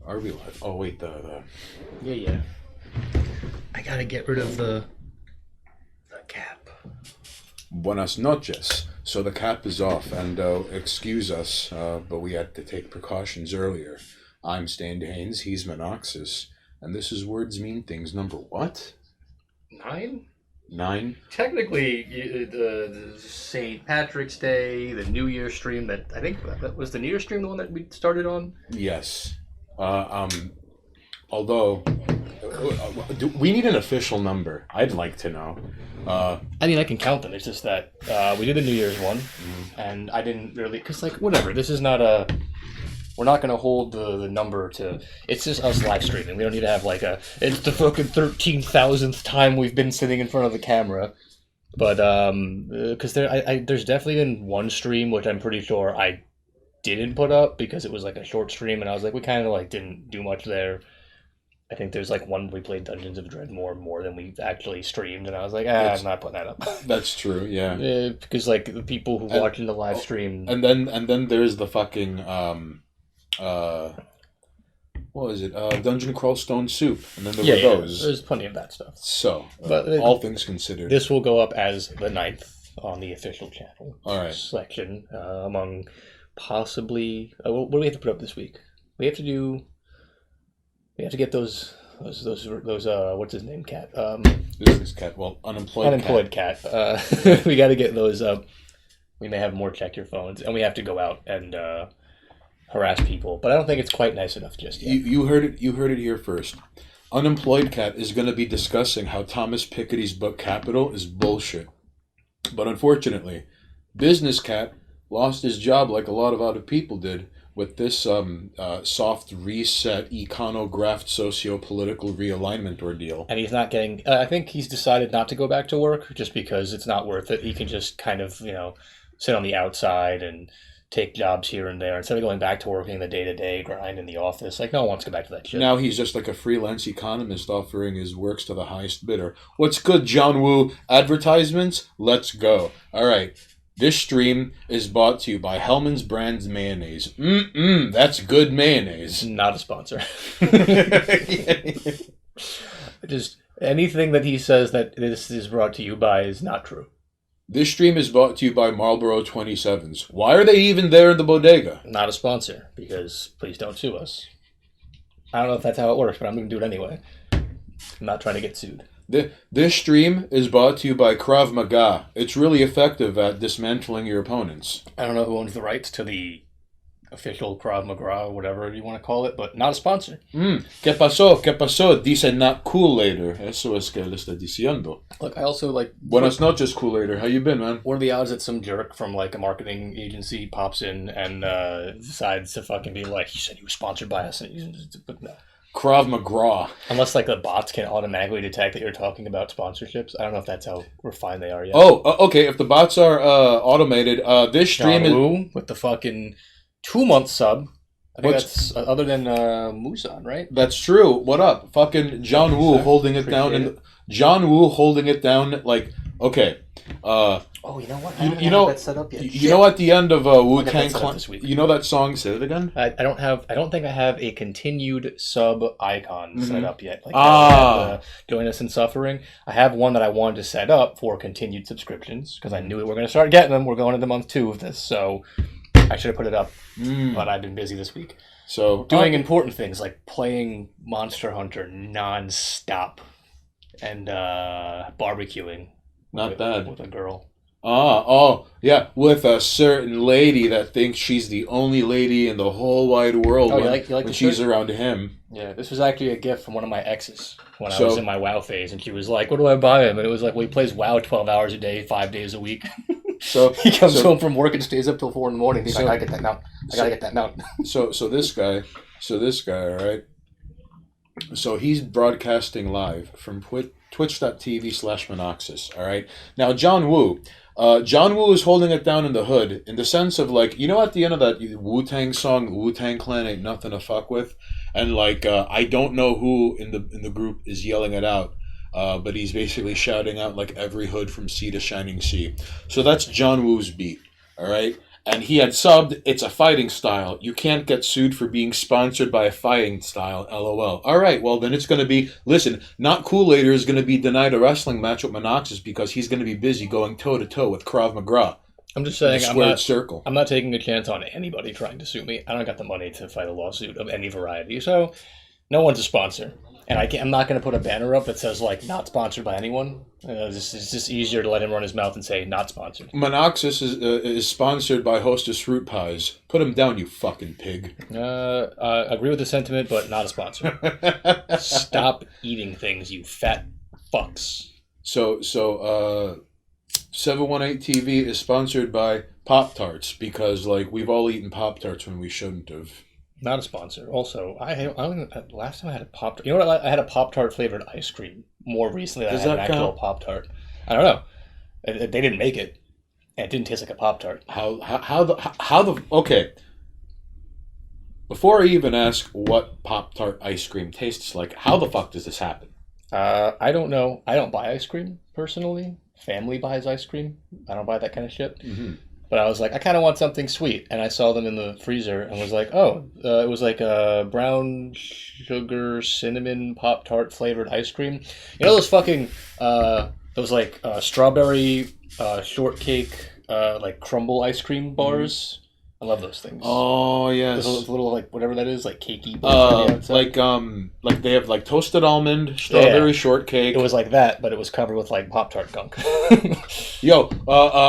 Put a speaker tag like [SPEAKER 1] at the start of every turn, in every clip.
[SPEAKER 1] Are we live? Oh wait, the
[SPEAKER 2] Yeah. I gotta get rid of the cap.
[SPEAKER 1] Buenas noches. So the cap is off, and excuse us, but we had to take precautions earlier. I'm Stan Haynes, he's Monoxus, and this is Words Mean Things number what?
[SPEAKER 2] 9?
[SPEAKER 1] 9?
[SPEAKER 2] Technically, the St. Patrick's Day, the New Year stream, that I think that was the New Year stream, the one that we started on?
[SPEAKER 1] Yes. Although, we need an official number. I'd like to know.
[SPEAKER 2] I mean, I can count them. It's just that we did the New Year's one, and I didn't really, because, like, whatever. This is not a, we're not going to hold the number to, it's just us live streaming. We don't need to have, like, it's the fucking 13,000th time we've been sitting in front of the camera. But, because there's definitely been one stream, which I'm pretty sure I didn't put up, because it was, like, a short stream, and I was like, we kind of, like, didn't do much there. I think there's like one we played Dungeons of Dreadmore more than we've actually streamed, and I was like, I'm not putting that up.
[SPEAKER 1] That's true, yeah.
[SPEAKER 2] Because like the people who watch in the live stream,
[SPEAKER 1] and then there's the fucking what was it? Dungeon Crawl Stone Soup, and then there were those.
[SPEAKER 2] There's plenty of that stuff.
[SPEAKER 1] So, but all things considered,
[SPEAKER 2] this will go up as the 9th on the official channel.
[SPEAKER 1] All right.
[SPEAKER 2] Section among possibly what do we have to put up this week? We have to get those what's his name, cat?
[SPEAKER 1] Business cat. Well, unemployed
[SPEAKER 2] cat. We got to get those up. We may have more check your phones, and we have to go out and harass people. But I don't think it's quite nice enough just yet.
[SPEAKER 1] You heard it. You heard it here first. Unemployed cat is going to be discussing how Thomas Piketty's book Capital is bullshit. But unfortunately, business cat lost his job like a lot of other people did, with this soft reset, iconographed socio-political realignment ordeal.
[SPEAKER 2] And he's not getting, I think he's decided not to go back to work just because it's not worth it. He can just kind of, sit on the outside and take jobs here and there instead of going back to working the day-to-day grind in the office. Like, no one wants to go back to that shit.
[SPEAKER 1] Now he's just like a freelance economist offering his works to the highest bidder. What's good, John Woo? Advertisements? Let's go. All right. This stream is brought to you by Hellman's Brands Mayonnaise. That's good mayonnaise.
[SPEAKER 2] Not a sponsor. Just anything that he says that this is brought to you by is not true.
[SPEAKER 1] This stream is brought to you by Marlboro 27s. Why are they even there in the bodega?
[SPEAKER 2] Not a sponsor, because please don't sue us. I don't know if that's how it works, but I'm going to do it anyway. I'm not trying to get sued.
[SPEAKER 1] This stream is brought to you by Krav Maga. It's really effective at dismantling your opponents.
[SPEAKER 2] I don't know who owns the rights to the official Krav Maga or whatever you want to call it, but not a sponsor.
[SPEAKER 1] ¿Qué pasó? ¿Qué pasó? Dice not Kool-Aider. Eso es que le está diciendo.
[SPEAKER 2] Look, I also like...
[SPEAKER 1] Buenas noches, Kool-Aider. How you been, man?
[SPEAKER 2] What are the odds that some jerk from like a marketing agency pops in and decides to fucking be like, he said he was sponsored by us, but no.
[SPEAKER 1] Krav Maga.
[SPEAKER 2] Unless like the bots can automatically detect that you're talking about sponsorships. I don't know if that's how refined they are yet.
[SPEAKER 1] Oh, okay. If the bots are automated, this stream
[SPEAKER 2] is with the fucking 2-month sub. I think that's other than Musan, right?
[SPEAKER 1] That's true. What up? Fucking John Woo holding it down. John Woo holding it down. Like, okay.
[SPEAKER 2] You know what? I don't have that set up yet.
[SPEAKER 1] You know, at the end of Wu-Tang Clan, you know that song? Say it again.
[SPEAKER 2] I don't think I have a continued sub icon set up yet. Like join us in suffering. I have one that I wanted to set up for continued subscriptions because I knew we were going to start getting them. We're going into month 2 of this, so I should have put it up. But I've been busy this week.
[SPEAKER 1] So
[SPEAKER 2] doing important things like playing Monster Hunter non-stop and barbecuing.
[SPEAKER 1] Not bad.
[SPEAKER 2] With a girl.
[SPEAKER 1] Yeah, with a certain lady that thinks she's the only lady in the whole wide world when she's around him.
[SPEAKER 2] Yeah, this was actually a gift from one of my exes when I was in my WoW phase, and she was like, "What do I buy him?" And it was like, well, he plays WoW 12 hours a day, 5 days a week. So he comes home from work and stays up till 4 in the morning. He's like, "I gotta get that mount. I gotta get that mount."
[SPEAKER 1] So this guy, all right. So he's broadcasting live from twitch.tv/Monoxus, all right? Now, John Woo is holding it down in the hood in the sense of, like, you know, at the end of that Wu-Tang song, Wu-Tang Clan ain't nothing to fuck with? And, like, I don't know who in the group is yelling it out, but he's basically shouting out, like, every hood from sea to shining sea. So that's John Woo's beat, all right? And he had subbed, it's a fighting style. You can't get sued for being sponsored by a fighting style, LOL. All right, well, then it's going to be, listen, Not Kool-Aider is going to be denied a wrestling match with Monoxus because he's going to be busy going toe-to-toe with Krav Maga.
[SPEAKER 2] I'm just saying,
[SPEAKER 1] circle.
[SPEAKER 2] I'm not taking a chance on anybody trying to sue me. I don't got the money to fight a lawsuit of any variety, so no one's a sponsor. And I'm not going to put a banner up that says, like, not sponsored by anyone. It's just easier to let him run his mouth and say, not sponsored.
[SPEAKER 1] Monoxus is sponsored by Hostess Fruit Pies. Put him down, you fucking pig.
[SPEAKER 2] I agree with the sentiment, but not a sponsor. Stop eating things, you fat fucks.
[SPEAKER 1] So 718 TV is sponsored by Pop-Tarts because, like, we've all eaten Pop-Tarts when we shouldn't have.
[SPEAKER 2] Not a sponsor. Also, last time I had a Pop-Tart. You know what? I had a Pop-Tart flavored ice cream more recently than I had an actual Pop-Tart. I don't know. They didn't make it, and it didn't taste like a Pop-Tart.
[SPEAKER 1] Okay. Before I even ask what Pop-Tart ice cream tastes like, how the fuck does this happen?
[SPEAKER 2] I don't know. I don't buy ice cream personally. Family buys ice cream. I don't buy that kind of shit. Mm-hmm. But I was like, I kind of want something sweet. And I saw them in the freezer and was like, oh, it was like a brown sugar cinnamon Pop-Tart flavored ice cream. You know those fucking, those like strawberry shortcake, like crumble ice cream bars? I love those things.
[SPEAKER 1] Oh, yes.
[SPEAKER 2] Those little, like, whatever that is, like cakey.
[SPEAKER 1] Like they have like toasted almond, strawberry shortcake.
[SPEAKER 2] It was like that, but it was covered with like Pop-Tart gunk.
[SPEAKER 1] Yo,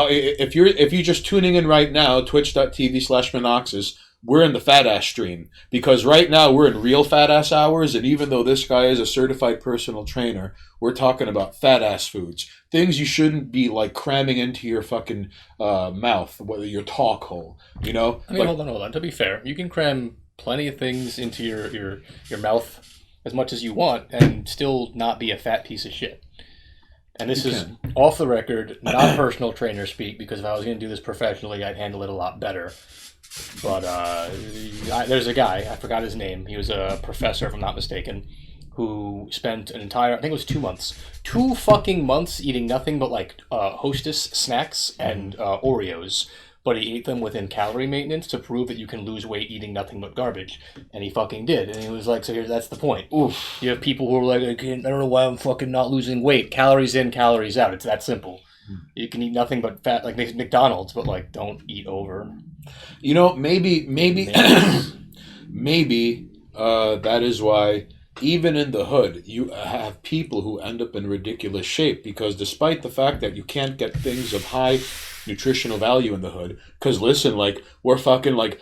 [SPEAKER 1] if you're just tuning in right now, twitch.tv/Monoxus, we're in the fat ass stream because right now we're in real fat ass hours, and even though this guy is a certified personal trainer, we're talking about fat ass foods, things you shouldn't be like cramming into your fucking mouth, whether your talk hole, you know.
[SPEAKER 2] I mean, hold on. To be fair, you can cram plenty of things into your mouth as much as you want and still not be a fat piece of shit. And this is off the record, not personal trainer speak, because if I was going to do this professionally, I'd handle it a lot better. But there's a guy, I forgot his name, he was a professor if I'm not mistaken, who spent an entire, I think it was 2 months, 2 fucking months eating nothing but like Hostess snacks and Oreos, but he ate them within calorie maintenance to prove that you can lose weight eating nothing but garbage. And he fucking did. And he was like, so that's the point. Oof. You have people who are like, I don't know why I'm fucking not losing weight. Calories in, calories out. It's that simple. You can eat nothing but fat, like McDonald's, but like don't eat over.
[SPEAKER 1] You know, maybe that is why even in the hood you have people who end up in ridiculous shape, because despite the fact that you can't get things of high nutritional value in the hood, because listen, like we're fucking like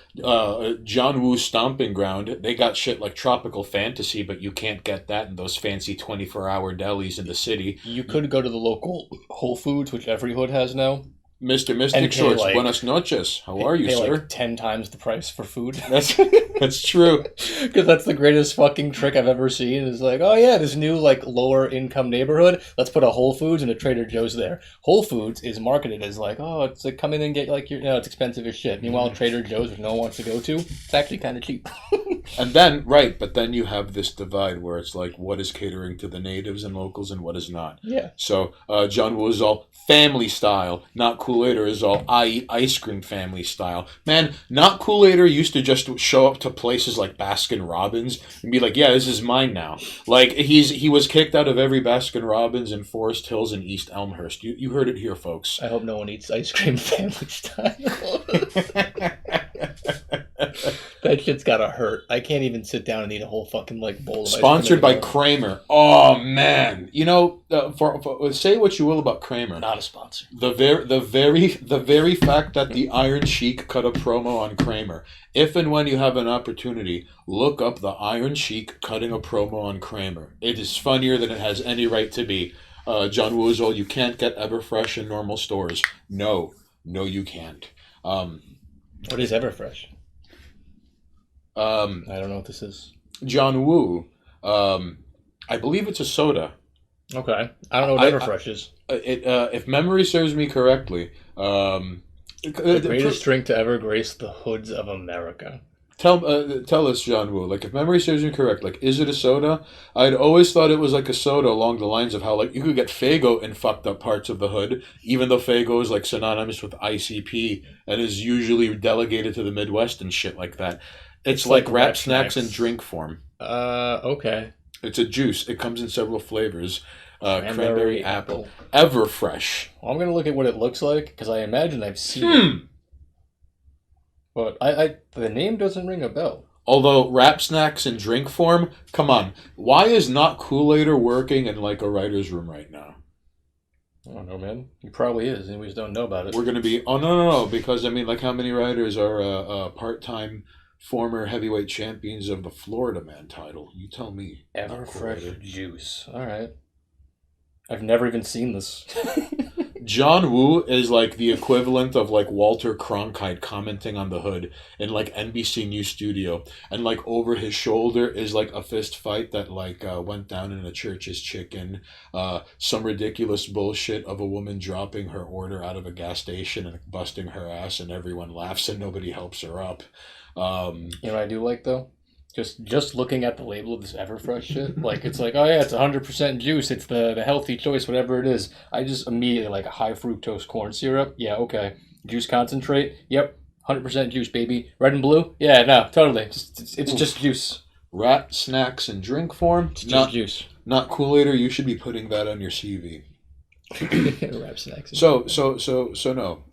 [SPEAKER 1] John Woo's stomping ground, they got shit like Tropical Fantasy, but you can't get that in those fancy 24-hour delis in the city.
[SPEAKER 2] You could go to the local Whole Foods, which every hood has now.
[SPEAKER 1] Mr. Mystic Shorts, like, buenas noches. How are you, sir?
[SPEAKER 2] Like 10 times the price for food.
[SPEAKER 1] That's true.
[SPEAKER 2] Because that's the greatest fucking trick I've ever seen. Is like, oh yeah, this new like lower income neighborhood. Let's put a Whole Foods and a Trader Joe's there. Whole Foods is marketed as like, oh, it's like come in and get like your, it's expensive as shit. Meanwhile, Trader Joe's, which no one wants to go to, it's actually kind of cheap.
[SPEAKER 1] And then but then you have this divide where it's like, what is catering to the natives and locals and what is not.
[SPEAKER 2] Yeah.
[SPEAKER 1] So John Woo is all family style. Not Kool-Aider is all I eat ice cream family style. Man, Not Kool-Aider used to just show up to places like Baskin Robbins and be like, yeah, this is mine now. Like he was kicked out of every Baskin Robbins in Forest Hills and East Elmhurst. You heard it here, folks.
[SPEAKER 2] I hope no one eats ice cream family style. That shit's gotta hurt. I can't even sit down and eat a whole fucking like bowl of
[SPEAKER 1] Sponsored by Kramer. Oh man, you know, for say what you will about Kramer.
[SPEAKER 2] Not a sponsor.
[SPEAKER 1] The very fact that the Iron Sheik cut a promo on Kramer. If and when you have an opportunity, look up the Iron Sheik cutting a promo on Kramer. It is funnier than it has any right to be. John Woozle, you can't get Everfresh in normal stores. No, you can't.
[SPEAKER 2] What is Everfresh? I don't know what this is.
[SPEAKER 1] John Woo. I believe it's a soda.
[SPEAKER 2] Okay. I don't know what Everfresh is.
[SPEAKER 1] If memory serves me correctly,
[SPEAKER 2] the greatest drink to ever grace the hoods of America.
[SPEAKER 1] Tell us, John Woo. Like, if memory serves me correct, like, is it a soda? I'd always thought it was like a soda along the lines of how like you could get Faygo in fucked up parts of the hood, even though Faygo is like synonymous with ICP and is usually delegated to the Midwest and shit like that. It's like wrap snacks in drink form.
[SPEAKER 2] Okay.
[SPEAKER 1] It's a juice. It comes in several flavors.
[SPEAKER 2] Cranberry,
[SPEAKER 1] apple. Everfresh.
[SPEAKER 2] Well, I'm gonna look at what it looks like because I imagine I've seen it. But the name doesn't ring a bell.
[SPEAKER 1] Although wrap snacks in drink form, come on. Why is not Kool-Aider working in like a writer's room right now?
[SPEAKER 2] I don't know, man. He probably is, and we just don't know about it.
[SPEAKER 1] We're going to be... Oh, no. Because, I mean, like how many writers are part-time former heavyweight champions of the Florida Man title? You tell me.
[SPEAKER 2] Everfresh juice. All right. I've never even seen this.
[SPEAKER 1] John Woo is like the equivalent of like Walter Cronkite commenting on the hood in like NBC News studio, and like over his shoulder is like a fist fight that like went down in a church's chicken, some ridiculous bullshit of a woman dropping her order out of a gas station and busting her ass, and everyone laughs and nobody helps her up.
[SPEAKER 2] You know what I do like though? Just looking at the label of this Everfresh shit, like it's like, oh yeah, it's 100% juice. It's the healthy choice, whatever it is. I just immediately like a high fructose corn syrup. Yeah, okay. Juice concentrate. Yep, 100% juice, baby. Red and blue. Yeah, no, totally. It's just juice.
[SPEAKER 1] Wrap snacks in drink form.
[SPEAKER 2] It's just juice.
[SPEAKER 1] Not Kool-Aider. You should be putting that on your CV.
[SPEAKER 2] Wrap snacks.
[SPEAKER 1] So no.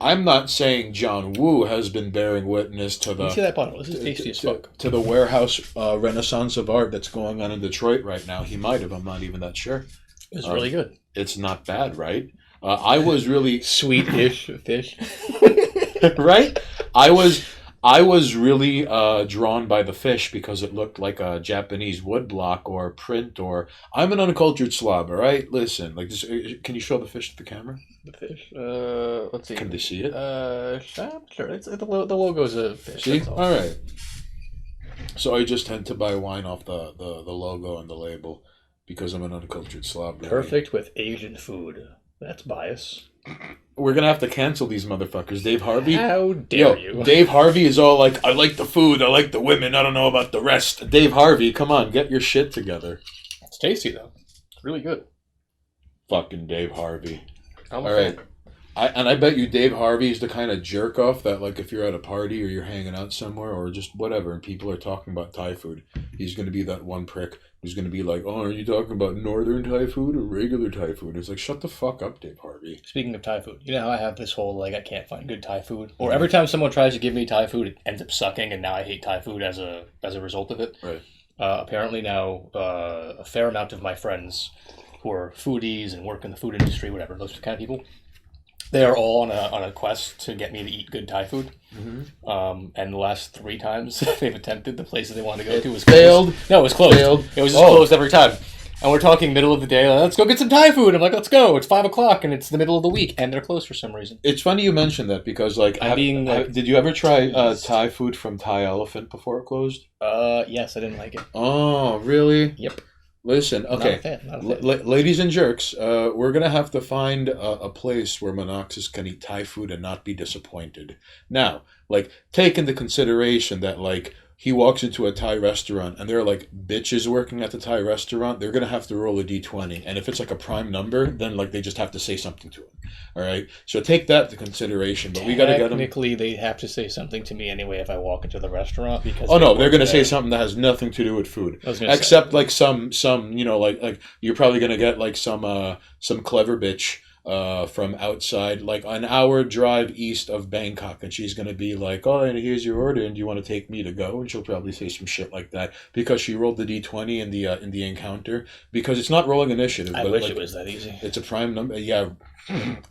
[SPEAKER 1] I'm not saying John Woo has been bearing witness to the...
[SPEAKER 2] See that bottle? This is tasty as fuck.
[SPEAKER 1] To the warehouse renaissance of art that's going on in Detroit right now. He might have. I'm not even that sure.
[SPEAKER 2] It's really good.
[SPEAKER 1] It's not bad, right? I was really...
[SPEAKER 2] Sweet-ish fish.
[SPEAKER 1] Right? I was really drawn by the fish because it looked like a Japanese woodblock or print or... I'm an uncultured slob, all right? Listen, like this, can you show the fish to the camera?
[SPEAKER 2] The fish? Let's see.
[SPEAKER 1] Can they see it?
[SPEAKER 2] Sure. It's the logo's a fish.
[SPEAKER 1] See? All right. So I just tend to buy wine off the logo and the label because I'm an uncultured slob. Really.
[SPEAKER 2] Perfect with Asian food. That's bias.
[SPEAKER 1] We're going to have to cancel these motherfuckers. Dave Harvey?
[SPEAKER 2] How dare you?
[SPEAKER 1] Dave Harvey is all like, I like the food, I like the women, I don't know about the rest. Dave Harvey, come on, get your shit together.
[SPEAKER 2] It's tasty, though. It's really good.
[SPEAKER 1] Fucking Dave Harvey.
[SPEAKER 2] All
[SPEAKER 1] right. I bet you Dave Harvey is the kind of jerk off that, like, if you're at a party or you're hanging out somewhere or just whatever and people are talking about Thai food, he's going to be that one prick who's going to be like, oh, are you talking about northern Thai food or regular Thai food? It's like, shut the fuck up, Dave Harvey.
[SPEAKER 2] Speaking of Thai food, you know how I have this whole, like, I can't find good Thai food? Or every time someone tries to give me Thai food, it ends up sucking, and now I hate Thai food as a result of it.
[SPEAKER 1] Right.
[SPEAKER 2] Apparently now, a fair amount of my friends who are foodies and work in the food industry, whatever, those kind of people, they are all on a quest to get me to eat good Thai food. Mm-hmm. And the last 3 times they've attempted, the place that they wanted to go to was
[SPEAKER 1] failed.
[SPEAKER 2] Closed. No, it was closed.
[SPEAKER 1] Failed.
[SPEAKER 2] It was just closed every time. And we're talking middle of the day, like, let's go get some Thai food. I'm like, let's go. It's 5 o'clock and it's the middle of the week and they're closed for some reason.
[SPEAKER 1] It's funny you mentioned that because, like, did you ever try Thai food from Thai Elephant before it closed?
[SPEAKER 2] Yes, I didn't like it.
[SPEAKER 1] Oh, really?
[SPEAKER 2] Yep.
[SPEAKER 1] Listen, okay,
[SPEAKER 2] not a fan.
[SPEAKER 1] Ladies and jerks, we're going to have to find a place where Monoxus can eat Thai food and not be disappointed. Now, like, take into consideration that, like, he walks into a Thai restaurant and there are, like, bitches working at the Thai restaurant, they're going to have to roll a D20. And if it's, like, a prime number, then, like, they just have to say something to him. All right? So take that into consideration. But we got to get them.
[SPEAKER 2] Technically, they have to say something to me anyway if I walk into the restaurant. Because
[SPEAKER 1] they're going to say something that has nothing to do with food. Except, like, some you know, like you're probably going to get, like, some clever bitch from outside, like an hour drive east of Bangkok, and she's going to be like, oh, and here's your order, and do you want to take me to go? And she'll probably say some shit like that because she rolled the D20 in the encounter, because it's not rolling initiative.
[SPEAKER 2] I wish it was that easy.
[SPEAKER 1] It's a prime number, yeah.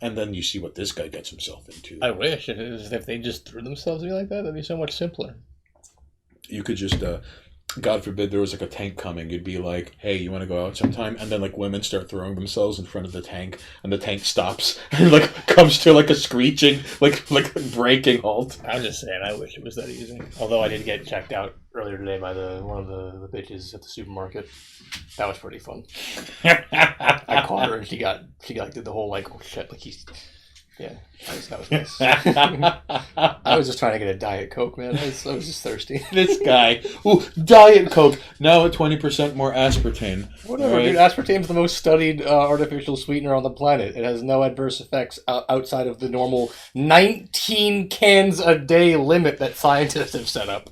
[SPEAKER 1] And then you see what this guy gets himself into.
[SPEAKER 2] I wish it is. If they just threw themselves at me like that, that'd be so much simpler.
[SPEAKER 1] You could just God forbid there was like a tank coming, you'd be like, hey, you want to go out sometime? And then like women start throwing themselves in front of the tank and the tank stops and like comes to like a screeching, like breaking halt.
[SPEAKER 2] I'm just saying, I wish it was that easy. Although I did get checked out earlier today by one of the bitches at the supermarket. That was pretty fun. I caught her and she did the whole like, oh shit, like Yeah, that was nice. I was just trying to get a Diet Coke, man. I was just thirsty.
[SPEAKER 1] This guy. Ooh, Diet Coke. Now at 20% more aspartame.
[SPEAKER 2] Whatever,
[SPEAKER 1] Right?
[SPEAKER 2] dude. Aspartame's the most studied artificial sweetener on the planet. It has no adverse effects outside of the normal 19 cans a day limit that scientists have set up.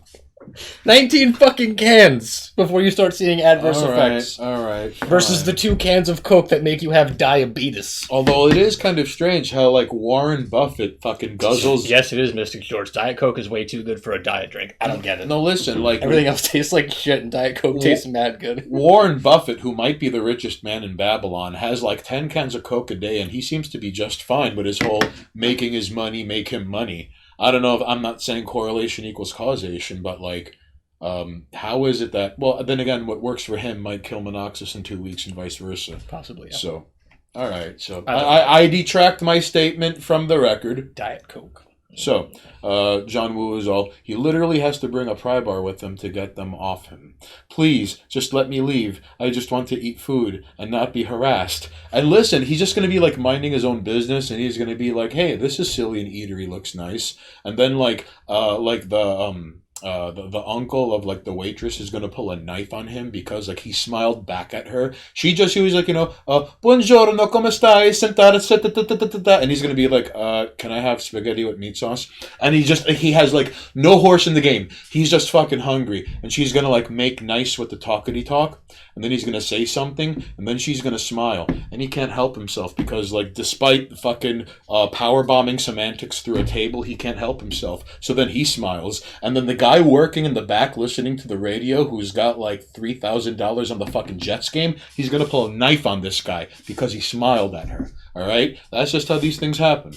[SPEAKER 2] 19 fucking cans before you start seeing adverse effects.
[SPEAKER 1] All right.
[SPEAKER 2] Versus the 2 cans of Coke that make you have diabetes.
[SPEAKER 1] Although it is kind of strange how, like, Warren Buffett fucking guzzles...
[SPEAKER 2] Yes, it is, Mystic George. Diet Coke is way too good for a diet drink. I don't get it.
[SPEAKER 1] No, listen, like...
[SPEAKER 2] Everything else tastes like shit and Diet Coke tastes mad good.
[SPEAKER 1] Warren Buffett, who might be the richest man in Babylon, has like 10 cans of Coke a day, and he seems to be just fine with his whole making his money make him money. I don't know if I'm not saying correlation equals causation, but like, how is it that, well, then again, what works for him might kill Monoxus in 2 weeks and vice versa.
[SPEAKER 2] Possibly, yeah.
[SPEAKER 1] So, all right. So I detract my statement from the record.
[SPEAKER 2] Diet Coke.
[SPEAKER 1] So, John Woo is all, he literally has to bring a pry bar with him to get them off him. Please, just let me leave. I just want to eat food and not be harassed. And listen, he's just going to be like minding his own business, and he's going to be like, hey, this is silly and eatery looks nice. And then like the uncle of like the waitress is gonna pull a knife on him because like he smiled back at her. He was like, buongiorno, come stai? Sentada, and he's gonna be like, can I have spaghetti with meat sauce? And he has like no horse in the game. He's just fucking hungry, and she's gonna like make nice with the talkity talk, and then he's gonna say something, and then she's gonna smile, and he can't help himself because like despite the fucking power bombing semantics through a table, he can't help himself. So then he smiles, and then the guy working in the back listening to the radio who's got like $3,000 on the fucking Jets game, he's gonna pull a knife on this guy because he smiled at her. All right, that's just how these things happen.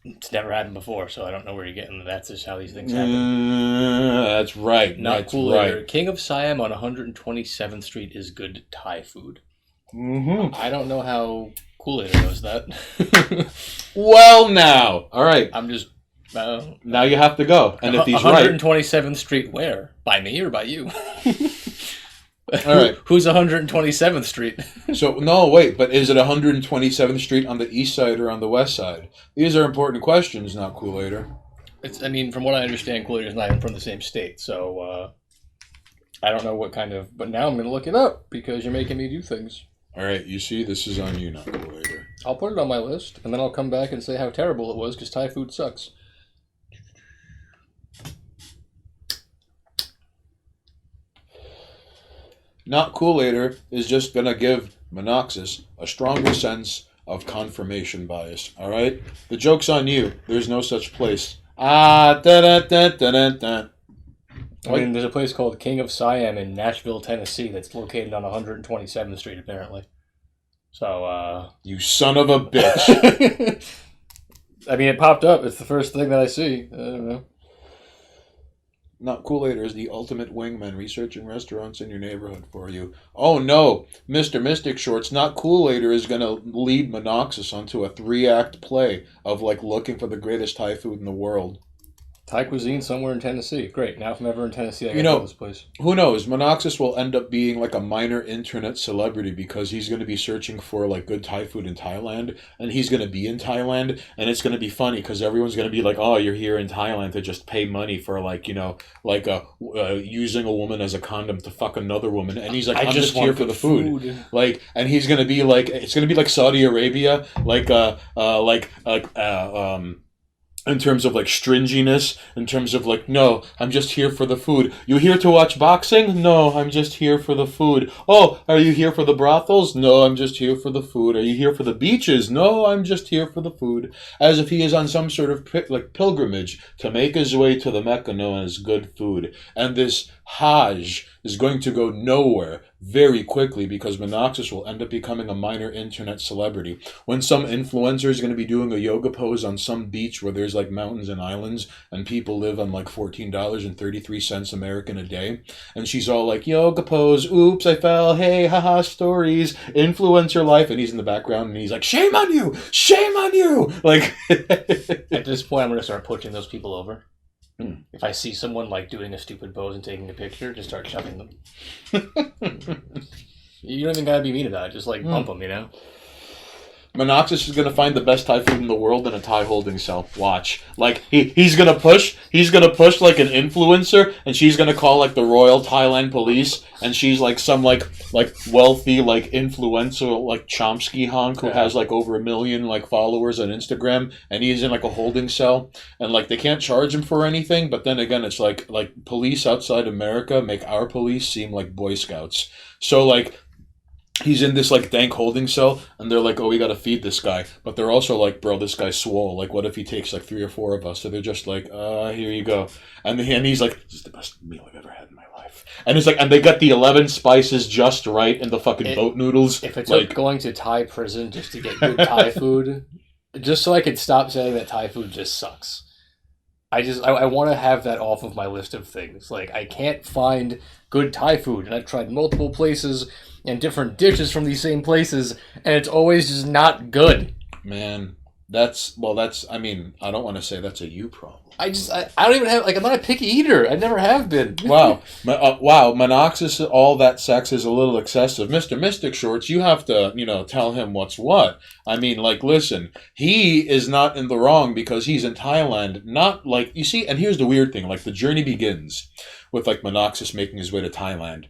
[SPEAKER 2] It's never happened before, so I don't know where you're getting. That's just how these things happen.
[SPEAKER 1] That's right.
[SPEAKER 2] Not
[SPEAKER 1] that's
[SPEAKER 2] cool.
[SPEAKER 1] Right.
[SPEAKER 2] King of Siam on 127th Street is good Thai food.
[SPEAKER 1] Mm-hmm.
[SPEAKER 2] I don't know how Kool-Aid knows that.
[SPEAKER 1] Well, now, all right.
[SPEAKER 2] I'm just.
[SPEAKER 1] Now you have to go, and if he's
[SPEAKER 2] 127th Street, where? By me or by you?
[SPEAKER 1] All right.
[SPEAKER 2] Who's 127th Street?
[SPEAKER 1] So, no, wait, but is it 127th Street on the east side or on the west side? These are important questions, not Kool-Aider.
[SPEAKER 2] From what I understand, Kool-Aid is not even from the same state, so I don't know what kind of. But now I'm going to look it up because you're making me do things.
[SPEAKER 1] All right, you see, this is on you, not Kool-Aider.
[SPEAKER 2] I'll put it on my list, and then I'll come back and say how terrible it was because Thai food sucks.
[SPEAKER 1] Not Kool-Aider is just going to give Monoxus a stronger sense of confirmation bias, all right? The joke's on you. There's no such place. I
[SPEAKER 2] mean, there's a place called King of Siam in Nashville, Tennessee that's located on 127th Street, apparently. So,
[SPEAKER 1] You son of a bitch.
[SPEAKER 2] I mean, it popped up. It's the first thing that I see. I don't know.
[SPEAKER 1] Not Kool-Aider is the ultimate wingman researching restaurants in your neighborhood for you. Oh no, Mr. Mystic Shorts, not Kool-Aider is going to lead Monoxus onto a 3-act play of like looking for the greatest Thai food in the world.
[SPEAKER 2] Thai cuisine somewhere in Tennessee. Great. Now if I'm ever in Tennessee, I gotta go to this place.
[SPEAKER 1] Who knows? Monoxus will end up being like a minor internet celebrity because he's going to be searching for like good Thai food in Thailand, and he's going to be in Thailand, and it's going to be funny because everyone's going to be like, oh, you're here in Thailand to just pay money for like, using a woman as a condom to fuck another woman. And he's like, I'm just here for the food. Like, and he's going to be like, it's going to be like Saudi Arabia, in terms of like stringiness, in terms of like, no, I'm just here for the food. You here to watch boxing? No, I'm just here for the food. Oh, are you here for the brothels? No, I'm just here for the food. Are you here for the beaches? No, I'm just here for the food. As if he is on some sort of pilgrimage to make his way to the Mecca known as good food. And this Hajj is going to go nowhere very quickly because Monoxus will end up becoming a minor internet celebrity. When some influencer is going to be doing a yoga pose on some beach where there's like mountains and islands and people live on like $14.33 American a day, and she's all like, yoga pose, oops, I fell, hey, haha, stories, influencer life, and he's in the background and he's like, shame on you, like.
[SPEAKER 2] At this point, I'm going to start pushing those people over. If I see someone like doing a stupid pose and taking a picture, just start shoving them. You don't even gotta be mean about it. Just like bump them, you know.
[SPEAKER 1] Monoxis is gonna find the best Thai food in the world in a Thai holding cell. Watch. Like he's gonna push like an influencer, and she's gonna call like the Royal Thailand Police, and she's like some like wealthy like influencer like Chomsky honk who has like over 1 million like followers on Instagram, and he's in like a holding cell, and like they can't charge him for anything. But then again, it's like police outside America make our police seem like Boy Scouts. So like. He's in this like dank holding cell, and they're like, "Oh, we gotta feed this guy," but they're also like, "Bro, this guy's swole. Like, what if he takes like 3 or 4 of us?" So they're just like, here you go," and he's like, "This is the best meal I've ever had in my life." And it's like, and they got the 11 spices just right in the fucking boat noodles.
[SPEAKER 2] If it's
[SPEAKER 1] like
[SPEAKER 2] like going to Thai prison just to get good Thai food, just so I could stop saying that Thai food just sucks. I want to have that off of my list of things. Like, I can't find good Thai food, and I've tried multiple places and different dishes from these same places, and it's always just not good.
[SPEAKER 1] Man, I mean, I don't want to say that's a you problem.
[SPEAKER 2] I don't even have, like, I'm not a picky eater. I never have been.
[SPEAKER 1] Wow. Wow, Monoxis, all that sex is a little excessive. Mr. Mystic Shorts, you have to, tell him what's what. I mean, like, listen, he is not in the wrong because he's in Thailand. Not like, you see, and here's the weird thing, like, the journey begins with, like, Monoxis making his way to Thailand.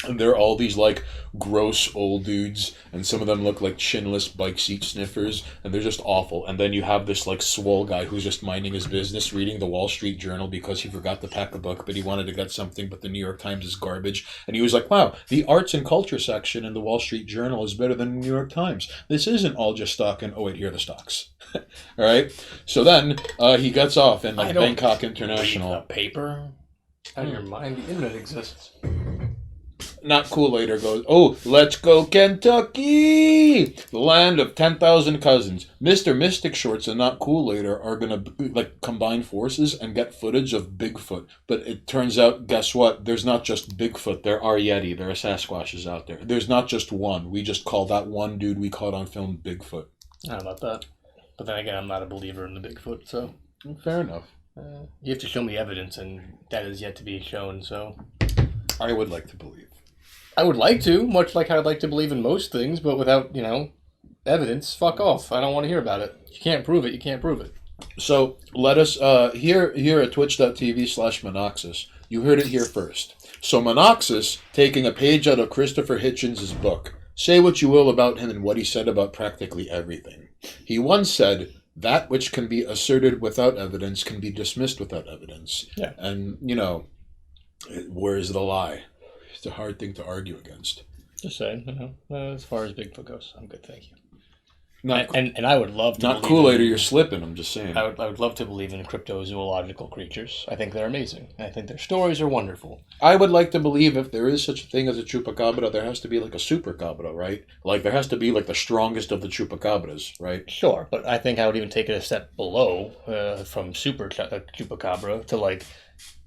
[SPEAKER 1] And they're all these, like, gross old dudes, and some of them look like chinless bike seat sniffers, and they're just awful. And then you have this, like, swole guy who's just minding his business, reading the Wall Street Journal because he forgot to pack a book, but he wanted to get something, but the New York Times is garbage. And he was like, wow, the arts and culture section in the Wall Street Journal is better than the New York Times. This isn't all just stock and, oh, wait, here are the stocks. All right? So then he gets off in, like, Bangkok International.
[SPEAKER 2] Read the paper? Out of your mind, the internet exists.
[SPEAKER 1] Not Kool-Aid goes, oh, let's go Kentucky, the land of 10,000 cousins. Mr. Mystic Shorts and Not Kool-Aid are going to like combine forces and get footage of Bigfoot. But it turns out, guess what? There's not just Bigfoot. There are Yeti. There are Sasquatches out there. There's not just one. We just call that one dude we caught on film Bigfoot.
[SPEAKER 2] I don't know about that. But then again, I'm not a believer in the Bigfoot, so.
[SPEAKER 1] Fair enough.
[SPEAKER 2] You have to show me evidence, and that is yet to be shown, so.
[SPEAKER 1] I would like to believe.
[SPEAKER 2] I would like to, much like I'd like to believe in most things, but without, evidence, fuck off. I don't want to hear about it. You can't prove it, you can't prove it.
[SPEAKER 1] So, let us, here at twitch.tv/Monoxis, you heard it here first. So, Monoxis, taking a page out of Christopher Hitchens' book, say what you will about him and what he said about practically everything. He once said, that which can be asserted without evidence can be dismissed without evidence. Yeah. And, where's the lie? It's a hard thing to argue against.
[SPEAKER 2] Just saying, as far as Bigfoot goes, I'm good, thank you.
[SPEAKER 1] And
[SPEAKER 2] I would love to
[SPEAKER 1] not Kool-Aid or you're slipping, I'm just saying.
[SPEAKER 2] I would love to believe in cryptozoological creatures. I think they're amazing. I think their stories are wonderful.
[SPEAKER 1] I would like to believe if there is such a thing as a chupacabra, there has to be like a supercabra, right? Like there has to be like the strongest of the chupacabras, right?
[SPEAKER 2] Sure, but I think I would even take it a step below from super chupacabra to like,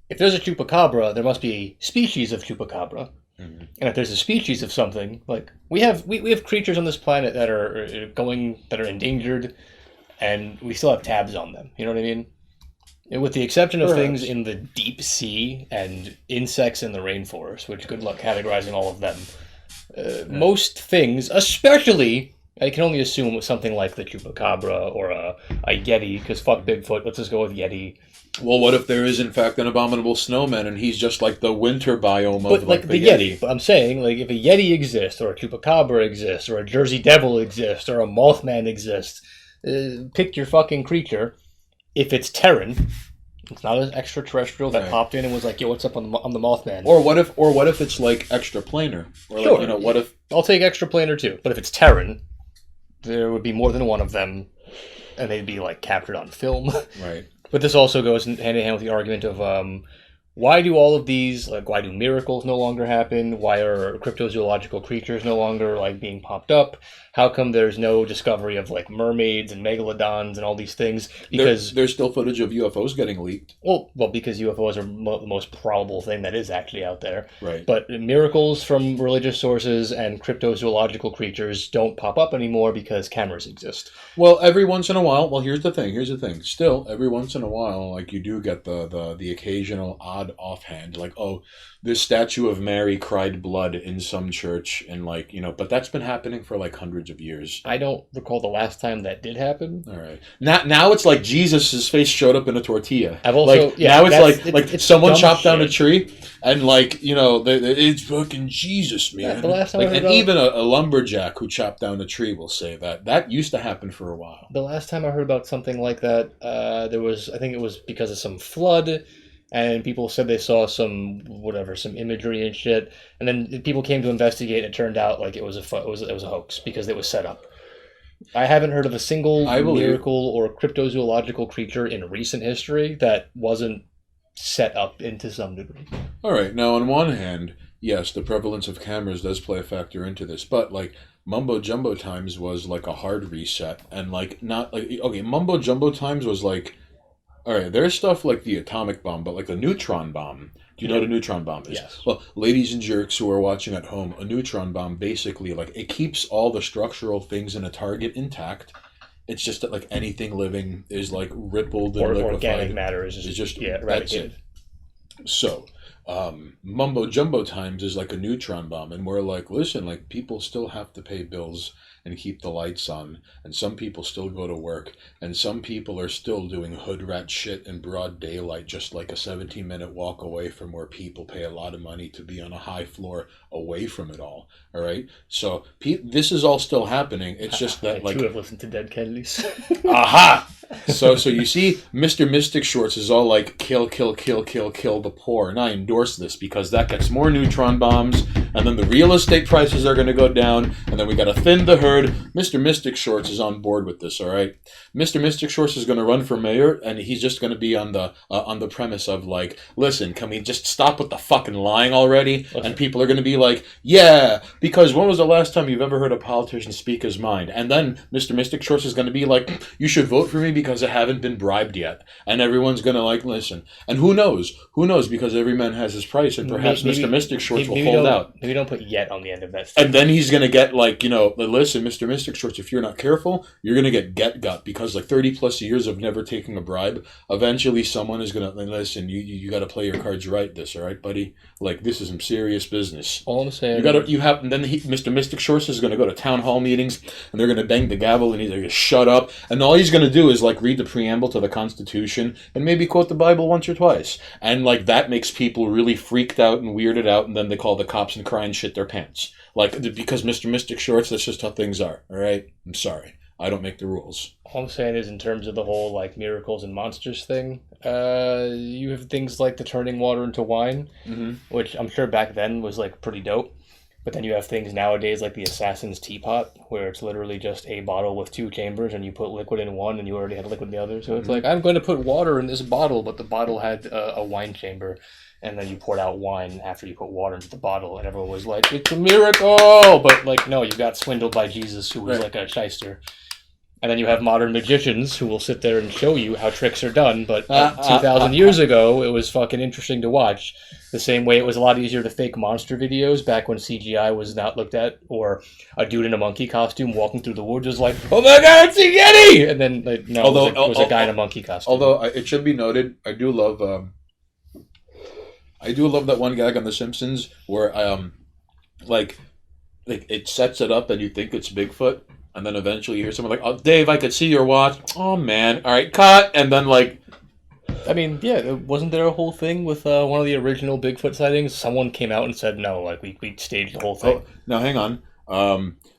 [SPEAKER 2] if there's a chupacabra, there must be a species of chupacabra. Mm-hmm. And if there's a species of something, like we have creatures on this planet that are endangered, and we still have tabs on them. You know what I mean? And with the exception of things in the deep sea and insects in the rainforest, which good luck categorizing all of them. Most things, especially, I can only assume with something like the chupacabra or a yeti, because fuck Bigfoot. Let's just go with yeti.
[SPEAKER 1] Well, what if there is, in fact, an abominable snowman, and he's just like the winter biome
[SPEAKER 2] of
[SPEAKER 1] like
[SPEAKER 2] the Yeti? But I'm saying, like, if a Yeti exists, or a Chupacabra exists, or a Jersey Devil exists, or a Mothman exists, pick your fucking creature. If it's Terran, it's not an extraterrestrial that popped in and was like, yo, what's up on the Mothman?
[SPEAKER 1] Or what if it's, like, extraplanar? Or,
[SPEAKER 2] sure.
[SPEAKER 1] Like, what if...
[SPEAKER 2] I'll take extraplanar, too. But if it's Terran, there would be more than one of them, and they'd be, like, captured on film.
[SPEAKER 1] Right.
[SPEAKER 2] But this also goes hand in hand with the argument of why do all of these, like, why do miracles no longer happen? Why are cryptozoological creatures no longer, like, being popped up? How come there's no discovery of, like, mermaids and megalodons and all these things? Because
[SPEAKER 1] there's still footage of UFOs getting leaked.
[SPEAKER 2] Well, because UFOs are the most probable thing that is actually out there.
[SPEAKER 1] Right.
[SPEAKER 2] But miracles from religious sources and cryptozoological creatures don't pop up anymore because cameras exist.
[SPEAKER 1] Well, every once in a while, here's the thing. Still, every once in a while, like, you do get the occasional odd blood offhand. Like, oh, this statue of Mary cried blood in some church, and like, but that's been happening for like hundreds of years.
[SPEAKER 2] I don't recall the last time that did happen.
[SPEAKER 1] All right. Now it's like Jesus' face showed up in a tortilla.
[SPEAKER 2] I've also
[SPEAKER 1] like now it's someone chopped down a tree, and like it's fucking Jesus, man.
[SPEAKER 2] Yeah, the last time
[SPEAKER 1] and even a lumberjack who chopped down a tree will say that used to happen for a while.
[SPEAKER 2] The last time I heard about something like that, I think it was because of some flood, and people said they saw some imagery and shit, and then people came to investigate, and it turned out like it was a hoax because it was set up. I haven't heard of a single miracle or cryptozoological creature in recent history that wasn't set up into some degree.
[SPEAKER 1] All right. Now, on one hand, yes, the prevalence of cameras does play a factor into this, but like Mumbo Jumbo Times was like a hard reset, and like not like okay, Mumbo Jumbo Times was like, all right, there's stuff like the atomic bomb, but like the neutron bomb. Do you know what a neutron bomb is?
[SPEAKER 2] Yes.
[SPEAKER 1] Well, ladies and jerks who are watching at home, a neutron bomb basically like it keeps all the structural things in a target intact. It's just that like anything living is like rippled and liquefied.
[SPEAKER 2] Organic matter is just eradicated.
[SPEAKER 1] So, Mumbo Jumbo Times is like a neutron bomb, and we're like, listen, like people still have to pay bills and keep the lights on, and some people still go to work, and some people are still doing hood rat shit in broad daylight, just like a 17-minute walk away from where people pay a lot of money to be on a high floor away from it all. All right, so this is all still happening. It's just that
[SPEAKER 2] I too have listened to Dead Kennedys.
[SPEAKER 1] Aha! So you see, Mr. Mystic Shorts is all like, kill the poor. And I endorse this because that gets more neutron bombs, and then the real estate prices are going to go down, and then we got to thin the herd. Mr. Mystic Shorts is on board with this, all right? Mr. Mystic Shorts is going to run for mayor, and he's just going to be on the premise of like, listen, can we just stop with the fucking lying already?
[SPEAKER 2] Listen.
[SPEAKER 1] And people are going to be like, yeah, because when was the last time you've ever heard a politician speak his mind? And then Mr. Mystic Shorts is going to be like, you should vote for me because I haven't been bribed yet. And everyone's going to like, listen. And who knows, because every man has his price, and perhaps Mr. Mystic Shorts will hold out.
[SPEAKER 2] Maybe don't put yet on the end of that statement.
[SPEAKER 1] And then he's going to get like, listen, Mr. Mystic Shorts, if you're not careful, you're going to get gut, because like 30 plus years of never taking a bribe, eventually someone is going to, listen, you got to play your cards right, all right, buddy? Like, this is some serious business.
[SPEAKER 2] All I'm saying,
[SPEAKER 1] and then Mr. Mystic Shorts is going to go to town hall meetings, and they're going to bang the gavel, and he's going to shut up, and all he's going to do is like read the preamble to the Constitution and maybe quote the Bible once or twice, and like that makes people really freaked out and weirded out, and then they call the cops and cry and shit their pants, like, because Mr. Mystic Shorts, that's just how things are. All right, I'm sorry, I don't make the rules.
[SPEAKER 2] All I'm saying is, in terms of the whole like miracles and monsters thing, you have things like the turning water into wine, which I'm sure back then was like pretty dope. But then you have things nowadays like the Assassin's Teapot, where it's literally just a bottle with two chambers, and you put liquid in one, and you already have liquid in the other. So it's like, I'm going to put water in this bottle, but the bottle had a wine chamber, and then you poured out wine after you put water into the bottle, and everyone was like, it's a miracle! But like, no, you got swindled by Jesus, who was like a shyster. And then you have modern magicians who will sit there and show you how tricks are done, but 2,000 years ago, it was fucking interesting to watch. The same way it was a lot easier to fake monster videos back when CGI was not looked at, or a dude in a monkey costume walking through the woods was like, oh my god, it's a Yeti! And then, like, no, it was a guy in a monkey costume.
[SPEAKER 1] Although, it should be noted, I do love that one gag on The Simpsons where, like it sets it up and you think it's Bigfoot, and then eventually you hear someone like, oh, Dave, I could see your watch. Oh, man. All right, cut. And then, like...
[SPEAKER 2] I mean, yeah, wasn't there a whole thing with one of the original Bigfoot sightings? Someone came out and said, no, like, we staged the whole thing.
[SPEAKER 1] Oh, now, hang on.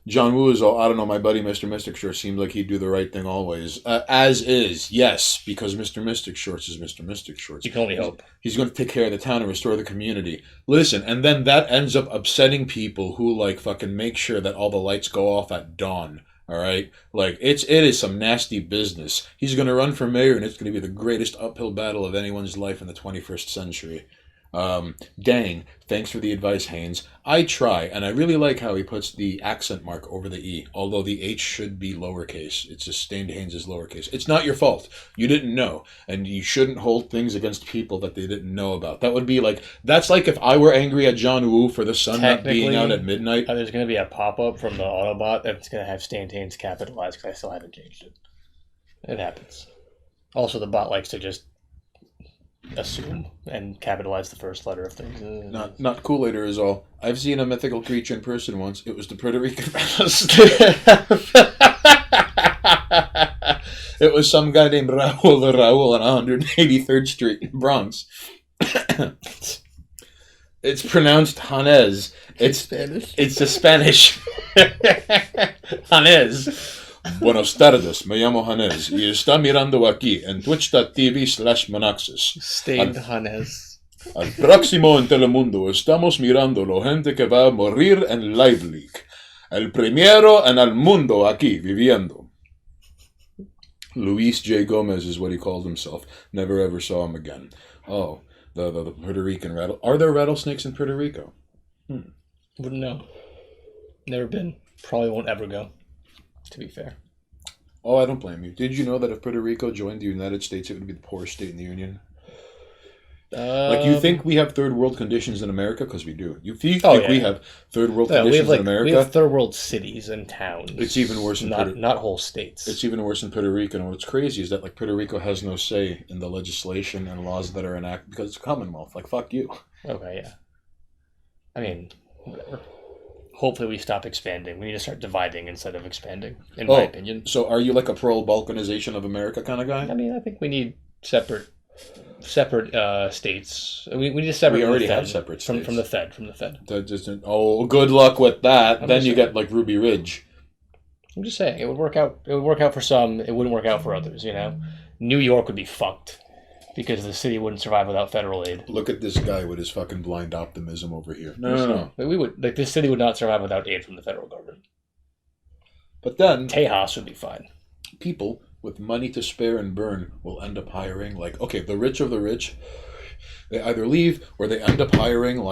[SPEAKER 1] John Woo is all, I don't know, my buddy Mr. Mystic Shorts seems like he'd do the right thing always. As is, yes, because Mr. Mystic Shorts is Mr. Mystic Shorts.
[SPEAKER 2] You can only hope.
[SPEAKER 1] He's going to take care of the town and restore the community. Listen, and then that ends up upsetting people who, like, fucking make sure that all the lights go off at dawn. All right, like it is some nasty business. He's going to run for mayor, and it's going to be the greatest uphill battle of anyone's life in the 21st century. Dang, thanks for the advice, Haynes. I try, and I really like how he puts the accent mark over the E, although the H should be lowercase. It's just Stained Haynes is lowercase. It's not your fault. You didn't know, and you shouldn't hold things against people that they didn't know about. That would be like, that's like if I were angry at John Woo for the sun not being out at midnight.
[SPEAKER 2] There's going to be a pop-up from the Autobot that's going to have Stained Haynes capitalized, because I still haven't changed it. It happens. Also, the bot likes to just assume and capitalize the first letter of things.
[SPEAKER 1] Not Kool-Aid is all. I've seen a mythical creature in person once. It was the Puerto Rican It was some guy named Raul on 183rd Street in Bronx. It's pronounced Hanez. It's
[SPEAKER 2] Spanish.
[SPEAKER 1] It's a Spanish. Hanez. Buenos tardes, me llamo Hanez y está mirando aquí en twitch.tv/Monaxis.
[SPEAKER 2] Stained Hanez.
[SPEAKER 1] Al próximo en Telemundo estamos mirando la gente que va a morir en Live Leak. El primero en el mundo aquí viviendo. Luis J. Gomez is what he called himself. Never ever saw him again. Oh, the Puerto Rican rattle. Are there rattlesnakes in Puerto Rico?
[SPEAKER 2] Wouldn't know. Never been. Probably won't ever go. To be fair.
[SPEAKER 1] Oh, I don't blame you. Did you know that if Puerto Rico joined the United States, it would be the poorest state in the Union? Like, you think we have third world conditions in America? Because we do. You think we have third world conditions in America?
[SPEAKER 2] We have third world cities and towns.
[SPEAKER 1] It's even worse in
[SPEAKER 2] not whole states.
[SPEAKER 1] It's even worse in Puerto Rico. And what's crazy is that like Puerto Rico has no say in the legislation and laws that are enacted because it's a Commonwealth. Like, fuck you.
[SPEAKER 2] Okay, yeah. I mean, whatever. Hopefully we stop expanding. We need to start dividing instead of expanding, in my opinion.
[SPEAKER 1] So are you like a pro-Balkanization of America kind of guy?
[SPEAKER 2] I mean, I think we need separate states. We need to separate.
[SPEAKER 1] We already have separate states.
[SPEAKER 2] From the Fed.
[SPEAKER 1] That just, good luck with that. Then you get like Ruby Ridge.
[SPEAKER 2] I'm just saying, it would work out. It would work out for some. It wouldn't work out for others. You know, New York would be fucked because the city wouldn't survive without federal aid.
[SPEAKER 1] Look at this guy with his fucking blind optimism over here. No.
[SPEAKER 2] We would this city would not survive without aid from the federal government.
[SPEAKER 1] But then
[SPEAKER 2] Tejas would be fine.
[SPEAKER 1] People with money to spare and burn will end up hiring the rich of the rich. They either leave or they end up hiring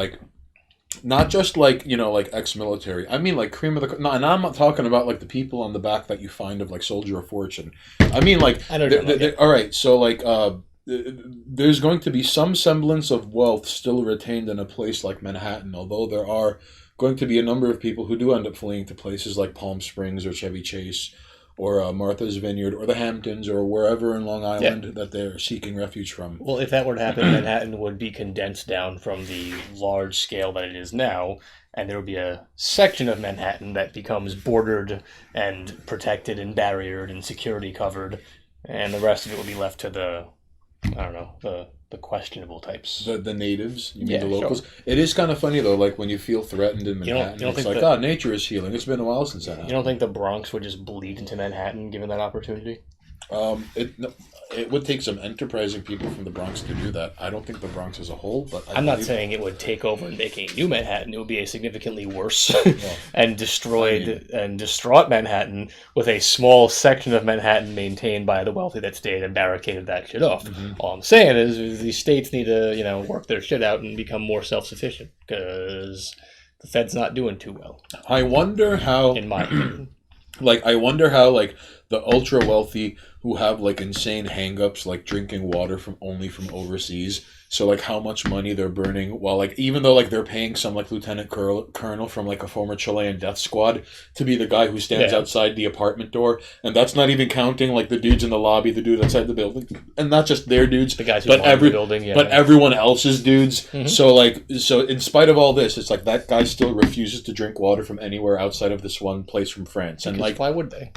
[SPEAKER 1] not just ex-military. I mean like cream of the no, and I'm not talking about like the people on the back that you find of like Soldier of Fortune. I mean like
[SPEAKER 2] I know
[SPEAKER 1] all right, so there's going to be some semblance of wealth still retained in a place like Manhattan, although there are going to be a number of people who do end up fleeing to places like Palm Springs or Chevy Chase or Martha's Vineyard or the Hamptons or wherever in Long Island that they're seeking refuge from.
[SPEAKER 2] Well, if that were to happen, Manhattan would be condensed down from the large scale that it is now, and there would be a section of Manhattan that becomes bordered and protected and barriered and security covered, and the rest of it would be left to the questionable types.
[SPEAKER 1] The natives? You mean the locals? Sure. It is kind of funny, though, like when you feel threatened in Manhattan, you don't it's like, nature is healing. It's been a while since that happened.
[SPEAKER 2] You don't think the Bronx would just bleed into Manhattan given that opportunity?
[SPEAKER 1] It would take some enterprising people from the Bronx to do that. I don't think the Bronx as a whole, but
[SPEAKER 2] I'm not saying it would take over and make a new Manhattan. It would be a significantly worse and distraught Manhattan with a small section of Manhattan maintained by the wealthy that stayed and barricaded that shit off. Mm-hmm. All I'm saying is these states need to, work their shit out and become more self-sufficient because the Fed's not doing too well.
[SPEAKER 1] I wonder how,
[SPEAKER 2] in my opinion.
[SPEAKER 1] I wonder how, the ultra-wealthy who have, insane hang-ups, drinking water from overseas. So, how much money they're burning while, even though, they're paying some, lieutenant colonel from, a former Chilean death squad to be the guy who stands outside the apartment door. And that's not even counting, the dudes in the lobby, the dude outside the building. And not just their dudes,
[SPEAKER 2] the guys who but the building,
[SPEAKER 1] but everyone else's dudes. Mm-hmm. So in spite of all this, it's that guy still refuses to drink water from anywhere outside of this one place from France. And,
[SPEAKER 2] why would they?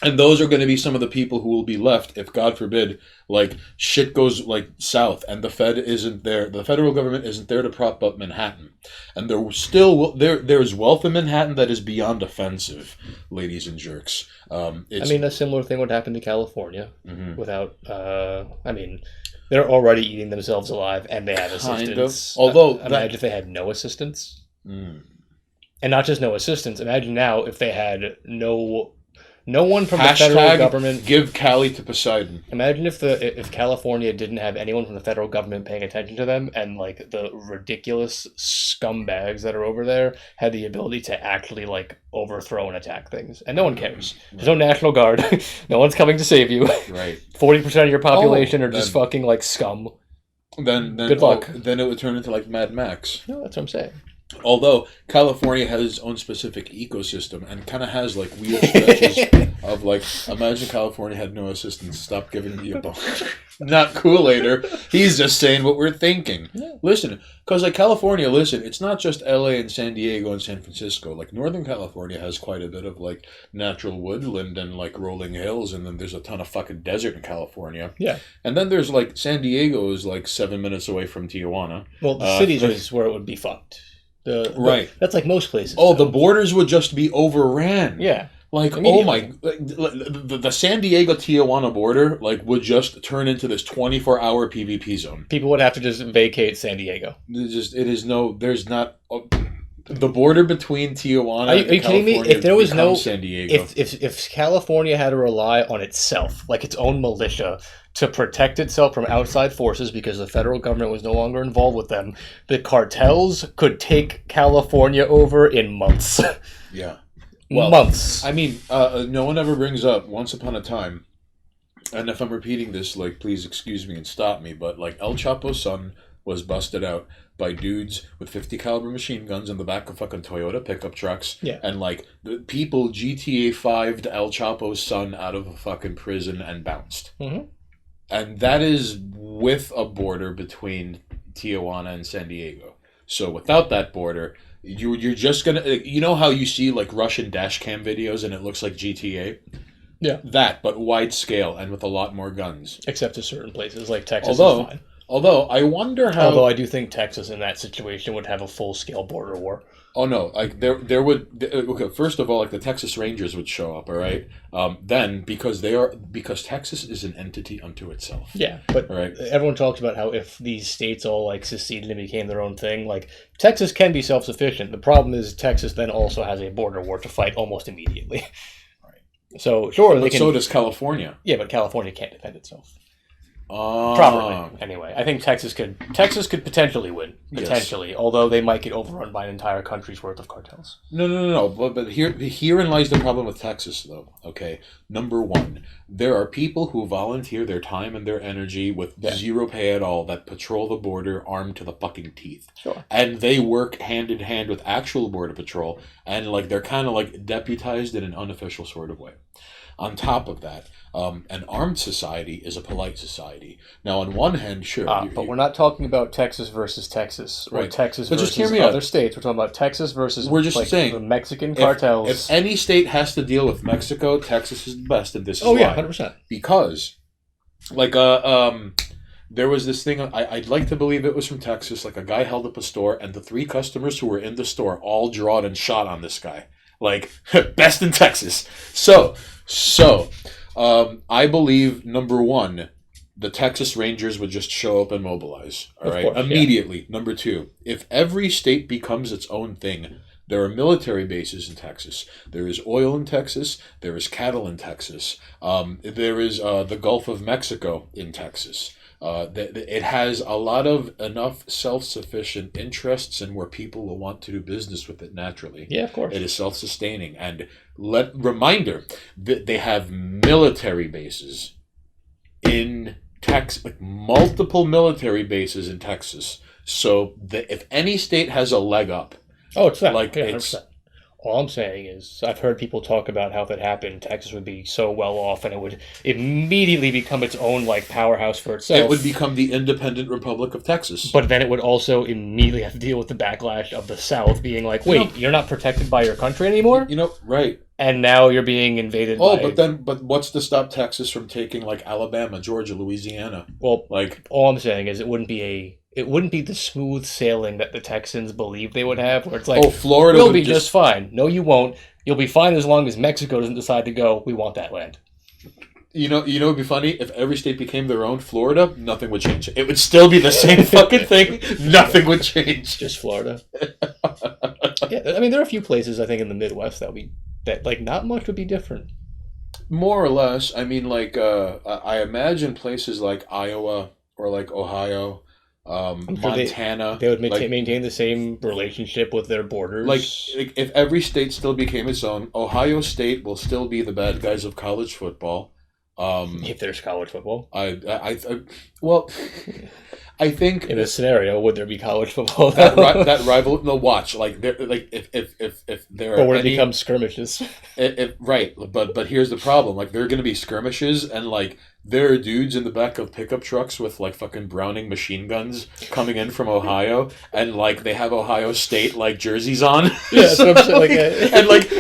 [SPEAKER 1] And those are going to be some of the people who will be left if, God forbid, shit goes south and the Fed isn't there. The federal government isn't there to prop up Manhattan, and there's wealth in Manhattan that is beyond offensive, ladies and jerks.
[SPEAKER 2] A similar thing would happen to California without. They're already eating themselves alive, and they have assistance.
[SPEAKER 1] Although
[SPEAKER 2] imagine if they had no assistance, and not just no assistance. Imagine now if they had no one from the federal government.
[SPEAKER 1] Give Cali to Poseidon.
[SPEAKER 2] Imagine if California didn't have anyone from the federal government paying attention to them, and the ridiculous scumbags that are over there had the ability to actually overthrow and attack things, and no one cares. There's no National Guard. No one's coming to save you.
[SPEAKER 1] Right.
[SPEAKER 2] 40% of your population are just fucking scum.
[SPEAKER 1] Then
[SPEAKER 2] good luck.
[SPEAKER 1] Then it would turn into Mad Max.
[SPEAKER 2] No, that's what I'm saying.
[SPEAKER 1] Although California has its own specific ecosystem and kind of has like weird stretches of like, imagine California had no assistants. Stop giving me a bone. Not Kool-Aider. He's just saying what we're thinking.
[SPEAKER 2] Yeah.
[SPEAKER 1] Listen, because like California, listen, it's not just LA and San Diego and San Francisco. Like Northern California has quite a bit of like natural woodland and like rolling hills, and then there's a ton of fucking desert in California.
[SPEAKER 2] Yeah.
[SPEAKER 1] And then there's like San Diego is like 7 minutes away from Tijuana.
[SPEAKER 2] Well, the cities is where it would be fucked.
[SPEAKER 1] Right.
[SPEAKER 2] That's like most places.
[SPEAKER 1] Oh, the borders would just be overran.
[SPEAKER 2] Yeah.
[SPEAKER 1] Like, oh my, the San Diego Tijuana border like would just turn into this 24-hour PvP zone.
[SPEAKER 2] People would have to just vacate San Diego.
[SPEAKER 1] There's not the border between Tijuana.
[SPEAKER 2] Are you kidding me? If there was no
[SPEAKER 1] San Diego,
[SPEAKER 2] if California had to rely on itself, like its own militia, to protect itself from outside forces because the federal government was no longer involved with them, the cartels could take California over in months.
[SPEAKER 1] Yeah.
[SPEAKER 2] Well, months.
[SPEAKER 1] I mean, no one ever brings up Once Upon a Time, and if I'm repeating this, like, please excuse me and stop me, but like El Chapo's son was busted out by dudes with 50 caliber machine guns in the back of fucking Toyota pickup trucks.
[SPEAKER 2] Yeah.
[SPEAKER 1] And like the people GTA 5'd El Chapo's son out of a fucking prison and bounced.
[SPEAKER 2] Mm-hmm.
[SPEAKER 1] And that is with a border between Tijuana and San Diego. So without that border, you're just gonna, you know how you see like Russian dash cam videos and it looks like GTA?
[SPEAKER 2] Yeah.
[SPEAKER 1] That, but wide scale and with a lot more guns.
[SPEAKER 2] Except to certain places like Texas is fine.
[SPEAKER 1] Although I wonder how.
[SPEAKER 2] Although I do think Texas in that situation would have a full scale border war.
[SPEAKER 1] Oh no! Like there would. Okay, first of all, like the Texas Rangers would show up. All right. Then because Texas is an entity unto itself.
[SPEAKER 2] Yeah, but
[SPEAKER 1] right.
[SPEAKER 2] Everyone talks about how if these states all like seceded and became their own thing, like Texas can be self sufficient. The problem is Texas then also has a border war to fight almost immediately. Right. So sure,
[SPEAKER 1] but so does California.
[SPEAKER 2] Yeah, but California can't defend itself. Properly, anyway. I think Texas could potentially win. Potentially, yes. Although they might get overrun by an entire country's worth of cartels.
[SPEAKER 1] No. But herein lies the problem with Texas, though. Okay, number one, there are people who volunteer their time and their energy with zero pay at all that patrol the border armed to the fucking teeth.
[SPEAKER 2] Sure.
[SPEAKER 1] And they work hand in hand with actual border patrol, and like they're kind of like deputized in an unofficial sort of way. On top of that, an armed society is a polite society. Now, on one hand, sure.
[SPEAKER 2] But we're not talking about Texas versus Texas, or
[SPEAKER 1] right.
[SPEAKER 2] Texas
[SPEAKER 1] but
[SPEAKER 2] versus
[SPEAKER 1] just hear me
[SPEAKER 2] other
[SPEAKER 1] out.
[SPEAKER 2] states. We're talking about Texas versus
[SPEAKER 1] we're just saying,
[SPEAKER 2] the Mexican cartels.
[SPEAKER 1] If any state has to deal with Mexico, Texas is the best, and this is
[SPEAKER 2] why.
[SPEAKER 1] 100%. Because, like, there was this thing, I'd like to believe it was from Texas, like a guy held up a store, and the 3 customers who were in the store all drawed and shot on this guy. Like, best in Texas. So, I believe, number one, the Texas Rangers would just show up and mobilize. All right, immediately. Yeah. Number two, if every state becomes its own thing, there are military bases in Texas. There is oil in Texas. There is cattle in Texas. There is the Gulf of Mexico in Texas. It has a lot of enough self-sufficient interests and where people will want to do business with it naturally.
[SPEAKER 2] Yeah, of course.
[SPEAKER 1] It is self-sustaining. And reminder that they have military bases in Texas, like multiple military bases in Texas. So if any state has a leg up,
[SPEAKER 2] it's that.
[SPEAKER 1] Like,
[SPEAKER 2] yeah,
[SPEAKER 1] it's.
[SPEAKER 2] All I'm saying is, I've heard people talk about how if it happened, Texas would be so well off, and it would immediately become its own like powerhouse for itself.
[SPEAKER 1] It would become the independent Republic of Texas.
[SPEAKER 2] But then it would also immediately have to deal with the backlash of the South being like, "Wait, you're not protected by your country anymore."
[SPEAKER 1] Right?
[SPEAKER 2] And now you're being invaded.
[SPEAKER 1] But what's to stop Texas from taking like Alabama, Georgia, Louisiana?
[SPEAKER 2] Well, like all I'm saying is, it wouldn't be the smooth sailing that the Texans believe they would have, where it's like,
[SPEAKER 1] Florida
[SPEAKER 2] will be just fine. No, you won't. You'll be fine as long as Mexico doesn't decide to go, we want that land.
[SPEAKER 1] You know, it'd be funny if every state became their own. Florida, nothing would change. It would still be the same fucking thing. Nothing would change.
[SPEAKER 2] Just Florida. Yeah, I mean, there are a few places I think in the Midwest that like not much would be different.
[SPEAKER 1] More or less. I mean, like I imagine places like Iowa or like Ohio. Montana.
[SPEAKER 2] They would maintain the same relationship with their borders.
[SPEAKER 1] Like, if every state still became its own, Ohio State will still be the bad guys of college football.
[SPEAKER 2] If there's college football,
[SPEAKER 1] Well, I think
[SPEAKER 2] In this scenario, would there be college football?
[SPEAKER 1] that rival. No, watch like if there are
[SPEAKER 2] or would it
[SPEAKER 1] any,
[SPEAKER 2] become skirmishes?
[SPEAKER 1] right, but here's the problem. Like there are gonna be skirmishes, and like there are dudes in the back of pickup trucks with like fucking Browning machine guns coming in from Ohio, and like they have Ohio State like jerseys on.
[SPEAKER 2] Yeah, that's what I'm saying,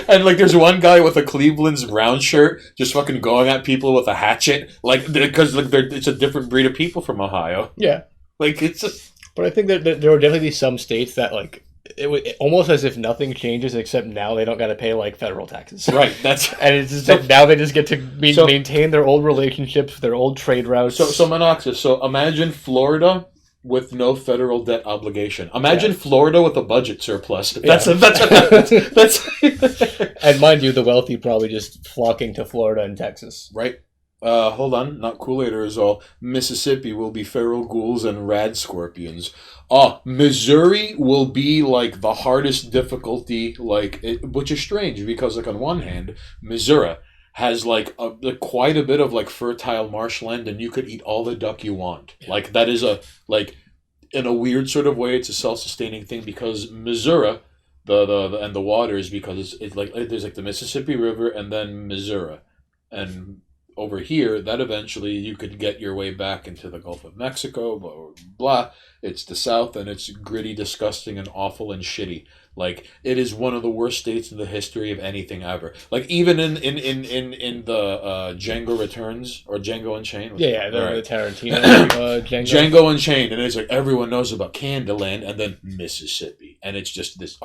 [SPEAKER 1] and like there's one guy with a Cleveland's brown shirt just fucking going at people with a hatchet, like because like it's a different breed of people from Ohio.
[SPEAKER 2] Yeah.
[SPEAKER 1] Like it's just.
[SPEAKER 2] But I think that there would definitely be some states that like almost as if nothing changes except now they don't got to pay like federal taxes.
[SPEAKER 1] Right. That's
[SPEAKER 2] and it's just that now they just get to maintain their old relationships, their old trade routes.
[SPEAKER 1] So Monoxus. So imagine Florida with no federal debt obligation. Imagine Florida with a budget surplus. That's what happens. That's
[SPEAKER 2] and mind you, the wealthy probably just flocking to Florida and Texas.
[SPEAKER 1] Right. Hold on, not Kool-Aid is all. Mississippi will be feral ghouls and rad scorpions. Missouri will be like the hardest difficulty, which is strange because like on one hand, Missouri has like quite a bit of like fertile marshland, and you could eat all the duck you want. Like that is in a weird sort of way, it's a self-sustaining thing because Missouri, the waters, because it's like there's like the Mississippi River and then Missouri, and over here, that eventually you could get your way back into the Gulf of Mexico, blah, blah, blah. It's the South, and it's gritty, disgusting, and awful and shitty. Like, it is one of the worst states in the history of anything ever. Like, even in the Django Returns, or Django Unchained.
[SPEAKER 2] The Tarantino Django.
[SPEAKER 1] Django Unchained, and it's like, everyone knows about Candyland, and then Mississippi. And it's just this,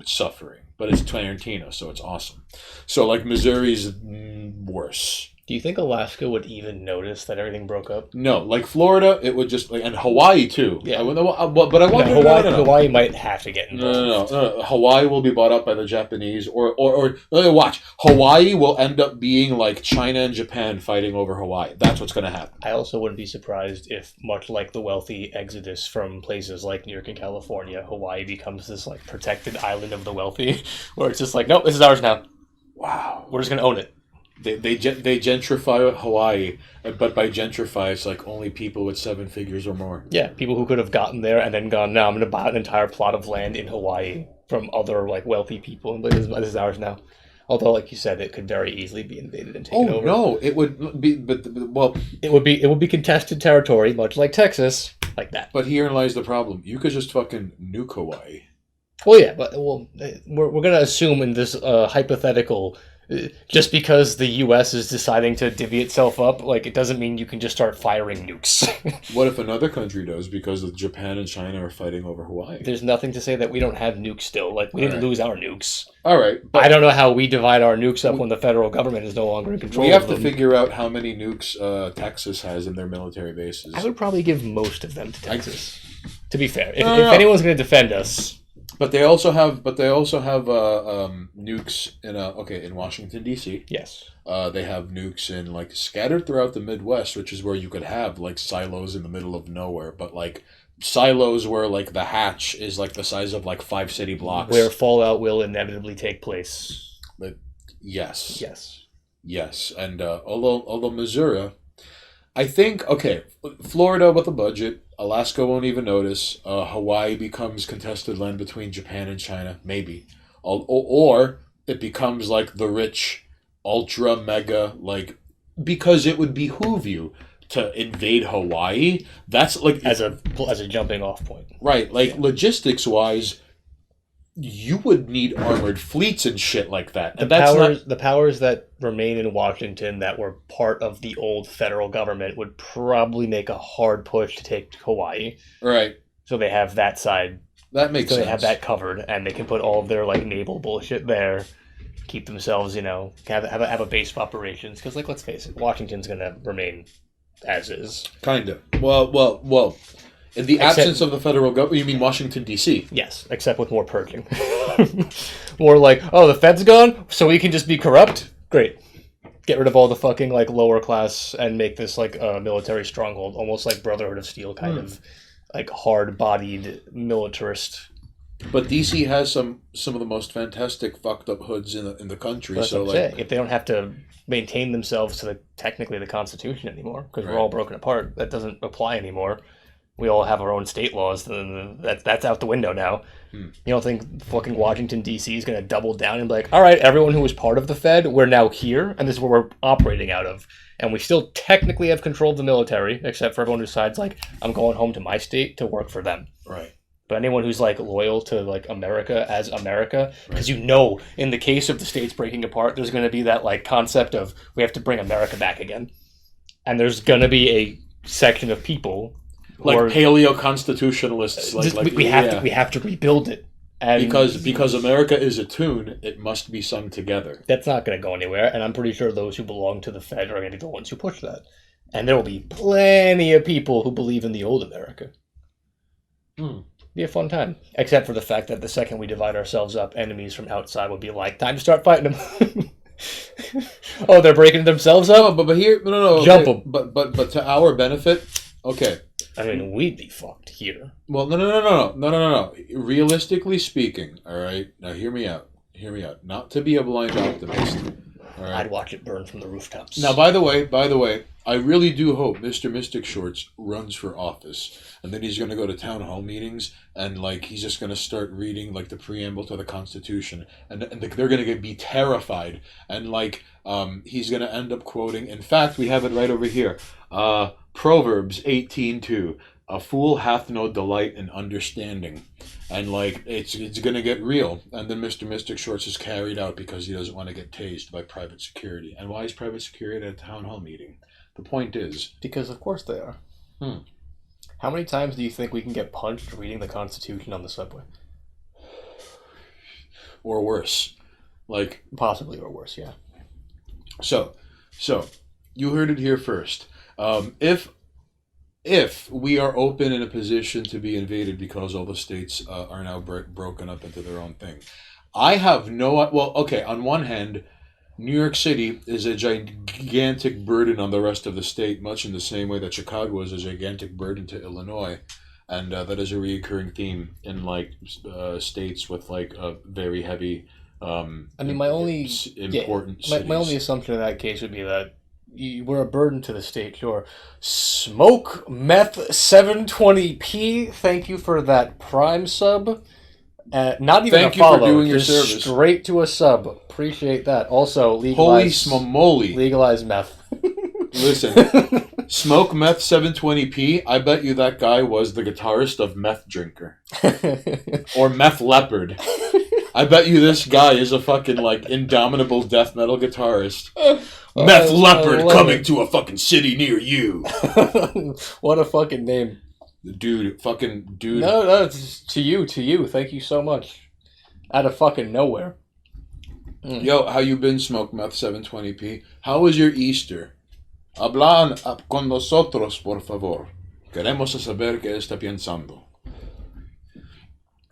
[SPEAKER 1] suffering. But it's Tarantino, so it's awesome. So, like, Missouri's worse.
[SPEAKER 2] Do you think Alaska would even notice that everything broke up?
[SPEAKER 1] No, like Florida, it would just and Hawaii too.
[SPEAKER 2] Yeah,
[SPEAKER 1] but I want
[SPEAKER 2] Hawaii might have to get involved.
[SPEAKER 1] No. Hawaii will be bought up by the Japanese, or watch. Hawaii will end up being like China and Japan fighting over Hawaii. That's what's going to happen.
[SPEAKER 2] I also wouldn't be surprised if, much like the wealthy exodus from places like New York and California, Hawaii becomes this like protected island of the wealthy, where it's just like, nope, this is ours now.
[SPEAKER 1] Wow,
[SPEAKER 2] we're just going to own it.
[SPEAKER 1] They gentrify Hawaii, but by gentrify, it's like only people with 7 figures or more.
[SPEAKER 2] Yeah, people who could have gotten there and then gone, no, I'm going to buy an entire plot of land in Hawaii from other like wealthy people, and this is ours now. Although, like you said, it could very easily be invaded and taken over.
[SPEAKER 1] Oh no, it would be,
[SPEAKER 2] it would be contested territory, much like Texas, like that.
[SPEAKER 1] But herein lies the problem: you could just fucking nuke Hawaii.
[SPEAKER 2] Well, yeah, but we're going to assume in this hypothetical. Just because the U.S. is deciding to divvy itself up, like, it doesn't mean you can just start firing nukes.
[SPEAKER 1] What if another country does because Japan and China are fighting over Hawaii?
[SPEAKER 2] There's nothing to say that we don't have nukes still. Like, we didn't lose our nukes.
[SPEAKER 1] All right.
[SPEAKER 2] I don't know how we divide our nukes up when the federal government is no longer in control
[SPEAKER 1] of them. We
[SPEAKER 2] have
[SPEAKER 1] to figure out how many nukes Texas has in their military bases.
[SPEAKER 2] I would probably give most of them to Texas. To be fair. If anyone's going to defend us...
[SPEAKER 1] But they also have nukes in Washington D.C.
[SPEAKER 2] Yes.
[SPEAKER 1] They have nukes in like scattered throughout the Midwest, which is where you could have like silos in the middle of nowhere, but like silos where like the hatch is like the size of like 5 city blocks,
[SPEAKER 2] where fallout will inevitably take place.
[SPEAKER 1] But yes, and although Missouri, I think Florida with a budget. Alaska won't even notice. Hawaii becomes contested land between Japan and China, maybe. Or it becomes like the rich, ultra mega, like, because it would behoove you to invade Hawaii. That's like
[SPEAKER 2] as a jumping off point.
[SPEAKER 1] Right, like logistics wise, you would need armored fleets and shit like that. And
[SPEAKER 2] the powers that remain in Washington that were part of the old federal government would probably make a hard push to take Hawaii.
[SPEAKER 1] Right.
[SPEAKER 2] So they have that side.
[SPEAKER 1] That makes sense.
[SPEAKER 2] So they have that covered, and they can put all of their like naval bullshit there, keep themselves, have a base of operations. Because like, let's face it, Washington's gonna remain as is.
[SPEAKER 1] Kinda. Well. In the absence of the federal government, you mean Washington, D.C.?
[SPEAKER 2] Yes, except with more purging. More like, the Fed's gone, so we can just be corrupt? Great. Get rid of all the fucking, like, lower class and make this, like, a military stronghold, almost like Brotherhood of Steel kind of, like, hard-bodied militarist.
[SPEAKER 1] But D.C. has some of the most fantastic fucked up hoods in the country.
[SPEAKER 2] That's
[SPEAKER 1] so,
[SPEAKER 2] what I'm saying. If they don't have to maintain themselves to technically the Constitution anymore, because we're all broken apart, that doesn't apply anymore. we all have our own state laws, then that's out the window now. You don't think fucking Washington, D.C. is going to double down and be like, all right, everyone who was part of the Fed, we're now here, and this is where we're operating out of. And we still technically have control of the military, except for everyone who decides, like, I'm going home to my state to work for them.
[SPEAKER 1] Right.
[SPEAKER 2] But anyone who's, like, loyal to, like, America as America, because you know, in the case of the states breaking apart, there's going to be that, like, concept of we have to bring America back again. And there's going to be a section of people
[SPEAKER 1] like paleo-constitutionalists.
[SPEAKER 2] We have to rebuild it. And
[SPEAKER 1] because America is a tune, it must be sung together.
[SPEAKER 2] That's not going to go anywhere, and I'm pretty sure those who belong to the Fed are going to be the ones who push that. And there will be plenty of people who believe in the old America. Be a fun time. Except for the fact that the second we divide ourselves up, enemies from outside will be like, time to start fighting them. Oh, they're breaking themselves up?
[SPEAKER 1] But here, no.
[SPEAKER 2] Jump them.
[SPEAKER 1] But to our benefit, okay.
[SPEAKER 2] I mean, we'd be fucked here.
[SPEAKER 1] Well, no. Realistically speaking, all right. Now, hear me out. Not to be a blind optimist. All right.
[SPEAKER 2] I'd watch it burn from the rooftops.
[SPEAKER 1] Now, by the way, I really do hope Mr. Mystic Shorts runs for office, and then he's going to go to town hall meetings, and like he's just going to start reading like the preamble to the Constitution, and they're going to be terrified, and like he's going to end up quoting. In fact, we have it right over here. Proverbs 18:2. A fool hath no delight in understanding. And like it's going to get real. And then Mr. Mystic Shorts is carried out because he doesn't want to get tased by private security. And why is private security at a town hall meeting? The point is...
[SPEAKER 2] Because of course they are. How many times do you think we can get punched reading the Constitution on the subway?
[SPEAKER 1] Or worse. Like...
[SPEAKER 2] Possibly or worse, yeah.
[SPEAKER 1] So, you heard it here first. If we are open in a position to be invaded because all the states are now broken up into their own thing, I have no... Well, okay, on one hand, New York City is a gigantic burden on the rest of the state, much in the same way that Chicago is a gigantic burden to Illinois, and that is a recurring theme in like states with like a very heavy...
[SPEAKER 2] my only assumption in that case would be that we're a burden to the state, sure. Smoke Meth 720p, thank you for that Prime sub. Not even
[SPEAKER 1] thank
[SPEAKER 2] a follow.
[SPEAKER 1] Thank you for doing your
[SPEAKER 2] just
[SPEAKER 1] service.
[SPEAKER 2] Straight to a sub. Appreciate that. Also, legalize...
[SPEAKER 1] Holy smomoly.
[SPEAKER 2] Legalize meth.
[SPEAKER 1] Listen, Smoke Meth 720p, I bet you that guy was the guitarist of Meth Drinker. Or Meth Leopard. I bet you this guy is a fucking, like, indomitable death metal guitarist. Meth Leopard coming to a fucking city near you.
[SPEAKER 2] What a fucking name.
[SPEAKER 1] Dude.
[SPEAKER 2] No, it's to you. Thank you so much. Out of fucking nowhere.
[SPEAKER 1] Yo, how you been, Smoke Meth 720p? How was your Easter? Hablan con nosotros, por favor. Queremos saber qué está pensando.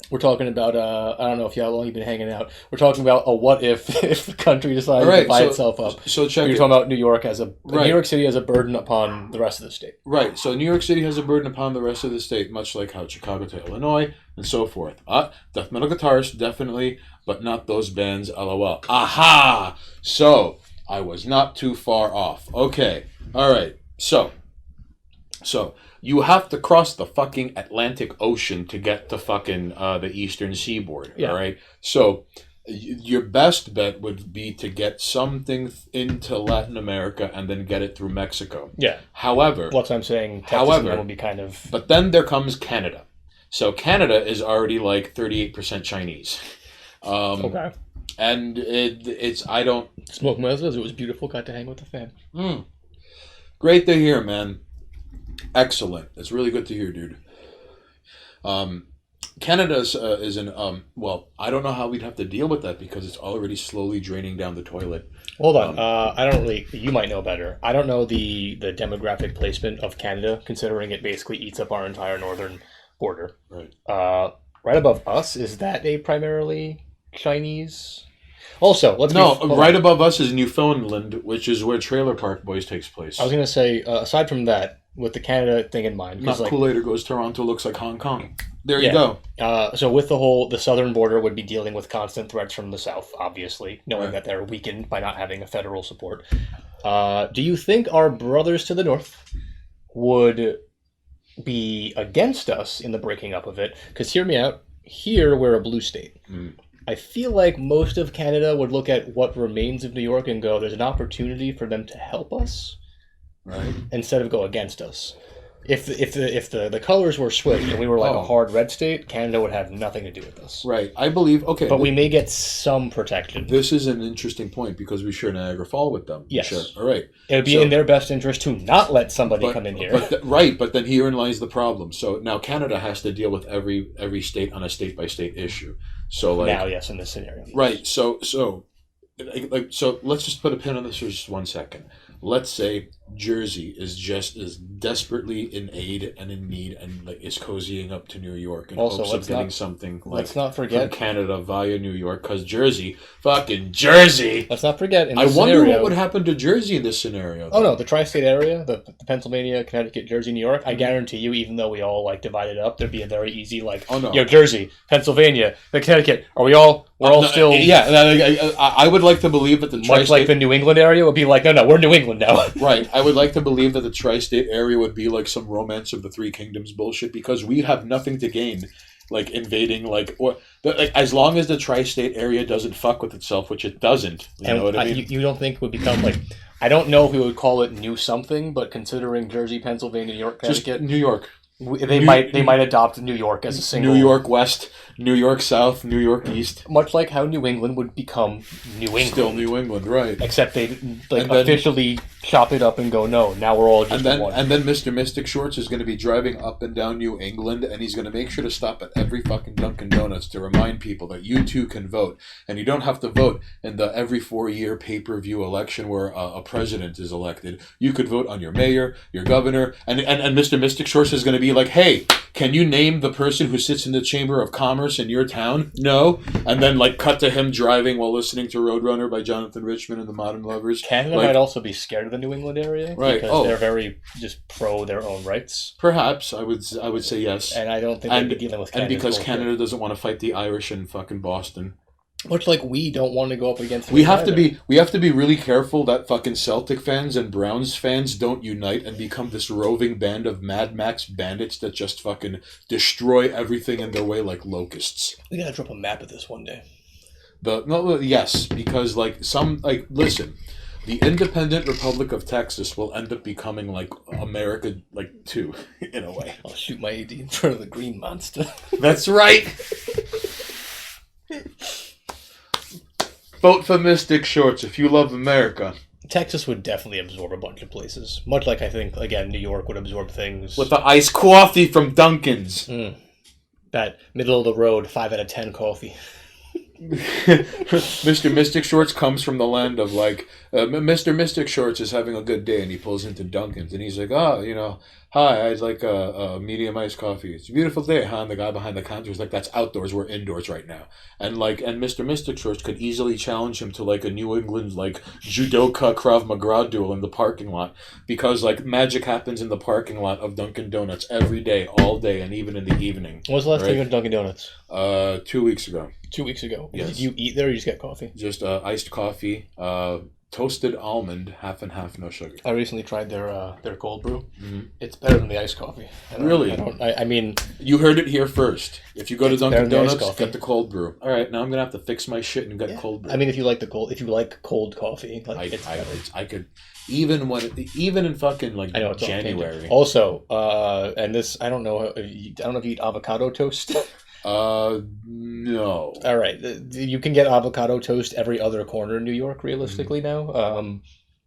[SPEAKER 2] We're talking about, I don't know if how long you've been hanging out. We're talking about a what if the country decided to buy itself up.
[SPEAKER 1] So check
[SPEAKER 2] You're
[SPEAKER 1] it.
[SPEAKER 2] talking about New York New York City as a burden upon the rest of the state.
[SPEAKER 1] Right. So New York City has a burden upon the rest of the state, much like how Chicago to Illinois and so forth. Death metal guitarists, definitely, but not those bands, lol. Aha! So, I was not too far off. Okay. All right. So, you have to cross the fucking Atlantic Ocean to get to fucking the eastern seaboard, all right? So your best bet would be to get something into Latin America and then get it through Mexico.
[SPEAKER 2] Yeah.
[SPEAKER 1] However...
[SPEAKER 2] What I'm saying, Texas would be kind of...
[SPEAKER 1] But then there comes Canada. So Canada is already like 38% Chinese.
[SPEAKER 2] Okay.
[SPEAKER 1] And it's... I don't...
[SPEAKER 2] Smoke Meth, it was beautiful. Got to hang with the fam.
[SPEAKER 1] Great to hear, man. Excellent. It's really good to hear, dude. Canada is an well, I don't know how we'd have to deal with that because it's already slowly draining down the toilet.
[SPEAKER 2] Hold on. I don't really... You might know better. I don't know the demographic placement of Canada, considering it basically eats up our entire northern border.
[SPEAKER 1] Right.
[SPEAKER 2] Right above us, is that a primarily Chinese... Also,
[SPEAKER 1] right above us is Newfoundland, which is where Trailer Park Boys takes place.
[SPEAKER 2] I was going to say, aside from that, with the Canada thing in mind...
[SPEAKER 1] Not Kool-Aid goes Toronto looks like Hong Kong. There you go.
[SPEAKER 2] So with the southern border would be dealing with constant threats from the south, obviously, knowing that they're weakened by not having a federal support. Do you think our brothers to the north would be against us in the breaking up of it. Because hear me out. Here we're a blue state. I feel like most of Canada would look at what remains of New York and go, "There's an opportunity for them to help us,"
[SPEAKER 1] right?
[SPEAKER 2] Instead of go against us. If the colors were switched and we were like a hard red state, Canada would have nothing to do with us.
[SPEAKER 1] Right. I believe,
[SPEAKER 2] but we may get some protection.
[SPEAKER 1] This is an interesting point because we share Niagara Falls with them.
[SPEAKER 2] Yes.
[SPEAKER 1] Sure. All right.
[SPEAKER 2] It would be in their best interest to not let somebody come in here.
[SPEAKER 1] But then herein lies the problem. So now Canada has to deal with every state on a state-by-state issue. So like
[SPEAKER 2] now, yes, in this scenario.
[SPEAKER 1] Right. So let's just put a pin on this for just 1 second. Let's say Jersey is just as desperately in aid and in need and like is cozying up to New York in hopes of getting something like
[SPEAKER 2] let's not forget
[SPEAKER 1] from Canada via New York because fucking Jersey.
[SPEAKER 2] Let's not forget.
[SPEAKER 1] I wonder what would happen to Jersey in this scenario.
[SPEAKER 2] Oh no, the tri-state area, the Pennsylvania, Connecticut, Jersey, New York. I guarantee you, even though we all like divided up, there'd be a very easy Jersey, Pennsylvania, the Connecticut. We're all still
[SPEAKER 1] I would like to believe that the tri-state,
[SPEAKER 2] much like the New England area would be like no, we're New England now.
[SPEAKER 1] Right. I would like to believe that the tri-state area would be like some Romance of the Three Kingdoms bullshit because we have nothing to gain, like invading, as long as the tri-state area doesn't fuck with itself, which it doesn't. You know what I mean?
[SPEAKER 2] You don't think it would become like? I don't know if we would call it new something, but considering Jersey, Pennsylvania, New York, Connecticut,
[SPEAKER 1] just New York.
[SPEAKER 2] They might adopt New York as a single.
[SPEAKER 1] New York West, New York South, New York East.
[SPEAKER 2] Much like how New England would become New England.
[SPEAKER 1] Still New England, right.
[SPEAKER 2] Except they officially chop it up and go, no, now we're all just one.
[SPEAKER 1] And then Mr. Mystic Shorts is going to be driving up and down New England, and he's going to make sure to stop at every fucking Dunkin' Donuts to remind people that you too can vote. And you don't have to vote in the every 4-year pay-per-view election where a president is elected. You could vote on your mayor, your governor, and Mr. Mystic Shorts is going to be like, hey, can you name the person who sits in the Chamber of Commerce in your town? No. And then cut to him driving while listening to Roadrunner by Jonathan Richman and the Modern Lovers.
[SPEAKER 2] Canada might also be scared of the New England area,
[SPEAKER 1] right?
[SPEAKER 2] Because they're very just pro their own rights.
[SPEAKER 1] Perhaps I would say yes.
[SPEAKER 2] And I don't think they'd be dealing with Canada.
[SPEAKER 1] And because Canada doesn't want to fight the Irish in fucking Boston.
[SPEAKER 2] Much like we don't want to go up against.
[SPEAKER 1] We have to be really careful that fucking Celtic fans and Browns fans don't unite and become this roving band of Mad Max bandits that just fucking destroy everything in their way like locusts.
[SPEAKER 2] We gotta drop a map of this one day.
[SPEAKER 1] Yes, because listen, the independent Republic of Texas will end up becoming like America, too, in a way.
[SPEAKER 2] I'll shoot my AD in front of the green monster.
[SPEAKER 1] That's right. Vote for Mystic Shorts if you love America.
[SPEAKER 2] Texas would definitely absorb a bunch of places. Much like I think, again, New York would absorb things.
[SPEAKER 1] With the iced coffee from Dunkin's.
[SPEAKER 2] That middle of the road, 5 out of 10 coffee.
[SPEAKER 1] Mr. Mystic Shorts comes from the land of Mr. Mystic Shorts is having a good day and he pulls into Dunkin's and he's like, hi, I'd like a medium iced coffee. It's a beautiful day, huh? And the guy behind the counter is like, that's outdoors, we're indoors right now. And Mr. Mystic Shorts could easily challenge him to a New England judoka Krav Maga duel in the parking lot because magic happens in the parking lot of Dunkin' Donuts every day, all day, and even in the evening.
[SPEAKER 2] When was the last time you went to Dunkin' Donuts?
[SPEAKER 1] 2 weeks ago.
[SPEAKER 2] 2 weeks ago.
[SPEAKER 1] Yes.
[SPEAKER 2] Did you eat there or you just get coffee?
[SPEAKER 1] Just iced coffee, toasted almond, half and half, no sugar.
[SPEAKER 2] I recently tried their cold brew.
[SPEAKER 1] Mm-hmm.
[SPEAKER 2] It's better than the iced coffee.
[SPEAKER 1] Really?
[SPEAKER 2] I mean...
[SPEAKER 1] You heard it here first. If you go to Dunkin' Donuts, get the cold brew. All right, now I'm going to have to fix my shit and get cold brew.
[SPEAKER 2] I mean, if you like cold coffy,
[SPEAKER 1] I could... Even in fucking January.
[SPEAKER 2] Also, and this, I don't know if you eat avocado toast.
[SPEAKER 1] No.
[SPEAKER 2] All right, you can get avocado toast every other corner in New York, realistically now.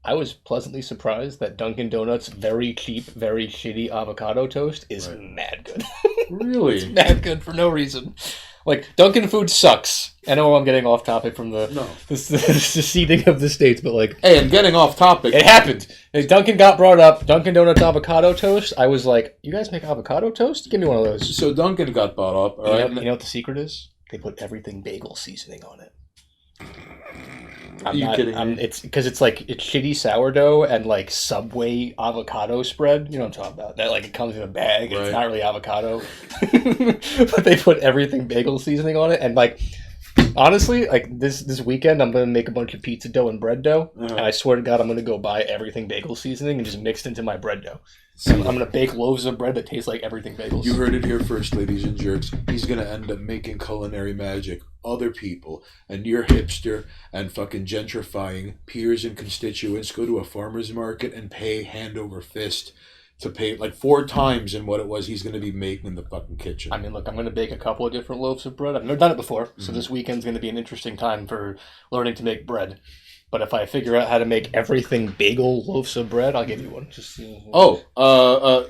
[SPEAKER 2] I was pleasantly surprised that Dunkin' Donuts' very cheap, very shitty avocado toast is mad good.
[SPEAKER 1] Really?
[SPEAKER 2] It's mad good for no reason. Dunkin' food sucks. I know I'm getting off topic from the seceding of the states, but
[SPEAKER 1] Hey, I'm getting off topic.
[SPEAKER 2] It happened. Dunkin' got brought up. Dunkin' Donuts avocado toast. I was like, you guys make avocado toast? Give me one of those.
[SPEAKER 1] So Dunkin' got brought up. All right.
[SPEAKER 2] You know what the secret is? They put everything bagel seasoning on it.
[SPEAKER 1] Are you kidding me?
[SPEAKER 2] It's because it's shitty sourdough and Subway avocado spread. You know what I'm talking about? That it comes in a bag. And It's not really avocado, but they put everything bagel seasoning on it. And honestly, this weekend I'm gonna make a bunch of pizza dough and bread dough, and I swear to God I'm gonna go buy everything bagel seasoning and just mix it into my bread dough. I'm gonna bake loaves of bread that taste like everything bagels.
[SPEAKER 1] You heard it here first, ladies and jerks. He's gonna end up making culinary magic. Other people and your hipster and fucking gentrifying peers and constituents go to a farmer's market and pay hand over fist to pay like 4 times in what it was he's gonna be making in the fucking kitchen.
[SPEAKER 2] I mean, look, I'm gonna bake a couple of different loaves of bread. I've never done it before, so this weekend's gonna be an interesting time for learning to make bread. But if I figure out how to make everything bagel loaves of bread, I'll give you one. Just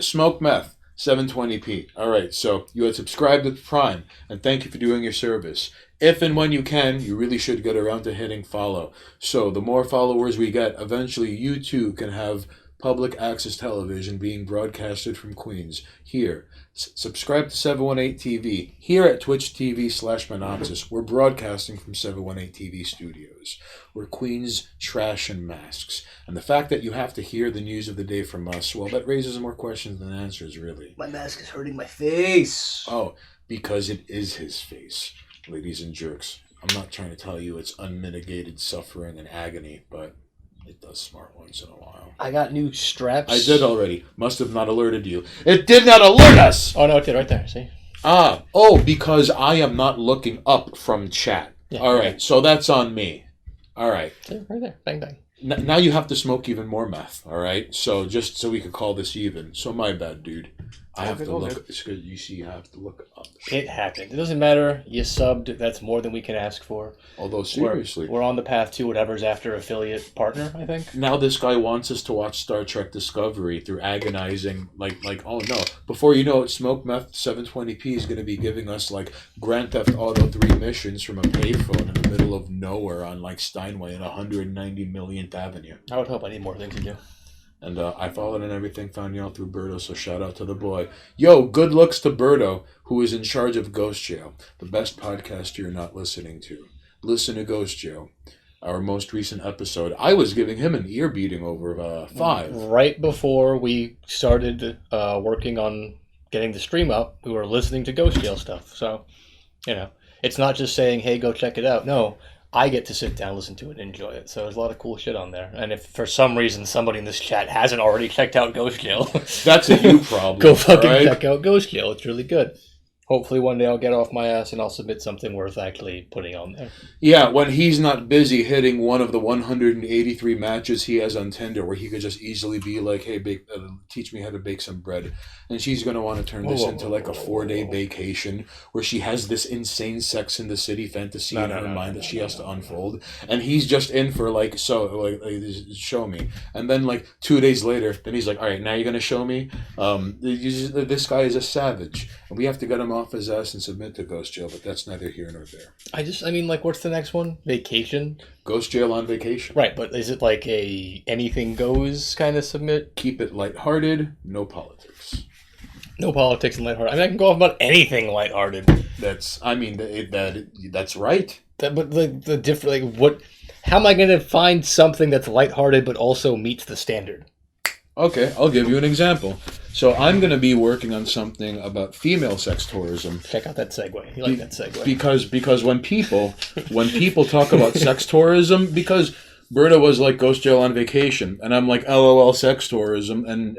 [SPEAKER 1] Smoked meth, 720p. All right, so you had subscribed to Prime, and thank you for doing your service. If and when you can, you really should get around to hitting follow. So the more followers we get, eventually you too can have public access television being broadcasted from Queens. Here, subscribe to 718 TV. Here at Twitch TV/Monoxis, we're broadcasting from 718 TV studios. We're Queens trash and masks. And the fact that you have to hear the news of the day from us, well, that raises more questions than answers, really.
[SPEAKER 2] My mask is hurting my face.
[SPEAKER 1] Oh, because it is his face, ladies and jerks. I'm not trying to tell you it's unmitigated suffering and agony, but it does smart once in a while.
[SPEAKER 2] I got new straps.
[SPEAKER 1] I did already. Must have not alerted you. It did not alert us!
[SPEAKER 2] Oh, no, it did right there. See?
[SPEAKER 1] Because I am not looking up from chat.
[SPEAKER 2] Yeah,
[SPEAKER 1] all right, so that's on me. All right.
[SPEAKER 2] See, right there. Bang, bang.
[SPEAKER 1] Now you have to smoke even more meth, all right? So just so we could call this even. So my bad, dude. I have to look. It's good. You see, you have to look up.
[SPEAKER 2] It happened. It doesn't matter. You subbed. That's more than we can ask for.
[SPEAKER 1] Although seriously,
[SPEAKER 2] we're on the path to whatever's after affiliate partner. I think.
[SPEAKER 1] Now this guy wants us to watch Star Trek Discovery through agonizing, like oh no! Before you know it, Smoke Meth 720p is going to be giving us like Grand Theft Auto 3 missions from a payphone in the middle of nowhere on like Steinway and 190 millionth Avenue.
[SPEAKER 2] I would hope I need more things to do.
[SPEAKER 1] And I followed and everything, found y'all through Berto, so shout out to the boy. Yo, good looks to Berto, who is in charge of Ghost Jail, the best podcast you're not listening to. Listen to Ghost Jail, our most recent episode. I was giving him an ear beating over 5.
[SPEAKER 2] Right before we started working on getting the stream up, we were listening to Ghost Jail stuff. So, it's not just saying, hey, go check it out. No. I get to sit down, listen to it, and enjoy it. So there's a lot of cool shit on there. And if for some reason somebody in this chat hasn't already checked out Ghost Jail,
[SPEAKER 1] that's a you problem.
[SPEAKER 2] Go fucking check out Ghost Jail. It's really good. Hopefully one day I'll get off my ass and I'll submit something worth actually putting on there.
[SPEAKER 1] Yeah, when he's not busy hitting one of the 183 matches he has on Tinder where he could just easily be like, hey, teach me how to bake some bread. And she's going to want to turn this into like a 4-day vacation where she has this insane Sex in the City fantasy in her mind that she has to unfold. And he's just in for like, show me. And then like 2 days later, then he's like, all right, now you're going to show me? This guy is a savage. And we have to get him off his ass and submit to Ghost Jail, but that's neither here nor there.
[SPEAKER 2] What's the next one? Vacation?
[SPEAKER 1] Ghost Jail on vacation.
[SPEAKER 2] Right, but is it like a anything goes kind of submit?
[SPEAKER 1] Keep it lighthearted, no politics.
[SPEAKER 2] No politics and lighthearted. I can go off about anything lighthearted.
[SPEAKER 1] That's right.
[SPEAKER 2] But the different, how am I going to find something that's lighthearted but also meets the standard?
[SPEAKER 1] Okay, I'll give you an example. So I'm going to be working on something about female sex tourism.
[SPEAKER 2] Check out that segue. You like that segue?
[SPEAKER 1] Because when people talk about sex tourism, because Berta was like Ghost Jail on vacation, and I'm like LOL sex tourism, and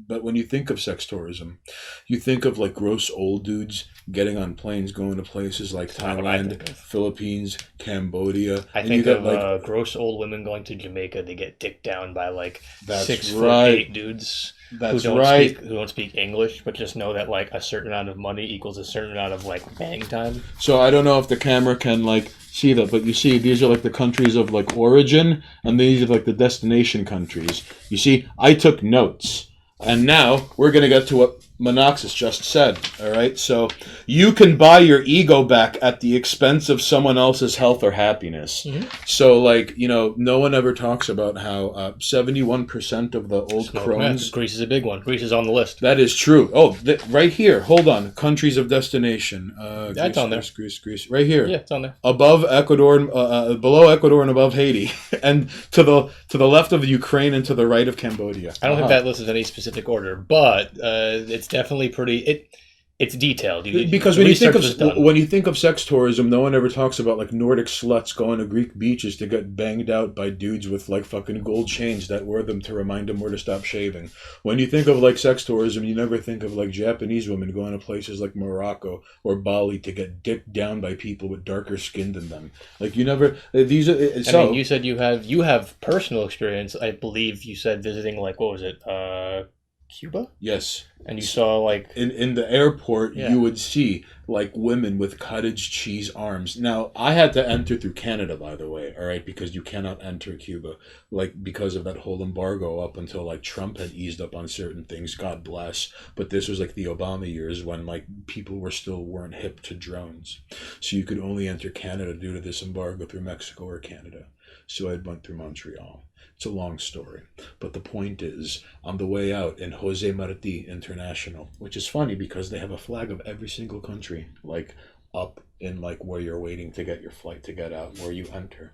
[SPEAKER 1] but when you think of sex tourism, you think of like gross old dudes getting on planes going to places like Thailand, Philippines, Cambodia.
[SPEAKER 2] I think of gross old women going to Jamaica to get dicked down by like 6'8" dudes. Who don't speak English, but just know that like a certain amount of money equals a certain amount of like bang time.
[SPEAKER 1] So I don't know if the camera can like see that, but you see these are like the countries of like origin, and these are like the destination countries. You see, I took notes, and now we're gonna get to what Monoxis just said. All right, so you can buy your ego back at the expense of someone else's health or happiness. Mm-hmm. So like no one ever talks about how 71% of the old Crohn's.
[SPEAKER 2] Greece is a big one. Greece is on the list.
[SPEAKER 1] That is true. Oh, right here. Hold on. Countries of destination.
[SPEAKER 2] That's on there.
[SPEAKER 1] Greece. Right here.
[SPEAKER 2] Yeah, it's on there.
[SPEAKER 1] Above Ecuador, below Ecuador, and above Haiti, and to the left of Ukraine and to the right of Cambodia.
[SPEAKER 2] I don't think that list is any specific order, but it's definitely pretty. it's detailed.
[SPEAKER 1] Because when you think of sex tourism, no one ever talks about like Nordic sluts going to Greek beaches to get banged out by dudes with like fucking gold chains that wear them to remind them where to stop shaving. When you think of like sex tourism, you never think of like Japanese women going to places like Morocco or Bali to get dicked down by people with darker skin than them. Like you never. These are. So,
[SPEAKER 2] I mean, you said you have personal experience. I believe you said visiting like what was it? Cuba?
[SPEAKER 1] Yes.
[SPEAKER 2] And you saw like
[SPEAKER 1] in the airport, you would see like women with cottage cheese arms. Now, I had to enter through Canada, by the way, all right, because you cannot enter Cuba, like because of that whole embargo up until like Trump had eased up on certain things. God bless. But this was like the Obama years when like people weren't hip to drones, so you could only enter Canada due to this embargo through Mexico or Canada. So I went through Montreal. It's a long story, but the point is, on the way out in Jose Marti International, which is funny because they have a flag of every single country, like up in like where you're waiting to get your flight to get out, where you enter,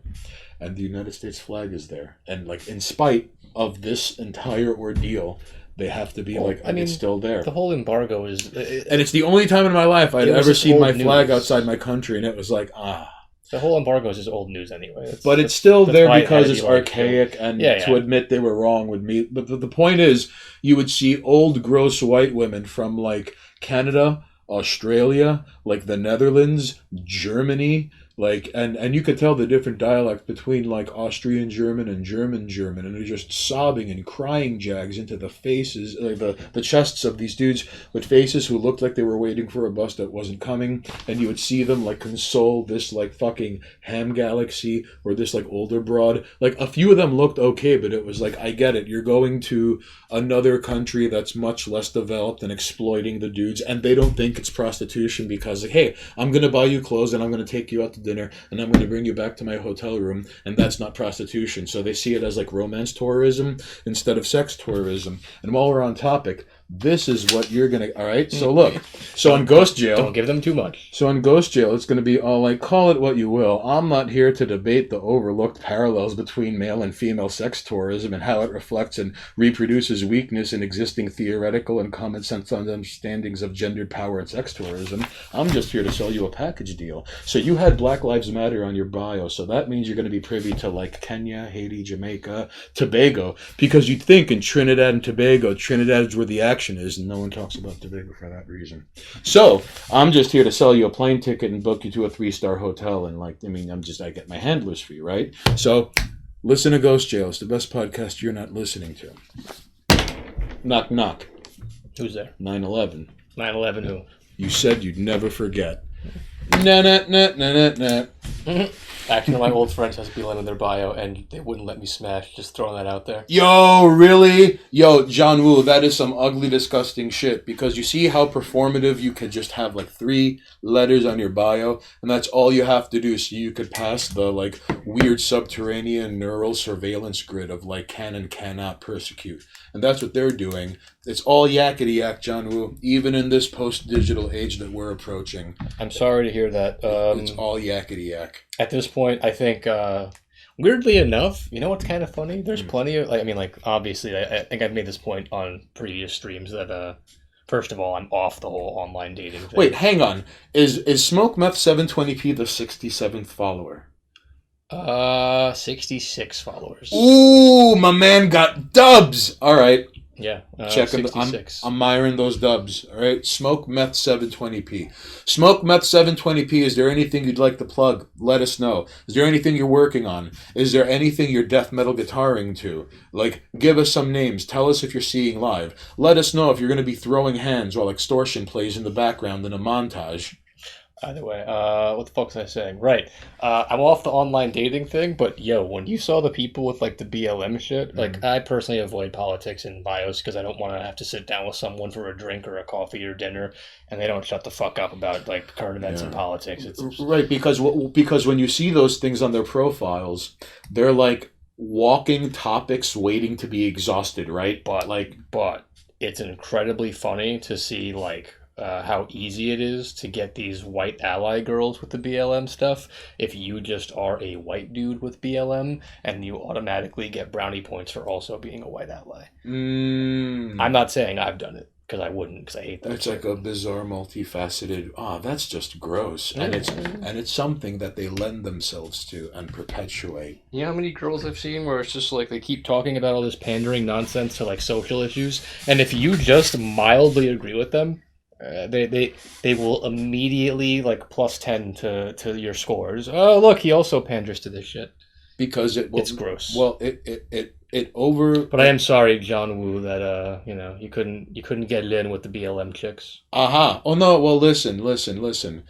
[SPEAKER 1] and the United States flag is there, and like in spite of this entire ordeal, they have to be it's still there.
[SPEAKER 2] The whole embargo is,
[SPEAKER 1] and it's the only time in my life I'd ever seen my flag outside my country, and it was like
[SPEAKER 2] The whole embargo is just old news anyway.
[SPEAKER 1] But it's still there because it's archaic, and to admit they were wrong would me. But the point is, you would see old, gross white women from like Canada, Australia, like the Netherlands, Germany, like and you could tell the different dialect between like Austrian German and German German, and they're just sobbing and crying jags into the faces, the chests of these dudes with faces who looked like they were waiting for a bus that wasn't coming, and you would see them like console this like fucking ham galaxy or this like older broad. Like a few of them looked okay, but it was like, I get it, you're going to another country that's much less developed and exploiting the dudes, and they don't think it's prostitution because like, hey, I'm gonna buy you clothes and I'm gonna take you out to dinner and I'm going to bring you back to my hotel room, and that's not prostitution. So they see it as like romance tourism instead of sex tourism. And while we're on topic, this is what you're going to... All right, so look. So on Ghost Jail...
[SPEAKER 2] Don't give them too much.
[SPEAKER 1] So on Ghost Jail, it's going to be all like, call it what you will. I'm not here to debate the overlooked parallels between male and female sex tourism and how it reflects and reproduces weakness in existing theoretical and common sense understandings of gendered power and sex tourism. I'm just here to sell you a package deal. So you had Black Lives Matter on your bio, so that means you're going to be privy to like Kenya, Haiti, Jamaica, Tobago, because you'd think in Trinidad and Tobago, Trinidad is where the action is, and no one talks about Tobago for that reason. So I'm just here to sell you a plane ticket and book you to a 3-star hotel, and like, I mean, I get my handler's fee, right? So listen to Ghost Jail. It's the best podcast you're not listening to. Knock, knock.
[SPEAKER 2] Who's there?
[SPEAKER 1] 9/11.
[SPEAKER 2] 9/11 who?
[SPEAKER 1] You said you'd never forget. Nah, nah, nah, nah, nah, nah.
[SPEAKER 2] Actually, my old friends has BLM in their bio, and they wouldn't let me smash. Just throwing that out there.
[SPEAKER 1] Yo, really? Yo, John Woo, that is some ugly, disgusting shit. Because you see how performative you could just have like 3 letters on your bio, and that's all you have to do, so you could pass the like weird subterranean neural surveillance grid of like can and cannot persecute. And that's what they're doing. It's all yakety yak, John Woo, even in this post-digital age that we're approaching.
[SPEAKER 2] I'm sorry to hear that.
[SPEAKER 1] It's all yakety yak.
[SPEAKER 2] At this point, I think, weirdly enough, you know what's kind of funny? There's plenty of, like, I mean, like, obviously, I think I've made this point on previous streams that, first of all, I'm off the whole online dating thing.
[SPEAKER 1] Wait, hang on. Is Smoke Meth 720p the 67th follower?
[SPEAKER 2] 66 followers.
[SPEAKER 1] Ooh, my man got dubs. All right.
[SPEAKER 2] Yeah,
[SPEAKER 1] check
[SPEAKER 2] 66.
[SPEAKER 1] I'm miring those dubs. All right. Smoke Meth 720p. Smoke Meth 720p. Is there anything you'd like to plug? Let us know. Is there anything you're working on? Is there anything you're death metal guitaring to? Like, give us some names. Tell us if you're seeing live. Let us know if you're going to be throwing hands while Extortion plays in the background in a montage.
[SPEAKER 2] Either way, what the fuck was I saying? Right. I'm off the online dating thing, but yo, when you saw the people with like the BLM shit, like I personally avoid politics in bios because I don't want to have to sit down with someone for a drink or a coffee or dinner and they don't shut the fuck up about like current events and politics. It's
[SPEAKER 1] right, because when you see those things on their profiles, they're like walking topics waiting to be exhausted, right?
[SPEAKER 2] But it's incredibly funny to see like how easy it is to get these white ally girls with the BLM stuff if you just are a white dude with BLM, and you automatically get brownie points for also being a white ally. I'm not saying I've done it. because I wouldn't, because I hate that.
[SPEAKER 1] It's like a bizarre, multifaceted. That's just gross, and it's something that they lend themselves to and perpetuate.
[SPEAKER 2] You know how many girls I've seen where it's just like they keep talking about all this pandering nonsense to like social issues, and if you just mildly agree with them, they will immediately like +10 to your scores. Oh, look, he also panders to this shit.
[SPEAKER 1] Because
[SPEAKER 2] it's gross.
[SPEAKER 1] Well, it over.
[SPEAKER 2] But I am sorry, John Woo, that you couldn't get it in with the BLM chicks.
[SPEAKER 1] Aha! Oh no! Well, listen. Listen,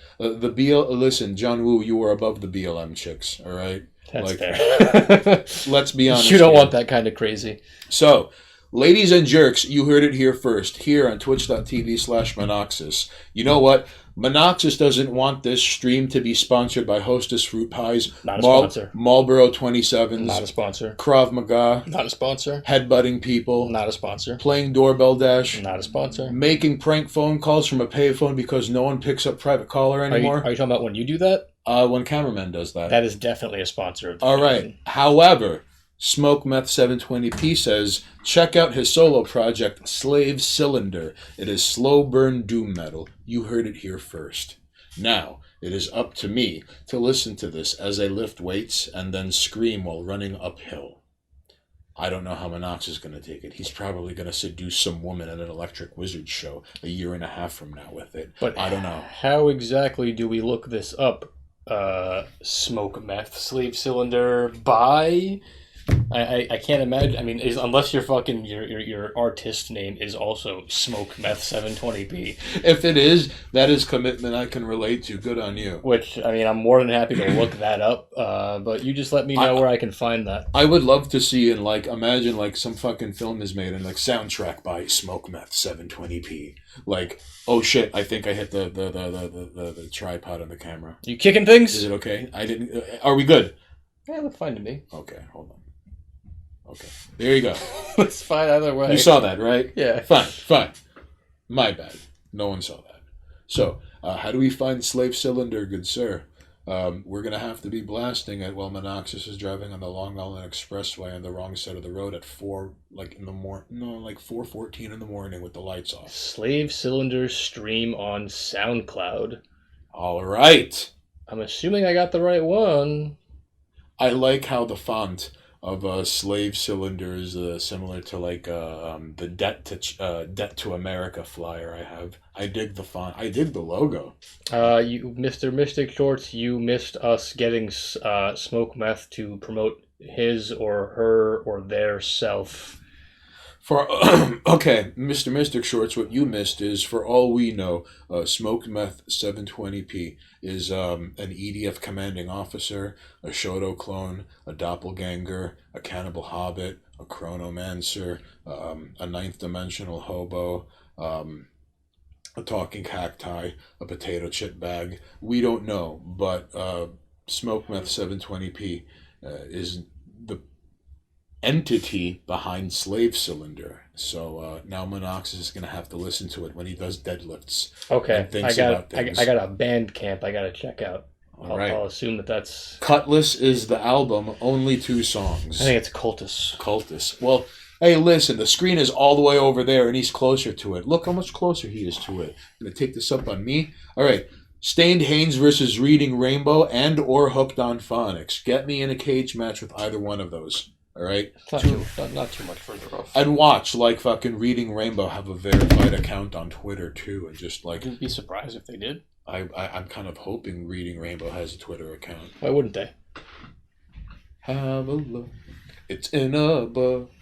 [SPEAKER 1] John Woo, you were above the BLM chicks. All right.
[SPEAKER 2] That's fair.
[SPEAKER 1] Let's be honest.
[SPEAKER 2] You don't want that kind of crazy.
[SPEAKER 1] So, ladies and jerks, you heard it here first. Here on Twitch.tv/Monoxus. You know what? Monoxus doesn't want this stream to be sponsored by Hostess Fruit Pies.
[SPEAKER 2] Not a sponsor.
[SPEAKER 1] Marlboro 27s.
[SPEAKER 2] Not a sponsor.
[SPEAKER 1] Krav Maga.
[SPEAKER 2] Not a sponsor.
[SPEAKER 1] Headbutting people.
[SPEAKER 2] Not a sponsor.
[SPEAKER 1] Playing doorbell dash.
[SPEAKER 2] Not a sponsor.
[SPEAKER 1] Making prank phone calls from a payphone because no one picks up private caller anymore.
[SPEAKER 2] Are you talking about when you do that?
[SPEAKER 1] When cameraman does that.
[SPEAKER 2] That is definitely a sponsor of the
[SPEAKER 1] All right. However, Smoke Meth 720p says, check out his solo project, Slave Cylinder. It is slow burn doom metal. You heard it here first. Now, it is up to me to listen to this as I lift weights and then scream while running uphill. I don't know how Monox is going to take it. He's probably going to seduce some woman at an Electric Wizard show a year and a half from now with it. But I don't know.
[SPEAKER 2] How exactly do we look this up? Smoke Meth Slave Cylinder by... I can't imagine. I mean, unless your fucking your artist name is also Smoke Meth 720p.
[SPEAKER 1] If it is, that is commitment I can relate to. Good on you.
[SPEAKER 2] Which, I mean, I'm more than happy to look that up. But you just let me know where I can find that.
[SPEAKER 1] I would love to see and like imagine like some fucking film is made and like soundtrack by Smoke Meth 720p. Like, oh shit! I think I hit the tripod on the camera.
[SPEAKER 2] You kicking things?
[SPEAKER 1] Is it okay? I didn't. Are we good?
[SPEAKER 2] Yeah, look fine to me.
[SPEAKER 1] Okay, hold on. Okay, there you go.
[SPEAKER 2] It's fine either way.
[SPEAKER 1] You saw that, right?
[SPEAKER 2] Yeah.
[SPEAKER 1] Fine. My bad. No one saw that. So, how do we find Slave Cylinder, good sir? We're going to have to be blasting it while Monoxus is driving on the Long Island Expressway on the wrong side of the road at 4:14 in the morning with the lights off.
[SPEAKER 2] Slave Cylinder stream on SoundCloud.
[SPEAKER 1] All right.
[SPEAKER 2] I'm assuming I got the right one.
[SPEAKER 1] I like how the font of Slave Cylinder is similar to like the Debt to America flyer I have. I dig the font. I dig the logo.
[SPEAKER 2] You, Mr. Mystic Shorts, you missed us getting Smoke Meth to promote his or her or their self.
[SPEAKER 1] Okay, Mr. Mystic Shorts, what you missed is, for all we know, Smoke Meth 720p is an EDF commanding officer, a Shoto clone, a doppelganger, a cannibal hobbit, a chronomancer, a ninth dimensional hobo, a talking cacti, a potato chip bag. We don't know, but Smoke Meth 720p is the entity behind Slave Cylinder. So now Monoxus is going to have to listen to it when he does deadlifts.
[SPEAKER 2] Okay, I got a band camp I got to check out. I'll assume that's...
[SPEAKER 1] Cutlass is the album, only 2 songs.
[SPEAKER 2] I think it's Cultus.
[SPEAKER 1] Well, hey, listen, the screen is all the way over there and he's closer to it. Look how much closer he is to it. I'm going to take this up on me. All right. Stained Haynes versus Reading Rainbow and or Hooked on Phonics. Get me in a cage match with either one of those. All right,
[SPEAKER 2] not too much further off.
[SPEAKER 1] And watch like fucking Reading Rainbow have a verified account on Twitter too, and just like
[SPEAKER 2] I'd be surprised if they did.
[SPEAKER 1] I'm kind of hoping Reading Rainbow has a Twitter account.
[SPEAKER 2] Why wouldn't they?
[SPEAKER 1] Have a look. It's in a book.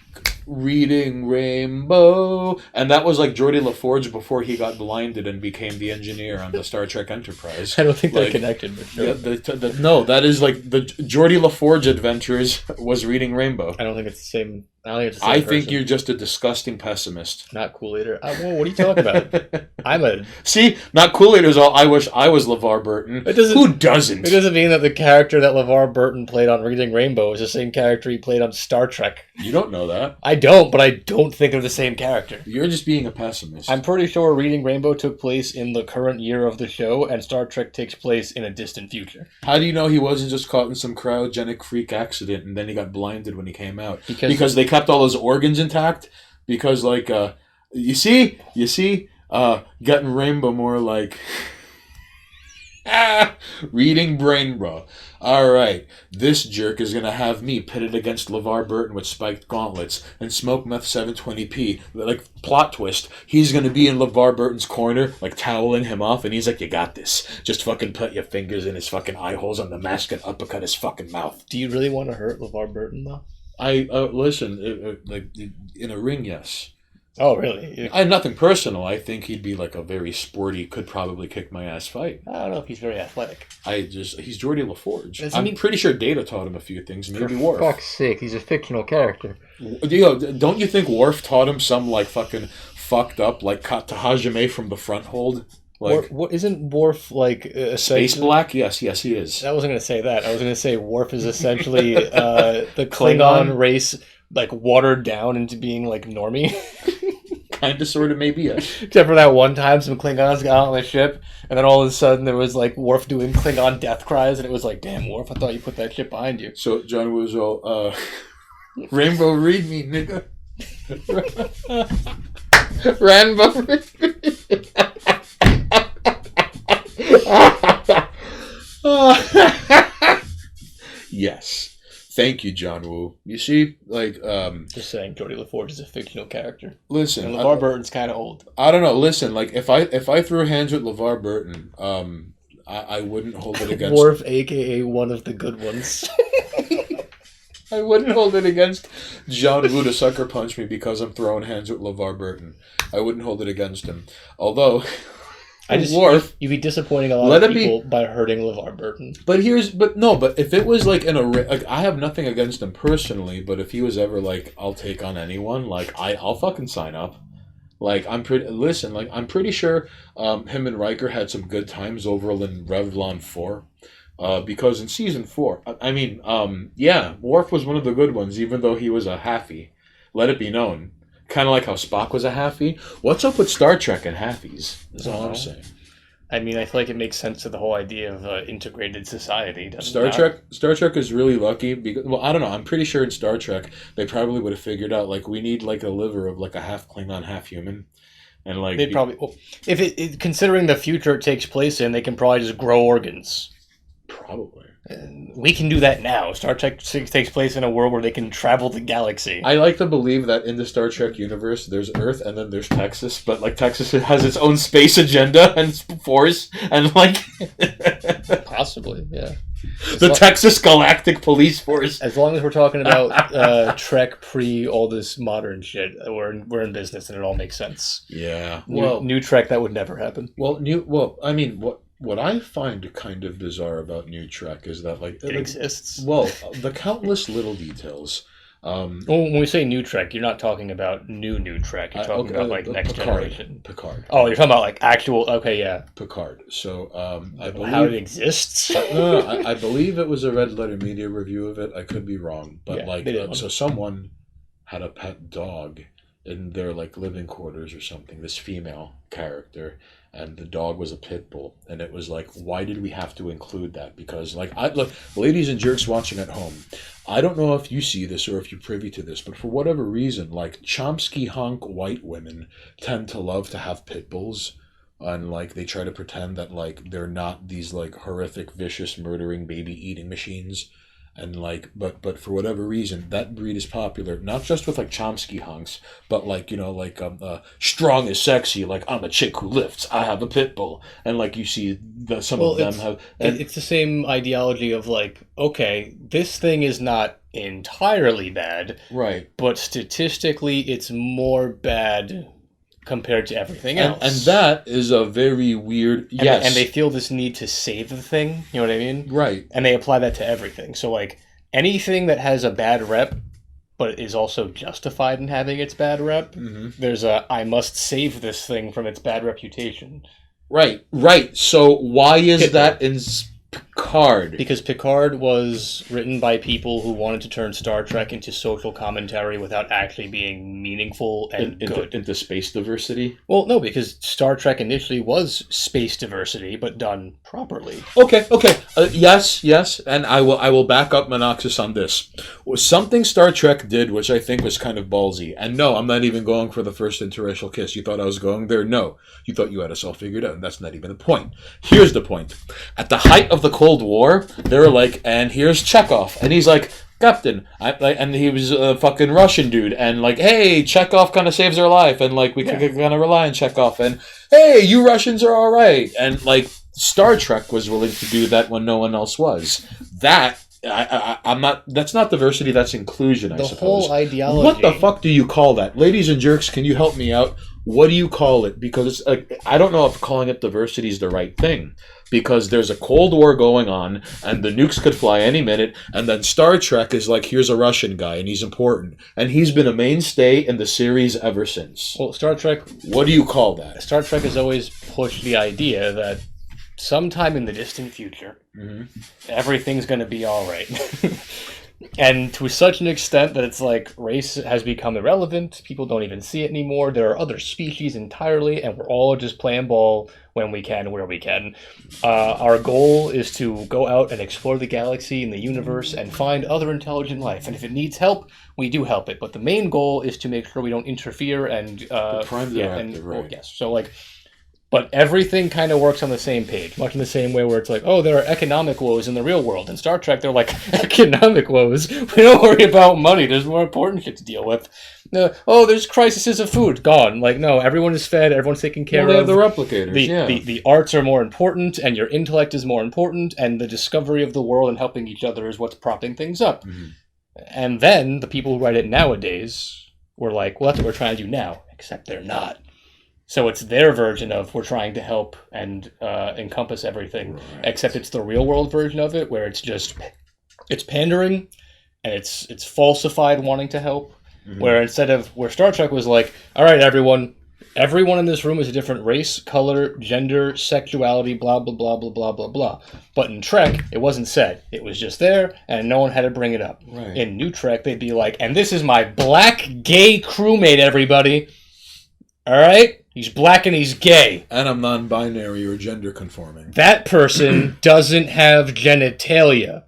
[SPEAKER 1] Reading Rainbow. And that was like Geordie LaForge before he got blinded and became the engineer on the Star Trek Enterprise.
[SPEAKER 2] I don't think they're connected, but sure.
[SPEAKER 1] Yeah, no, that is like the Geordie LaForge Adventures was Reading Rainbow.
[SPEAKER 2] I don't think it's the same. I
[SPEAKER 1] think you're just a disgusting pessimist.
[SPEAKER 2] Not Cool Eater. Well, what are you talking about?
[SPEAKER 1] See, not Cool Eater's all. I wish I was LeVar Burton. Who doesn't?
[SPEAKER 2] It doesn't mean that the character that LeVar Burton played on Reading Rainbow is the same character he played on Star Trek.
[SPEAKER 1] You don't know that.
[SPEAKER 2] I don't, but I don't think they're the same character.
[SPEAKER 1] You're just being a pessimist.
[SPEAKER 2] I'm pretty sure Reading Rainbow took place in the current year of the show, and Star Trek takes place in a distant future.
[SPEAKER 1] How do you know he wasn't just caught in some cryogenic freak accident and then he got blinded when he came out? Because they kept all his organs intact. Because like You see, getting Rainbow more like reading brain, bro. All right, this jerk is gonna have me pitted against LeVar Burton with spiked gauntlets and smoke meth 720p. Like plot twist, he's gonna be in LeVar Burton's corner, like toweling him off, and he's like, "You got this. Just fucking put your fingers in his fucking eye holes on the mask and uppercut his fucking mouth."
[SPEAKER 2] Do you really want to hurt LeVar Burton though?
[SPEAKER 1] I listen, like in a ring, yes.
[SPEAKER 2] Oh, really?
[SPEAKER 1] I have nothing personal. I think he'd be like a very sporty, could probably kick my ass fight.
[SPEAKER 2] I don't know if he's very athletic.
[SPEAKER 1] He's Geordie LaForge.
[SPEAKER 2] I'm
[SPEAKER 1] pretty sure Data taught him a few things. Maybe
[SPEAKER 3] For
[SPEAKER 1] Worf.
[SPEAKER 3] fuck's sake, he's a fictional character.
[SPEAKER 1] Don't you think Worf taught him some like fucking fucked up like Kata Hajime from the front hold? Like
[SPEAKER 2] What isn't Worf like
[SPEAKER 1] Space Black? Yes, he is.
[SPEAKER 2] I wasn't going to say that. I was going to say Worf is essentially the Klingon race, like watered down into being like normie.
[SPEAKER 1] Kind of, sort of, maybe, yeah.
[SPEAKER 2] Except for that one time some Klingons got on the ship, and then all of a sudden there was like Worf doing Klingon death cries, and it was like, damn, Worf, I thought you put that shit behind you.
[SPEAKER 1] So John was all, Rainbow, read me, nigga. Rainbow, read me. Yes. Thank you, John Woo. You see, like,
[SPEAKER 2] Just saying, Geordie LaForge is a fictional character.
[SPEAKER 1] Listen,
[SPEAKER 2] And LeVar Burton's kind of old.
[SPEAKER 1] I don't know. Listen, like, if I threw hands with LeVar Burton, I wouldn't hold it against
[SPEAKER 2] Worf, aka one of the good ones.
[SPEAKER 1] I wouldn't hold it against John Woo to sucker punch me because I'm throwing hands with LeVar Burton. I wouldn't hold it against him. Although, Worf,
[SPEAKER 2] you'd be disappointing a lot of people by hurting LeVar Burton.
[SPEAKER 1] But if it was like like, I have nothing against him personally, but if he was ever like, I'll take on anyone, like I'll fucking sign up. Like I'm pretty sure him and Riker had some good times over in Revlon 4. Because in season 4, Worf was one of the good ones, even though he was a halfie. Let it be known. Kind of like how Spock was a halfie. What's up with Star Trek and halfies? That's all I'm saying.
[SPEAKER 2] I mean, I feel like it makes sense to the whole idea of integrated society.
[SPEAKER 1] Star Trek is really lucky because, well, I don't know. I'm pretty sure in Star Trek they probably would have figured out like we need like a liver of like a half Klingon, half human, and like
[SPEAKER 2] they probably if it considering the future it takes place in, they can probably just grow organs.
[SPEAKER 1] Probably.
[SPEAKER 2] And we can do that now. Star Trek 6 takes place in a world where they can travel the galaxy.
[SPEAKER 1] I like to believe that in the Star Trek universe, there's Earth and then there's Texas, but like Texas has its own space agenda and force, and like
[SPEAKER 2] possibly, yeah.
[SPEAKER 1] The Texas Galactic Police Force.
[SPEAKER 2] As long as we're talking about Trek pre all this modern shit, we're in business and it all makes sense.
[SPEAKER 1] Yeah.
[SPEAKER 2] New Trek, that would never happen.
[SPEAKER 1] What I find kind of bizarre about New Trek is that like
[SPEAKER 2] it exists.
[SPEAKER 1] Well, the countless little details.
[SPEAKER 2] When we say New Trek, you're not talking about new Trek. You're talking about like Next Generation.
[SPEAKER 1] Picard.
[SPEAKER 2] Oh, you're talking about like actual. Okay, yeah.
[SPEAKER 1] Picard. So I believe
[SPEAKER 2] how it exists.
[SPEAKER 1] I believe it was a Red Letter Media review of it. I could be wrong, but so someone had a pet dog in their like living quarters or something. This female character. And the dog was a pit bull, and it was like, why did we have to include that? Because, like, look, ladies and jerks watching at home, I don't know if you see this or if you're privy to this, but for whatever reason, like, Chomsky honk white women tend to love to have pit bulls, and like they try to pretend that like they're not these like horrific, vicious, murdering, baby-eating machines. And like, but for whatever reason, that breed is popular, not just with like Chomsky hunks, but like, you know, like strong is sexy, like I'm a chick who lifts, I have a pit bull, and like you see some of them have. And
[SPEAKER 2] it's the same ideology of like, okay, this thing is not entirely bad,
[SPEAKER 1] right?
[SPEAKER 2] But statistically, it's more bad compared to everything else.
[SPEAKER 1] And that is a very weird... Yes.
[SPEAKER 2] And they feel this need to save the thing, you know what I mean?
[SPEAKER 1] Right.
[SPEAKER 2] And they apply that to everything. So, like, anything that has a bad rep, but is also justified in having its bad rep, there's I must save this thing from its bad reputation.
[SPEAKER 1] Right. So why is that in Picard.
[SPEAKER 2] Because Picard was written by people who wanted to turn Star Trek into social commentary without actually being meaningful and good.
[SPEAKER 1] Into space diversity?
[SPEAKER 2] Well, no, because Star Trek initially was space diversity, but done properly.
[SPEAKER 1] Okay. Yes, and I will back up Monoxus on this. Was something Star Trek did, which I think was kind of ballsy. And no, I'm not even going for the first interracial kiss. You thought I was going there? No. You thought you had us all figured out, and that's not even the point. Here's the point. At the height of the Cold War, they were like, and here's Chekhov. And he's like, Captain, and he was a fucking Russian dude, and like, hey, Chekhov kind of saves our life, and like, we kind of rely on Chekhov, and hey, you Russians are all right. And like, Star Trek was willing to do that when no one else was. That, I'm not, that's not diversity, that's inclusion, I suppose.
[SPEAKER 2] The whole ideology.
[SPEAKER 1] What the fuck do you call that? Ladies and jerks, can you help me out? What do you call it? Because it's like, I don't know if calling it diversity is the right thing. Because there's a Cold War going on, and the nukes could fly any minute, and then Star Trek is like, here's a Russian guy, and he's important. And he's been a mainstay in the series ever since.
[SPEAKER 2] Well, Star Trek...
[SPEAKER 1] What do you call that?
[SPEAKER 2] Star Trek has always pushed the idea that sometime in the distant future, everything's going to be all right. And to such an extent that it's like race has become irrelevant. People don't even see it anymore. There are other species entirely, and we're all just playing ball when we can, where we can. Our goal is to go out and explore the galaxy and the universe and find other intelligent life. And if it needs help, we do help it. But the main goal is to make sure we don't interfere and
[SPEAKER 1] the prime directive, right?
[SPEAKER 2] Well, yes. So like. But everything kind of works on the same page, much in the same way where it's like, oh, there are economic woes in the real world. In Star Trek, they're like, economic woes? We don't worry about money. There's more important shit to deal with. Oh, there's crises of food. Gone. Like, no, everyone is fed. Everyone's taken care of.
[SPEAKER 1] They have the replicators,
[SPEAKER 2] the arts are more important, and your intellect is more important, and the discovery of the world and helping each other is what's propping things up. Mm-hmm. And then the people who write it nowadays were like, well, that's what we're trying to do now, except they're not. So it's their version of we're trying to help and encompass everything, right. Except it's the real world version of it where it's pandering and it's falsified wanting to help. Mm-hmm. Where Star Trek was like, all right, everyone in this room is a different race, color, gender, sexuality, blah, blah, blah, blah, blah, blah, blah. But in Trek, it wasn't said. It was just there and no one had to bring it up. Right. In New Trek, they'd be like, and this is my black gay crewmate, everybody. All right? He's black and he's gay.
[SPEAKER 1] And I'm non-binary or gender conforming.
[SPEAKER 2] That person doesn't have genitalia.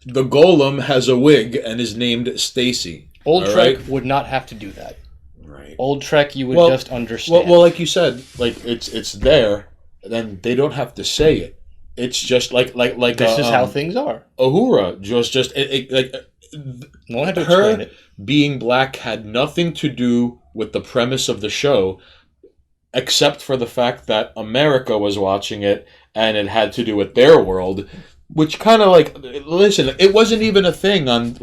[SPEAKER 1] The golem has a wig and is named Stacy.
[SPEAKER 2] Old Trek would not have to do that.
[SPEAKER 1] Right.
[SPEAKER 2] Old Trek, you would just understand.
[SPEAKER 1] Well, like you said, like it's there, then they don't have to say it. It's just like
[SPEAKER 2] this is how things are.
[SPEAKER 1] Uhura
[SPEAKER 2] no one had to explain it.
[SPEAKER 1] Being black had nothing to do with the premise of the show, except for the fact that America was watching it and it had to do with their world, which kind of like, listen, it wasn't even a thing on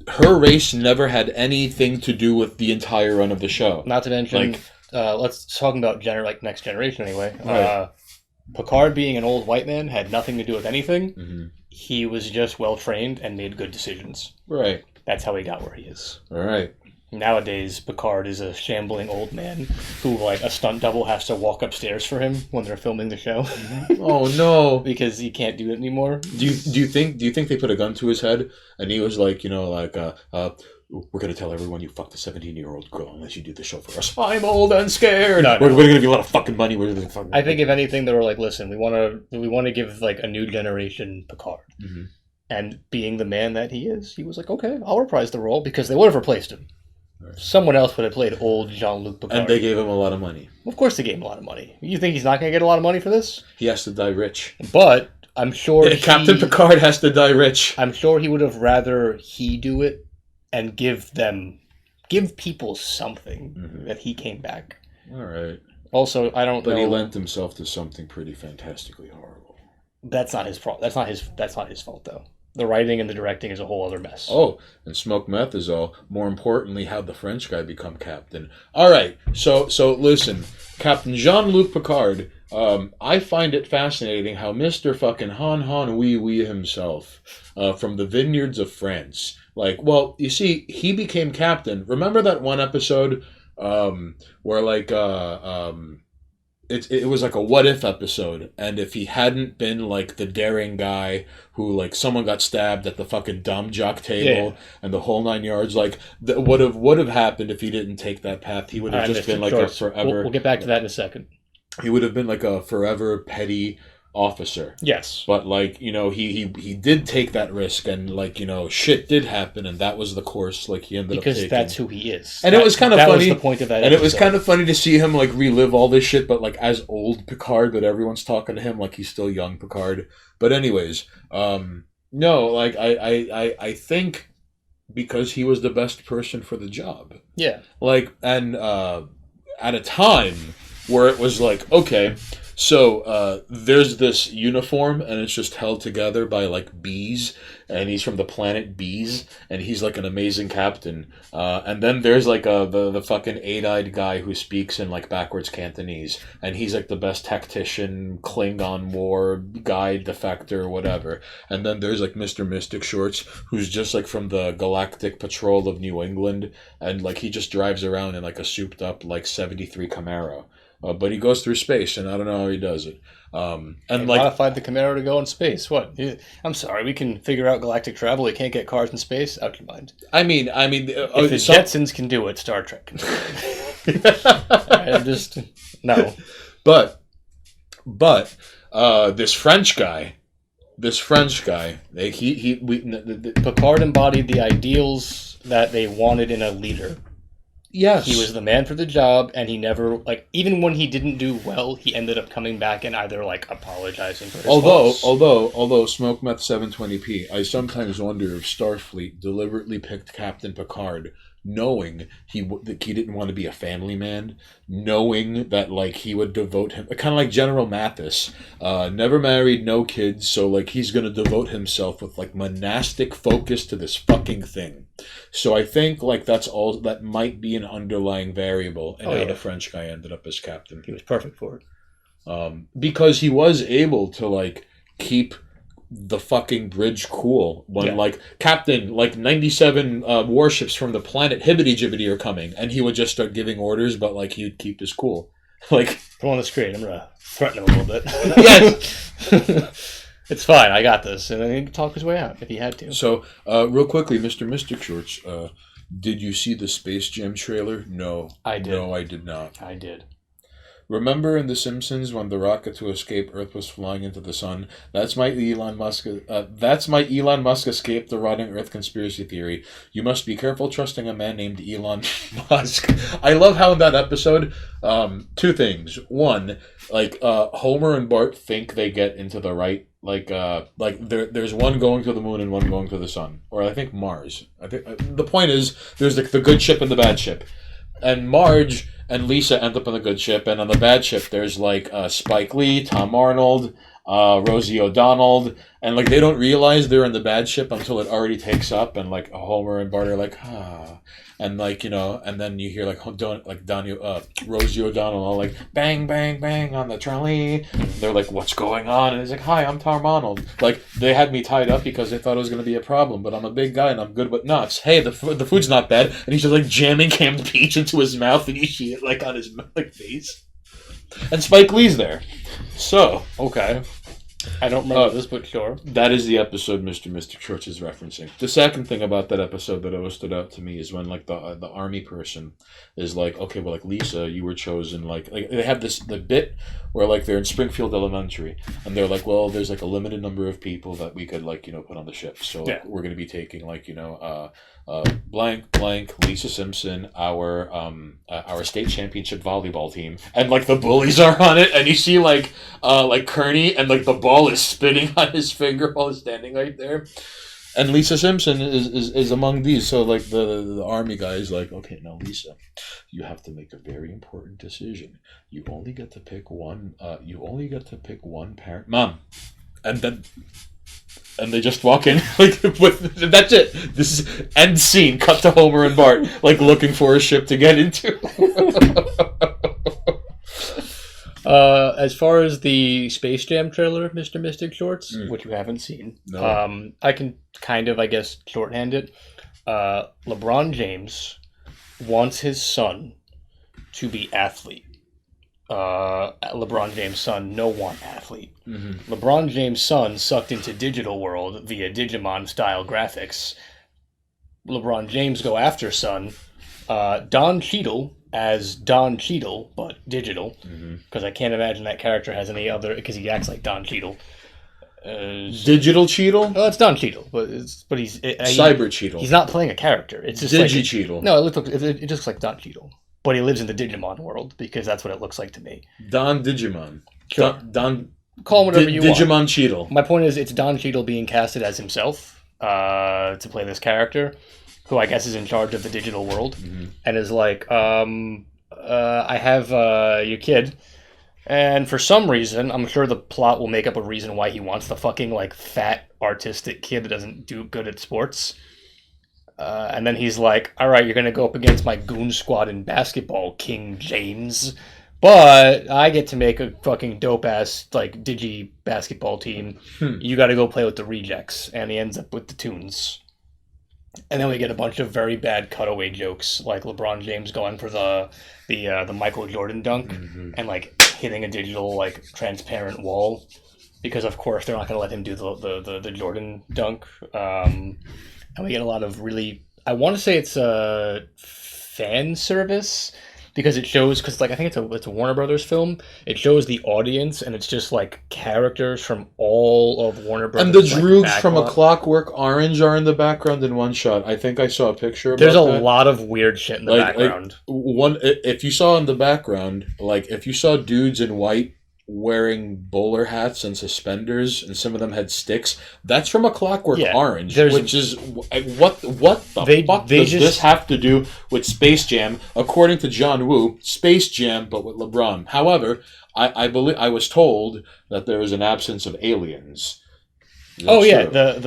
[SPEAKER 1] her race never had anything to do with the entire run of the show.
[SPEAKER 2] Not to mention, let's talk about Next Generation anyway. Right. Picard being an old white man had nothing to do with anything. Mm-hmm. He was just well trained and made good decisions.
[SPEAKER 1] Right.
[SPEAKER 2] That's how he got where he is.
[SPEAKER 1] All right.
[SPEAKER 2] Nowadays, Picard is a shambling old man who, like, a stunt double has to walk upstairs for him when they're filming the show.
[SPEAKER 1] Oh no!
[SPEAKER 2] Because he can't do it anymore.
[SPEAKER 1] Do you think they put a gun to his head and he was like, we're gonna tell everyone you fucked a 17-year-old girl unless you do the show for us. I'm old and scared. No. We're gonna give you a lot of fucking money.
[SPEAKER 2] I think if anything, they were like, listen, we want to give like a new generation Picard. Mm-hmm. And being the man that he is, he was like, okay, I'll reprise the role because they would have replaced him. Right. Someone else would have played old Jean-Luc Picard.
[SPEAKER 1] And they gave him a lot of money.
[SPEAKER 2] Of course they gave him a lot of money. You think he's not going to get a lot of money for this?
[SPEAKER 1] He has to die rich.
[SPEAKER 2] But I'm sure
[SPEAKER 1] Captain Picard has to die rich.
[SPEAKER 2] I'm sure he would have rather he do it and give people something that he came back.
[SPEAKER 1] All right.
[SPEAKER 2] Also, I don't know.
[SPEAKER 1] But he lent himself to something pretty fantastically horrible.
[SPEAKER 2] That's not his fault. That's not his fault, though. The writing and the directing is a whole other mess.
[SPEAKER 1] Oh, and smoke meth is all. More importantly, how'd the French guy become captain? All right, so listen, Captain Jean-Luc Picard. I find it fascinating how Mr. fucking Han Wee Wee himself, from the vineyards of France, you see, he became captain. Remember that one episode where it was like a what if episode, and if he hadn't been like the daring guy who like someone got stabbed at the fucking dumb jock table and the whole 9 yards, like would have happened if he didn't take that path. He would have just been like a forever.
[SPEAKER 2] We'll get back to that in a second.
[SPEAKER 1] He would have been like a forever petty officer.
[SPEAKER 2] Yes.
[SPEAKER 1] But like, he did take that risk, and like, shit did happen, and that was the course like he ended up taking.
[SPEAKER 2] Because that's who he is.
[SPEAKER 1] And it was kind of funny. That was
[SPEAKER 2] the point of that
[SPEAKER 1] and
[SPEAKER 2] episode.
[SPEAKER 1] It was kind of funny to see him like relive all this shit, but like as old Picard, but everyone's talking to him like he's still young Picard. But anyways, no, like I think because he was the best person for the job.
[SPEAKER 2] Yeah.
[SPEAKER 1] Like, and at a time where it was like, okay, so there's this uniform, and it's just held together by like bees, and he's from the planet Bees, and he's like an amazing captain. And then there's like the fucking 8-eyed guy who speaks in like backwards Cantonese, and he's like the best tactician, Klingon war guide, defector, whatever. And then there's like Mr. Mystic Shorts, who's just like from the Galactic Patrol of New England, and like he just drives around in like a souped up like 73 Camaro. But he goes through space, and I don't know how he does it. And
[SPEAKER 2] he
[SPEAKER 1] like
[SPEAKER 2] modified the Camaro to go in space. What? I'm sorry, we can figure out galactic travel. We can't get cars in space. Out your mind.
[SPEAKER 1] I mean,
[SPEAKER 2] if the Jetsons can do it, Star Trek can do it. I'm just no.
[SPEAKER 1] But this French guy,
[SPEAKER 2] Picard embodied the ideals that they wanted in a leader.
[SPEAKER 1] Yes.
[SPEAKER 2] He was the man for the job, and he never, like, even when he didn't do well, he ended up coming back and either, like, apologizing for his faults.
[SPEAKER 1] Although Smoke Meth 720p, I sometimes wonder if Starfleet deliberately picked Captain Picard knowing that he didn't want to be a family man, knowing that, like, he would devote him, kind of like General Mathis, never married, no kids, so, like, he's going to devote himself with, like, monastic focus to this fucking thing. So I think, like, that might be an underlying variable in how the French guy ended up as captain.
[SPEAKER 2] He was perfect for it.
[SPEAKER 1] Because he was able to, like, keep the fucking bridge cool when like Captain, like 97 warships from the planet Hibbity Jibbity are coming, and he would just start giving orders, but like he would keep his cool. Like,
[SPEAKER 2] come on the screen, I'm gonna threaten him a little bit.
[SPEAKER 1] Yes.
[SPEAKER 2] It's fine, I got this, and then he'd talk his way out if he had to.
[SPEAKER 1] So real quickly, Mr. Mystic Shorts, did you see the Space Jam trailer? No,
[SPEAKER 2] I did.
[SPEAKER 1] No, I did not.
[SPEAKER 2] I did.
[SPEAKER 1] Remember in The Simpsons when the rocket to escape Earth was flying into the sun? That's my Elon Musk escape the rotting Earth conspiracy theory. You must be careful trusting a man named Elon Musk. I love how in that episode, two things. One, like Homer and Bart think they get into the right, there's one going to the moon and one going to the sun, or I think Mars. I think the point is there's the good ship and the bad ship, and Marge and Lisa end up on the good ship, and on the bad ship there's like Spike Lee, Tom Arnold, Rosie O'Donnell, and like they don't realize they're in the bad ship until it already takes up, and like Homer and Bart are like, and like, and then you hear like Rosie O'Donnell all like bang bang bang on the trolley. They're like, what's going on? And he's like, hi, I'm Tom Arnold. Like, they had me tied up because they thought it was going to be a problem, but I'm a big guy and I'm good with nuts. Hey, the food's not bad. And he's just like jamming canned peach into his mouth, and you see it like on his like face. And Spike Lee's there. So
[SPEAKER 2] okay. I don't remember this, but sure.
[SPEAKER 1] That is the episode Mr. Mystic Shorts is referencing. The second thing about that episode that always stood out to me is when like the army person is like, okay, well, like Lisa, you were chosen, like they have the bit where like they're in Springfield Elementary, and they're like, well, there's like a limited number of people that we could like put on the ship, so like, we're gonna be taking like blank Lisa Simpson, our state championship volleyball team, and like the bullies are on it, and you see like Kearney, and like the ball is spinning on his finger while he's standing right there, and Lisa Simpson is among these. So like the army guy is like, okay, now Lisa, you have to make a very important decision. You only get to pick one. You only get to pick one parent, Mom, and they just walk in like that's it. This is end scene. Cut to Homer and Bart like looking for a ship to get into.
[SPEAKER 2] As far as the Space Jam trailer, Mr. Mystic Shorts, which you haven't seen,
[SPEAKER 1] no.
[SPEAKER 2] I can kind of, I guess, shorthand it. LeBron James wants his son to be athlete. LeBron James' son, no one athlete.
[SPEAKER 1] Mm-hmm.
[SPEAKER 2] LeBron James' son sucked into digital world via Digimon-style graphics. LeBron James go after son. Don Cheadle as Don Cheadle, but digital. Because I can't imagine that character has any other... Because he acts like Don Cheadle.
[SPEAKER 1] Digital Cheadle?
[SPEAKER 2] Oh, it's Don Cheadle, but he's...
[SPEAKER 1] Cyber Cheadle.
[SPEAKER 2] He's not playing a character. It's just
[SPEAKER 1] Digi
[SPEAKER 2] like...
[SPEAKER 1] Cheadle.
[SPEAKER 2] No, it just looks like Don Cheadle. But he lives in the Digimon world, because that's what it looks like to me.
[SPEAKER 1] Don Digimon.
[SPEAKER 2] Sure.
[SPEAKER 1] Don
[SPEAKER 2] Call him whatever you want.
[SPEAKER 1] Digimon Cheadle.
[SPEAKER 2] My point is, it's Don Cheadle being casted as himself to play this character, who I guess is in charge of the digital world, and is like, I have your kid, and for some reason, I'm sure the plot will make up a reason why he wants the fucking, like, fat, artistic kid that doesn't do good at sports. And then he's like, all right, you're going to go up against my goon squad in basketball, King James. But I get to make a fucking dope-ass, like, digi basketball team. You got to go play with the rejects. And he ends up with the Toons. And then we get a bunch of very bad cutaway jokes, like LeBron James going for the Michael Jordan dunk and, like, hitting a digital, like, transparent wall. Because, of course, they're not going to let him do the Jordan dunk. And we get a lot of really... I want to say it's a fan service... Because it shows, because like I think it's a Warner Brothers film. It shows the audience, and it's just like characters from all of Warner Brothers.
[SPEAKER 1] And the Droogs
[SPEAKER 2] like,
[SPEAKER 1] from A Clockwork Orange are in the background in one shot. I think I saw a picture.
[SPEAKER 2] There's a
[SPEAKER 1] that.
[SPEAKER 2] lot of weird shit in the background.
[SPEAKER 1] If you saw in the background, like if you saw dudes in white wearing bowler hats and suspenders, and some of them had sticks. That's from A Clockwork Orange, which is what the fuck does this have to do with Space Jam? According to John Woo, Space Jam, but with LeBron. However, I believe I was told that there is an absence of aliens.
[SPEAKER 2] Oh yeah, the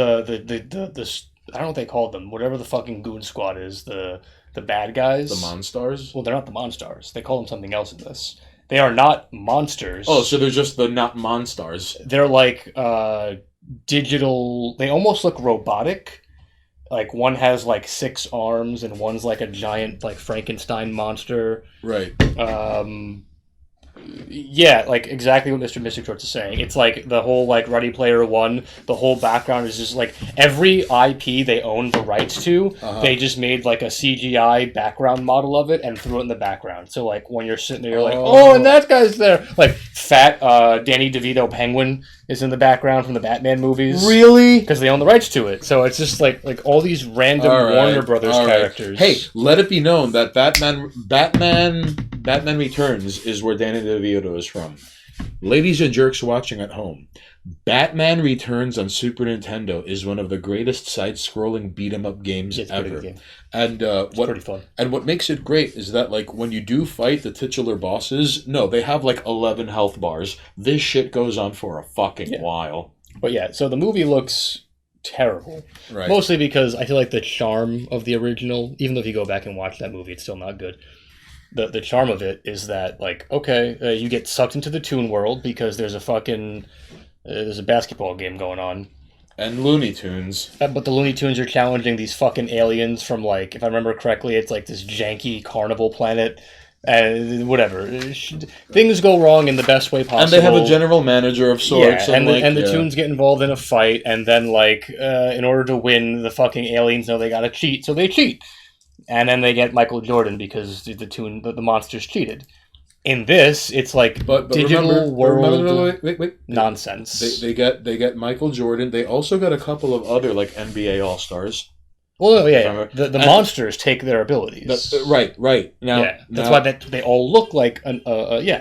[SPEAKER 2] I don't know what they called them. Whatever the fucking goon squad is, the bad guys.
[SPEAKER 1] The Monstars?
[SPEAKER 2] Well, they're not the Monstars. They call them something else in this. They are not monsters.
[SPEAKER 1] Oh, so they're just the not Monstars.
[SPEAKER 2] They're like digital... They almost look robotic. Like, one has, like, 6 arms, and one's, like, a giant, like, Frankenstein monster.
[SPEAKER 1] Right.
[SPEAKER 2] Yeah, like, exactly what Mr. Mystic Shorts is saying. It's, like, the whole, like, Ready Player One, the whole background is just, like, every IP they own the rights to, they just made, like, a CGI background model of it and threw it in the background. So, like, when you're sitting there, you're like, oh, and that guy's there. Like, fat Danny DeVito Penguin is in the background from the Batman movies.
[SPEAKER 1] Really?
[SPEAKER 2] Because they own the rights to it. So it's just, like all these random Warner Brothers characters.
[SPEAKER 1] Hey, let it be known that Batman Returns is where Danny DeVito is from. Ladies and jerks watching at home, Batman Returns on Super Nintendo is one of the greatest side-scrolling beat-em-up games ever. Game. And
[SPEAKER 2] it's pretty fun.
[SPEAKER 1] And what makes it great is that, like, when you do fight the titular bosses, no, they have like 11 health bars. This shit goes on for a fucking while.
[SPEAKER 2] But yeah, so the movie looks terrible.
[SPEAKER 1] Right.
[SPEAKER 2] Mostly because I feel like the charm of the original, even though if you go back and watch that movie, it's still not good. The charm of it is that, like, okay, you get sucked into the Toon world because there's a fucking... there's a basketball game going on.
[SPEAKER 1] And Looney Tunes.
[SPEAKER 2] But the Looney Tunes are challenging these fucking aliens from, like, if I remember correctly, it's like this janky carnival planet. Whatever. Things go wrong in the best way possible.
[SPEAKER 1] And they have a general manager of sorts.
[SPEAKER 2] Yeah, and the Toons get involved in a fight, and then, like, in order to win, the fucking aliens know they gotta cheat, so they cheat. And then they get Michael Jordan because the monsters cheated. In this, it's like digital world nonsense.
[SPEAKER 1] They get Michael Jordan. They also got a couple of other like NBA All Stars.
[SPEAKER 2] Well, yeah. The monsters take their abilities.
[SPEAKER 1] Right. Now,
[SPEAKER 2] that's why they all look like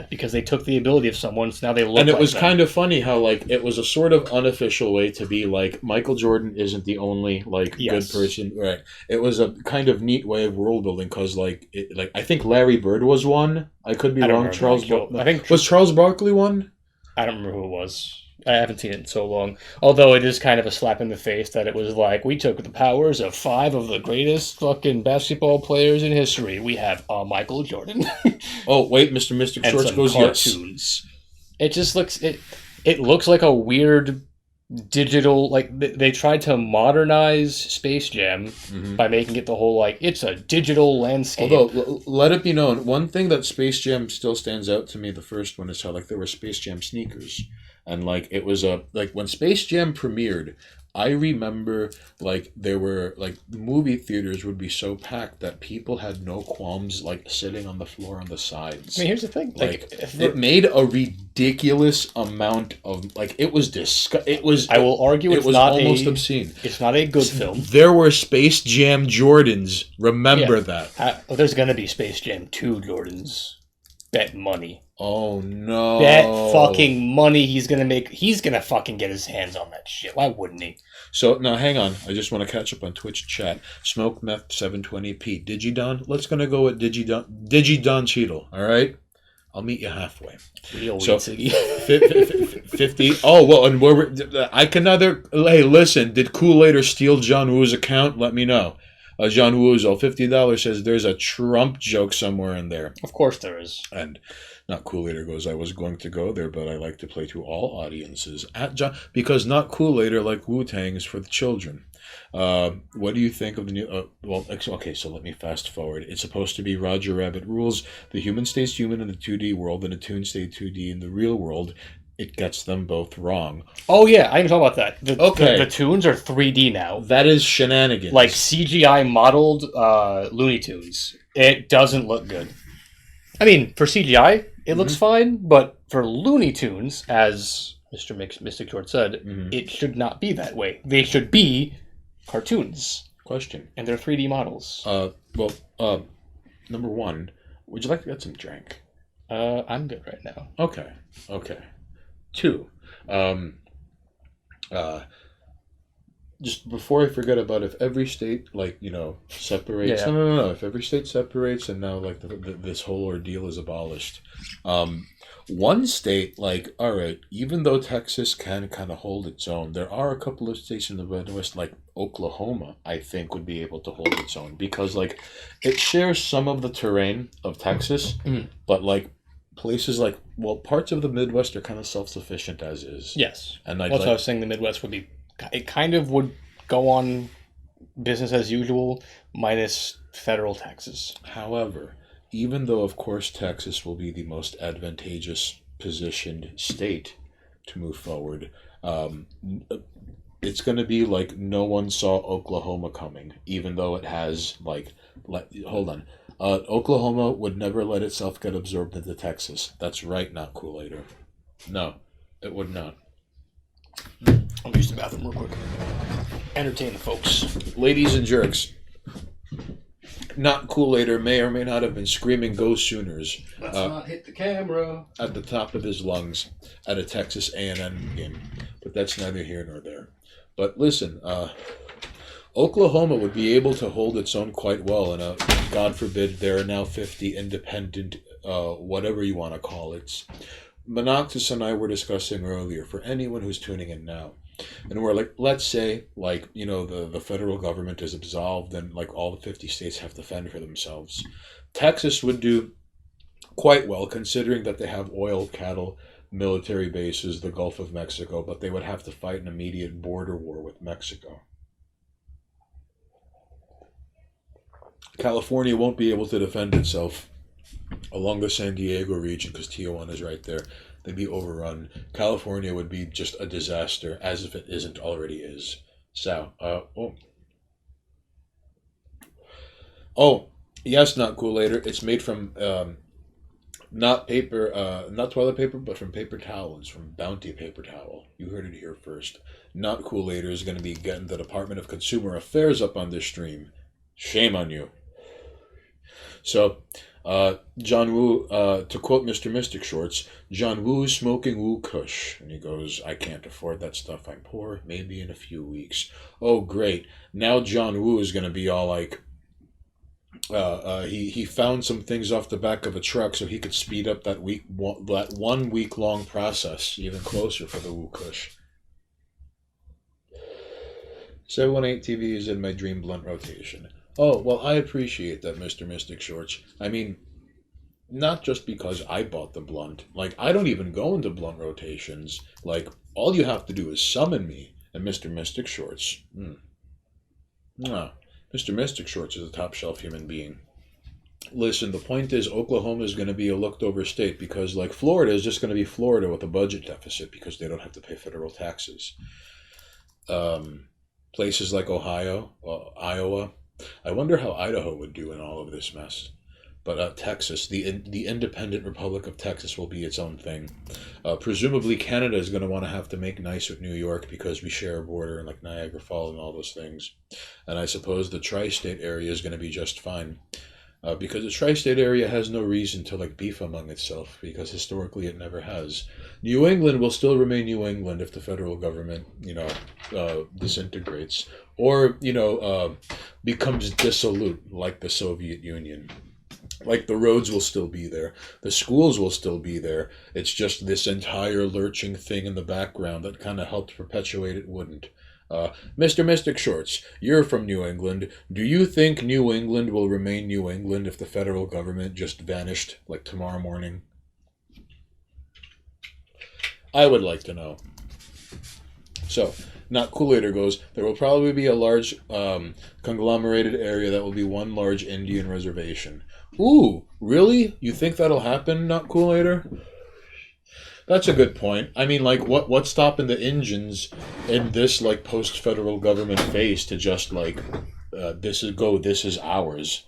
[SPEAKER 2] because they took the ability of someone, so now they look.
[SPEAKER 1] And it
[SPEAKER 2] like
[SPEAKER 1] was
[SPEAKER 2] them.
[SPEAKER 1] kind of funny how like it was a sort of unofficial way to be like Michael Jordan isn't the only like good person, right? It was a kind of neat way of world building because like I think Larry Bird was one. I could be wrong. Was Charles Barkley one?
[SPEAKER 2] I don't remember who it was. I haven't seen it in so long. Although it is kind of a slap in the face that it was like, we took the powers of 5 of the greatest fucking basketball players in history. We have Michael Jordan.
[SPEAKER 1] Oh, wait, Mr. Mystic Shorts goes
[SPEAKER 2] cartoons. Yes. It just looks... It looks like a weird digital, like they tried to modernize Space Jam by making it the whole like it's a digital landscape.
[SPEAKER 1] Although let it be known, one thing that Space Jam still stands out to me, the first one, is how like there were Space Jam sneakers, and like it was a like when Space Jam premiered, I remember like there were like movie theaters would be so packed that people had no qualms like sitting on the floor on the sides.
[SPEAKER 2] I mean, here's the thing:
[SPEAKER 1] Like it made a ridiculous amount of like it was It was.
[SPEAKER 2] I will argue
[SPEAKER 1] it
[SPEAKER 2] it's
[SPEAKER 1] was
[SPEAKER 2] not
[SPEAKER 1] almost obscene.
[SPEAKER 2] It's not a good film.
[SPEAKER 1] There were Space Jam Jordans. Remember that.
[SPEAKER 2] There's gonna be Space Jam 2 Jordans. Bet money.
[SPEAKER 1] Oh no!
[SPEAKER 2] Bet fucking money he's gonna fucking get his hands on that shit. Why wouldn't he?
[SPEAKER 1] So now hang on, I just want to catch up on Twitch chat. Smoke Meth 720p. Digidon? Let's gonna go with Digidon Cheadle. All right, I'll meet you halfway.
[SPEAKER 2] Real
[SPEAKER 1] So,
[SPEAKER 2] Siggy.
[SPEAKER 1] 50. Oh well, and I can either. Hey, listen. Did Kool-Aid steal John Woo's account? Let me know. John Woozo, $50 says there's a Trump joke somewhere in there.
[SPEAKER 2] Of course there is.
[SPEAKER 1] And Not Kool-Aid goes, I was going to go there, but I like to play to all audiences. At John, because Not Kool-Aid like Wu-Tang is for the children. What do you think of the new... okay, so let me fast forward. It's supposed to be Roger Rabbit rules. The human stays human in the 2D world, and the toon stays 2D in the real world. It gets them both wrong.
[SPEAKER 2] Oh yeah, I didn't talk about that. The Toons are 3D now.
[SPEAKER 1] That is shenanigans.
[SPEAKER 2] Like CGI modeled Looney Tunes. It doesn't look good. I mean, for CGI, it looks fine, but for Looney Tunes, as Mr. Mystic Short said, it should not be that way. They should be cartoons.
[SPEAKER 1] Question.
[SPEAKER 2] And they're 3D models.
[SPEAKER 1] Number one, would you like to get some drink?
[SPEAKER 2] I'm good right now.
[SPEAKER 1] Okay. Two, just before I forget about if every state, separates.
[SPEAKER 2] Yeah.
[SPEAKER 1] No. If every state separates and now, this whole ordeal is abolished. One state, all right, even though Texas can kind of hold its own, there are a couple of states in the Midwest, like Oklahoma, I think would be able to hold its own. Because, it shares some of the terrain of Texas, but, places parts of the Midwest are kind of self-sufficient as is.
[SPEAKER 2] Yes.
[SPEAKER 1] And
[SPEAKER 2] that's what I was saying. The Midwest would be, it kind of would go on business as usual, minus federal taxes.
[SPEAKER 1] However, even though, of course, Texas will be the most advantageous positioned state to move forward, it's going to be like no one saw Oklahoma coming, even though it has, hold on. Oklahoma would never let itself get absorbed into Texas. That's right, Not Kool-Aid. No, it would not.
[SPEAKER 2] Let me use the bathroom real quick. Entertain the folks.
[SPEAKER 1] Ladies and jerks, Not Kool-Aid may or may not have been screaming "Go Sooners"
[SPEAKER 2] Let's not hit the camera
[SPEAKER 1] at the top of his lungs at a Texas A&M game, but that's neither here nor there. But listen, Oklahoma would be able to hold its own quite well, and God forbid there are now 50 independent, whatever you want to call it. Monoxus and I were discussing earlier, for anyone who's tuning in now, and we're let's say, the federal government is absolved and, all the 50 states have to fend for themselves. Texas would do quite well, considering that they have oil, cattle, military bases, the Gulf of Mexico, but they would have to fight an immediate border war with Mexico. California won't be able to defend itself along the San Diego region because Tijuana is right there. They'd be overrun. California would be just a disaster, as if it isn't already is. So, yes, Not Kool-Aid. It's made from not paper, not toilet paper, but from paper towels, from Bounty paper towel. You heard it here first. Not Kool-Aid is going to be getting the Department of Consumer Affairs up on this stream. Shame on you. So, John Woo, to quote Mr. Mystic Shorts, John Woo's smoking Woo Kush. And he goes, I can't afford that stuff. I'm poor. Maybe in a few weeks. Oh, great. Now John Woo is going to be all he found some things off the back of a truck so he could speed up that 1 week long process even closer for the Woo Kush. 718 TV is in my dream blunt rotation. Oh, well, I appreciate that, Mr. Mystic Shorts. I mean, not just because I bought the blunt. I don't even go into blunt rotations. All you have to do is summon me and Mr. Mystic Shorts. No, Mr. Mystic Shorts is a top shelf human being. Listen, the point is Oklahoma is going to be a looked over state because, like, Florida is just going to be Florida with a budget deficit because they don't have to pay federal taxes. Places like Ohio, Iowa. I wonder how Idaho would do in all of this mess. But Texas, the independent Republic of Texas will be its own thing. Presumably Canada is going to want to have to make nice with New York because we share a border and like Niagara Falls and all those things. And I suppose the tri-state area is going to be just fine. Because the tri-state area has no reason to like beef among itself because historically it never has. New England will still remain New England if the federal government, disintegrates or, becomes dissolute like the Soviet Union. Like the roads will still be there. The schools will still be there. It's just this entire lurching thing in the background that kind of helped perpetuate it wouldn't. Mr. Mystic Shorts, you're from New England. Do you think New England will remain New England if the federal government just vanished, like tomorrow morning? I would like to know. So, Not Cool-Later goes, there will probably be a large conglomerated area that will be one large Indian reservation. Ooh, really? You think that'll happen, Not Cool-Later? That's a good point. I mean, like, what's stopping the engines in this, like, post-federal government phase to just, like, this is ours?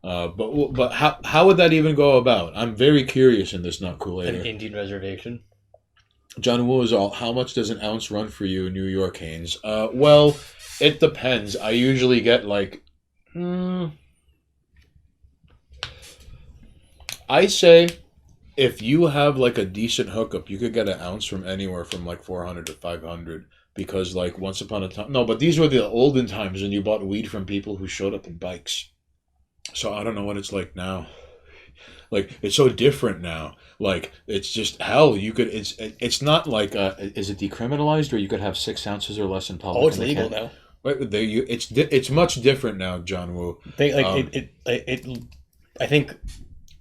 [SPEAKER 1] But how would that even go about? I'm very curious in this Not Cool-Later.
[SPEAKER 2] An Indian reservation?
[SPEAKER 1] John Woo is all, how much does an ounce run for you in New York, Haynes? Well, it depends. I usually get, like, I say if you have like a decent hookup, you could get an ounce from anywhere from like 400 to 500 because like once upon a time, no, but these were the olden times when you bought weed from people who showed up in bikes. So I don't know what it's like now. Like it's so different now. Like it's just hell. You could. It's not like is it decriminalized or you could have 6 ounces or less in public?
[SPEAKER 2] Oh, it's legal now.
[SPEAKER 1] Right, it's much different now, John Woo.
[SPEAKER 2] I think.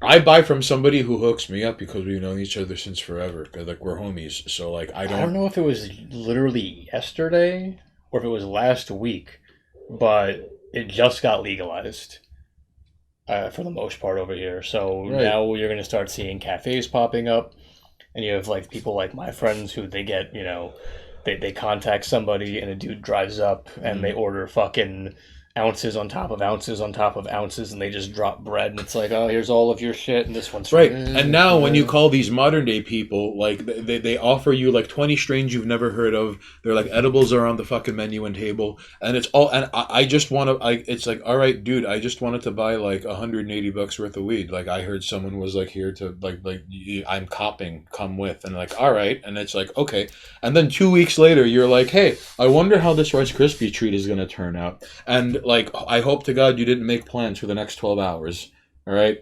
[SPEAKER 1] I buy from somebody who hooks me up because we've known each other since forever. Cause like we're homies, so like I don't
[SPEAKER 2] know if it was literally yesterday or if it was last week, but it just got legalized for the most part over here. So
[SPEAKER 1] right.
[SPEAKER 2] Now you're going to start seeing cafes popping up, and you have like people like my friends who they get they contact somebody and a dude drives up and they order fucking ounces on top of ounces on top of ounces, and they just drop bread, and it's like, oh, here's all of your shit, and this one's
[SPEAKER 1] right. And now when you call these modern day people, like they offer you like 20 strains you've never heard of. They're like edibles are on the fucking menu and table, and it's all. And I just want to. It's like, all right, dude, I just wanted to buy like $180 worth of weed. Like I heard someone was like here to like I'm copping, come with, and like all right, and it's like okay, and then 2 weeks later you're like, hey, I wonder how this Rice Krispie treat is gonna turn out, and like, I hope to God you didn't make plans for the next 12 hours, all right?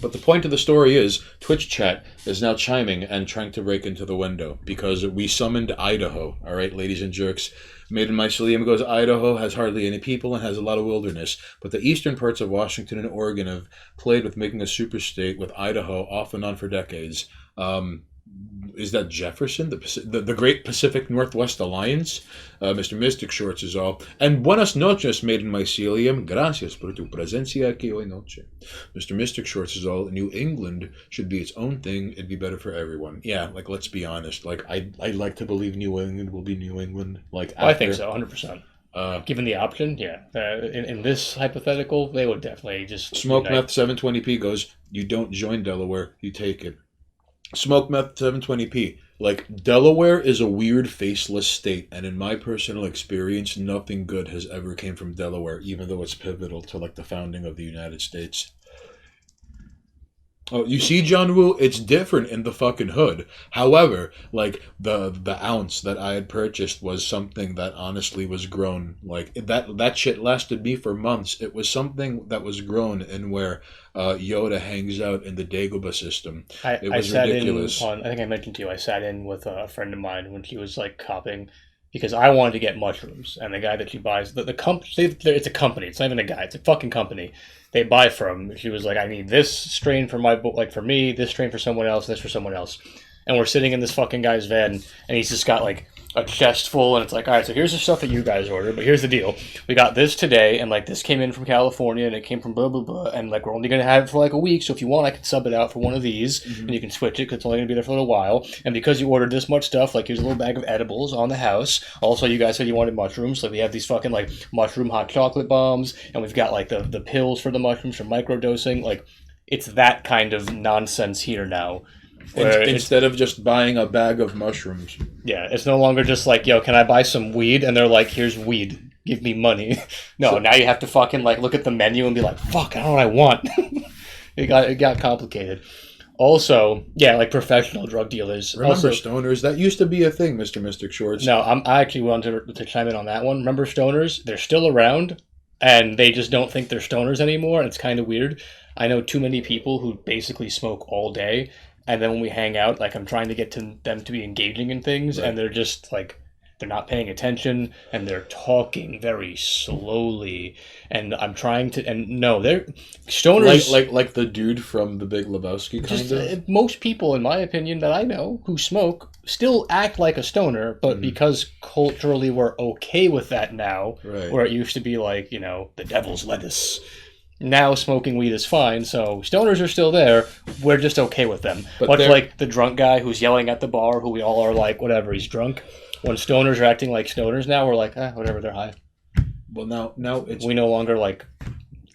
[SPEAKER 1] But the point of the story is Twitch chat is now chiming and trying to break into the window because we summoned Idaho, all right, ladies and jerks. Maiden Mycelium goes, Idaho has hardly any people and has a lot of wilderness, but the eastern parts of Washington and Oregon have played with making a superstate with Idaho off and on for decades. Is that Jefferson, the Great Pacific Northwest Alliance? Mr. Mystic Shorts is all. And buenas noches, Maiden Mycelium. Gracias por tu presencia aquí hoy noche. Mr. Mystic Shorts is all. New England should be its own thing. It'd be better for everyone. Yeah, like, let's be honest. Like, I'd like to believe New England will be New England. Like,
[SPEAKER 2] I think so, 100%. Given the option, yeah. In this hypothetical, they would definitely just...
[SPEAKER 1] Smoke Meth 720p goes, you don't join Delaware, you take it. Smoke Meth 720p. Like, Delaware is a weird faceless state, and in my personal experience, nothing good has ever came from Delaware, even though it's pivotal to, like, the founding of the United States. Oh, you see, John Woo, it's different in the fucking hood. However, like, the ounce that I had purchased was something that honestly was grown. Like, that shit lasted me for months. It was something that was grown in where Yoda hangs out in the Dagobah system. It was ridiculous.
[SPEAKER 2] I think I mentioned to you, I sat in with a friend of mine when he was, like, copping, because I wanted to get mushrooms, and the guy that she buys, the company, it's a company, it's not even a guy, it's a fucking company they buy from. She was like, I need this strain for my, like for me, this strain for someone else, this for someone else. and we're sitting in this fucking guy's van, and he's just got like a chest full, and it's like, all right, so here's the stuff that you guys ordered, but here's the deal. We got this today, and like this came in from California, and it came from blah, blah, blah, and like we're only going to have it for like a week, so if you want, I can sub it out for one of these, and you can switch it, because it's only going to be there for a little while, and because you ordered this much stuff, like here's a little bag of edibles on the house. Also, you guys said you wanted mushrooms, so we have these fucking like mushroom hot chocolate bombs, and we've got like the pills for the mushrooms for microdosing. Like, it's that kind of nonsense here now.
[SPEAKER 1] Instead of just buying a bag of mushrooms.
[SPEAKER 2] Yeah, it's no longer just like, yo, can I buy some weed? And they're like, here's weed. Give me money. No, now you have to fucking like look at the menu and be like, fuck, I don't know what I want. It got complicated. Also, yeah, like professional drug dealers.
[SPEAKER 1] Remember
[SPEAKER 2] also,
[SPEAKER 1] stoners? That used to be a thing, Mr. Mystic Shorts.
[SPEAKER 2] No, I actually wanted to chime in on that one. Remember stoners? They're still around, and they just don't think they're stoners anymore. And it's kind of weird. I know too many people who basically smoke all day. And then when we hang out, like I'm trying to get to them to be engaging in things, right. And they're just like, they're not paying attention, and they're talking very slowly. And I'm trying to, and no, they're stoners.
[SPEAKER 1] Like the dude from The Big Lebowski, kind of.
[SPEAKER 2] Most people, in my opinion, that I know who smoke still act like a stoner, but because culturally we're okay with that now,
[SPEAKER 1] right.
[SPEAKER 2] Where it used to be like, you know, the devil's lettuce. Now smoking weed is fine, so stoners are still there. We're just okay with them. But much like the drunk guy who's yelling at the bar, who we all are like, whatever, he's drunk. When stoners are acting like stoners now, we're like, whatever, they're high.
[SPEAKER 1] Well, now it's...
[SPEAKER 2] We no longer like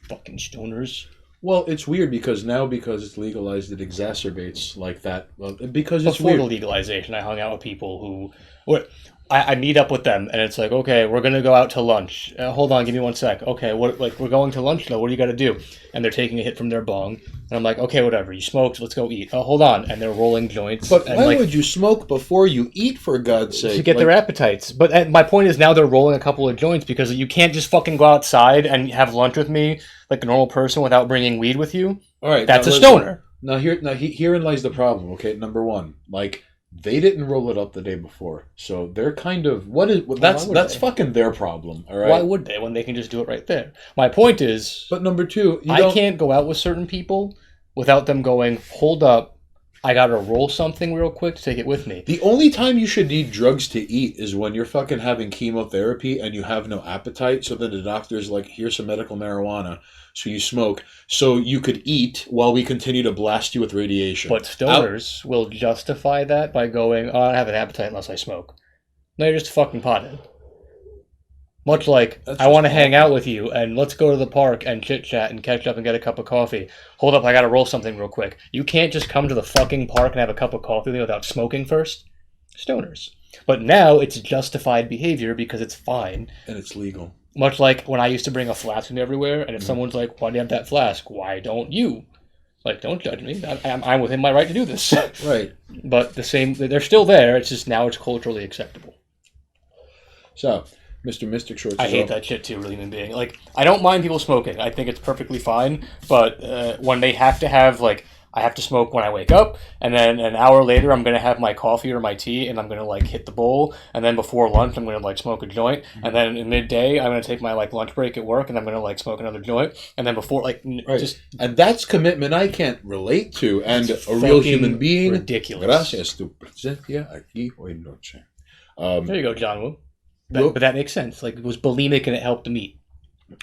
[SPEAKER 2] fucking stoners.
[SPEAKER 1] Well, it's weird because it's legalized, it exacerbates like that. Well, because it's
[SPEAKER 2] before
[SPEAKER 1] weird.
[SPEAKER 2] The legalization, I hung out with people who... I meet up with them, and it's like, okay, we're going to go out to lunch. Hold on, give me 1 sec. Okay, we're going to lunch now. What do you got to do? And they're taking a hit from their bong. And I'm like, okay, whatever. You smoked. Let's go eat. Oh, hold on. And they're rolling joints.
[SPEAKER 1] But why would you smoke before you eat, for God's sake?
[SPEAKER 2] To get their appetites. But my point is now they're rolling a couple of joints because you can't just fucking go outside and have lunch with me like a normal person without bringing weed with you.
[SPEAKER 1] All right.
[SPEAKER 2] That's a stoner.
[SPEAKER 1] Herein lies the problem, okay? Number one, like... They didn't roll it up the day before, so they're kind of that's fucking their problem. All right.
[SPEAKER 2] Why would they when they can just do it right there? My point is,
[SPEAKER 1] but number two,
[SPEAKER 2] I can't go out with certain people without them going, hold up, I gotta roll something real quick to take it with me.
[SPEAKER 1] The only time you should need drugs to eat is when you're fucking having chemotherapy and you have no appetite. So then the doctor's like, here's some medical marijuana. So you smoke, so you could eat while we continue to blast you with radiation.
[SPEAKER 2] But stoners will justify that by going, oh, I don't have an appetite unless I smoke. No, you're just a fucking pothead. Much like, I want to hang out with you, and let's go to the park and chit-chat and catch up and get a cup of coffee. Hold up, I gotta roll something real quick. You can't just come to the fucking park and have a cup of coffee without smoking first? Stoners. But now it's justified behavior because it's fine.
[SPEAKER 1] And it's legal.
[SPEAKER 2] Much like when I used to bring a flask with me everywhere, and if someone's like, why do you have that flask? Why don't you? Like, don't judge me. I'm within my right to do this.
[SPEAKER 1] Right.
[SPEAKER 2] But they're still there. It's just now it's culturally acceptable.
[SPEAKER 1] So, Mr. Mystic Shorts.
[SPEAKER 2] I hate that shit too, really, human being. Like, I don't mind people smoking. I think it's perfectly fine. But when they have to have, like, I have to smoke when I wake up, and then an hour later I'm going to have my coffee or my tea, and I'm going to, like, hit the bowl, and then before lunch I'm going to, like, smoke a joint, and then in midday I'm going to take my, like, lunch break at work, and I'm going to, like, smoke another joint, and then before, like, just...
[SPEAKER 1] And that's commitment I can't relate to, and a real human being...
[SPEAKER 2] ridiculous.
[SPEAKER 1] Gracias tu presencia aquí hoy noche.
[SPEAKER 2] There you go, John Woo. But that makes sense. Like, it was bulimic and it helped him eat.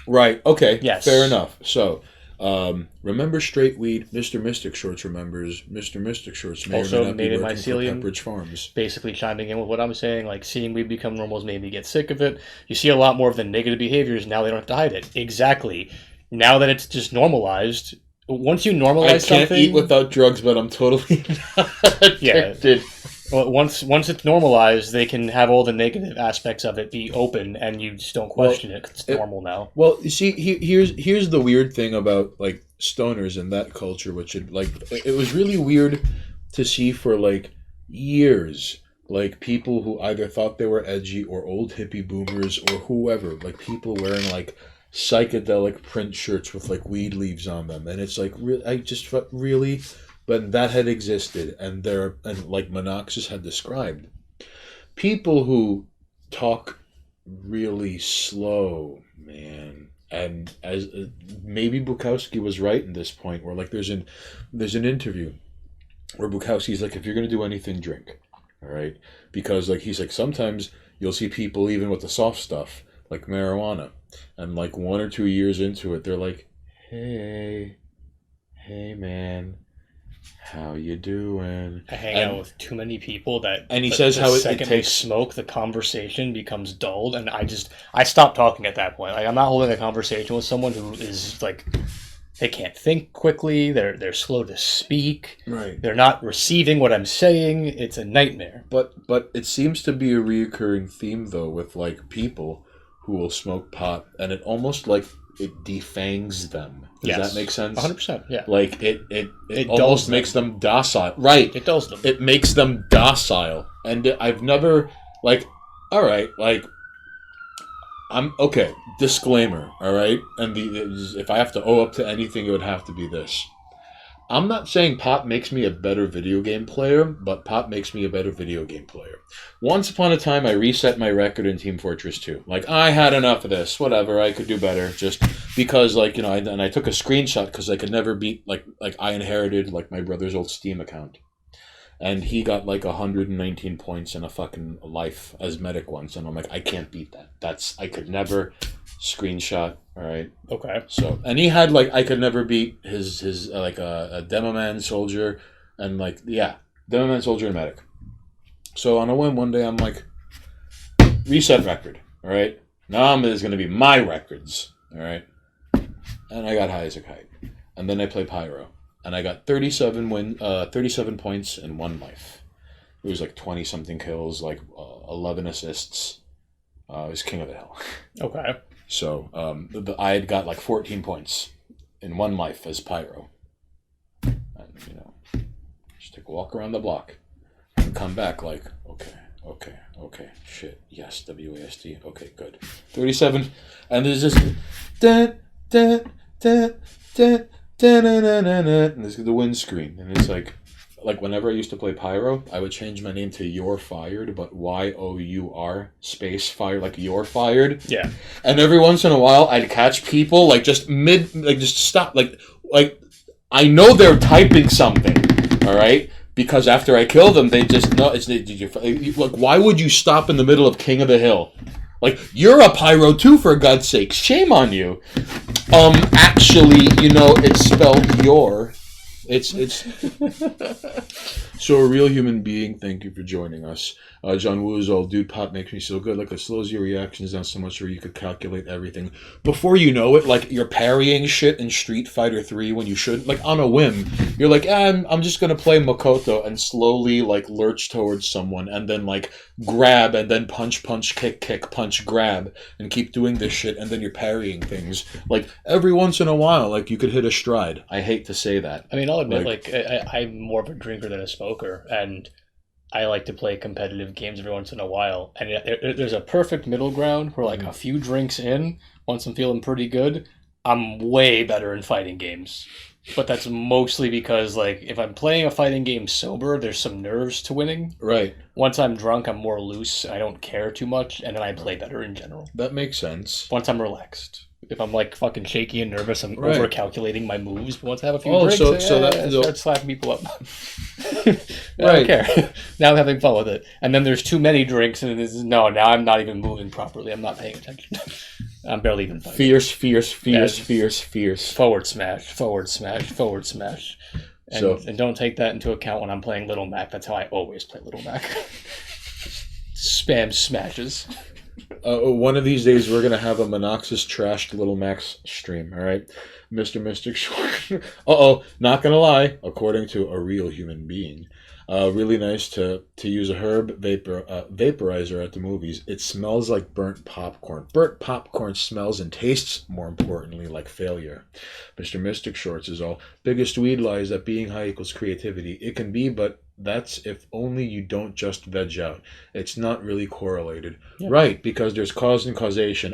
[SPEAKER 1] Right, okay,
[SPEAKER 2] yes.
[SPEAKER 1] Fair enough. So... remember straight weed. Mr. Mystic Shorts remembers. Mr. Mystic Shorts may
[SPEAKER 2] also
[SPEAKER 1] or may not
[SPEAKER 2] made
[SPEAKER 1] be
[SPEAKER 2] it
[SPEAKER 1] working
[SPEAKER 2] mycelium,
[SPEAKER 1] for Pepperidge Farms.
[SPEAKER 2] Basically chiming in with what I'm saying, like seeing weed become normal has made me get sick of it. You see a lot more of the negative behaviors, now they don't have to hide it. Exactly. Now that it's just normalized, once you normalize something... I can't
[SPEAKER 1] eat without drugs, but I'm totally not addicted.
[SPEAKER 2] Yeah. Well, once it's normalized, they can have all the negative aspects of it be open, and you just don't question it 'cause it's normal now.
[SPEAKER 1] Well, you see, here's the weird thing about like stoners in that culture, which it was really weird to see for like years, like people who either thought they were edgy or old hippie boomers or whoever, like people wearing like psychedelic print shirts with like weed leaves on them, and it's like I just felt really. But that had existed, and like Monoxus had described, people who talk really slow, man, and as maybe Bukowski was right in this point, where like there's an interview where Bukowski's like, if you're gonna do anything, drink, all right? Because like he's like, sometimes you'll see people even with the soft stuff like marijuana, and like 1 or 2 years into it, they're like, hey man, how you doing?
[SPEAKER 2] I hang out with too many people that,
[SPEAKER 1] and he says how it
[SPEAKER 2] second
[SPEAKER 1] takes
[SPEAKER 2] they smoke, the conversation becomes dulled, and I stop talking at that point. Like, I'm not holding a conversation with someone who is like, they can't think quickly. They're slow to speak.
[SPEAKER 1] right.
[SPEAKER 2] They're not receiving what I'm saying. It's a nightmare.
[SPEAKER 1] But it seems to be a reoccurring theme though with like people who will smoke pot, and it almost like it defangs them. Does that make sense?
[SPEAKER 2] 100%. Yeah.
[SPEAKER 1] Like it
[SPEAKER 2] dulls
[SPEAKER 1] almost
[SPEAKER 2] them.
[SPEAKER 1] makes them docile. Right.
[SPEAKER 2] It dulls them.
[SPEAKER 1] It makes them docile. And I've never like, all right, like I'm okay. Disclaimer, all right? And if I have to owe up to anything, it would have to be this. I'm not saying pot makes me a better video game player, but pot makes me a better video game player. Once upon a time, I reset my record in Team Fortress 2. Like, I had enough of this. Whatever, I could do better. Just because, like, you know, and I took a screenshot because I could never beat, like I inherited, like, my brother's old Steam account. And he got, like, 119 points in a fucking life as medic once. And I'm like, I can't beat that. I could never screenshot, all right?
[SPEAKER 2] Okay.
[SPEAKER 1] So, and he had, like, I could never beat his like, a demo man soldier. And, like, yeah, demo man soldier and medic. So, on a whim, one day, I'm like, reset record, all right? Now there's going to be my records, all right? And I got high as a kite. And then I play Pyro. And I got 37 points in 1 life. It was like 20-something kills, like 11 assists. I was king of the hill.
[SPEAKER 2] Okay.
[SPEAKER 1] So I had got like 14 points in 1 life as Pyro. And, you know, just take a walk around the block and come back like, okay, shit, yes, WASD, okay, good. 37, and there's just and this is the windscreen, and it's like whenever I used to play Pyro, I would change my name to You're Fired, but YOUR space fire, like You're Fired.
[SPEAKER 2] Yeah.
[SPEAKER 1] And every once in a while, I'd catch people like just just stop, like I know they're typing something, all right. Because after I kill them, they just know it's like, why would you stop in the middle of King of the Hill? Like, you're a Pyro too, for God's sake. Shame on you. Actually, you know, it's spelled your. It's so a real human being. Thank you for joining us. John Woo is all, dude, pot makes me so good. Like, it slows your reactions down so much where you could calculate everything. Before you know it, like, you're parrying shit in Street Fighter 3 when you shouldn't. Like, on a whim. You're like, I'm just going to play Makoto and slowly, like, lurch towards someone and then, like, grab and then punch, kick, punch, grab and keep doing this shit and then you're parrying things. Like, every once in a while, like, you could hit a stride. I hate to say that.
[SPEAKER 2] I mean, I'll admit, like I'm more of a drinker than a smoker, and I like to play competitive games every once in a while. And there's a perfect middle ground where, like, a few drinks in, once I'm feeling pretty good, I'm way better in fighting games. But that's mostly because, like, if I'm playing a fighting game sober, there's some nerves to winning.
[SPEAKER 1] Right.
[SPEAKER 2] Once I'm drunk, I'm more loose. I don't care too much, and then I play better in general.
[SPEAKER 1] That makes sense.
[SPEAKER 2] Once I'm relaxed. If I'm, like, fucking shaky and nervous, I'm
[SPEAKER 1] right.
[SPEAKER 2] over-calculating my moves. But once I have a few drinks, I start slapping people up. I don't care. Now I'm having fun with it. And then there's too many drinks, and now I'm not even moving properly. I'm not paying attention. I'm barely even fighting. Fierce. Forward smash. And don't take that into account when I'm playing Little Mac. That's how I always play Little Mac. Spam smashes.
[SPEAKER 1] One of these days, we're going to have a Monoxus trashed Little Max stream, all right? Mr. Mystic Short. Not going to lie, according to a real human being. Really nice to use a herb vaporizer at the movies. It smells like burnt popcorn. Burnt popcorn smells and tastes, more importantly, like failure. Mr. Mystic Shorts is all, biggest weed lie is that being high equals creativity. It can be, but that's if only you don't just veg out. It's not really correlated. Yeah. Right, because there's cause and causation.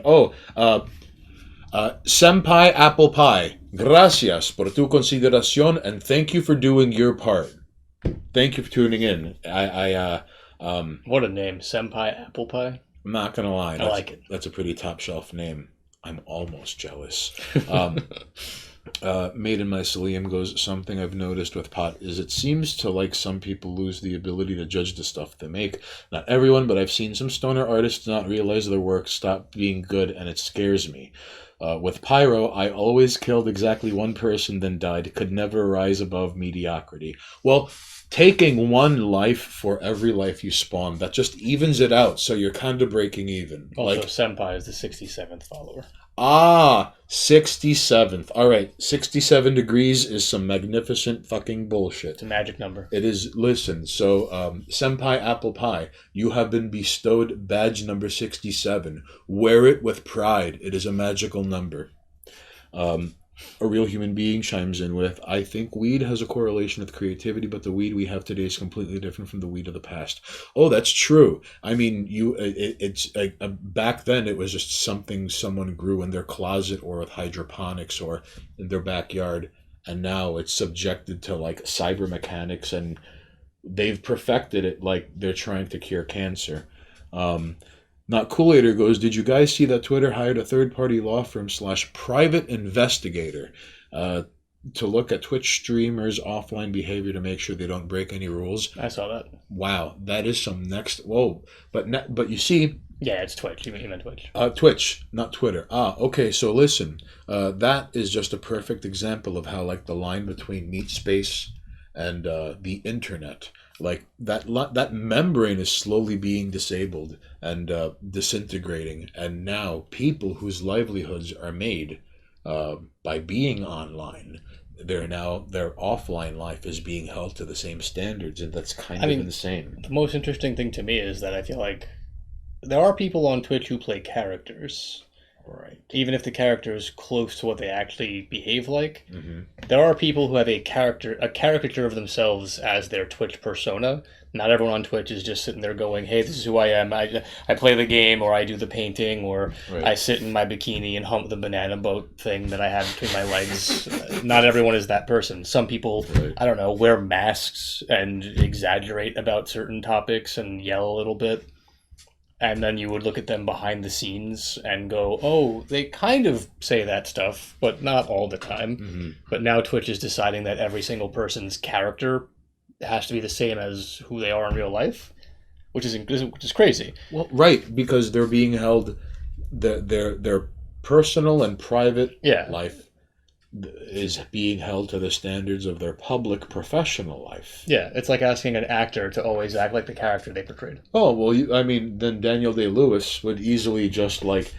[SPEAKER 1] Senpai Apple Pie, gracias por tu consideración, and thank you for doing your part. Thank you for tuning in.
[SPEAKER 2] What a name, Senpai Apple Pie.
[SPEAKER 1] I'm not going to lie.
[SPEAKER 2] I like it.
[SPEAKER 1] That's a pretty top shelf name. I'm almost jealous. Maiden Mycelium goes, something I've noticed with pot is it seems to like some people lose the ability to judge the stuff they make. Not everyone, but I've seen some stoner artists not realize their work stop being good, and it scares me. With Pyro, I always killed exactly one person, then died. Could never rise above mediocrity. Well, taking one life for every life you spawn, that just evens it out, so you're kind of breaking even.
[SPEAKER 2] Also, Senpai is the 67th follower.
[SPEAKER 1] 67th. All right, 67 degrees is some magnificent fucking bullshit.
[SPEAKER 2] It's a magic number.
[SPEAKER 1] It is. Listen, so Senpai Apple Pie, you have been bestowed badge number 67. Wear it with pride. It is a magical number. A real human being chimes in with, I think weed has a correlation with creativity, but the weed we have today is completely different from the weed of the past. Oh, that's true. I mean, back then it was just something someone grew in their closet or with hydroponics or in their backyard, and now it's subjected to like cyber mechanics, and they've perfected it like they're trying to cure cancer. Not Kool-Aider goes, did you guys see that Twitter hired a third-party law firm / private investigator to look at Twitch streamers' offline behavior to make sure they don't break any rules?
[SPEAKER 2] I saw that.
[SPEAKER 1] Wow, that is some next... Whoa, but you see...
[SPEAKER 2] Yeah, it's Twitch. You meant Twitch.
[SPEAKER 1] Twitch, not Twitter. Okay, so listen. That is just a perfect example of how like the line between meat space and the internet... Like that membrane is slowly being disabled and disintegrating, and now people whose livelihoods are made by being online, their offline life is being held to the same standards, and that's kind of insane.
[SPEAKER 2] The most interesting thing to me is that I feel like there are people on Twitch who play characters.
[SPEAKER 1] Right.
[SPEAKER 2] Even if the character is close to what they actually behave like,
[SPEAKER 1] Mm-hmm.
[SPEAKER 2] there are people who have a caricature of themselves as their Twitch persona. Not everyone on Twitch is just sitting there going, hey, this is who I am. I play the game, or I do the painting, or
[SPEAKER 1] Right.
[SPEAKER 2] I sit in my bikini and hump the banana boat thing that I have between my legs. Not everyone is that person. Some people,
[SPEAKER 1] Right.
[SPEAKER 2] I don't know, wear masks and exaggerate about certain topics and yell a little bit. And then you would look at them behind the scenes and go, oh, they kind of say that stuff, but not all the time.
[SPEAKER 1] Mm-hmm.
[SPEAKER 2] But now Twitch is deciding that every single person's character has to be the same as who they are in real life, which is crazy.
[SPEAKER 1] Well, right, because they're being held, their personal and private life is being held to the standards of their public professional life.
[SPEAKER 2] Yeah, it's like asking an actor to always act like the character they portrayed.
[SPEAKER 1] Oh, well, then Daniel Day-Lewis would easily just, like,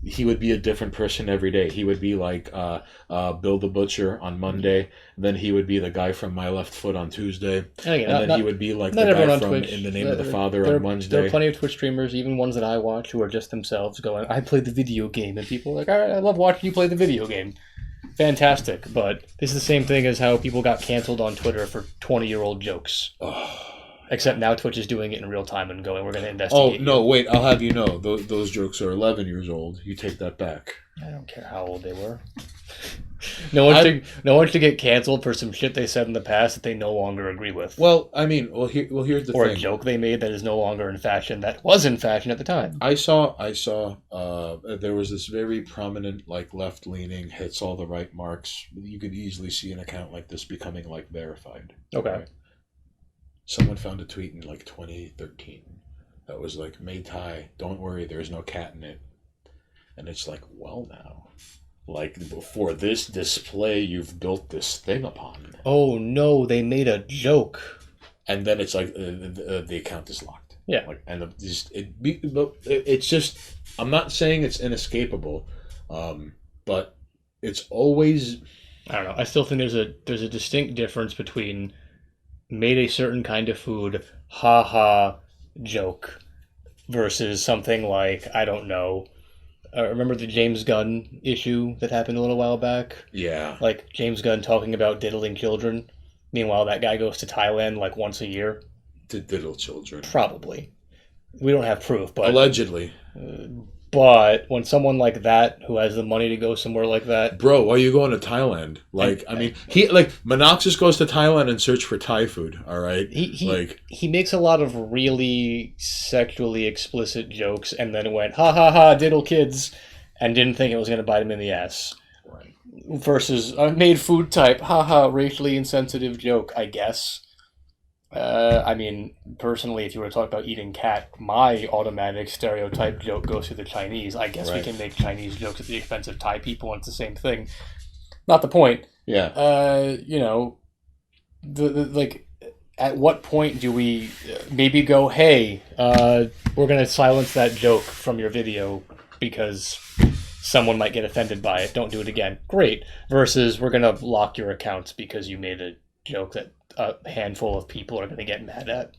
[SPEAKER 1] he would be a different person every day. He would be like Bill the Butcher on Monday, then he would be the guy from My Left Foot on Tuesday, then he would be like the guy from Twitch. In the Name of the Father on Wednesday.
[SPEAKER 2] There are plenty of Twitch streamers, even ones that I watch, who are just themselves going, I play the video game, and people are like, all right, I love watching you play the video game. Fantastic, but this is the same thing as how people got canceled on Twitter for 20-year-old jokes. Except now Twitch is doing it in real time and going, we're going to investigate.
[SPEAKER 1] Oh, no, wait, I'll have you know, those jokes are 11 years old. You take that back.
[SPEAKER 2] I don't care how old they were. No one should get canceled for some shit they said in the past that they no longer agree with.
[SPEAKER 1] Well, I mean, here's the thing.
[SPEAKER 2] Or a joke they made that is no longer in fashion that was in fashion at the time.
[SPEAKER 1] I saw there was this very prominent, like, left-leaning, hits all the right marks. You could easily see an account like this becoming, like, verified.
[SPEAKER 2] Okay.
[SPEAKER 1] Right? Someone found a tweet in, like, 2013 that was like, May Tai, don't worry, there's no cat in it. And it's like, well, now. Like, for this display you've built this thing upon.
[SPEAKER 2] Oh, no, they made a joke.
[SPEAKER 1] And then it's like, the account is locked.
[SPEAKER 2] Yeah.
[SPEAKER 1] Like, and it's just, I'm not saying it's inescapable, but it's always...
[SPEAKER 2] I don't know. I still think there's a distinct difference between made a certain kind of food, ha-ha, joke, versus something like, I don't know... remember the James Gunn issue that happened a little while back?
[SPEAKER 1] Yeah.
[SPEAKER 2] Like, James Gunn talking about diddling children. Meanwhile, that guy goes to Thailand, like, once a year.
[SPEAKER 1] To diddle children.
[SPEAKER 2] Probably. We don't have proof, but...
[SPEAKER 1] Allegedly.
[SPEAKER 2] But when someone like that, who has the money to go somewhere like that...
[SPEAKER 1] Bro, why are you going to Thailand? Like, Monoxus goes to Thailand and search for Thai food, all right?
[SPEAKER 2] He makes a lot of really sexually explicit jokes and then went, ha ha ha, diddle kids, and didn't think it was going to bite him in the ass.
[SPEAKER 1] Right.
[SPEAKER 2] versus made food type, haha, racially insensitive joke, I guess. I mean, personally, if you were to talk about eating cat, my automatic stereotype joke goes to the Chinese. I guess we can make Chinese jokes at the expense of Thai people, and it's the same thing. Not the point.
[SPEAKER 1] Yeah.
[SPEAKER 2] You know, like, at what point do we maybe go, hey, we're going to silence that joke from your video because someone might get offended by it. Don't do it again. Great. Versus we're going to lock your accounts because you made a joke that a handful of people are going to get mad at.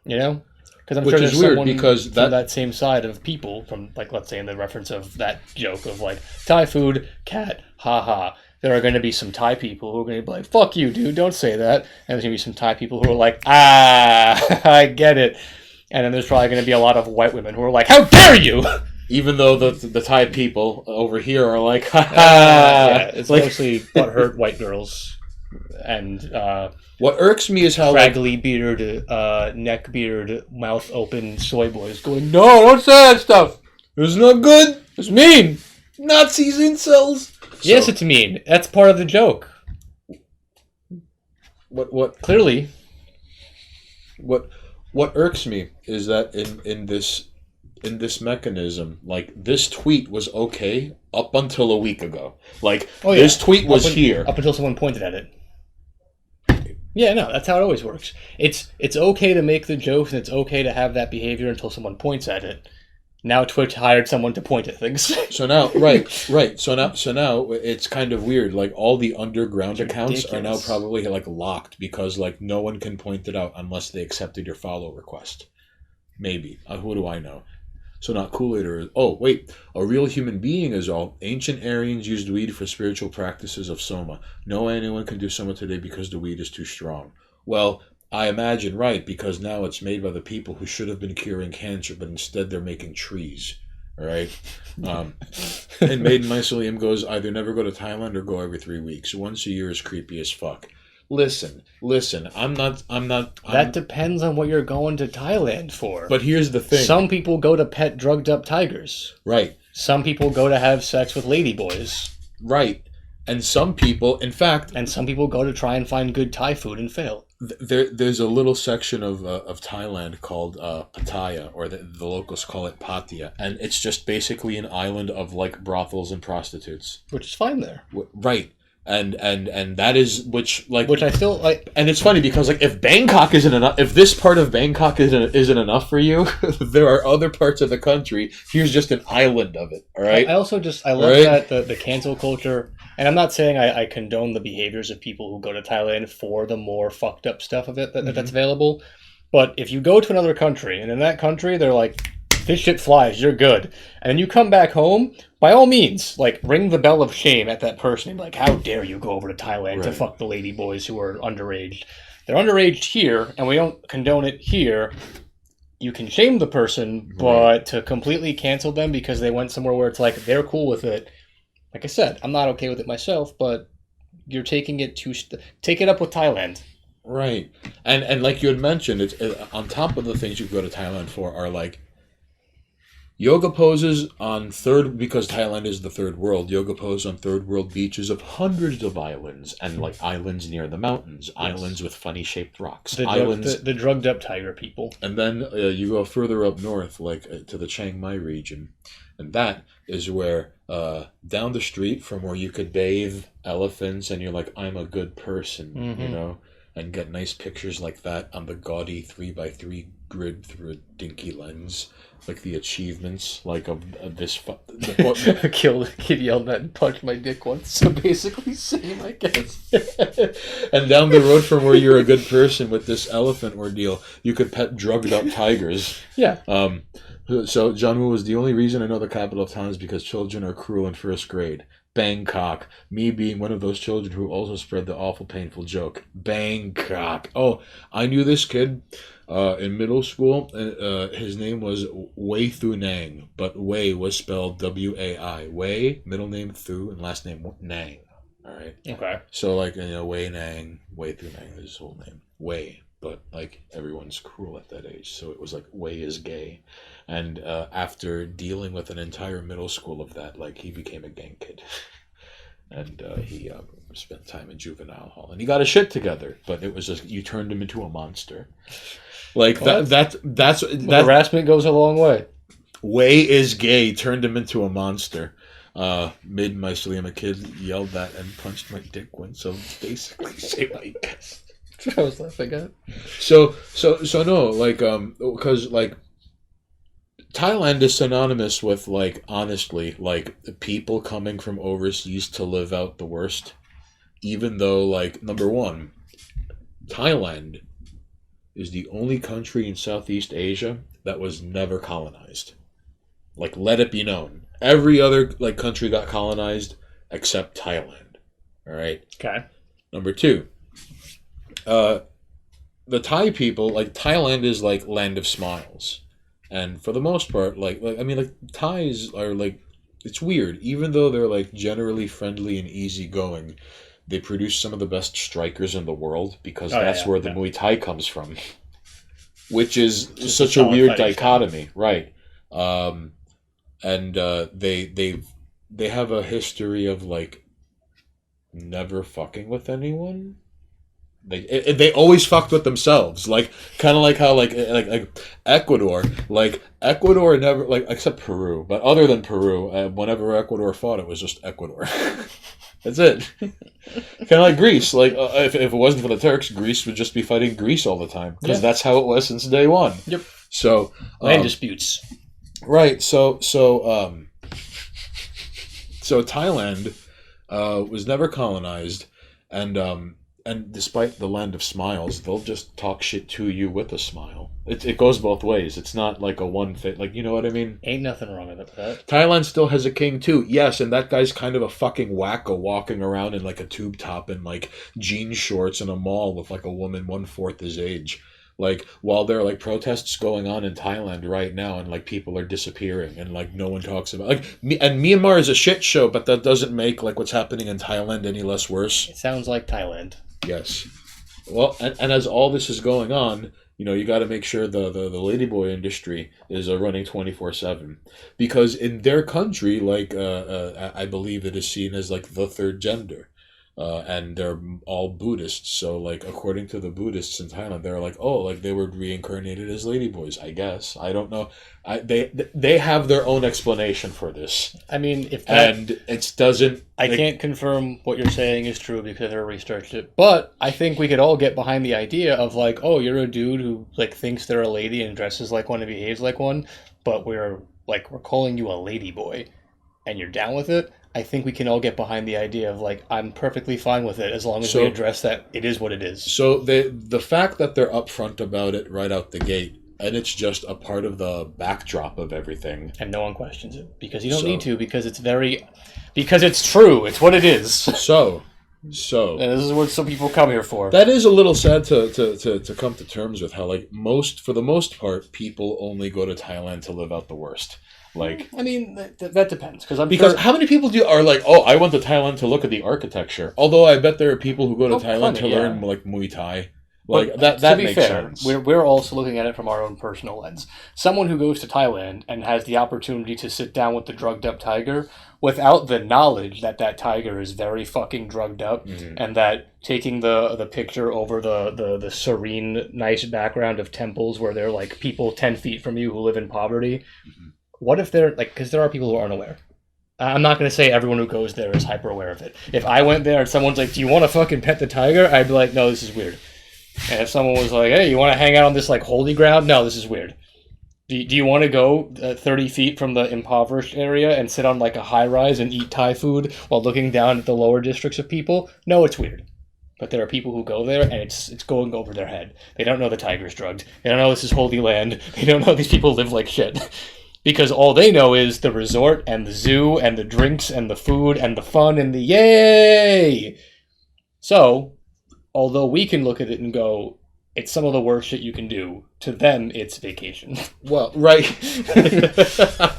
[SPEAKER 2] You know? Because I'm
[SPEAKER 1] Which
[SPEAKER 2] sure
[SPEAKER 1] is
[SPEAKER 2] there's
[SPEAKER 1] weird
[SPEAKER 2] someone
[SPEAKER 1] because
[SPEAKER 2] from that same side of people, from, like, let's say in the reference of that joke of, like, Thai food, cat, haha. There are going to be some Thai people who are going to be like, fuck you, dude, don't say that. And there's going to be some Thai people who are like, I get it. And then there's probably going to be a lot of white women who are like, how dare you!
[SPEAKER 1] Even though the Thai people over here are like, ha ha.
[SPEAKER 2] Yeah, it's like, mostly butthurt white girls. And
[SPEAKER 1] what irks me is how
[SPEAKER 2] craggly beard, neck beard, mouth open soy boys going, no, don't say that stuff.
[SPEAKER 1] It's not good.
[SPEAKER 2] It's mean.
[SPEAKER 1] Nazis, incels.
[SPEAKER 2] Yes, it's mean. That's part of the joke.
[SPEAKER 1] What
[SPEAKER 2] clearly?
[SPEAKER 1] What irks me is that in this mechanism, like, this tweet was okay up until a week ago. Like, this tweet was here
[SPEAKER 2] up until someone pointed at it. Yeah, no, that's how it always works. It's okay to make the jokes and it's okay to have that behavior until someone points at it. Now Twitch hired someone to point at things.
[SPEAKER 1] So now, right. So now it's kind of weird. Like, all the underground accounts are now probably, like, locked because, like, no one can point it out unless they accepted your follow request. Maybe. Who do I know? So not Kool-Aid or... Oh, wait. A real human being is all. Ancient Aryans used weed for spiritual practices of Soma. No anyone can do Soma today because the weed is too strong. Well, I imagine right, because now it's made by the people who should have been curing cancer, but instead they're making trees. All right? And Maiden Mycelium goes, either never go to Thailand or go every 3 weeks. Once a year is creepy as fuck. Listen, I'm not...
[SPEAKER 2] That depends on what you're going to Thailand for.
[SPEAKER 1] But here's the thing.
[SPEAKER 2] Some people go to pet drugged up tigers.
[SPEAKER 1] Right.
[SPEAKER 2] Some people go to have sex with ladyboys.
[SPEAKER 1] Right. And some people, in fact...
[SPEAKER 2] And some people go to try and find good Thai food and fail.
[SPEAKER 1] There's a little section of Thailand called Pattaya, or the locals call it Pattaya, and it's just basically an island of, like, brothels and prostitutes.
[SPEAKER 2] Which is fine there.
[SPEAKER 1] Right. And that is which
[SPEAKER 2] I still like.
[SPEAKER 1] And it's funny because, like, if Bangkok isn't enough, if this part of Bangkok isn't enough for you, there are other parts of the country. Here's just an island of it. All right.
[SPEAKER 2] I love that the cancel culture, and I'm not saying I condone the behaviors of people who go to Thailand for the more fucked up stuff of it that's available. But if you go to another country, and in that country they're like, this shit flies, you're good. And then you come back home, by all means, like, ring the bell of shame at that person and be like, how dare you go over to Thailand to fuck the lady boys who are underage. They're underage here, and we don't condone it here. You can shame the person, but to completely cancel them because they went somewhere where it's like, they're cool with it. Like I said, I'm not okay with it myself, but you're taking it take it up with Thailand.
[SPEAKER 1] Right. And like you had mentioned, it's on top of the things you go to Thailand for are, like, yoga poses on because Thailand is the third world, yoga poses on third world beaches of hundreds of islands, and, like, islands near the mountains, islands with funny shaped rocks,
[SPEAKER 2] the drugged up tiger people.
[SPEAKER 1] And then you go further up north, like to the Chiang Mai region, and that is where down the street from where you could bathe elephants and you're like, I'm a good person, you know, and get nice pictures like that on the gaudy 3x3 grid through a dinky lens. Like the achievements, like of this.
[SPEAKER 2] Kid yelled at and punched my dick once. So basically, same, I guess.
[SPEAKER 1] And down the road from where you're a good person with this elephant ordeal, you could pet drugged up tigers.
[SPEAKER 2] Yeah.
[SPEAKER 1] So John Woo was the only reason I know the capital of town is because children are cruel in first grade. Bangkok. Me being one of those children who also spread the awful, painful joke. Bangkok. Oh, I knew this kid in middle school. His name was Wei Thu Nang, but Wei was spelled W-A-I. Wei, middle name Thu, and last name Nang. All right.
[SPEAKER 2] Okay.
[SPEAKER 1] So, like, you know, Wei Nang, Wei Thu Nang is his whole name. Wei. But, like, everyone's cruel at that age, so it was like, Wei is gay. And after dealing with an entire middle school of that, like, he became a gang kid. and he spent time in juvenile hall, and he got his shit together. But it was just you turned him into a monster. Like that's
[SPEAKER 2] harassment goes a long way.
[SPEAKER 1] Way is gay turned him into a monster. Made my Salima kid yelled that and punched my dick once. So basically, say what I guess.
[SPEAKER 2] I was laughing at.
[SPEAKER 1] So no, like because like Thailand is synonymous with like honestly like people coming from overseas to live out the worst. Even though like number one, Thailand is the only country in Southeast Asia that was never colonized. Like, let it be known. Every other like country got colonized except Thailand. All right.
[SPEAKER 2] Okay.
[SPEAKER 1] Number two, the Thai people, like Thailand is like land of smiles, and for the most part, like I mean, like Thais are like it's weird. Even though they're like generally friendly and easygoing, they produce some of the best strikers in the world because that's where the Muay Thai comes from, which is just such a weird dichotomy, style. Right? And they have a history of like never fucking with anyone. They always fucked with themselves, like kind of like how like Ecuador never like except Peru, but other than Peru, whenever Ecuador fought, it was just Ecuador. That's it. Kind of like Greece. Like if it wasn't for the Turks, Greece would just be fighting Greece all the time because that's how it was since day one.
[SPEAKER 2] Yep.
[SPEAKER 1] So
[SPEAKER 2] land disputes.
[SPEAKER 1] Right. So Thailand was never colonized, and despite the land of smiles, they'll just talk shit to you with a smile. It goes both ways. It's not like a one fit. Like, you know what I mean?
[SPEAKER 2] Ain't nothing wrong with that.
[SPEAKER 1] Thailand still has a king too. Yes, and that guy's kind of a fucking wacko walking around in like a tube top and like jean shorts in a mall with like a woman 1/4 his age. Like, while there are like protests going on in Thailand right now and like people are disappearing and like no one talks about and Myanmar is a shit show, but that doesn't make like what's happening in Thailand any less worse.
[SPEAKER 2] It sounds like Thailand.
[SPEAKER 1] Yes. Well, and as all this is going on, you know, you got to make sure the ladyboy industry is running 24/7, because in their country, like I believe it is seen as like the third gender. And they're all Buddhists, so like according to the Buddhists in Thailand, they're like, oh, like they were reincarnated as ladyboys. I guess I don't know. They have their own explanation for this.
[SPEAKER 2] I mean, if
[SPEAKER 1] it doesn't.
[SPEAKER 2] I can't confirm what you're saying is true because I never researched it, but I think we could all get behind the idea of like, oh, you're a dude who like thinks they're a lady and dresses like one and behaves like one, but we're calling you a ladyboy, and you're down with it. I think we can all get behind the idea of like, I'm perfectly fine with it as long as we address that it is what it is.
[SPEAKER 1] So the fact that they're upfront about it right out the gate, and it's just a part of the backdrop of everything,
[SPEAKER 2] and no one questions it because you don't need to, because it's true. It's what it is.
[SPEAKER 1] So
[SPEAKER 2] and this is what some people come here for.
[SPEAKER 1] That is a little sad to come to terms with how like for the most part people only go to Thailand to live out the worst. Like,
[SPEAKER 2] I mean, that depends
[SPEAKER 1] because how many people are like, oh, I went to Thailand to look at the architecture. Although I bet there are people who go to Thailand to learn like Muay Thai. Like that makes sense.
[SPEAKER 2] We're also looking at it from our own personal lens. Someone who goes to Thailand and has the opportunity to sit down with the drugged up tiger without the knowledge that that tiger is very fucking drugged up, and that taking the picture over the serene, nice background of temples where they're like people 10 feet from you who live in poverty. What if they're like, because there are people who aren't aware. I'm not going to say everyone who goes there is hyper aware of it. If I went there and someone's like, do you want to fucking pet the tiger? I'd be like, no, this is weird. And if someone was like, hey, you want to hang out on this like holy ground? No, this is weird. Do you want to go 30 feet from the impoverished area and sit on like a high rise and eat Thai food while looking down at the lower districts of people? No, it's weird. But there are people who go there and it's going over their head. They don't know the tiger's drugged. They don't know this is holy land. They don't know these people live like shit. Because all they know is the resort and the zoo and the drinks and the food and the fun and the yay! So, although we can look at it and go, it's some of the worst shit you can do, to them it's vacation.
[SPEAKER 1] Well, right.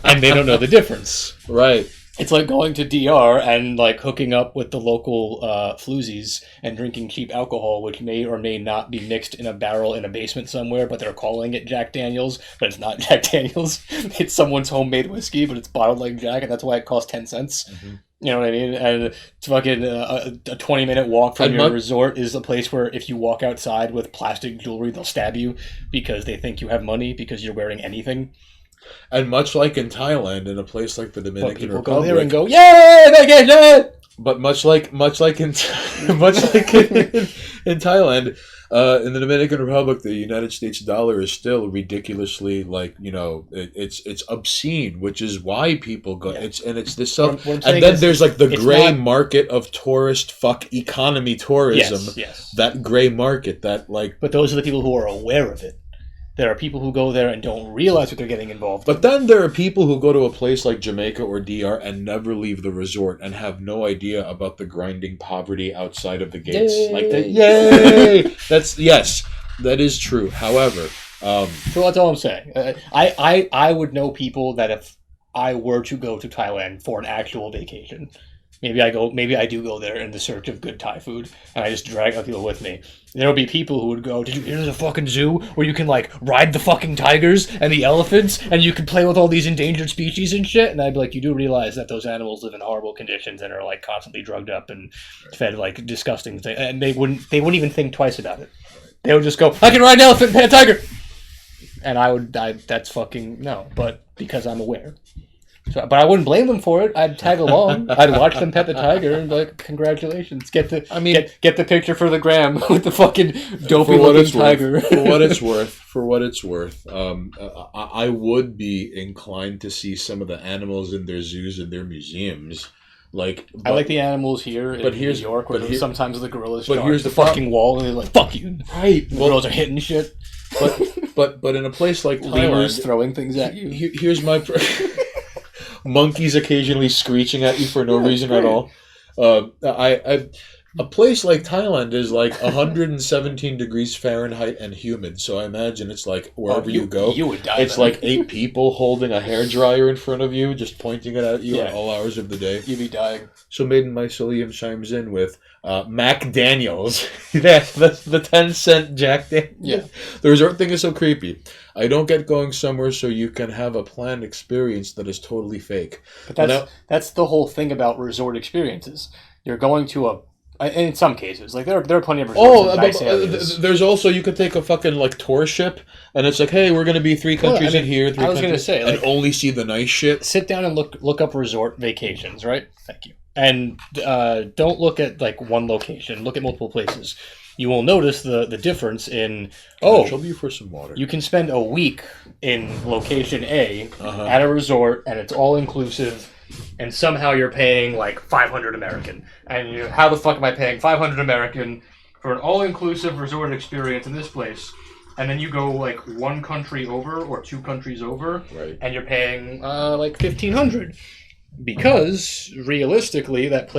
[SPEAKER 2] And they don't know the difference.
[SPEAKER 1] Right.
[SPEAKER 2] It's like going to DR and like hooking up with the local floozies and drinking cheap alcohol, which may or may not be mixed in a barrel in a basement somewhere, but they're calling it Jack Daniels, but it's not Jack Daniels. It's someone's homemade whiskey, but it's bottled like Jack, and that's why it costs 10 cents. You know what I mean? And it's fucking a 20-minute walk from your resort is a place where if you walk outside with plastic jewelry, they'll stab you because they think you have money because you're wearing anything.
[SPEAKER 1] And much like in Thailand, in a place like the Dominican
[SPEAKER 2] people
[SPEAKER 1] Republic,
[SPEAKER 2] go there and go, "Yay, vacation!"
[SPEAKER 1] But much like in in Thailand, in the Dominican Republic, the United States dollar is still ridiculously it's obscene, which is why people go. Yeah. It's this stuff, and then there's like the gray market of tourist economy tourism.
[SPEAKER 2] Yes.
[SPEAKER 1] That gray market,
[SPEAKER 2] But those are the people who are aware of it. There are people who go there and don't realize what they're getting involved in.
[SPEAKER 1] But then there are people who go to a place like Jamaica or DR and never leave the resort and have no idea about the grinding poverty outside of the gates.
[SPEAKER 2] Yay!
[SPEAKER 1] Yay! That is true. However,
[SPEAKER 2] so that's all I'm saying. I would know people that if I were to go to Thailand for an actual vacation, maybe I do go there in the search of good Thai food, and I just drag other people with me. There'll be people who would go, "Did you hear there's a fucking zoo where you can ride the fucking tigers and the elephants, and you can play with all these endangered species and shit?" And I'd be like, "You do realize that those animals live in horrible conditions and are constantly drugged up and fed disgusting things?" And they wouldn't even think twice about it. They would just go, "I can ride an elephant and pet a tiger," and that's fucking no. But because I'm aware. So, but I wouldn't blame them for it. I'd tag along. I'd watch them pet the tiger and be like, "Congratulations! Get the picture for the gram with the fucking dopey looking tiger."
[SPEAKER 1] For what it's worth, I would be inclined to see some of the animals in their zoos and their museums. I
[SPEAKER 2] like the animals here in New York, where sometimes the gorillas
[SPEAKER 1] here's the
[SPEAKER 2] fucking wall and they're like, "Fuck you!"
[SPEAKER 1] Right?
[SPEAKER 2] The gorillas are hitting shit.
[SPEAKER 1] But in a place like Thailand,
[SPEAKER 2] lemurs throwing things at you.
[SPEAKER 1] Here's my. Monkeys occasionally screeching at you for no reason at all. A place like Thailand is 117 degrees Fahrenheit and humid, so I imagine it's wherever you go,
[SPEAKER 2] you would die.
[SPEAKER 1] It's
[SPEAKER 2] then.
[SPEAKER 1] 8 people holding a hairdryer in front of you, just pointing it at you at all hours of the day.
[SPEAKER 2] You'd be dying.
[SPEAKER 1] So Maiden Mycelium chimes in with Mac Daniels. That's the 10-cent Jack Daniels.
[SPEAKER 2] Yeah.
[SPEAKER 1] The resort thing is so creepy. I don't get going somewhere so you can have a planned experience that is totally fake.
[SPEAKER 2] But that's the whole thing about resort experiences. You're going to in some cases, there are plenty of resorts in nice areas.
[SPEAKER 1] There's also, you could take a fucking tour ship, and it's hey, we're going to be 3 countries in here, 3
[SPEAKER 2] I was
[SPEAKER 1] countries,
[SPEAKER 2] going to say,
[SPEAKER 1] and only see the nice shit.
[SPEAKER 2] Sit down and look up resort vacations, right? Thank you. And don't look at one location. Look at multiple places. You will notice the difference in
[SPEAKER 1] trouble you for some water.
[SPEAKER 2] You can spend a week in location A at a resort, and it's all inclusive. And somehow you're paying 500 American. And how the fuck am I paying 500 American for an all-inclusive resort experience in this place? And then you go 1 country over or 2 countries over,
[SPEAKER 1] right?
[SPEAKER 2] And you're paying 1,500. Because realistically, that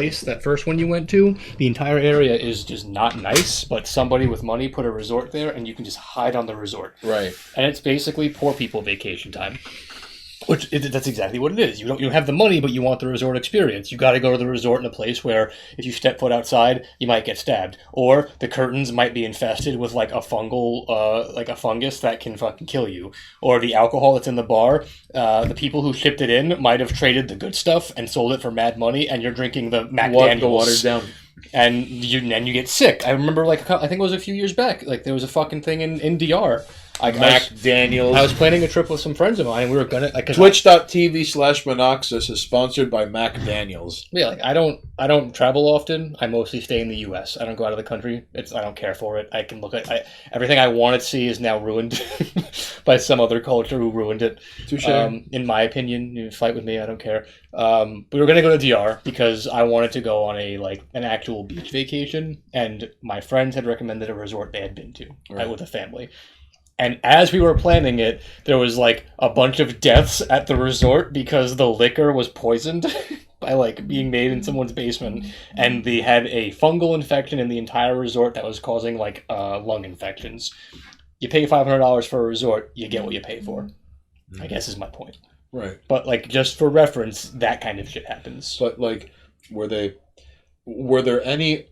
[SPEAKER 2] first one you went to, the entire area is just not nice. But somebody with money put a resort there, and you can just hide on the resort.
[SPEAKER 1] Right.
[SPEAKER 2] And it's basically poor people vacation time. That's exactly what it is. You don't have the money, but you want the resort experience. You got to go to the resort in a place where if you step foot outside, you might get stabbed, or the curtains might be infested with a fungus that can fucking kill you, or the alcohol that's in the bar. The people who shipped it in might have traded the good stuff and sold it for mad money, and you're drinking the Mac Daniels.
[SPEAKER 1] The watered down.
[SPEAKER 2] And you get sick. I remember I think it was a few years back. There was a fucking thing in DR.
[SPEAKER 1] Mac Daniels.
[SPEAKER 2] I was planning a trip with some friends of mine, and we were gonna
[SPEAKER 1] Twitch.tv/Monoxus is sponsored by Mac Daniels.
[SPEAKER 2] Yeah, I don't travel often. I mostly stay in the U.S. I don't go out of the country. I don't care for it. I can look at everything I want to see is now ruined by some other culture who ruined it.
[SPEAKER 1] Touché.
[SPEAKER 2] In my opinion, you fight with me. I don't care. We were gonna go to DR because I wanted to go on an actual beach vacation, and my friends had recommended a resort they had been to with a family. And as we were planning it, there was a bunch of deaths at the resort because the liquor was poisoned by being made in someone's basement, and they had a fungal infection in the entire resort that was causing lung infections. You pay $500 for a resort, you get what you pay for. I guess is my point.
[SPEAKER 1] Right.
[SPEAKER 2] But just for reference, that kind of shit happens.
[SPEAKER 1] But were there any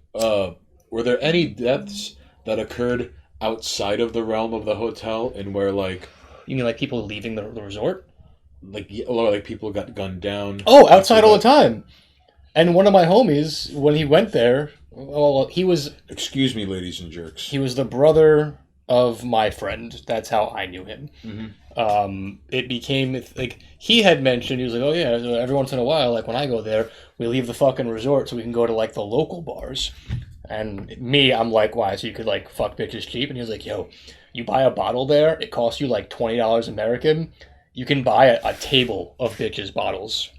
[SPEAKER 1] deaths that occurred outside of the realm of the hotel, and where
[SPEAKER 2] you mean people leaving the resort?
[SPEAKER 1] People got gunned down?
[SPEAKER 2] Oh, outside all the time. And one of my homies, when he went there, well, he was
[SPEAKER 1] Excuse me, ladies and jerks.
[SPEAKER 2] he was the brother of my friend. That's how I knew him. It became like he had mentioned. He was like, "Oh yeah, so every once in a while, like when I go there, we leave the fucking resort so we can go to like the local bars." And me, I'm like, "Why? So you could like fuck bitches cheap?" And he was like, "Yo, you buy a bottle there, it costs you like $20 American. You can buy a table of bitches bottles."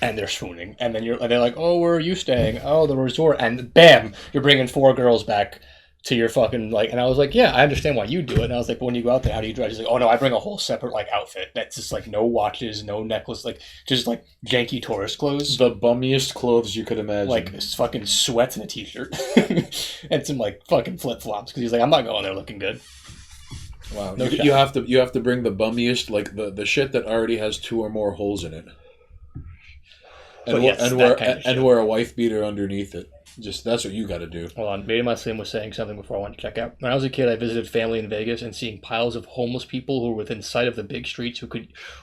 [SPEAKER 2] And they're swooning, and then they're like, "Oh, where are you staying? Oh, the resort." And bam, you're bringing 4 girls back to your fucking like. And I was like, "Yeah, I understand why you do it." And I was like, "But when you go out there, how do you dress?" He's like, "Oh no, I bring a whole separate like outfit that's just like no watches, no necklace, like just like janky tourist clothes,
[SPEAKER 1] The bummiest clothes you could imagine.
[SPEAKER 2] like fucking sweats and a t-shirt, and some like fucking flip flops." Because he's like, "I'm not going there looking good."
[SPEAKER 1] wow,
[SPEAKER 2] No
[SPEAKER 1] you have to bring the bummiest, like the shit that already has 2 or more holes in it.
[SPEAKER 2] But
[SPEAKER 1] And,
[SPEAKER 2] yes,
[SPEAKER 1] and,
[SPEAKER 2] that
[SPEAKER 1] wear,
[SPEAKER 2] kind of shit.
[SPEAKER 1] and wear a wife beater underneath it. Just that's what you got to do.
[SPEAKER 2] Hold on, maybe my Slim was saying something before I went to check out. When I was a kid, I visited family in Vegas, and seeing piles of homeless people who were within sight of the big streets who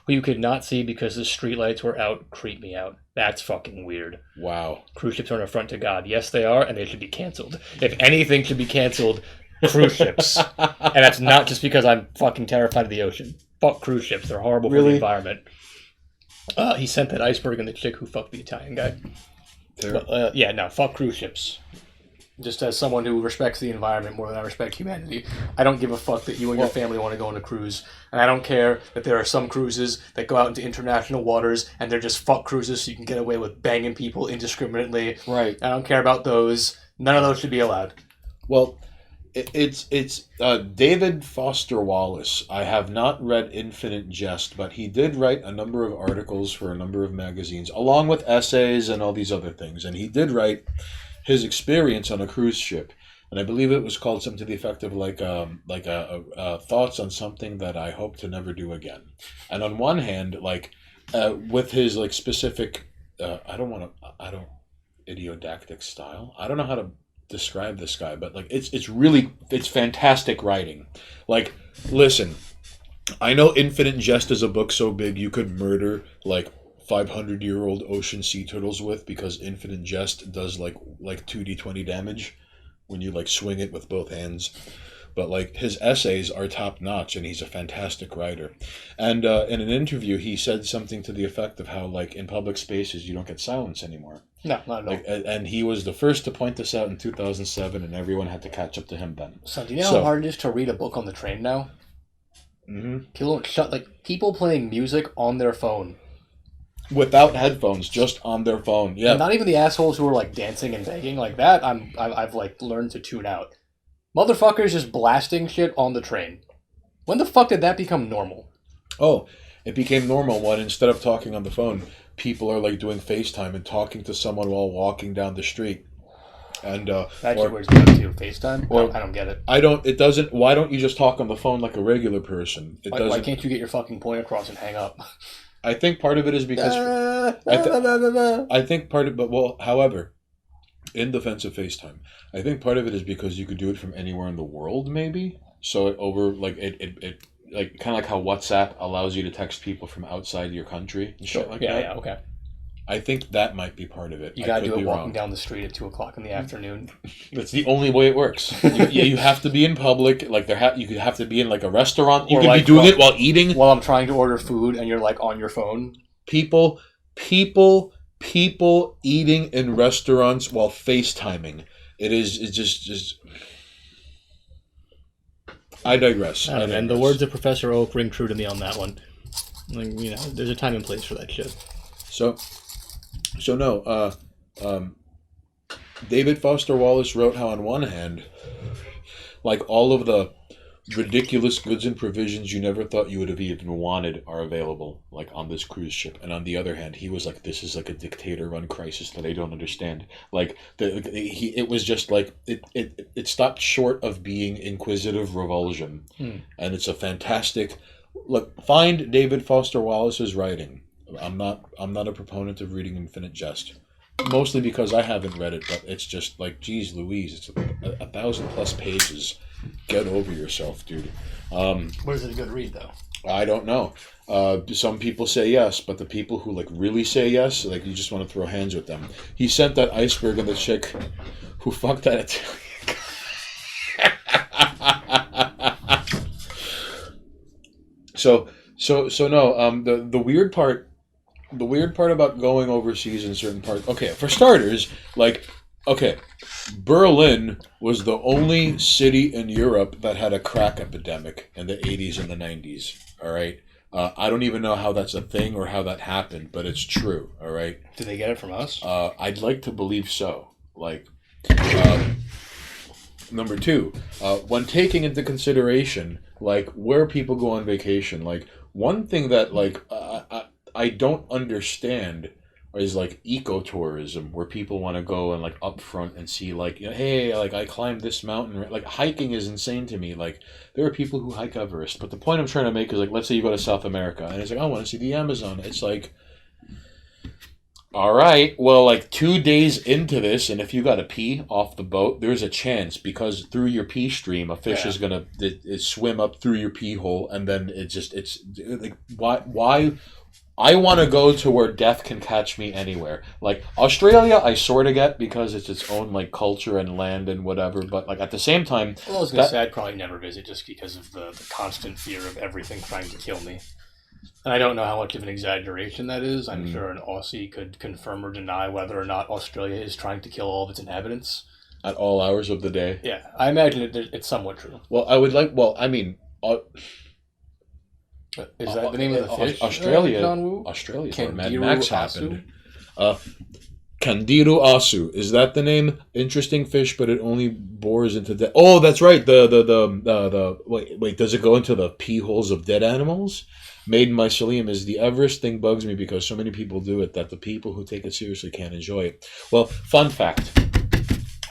[SPEAKER 2] you could not see because the streetlights were out creeped me out. That's fucking weird.
[SPEAKER 1] Wow.
[SPEAKER 2] Cruise ships are an affront to God. Yes, they are, and they should be canceled. If anything should be canceled, cruise ships. And that's not just because I'm fucking terrified of the ocean. Fuck cruise ships. They're horrible for the
[SPEAKER 1] Really?
[SPEAKER 2] environment. He sent that iceberg and the chick who fucked the Italian guy. But, yeah, no, fuck cruise ships. Just as someone who respects the environment more than I respect humanity, I don't give a fuck that you and your family want to go on a cruise. And I don't care that there are some cruises that go out into international waters and they're just fuck cruises so you can get away with banging people indiscriminately.
[SPEAKER 1] Right.
[SPEAKER 2] I don't care about those. None of those should be allowed.
[SPEAKER 1] Well, it's David Foster Wallace. I have not read Infinite Jest, but he did write a number of articles for a number of magazines, along with essays and all these other things. And he did write his experience on a cruise ship, and I believe it was called something to the effect of like thoughts on something that I hope to never do again. And on one hand, like with his like specific, idiodactic style. I don't know how to describe this guy, but like it's fantastic writing. Like, listen, I know Infinite Jest is a book so big you could murder like 500-year-old ocean sea turtles with, because Infinite Jest does like 2d20 damage when you like swing it with both hands. But like his essays are top notch, and he's a fantastic writer. And in an interview, he said something to the effect of how like in public spaces you don't get silence anymore.
[SPEAKER 2] No, not at all.
[SPEAKER 1] Like, and he was the first to point this out in 2007, and everyone had to catch up to him then.
[SPEAKER 2] So, do you know how hard it is to read a book on the train now?
[SPEAKER 1] Mm-hmm.
[SPEAKER 2] People playing music on their phone.
[SPEAKER 1] Without headphones, just on their phone. Yeah.
[SPEAKER 2] And not even the assholes who are like dancing and begging like that. I've like learned to tune out. Motherfuckers just blasting shit on the train. When the fuck did that become normal?
[SPEAKER 1] Oh, it became normal when instead of talking on the phone, people are like doing FaceTime and talking to someone while walking down the street. And
[SPEAKER 2] Actually, where's the too? FaceTime? I don't get it.
[SPEAKER 1] It doesn't. Why don't you just talk on the phone like a regular person?
[SPEAKER 2] Why can't you get your fucking point across and hang up?
[SPEAKER 1] I think part of it is because I think part of, but well, however, in defense of FaceTime, I think part of it is because you could do it from anywhere in the world, maybe. So it like kind of like how WhatsApp allows you to text people from outside your country and shit like that.
[SPEAKER 2] Yeah, okay.
[SPEAKER 1] I think that might be part of it.
[SPEAKER 2] You gotta do it walking down the street at 2:00 in the afternoon.
[SPEAKER 1] That's the only way it works. You have to be in public. Like you could have to be in like a restaurant. You could be doing it while eating.
[SPEAKER 2] While I'm trying to order food, and you're like on your phone.
[SPEAKER 1] People eating in restaurants while FaceTiming. It's just. I digress.
[SPEAKER 2] And the words of Professor Oak ring true to me on that one. Like, you know, there's a time and place for that shit.
[SPEAKER 1] So no, David Foster Wallace wrote how on one hand, like all of the ridiculous goods and provisions you never thought you would have even wanted are available, like on this cruise ship. And on the other hand, he was like, this is like a dictator-run crisis that I don't understand. Like it was just like it stopped short of being inquisitive revulsion. And it's a fantastic look. Find David Foster Wallace's writing. I'm not a proponent of reading Infinite Jest, mostly because I haven't read it, but it's just like, geez Louise, it's 1,000+ pages. Get over yourself, dude.
[SPEAKER 2] What is it a good read though?
[SPEAKER 1] I don't know. Some people say yes, but the people who like really say yes, like you just want to throw hands with them. He sent that iceberg of the chick who fucked that Italian. So no. The weird part about going overseas in certain parts. Okay, for starters, like, okay, Berlin was the only city in Europe that had a crack epidemic in the 80s and the 90s. All right. I don't even know how that's a thing or how that happened, but it's true. All right.
[SPEAKER 2] Did they get it from us?
[SPEAKER 1] I'd like to believe so. Like, uh, number two, when taking into consideration like where people go on vacation, like one thing that like I don't understand is like ecotourism, where people want to go and like up front and see like, you know, hey, like I climbed this mountain. Like hiking is insane to me. Like there are people who hike Everest, but the point I'm trying to make is like, let's say you go to South America and it's like, I want to see the Amazon. It's like, all right, well, like 2 days into this, and if you got to pee off the boat, there's a chance because through your pee stream, a fish is gonna swim up through your pee hole, and then it's like why. I want to go to where death can catch me anywhere. Like Australia, I sort of get because it's its own like culture and land and whatever. But like at the same time,
[SPEAKER 2] well, I was gonna say I'd probably never visit just because of the constant fear of everything trying to kill me. And I don't know how much of an exaggeration that is. I'm sure an Aussie could confirm or deny whether or not Australia is trying to kill all of its inhabitants
[SPEAKER 1] at all hours of the day.
[SPEAKER 2] Yeah, I imagine it's somewhat true.
[SPEAKER 1] Well, I would like. Well, I mean.
[SPEAKER 2] Is that the name of the fish?
[SPEAKER 1] Australia, where Mad Max happened. Candiru asu, is that the name? Interesting fish, but it only bores into dead. Oh, that's right. The wait. Does it go into the pee holes of dead animals? Maiden mycelium is the Everest thing. Bugs me because so many people do it that the people who take it seriously can't enjoy it. Well, fun fact.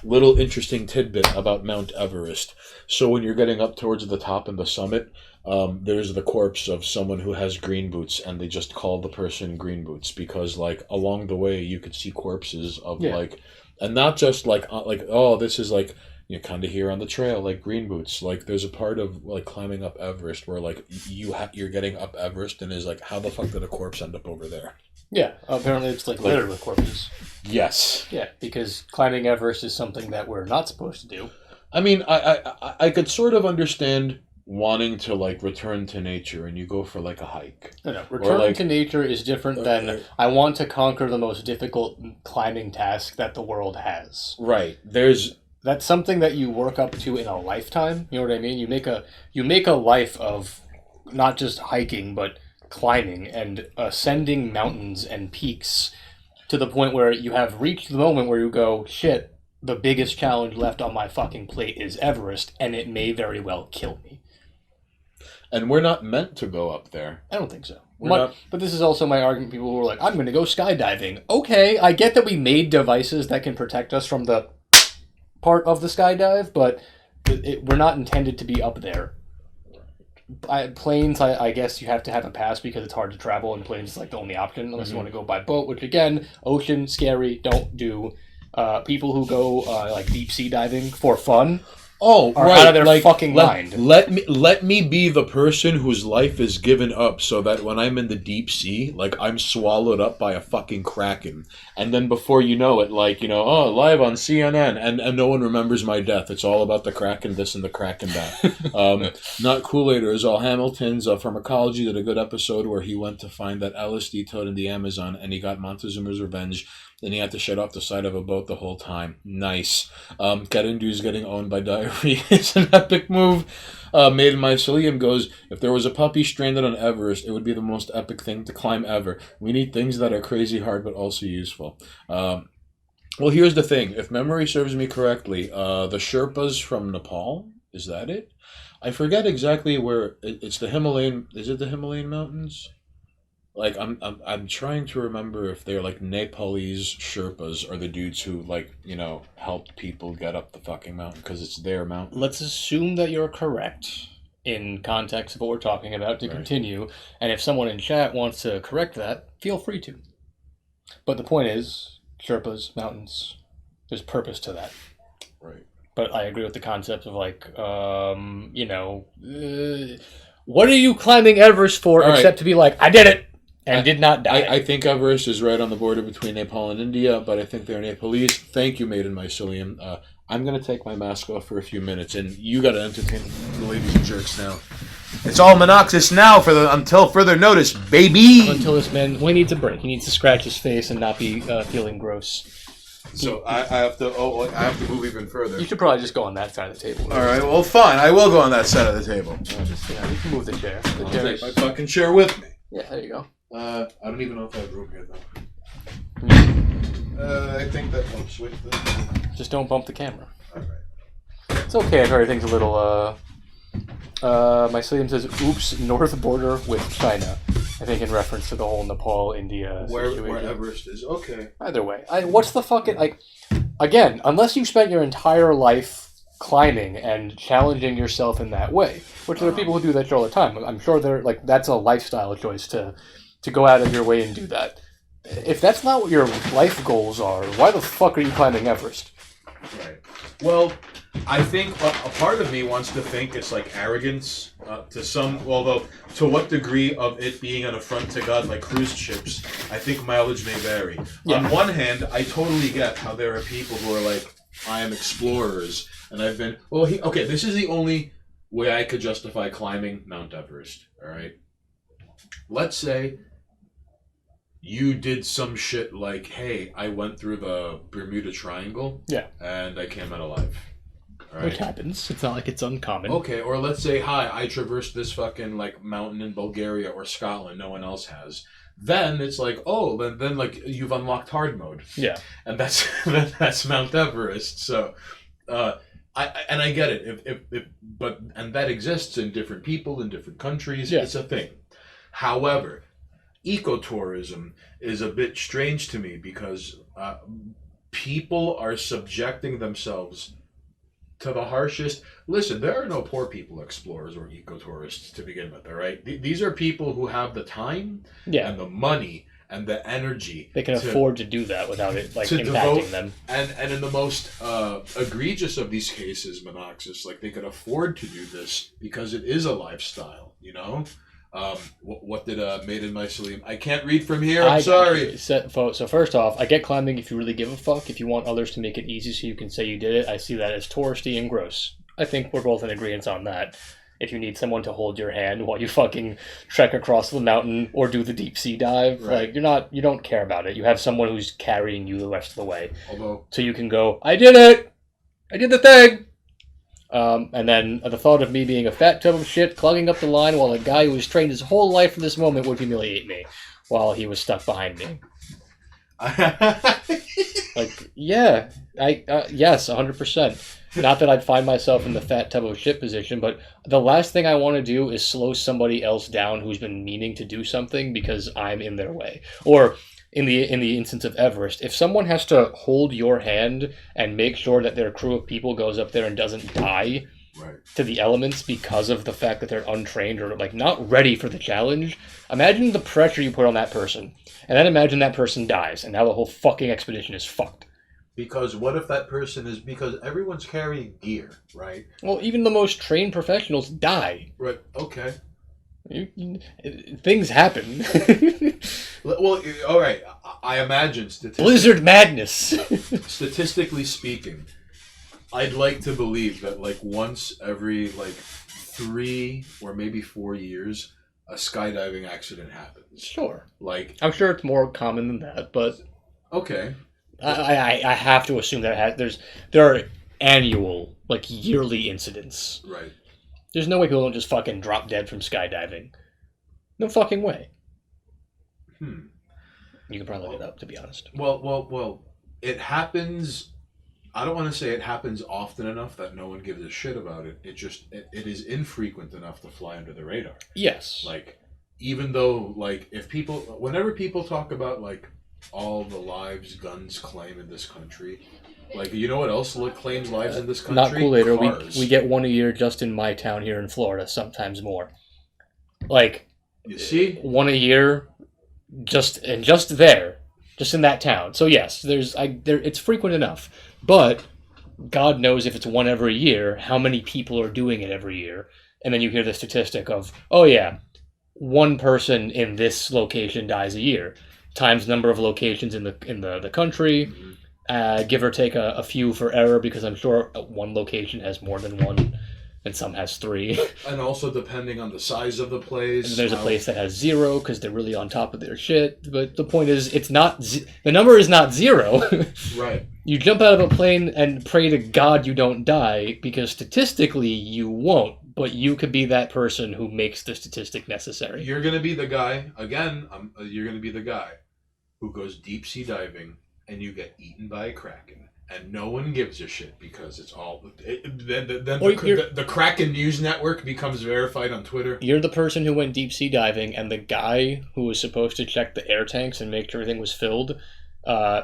[SPEAKER 1] Little interesting tidbit about Mount Everest. So when you're getting up towards the top and the summit, there's the corpse of someone who has green boots, and they just call the person Green Boots because, like, along the way you could see corpses of like, and not just like oh, this is like you kind of hear on the trail like Green Boots. Like, there's a part of like climbing up Everest where like you're getting up Everest and is like, how the fuck did a corpse end up over there?
[SPEAKER 2] Yeah, apparently it's like littered with corpses.
[SPEAKER 1] Yes.
[SPEAKER 2] Yeah, because climbing Everest is something that we're not supposed to do.
[SPEAKER 1] I mean, I could sort of understand wanting to like return to nature and you go for like a hike.
[SPEAKER 2] No. Returning to nature is different than I want to conquer the most difficult climbing task that the world has.
[SPEAKER 1] Right.
[SPEAKER 2] That's something that you work up to in a lifetime. You know what I mean? You make a life of not just hiking, but climbing and ascending mountains and peaks to the point where you have reached the moment where you go, shit, the biggest challenge left on my fucking plate is Everest, and it may very well kill me.
[SPEAKER 1] And we're not meant to go up there.
[SPEAKER 2] I don't think so. But this is also my argument. People who are like, I'm going to go skydiving. Okay, I get that we made devices that can protect us from the part of the skydive, but we're not intended to be up there. Planes, I guess you have to have a pass because it's hard to travel, and planes is like the only option unless you want to go by boat, which again, ocean, scary, don't do. People who go like deep sea diving for fun
[SPEAKER 1] are
[SPEAKER 2] out of their fucking mind.
[SPEAKER 1] Let me be the person whose life is given up so that when I'm in the deep sea, like I'm swallowed up by a fucking kraken. And then before you know it, like, live on CNN and no one remembers my death. It's all about the kraken this and the kraken that. Not Kool-Aid or all Hamilton's Pharmacology did a good episode where he went to find that LSD toad in the Amazon and he got Montezuma's revenge. Then he had to shut off the side of a boat the whole time. Nice. Karindu's getting owned by diarrhea is an epic move. Maiden Mycelium goes, if there was a puppy stranded on Everest, it would be the most epic thing to climb ever. We need things that are crazy hard but also useful. Well, here's the thing. If memory serves me correctly, the Sherpas from Nepal, is that it? I forget exactly where. It's the Himalayan. Is it the Himalayan mountains? Like I'm trying to remember if they're like Nepalese Sherpas or the dudes who help people get up the fucking mountain because it's their mountain.
[SPEAKER 2] Let's assume that you're correct in context of what we're talking about to continue, and if someone in chat wants to correct that, feel free to. But the point is, Sherpas, mountains, there's purpose to that.
[SPEAKER 1] Right.
[SPEAKER 2] But I agree with the concept of What are you climbing Everest for
[SPEAKER 1] All
[SPEAKER 2] except to be like, I did it and did not die?
[SPEAKER 1] I think Everest is right on the border between Nepal and India, but I think they're Nepalese. Thank you, Maiden Mycelium. I'm going to take my mask off for a few minutes, and you got to entertain the ladies and jerks now. It's all Monoxis now until further notice, baby!
[SPEAKER 2] Until this man, he needs a break. He needs to scratch his face and not be feeling gross.
[SPEAKER 1] So I have to move even further.
[SPEAKER 2] You should probably just go on that side of the table.
[SPEAKER 1] All right, well, fine. I will go on that side of the table.
[SPEAKER 2] You can move the chair. The
[SPEAKER 1] I'll
[SPEAKER 2] chair
[SPEAKER 1] take my fucking chair with me.
[SPEAKER 2] Yeah, there you go.
[SPEAKER 1] I don't even know if I have room here, though. I think that helps with the...
[SPEAKER 2] Just don't bump the camera.
[SPEAKER 1] All right.
[SPEAKER 2] It's okay if everything's a little, Mycelium says, oops, north border with China. I think in reference to the whole Nepal-India situation.
[SPEAKER 1] Where Everest is. Okay.
[SPEAKER 2] Either way. What's the fucking, again, unless you spent your entire life climbing and challenging yourself in that way, which there are people who do that all the time. I'm sure that's a lifestyle choice to go out of your way and do that. If that's not what your life goals are, why the fuck are you climbing Everest?
[SPEAKER 1] Right. Well, I think a part of me wants to think it's like arrogance to some, although to what degree of it being an affront to God, like cruise ships, I think mileage may vary. Yeah. On one hand, I totally get how there are people who are like, I am explorers, and I've been, okay, this is the only way I could justify climbing Mount Everest, all right? Let's say you did some shit like, hey, I went through the Bermuda Triangle, and I came out alive. Right.
[SPEAKER 2] Which happens. It's not like it's uncommon.
[SPEAKER 1] Okay, or let's say, hi, I traversed this fucking mountain in Bulgaria or Scotland no one else has. Then it's like, then you've unlocked hard mode.
[SPEAKER 2] Yeah.
[SPEAKER 1] And that's Mount Everest. So I get it. And that exists in different people in different countries. Yeah. It's a thing. However, ecotourism is a bit strange to me because people are subjecting themselves to the harshest. Listen, there are no poor people explorers or ecotourists to begin with, all right? These are people who have the time and the money and the energy.
[SPEAKER 2] They can afford to do that without it impacting them.
[SPEAKER 1] And in the most egregious of these cases, Monoxis, they could afford to do this because it is a lifestyle, you know? What did Maiden Mycelium? I can't read from here. I'm sorry.
[SPEAKER 2] So first off, I get climbing if you really give a fuck. If you want others to make it easy so you can say you did it, I see that as touristy and gross. I think we're both in agreement on that. If you need someone to hold your hand while you fucking trek across the mountain or do the deep sea dive, right. You don't care about it. You have someone who's carrying you the rest of the way. So you can go, I did it! I did the thing! And then the thought of me being a fat tub of shit clogging up the line while a guy who was trained his whole life for this moment would humiliate me while he was stuck behind me. Yes, 100%. Not that I'd find myself in the fat tub of shit position, but the last thing I want to do is slow somebody else down who's been meaning to do something because I'm in their way. Or in the instance of Everest, if someone has to hold your hand and make sure that their crew of people goes up there and doesn't die to the elements because of the fact that they're untrained or not ready for the challenge, imagine the pressure you put on that person. And then imagine that person dies, and now the whole fucking expedition is fucked.
[SPEAKER 1] Because what if that person is... Because everyone's carrying gear, right?
[SPEAKER 2] Well, even the most trained professionals die.
[SPEAKER 1] Right, okay.
[SPEAKER 2] Things happen.
[SPEAKER 1] Well, all right. I imagine
[SPEAKER 2] Blizzard madness.
[SPEAKER 1] Statistically speaking, I'd like to believe that once every 3 or maybe 4 years, a skydiving accident happens.
[SPEAKER 2] Sure. I'm sure it's more common than that, but
[SPEAKER 1] okay.
[SPEAKER 2] I have to assume that there are annual yearly incidents.
[SPEAKER 1] Right.
[SPEAKER 2] There's no way people don't just fucking drop dead from skydiving. No fucking way. You can probably look it up, to be honest.
[SPEAKER 1] Well, it happens. I don't want to say it happens often enough that no one gives a shit about it. It is infrequent enough to fly under the radar.
[SPEAKER 2] Yes.
[SPEAKER 1] Even though, whenever people talk about, all the lives guns claim in this country, you know what else claims lives in this country?
[SPEAKER 2] Not cool later.
[SPEAKER 1] Cars.
[SPEAKER 2] We get one a year just in my town here in Florida, sometimes more.
[SPEAKER 1] You see?
[SPEAKER 2] One a year, just in that town. So yes, it's frequent enough. But God knows if it's one every year, how many people are doing it every year. and then you hear the statistic of, oh yeah, one person in this location dies a year, times number of locations in the country, give or take a few for error, because I'm sure one location has more than one, and some has 3.
[SPEAKER 1] And also depending on the size of the place.
[SPEAKER 2] And there's a place that has 0 because they're really on top of their shit. But the point is, it's not the number is not 0.
[SPEAKER 1] Right.
[SPEAKER 2] You jump out of a plane and pray to God you don't die, because statistically you won't. But you could be that person who makes the statistic necessary.
[SPEAKER 1] You're gonna be the guy again. You're gonna be the guy who goes deep sea diving and you get eaten by a kraken. And no one gives a shit because it's all. Then the Kraken News Network becomes verified on Twitter.
[SPEAKER 2] You're the person who went deep sea diving, and the guy who was supposed to check the air tanks and make sure everything was filled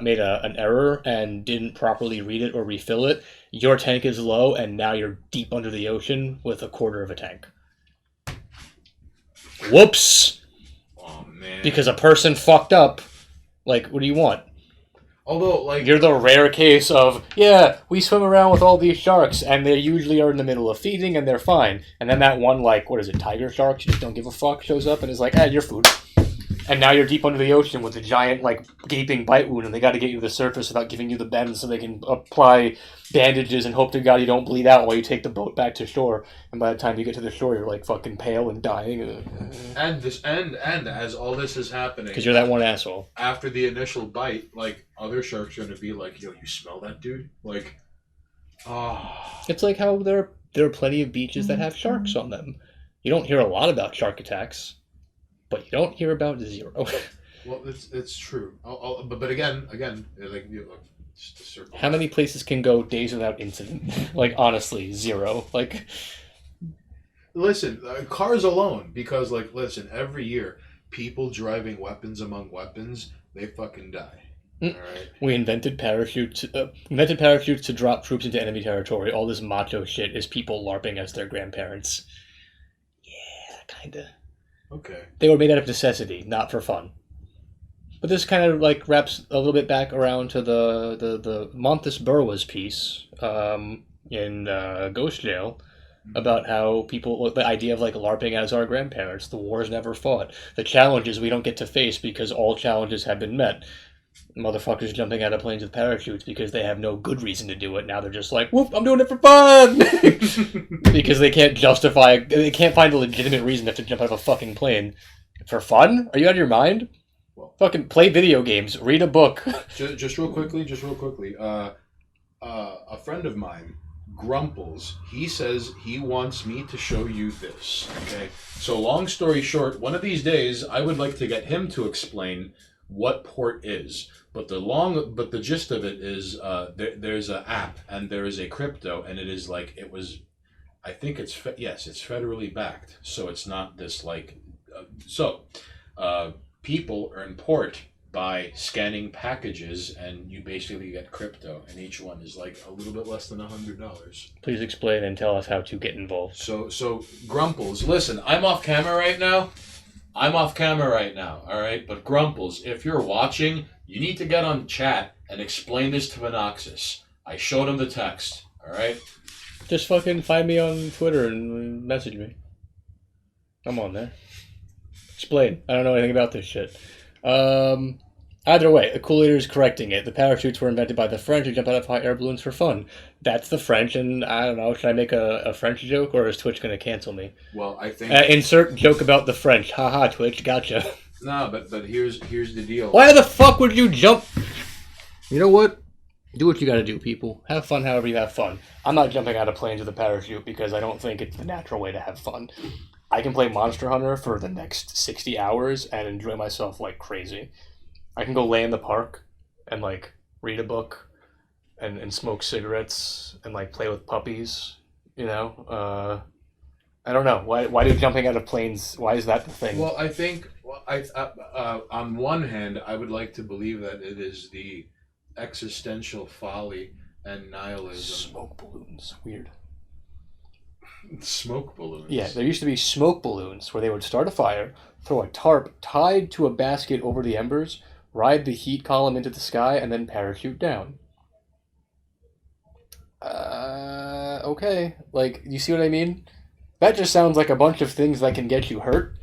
[SPEAKER 2] made an error and didn't properly read it or refill it. Your tank is low, and now you're deep under the ocean with a quarter of a tank. Whoops!
[SPEAKER 1] Oh, man.
[SPEAKER 2] Because a person fucked up. Like, what do you want?
[SPEAKER 1] Although, like...
[SPEAKER 2] You're the rare case of, yeah, we swim around with all these sharks, and they usually are in the middle of feeding, and they're fine. And then that one, like, what is it, tiger shark, you just don't give a fuck, shows up and is like, you're food. And now you're deep under the ocean with a giant, like, gaping bite wound, and they gotta get you to the surface without giving you the bend so they can apply bandages and hope to God you don't bleed out while you take the boat back to shore. And by the time you get to the shore, you're, like, fucking pale and dying.
[SPEAKER 1] And as all this is happening...
[SPEAKER 2] Because you're that one asshole.
[SPEAKER 1] After the initial bite, like, other sharks are gonna be like, yo, you smell that, dude? Like,
[SPEAKER 2] It's like how there are plenty of beaches that have sharks on them. You don't hear a lot about shark attacks. But you don't hear about 0.
[SPEAKER 1] Well, it's true. But again, like, just a circle.
[SPEAKER 2] How many places can go days without incident? Like, honestly, 0. Like,
[SPEAKER 1] listen, cars alone, because, like, listen, every year, people driving weapons among weapons, they fucking die. All right.
[SPEAKER 2] We invented parachutes. To drop troops into enemy territory. All this macho shit is people LARPing as their grandparents. Yeah, kinda.
[SPEAKER 1] Okay.
[SPEAKER 2] They were made out of necessity, not for fun. But this kind of like wraps a little bit back around to the Montes Burwas piece in Ghost Jail about how people, the idea of like LARPing as our grandparents, the wars never fought, the challenges we don't get to face because all challenges have been met. Motherfuckers jumping out of planes with parachutes because they have no good reason to do it. Now they're just like, whoop, I'm doing it for fun! Because they can't find a legitimate reason to have to jump out of a fucking plane. For fun? Are you out of your mind? Well, fucking play video games, read a book.
[SPEAKER 1] Just real quickly. A friend of mine, Grumples, he says he wants me to show you this. Okay? So long story short, one of these days, I would like to get him to explain what port is, but the gist of it is there's an app and there is a crypto, and it is like I think it's federally backed, so it's not this like people earn port by scanning packages, and you basically get crypto, and each one is like a little bit less than $100.
[SPEAKER 2] Please explain and tell us how to get involved.
[SPEAKER 1] So Grumples, listen, I'm off camera right now, all right? But Grumples, if you're watching, you need to get on chat and explain this to Venoxus. I showed him the text, all right?
[SPEAKER 2] Just fucking find me on Twitter and message me. I'm on there. Explain. I don't know anything about this shit. Either way, a cool leader is correcting it. The parachutes were invented by the French who jump out of hot air balloons for fun. That's the French, and I don't know, should I make a French joke, or is Twitch going to cancel me?
[SPEAKER 1] Well, I think...
[SPEAKER 2] insert joke about the French. Haha, Twitch, gotcha.
[SPEAKER 1] No, but here's the deal.
[SPEAKER 2] Why the fuck would you jump? You know what? Do what you gotta do, people. Have fun however you have fun. I'm not jumping out of planes with a parachute because I don't think it's the natural way to have fun. I can play Monster Hunter for the next 60 hours and enjoy myself like crazy. I can go lay in the park and like read a book and smoke cigarettes and like play with puppies, you know? I don't know. Why do jumping out of planes, why is that the thing?
[SPEAKER 1] Well, I think, on one hand, I would like to believe that it is the existential folly and nihilism.
[SPEAKER 2] Smoke balloons. Weird.
[SPEAKER 1] Smoke balloons?
[SPEAKER 2] Yeah, there used to be smoke balloons where they would start a fire, throw a tarp tied to a basket over the embers, ride the heat column into the sky, and then parachute down. Okay. Like, you see what I mean? that just sounds like a bunch of things that can get you hurt.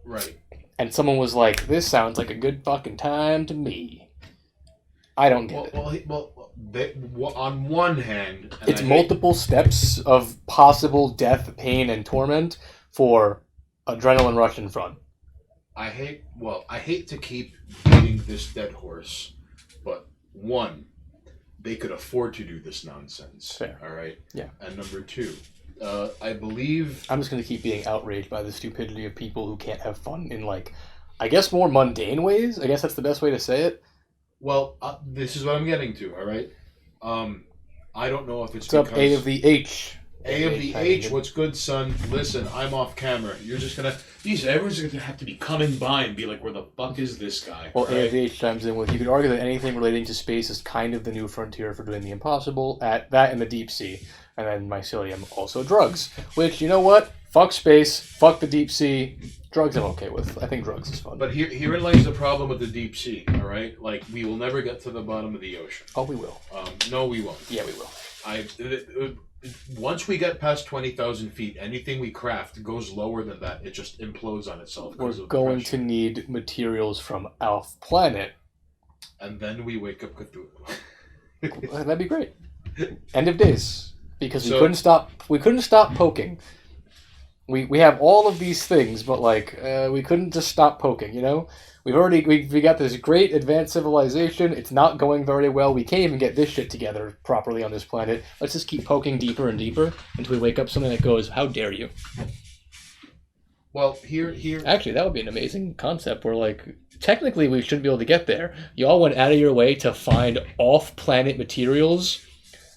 [SPEAKER 1] Right.
[SPEAKER 2] And someone was like, this sounds like a good fucking time to me. I don't get it.
[SPEAKER 1] On one hand...
[SPEAKER 2] It's multiple steps of possible death, pain, and torment for adrenaline rush in front.
[SPEAKER 1] I hate to keep beating this dead horse, but one, they could afford to do this nonsense.
[SPEAKER 2] Fair.
[SPEAKER 1] All right?
[SPEAKER 2] Yeah.
[SPEAKER 1] And number two, I believe...
[SPEAKER 2] I'm just going to keep being outraged by the stupidity of people who can't have fun in, like, I guess more mundane ways. I guess that's the best way to say it.
[SPEAKER 1] Well, this is what I'm getting to, all right? I don't know if it's
[SPEAKER 2] What's up, A of the H?
[SPEAKER 1] A of the H, what's good, son? Listen, I'm off camera. You're just gonna... everyone's gonna have to be coming by and be like, where the fuck is this guy?
[SPEAKER 2] Well,
[SPEAKER 1] right?
[SPEAKER 2] A of the H chimes in with, you could argue that anything relating to space is kind of the new frontier for doing the impossible, at that and the deep sea. And then mycelium, also drugs. Which, you know what? Fuck space, fuck the deep sea. Drugs I'm okay with. I think drugs is fun.
[SPEAKER 1] But herein lies the problem with the deep sea, all right? Like, we will never get to the bottom of the ocean.
[SPEAKER 2] Oh, we will.
[SPEAKER 1] No, we won't.
[SPEAKER 2] Yeah, we will.
[SPEAKER 1] Once we get past 20,000 feet, anything we craft goes lower than that. It just implodes on itself.
[SPEAKER 2] We're going to need materials from off planet.
[SPEAKER 1] And then we wake up Cthulhu.
[SPEAKER 2] That'd be great. End of days. Because we couldn't stop poking. We have all of these things, but we couldn't just stop poking, you know? We got this great advanced civilization. It's not going very well. We can't even get this shit together properly on this planet. Let's just keep poking deeper and deeper until we wake up something that goes, how dare you?
[SPEAKER 1] Well, here...
[SPEAKER 2] Actually, that would be an amazing concept where, technically we should be able to get there. You all went out of your way to find off-planet materials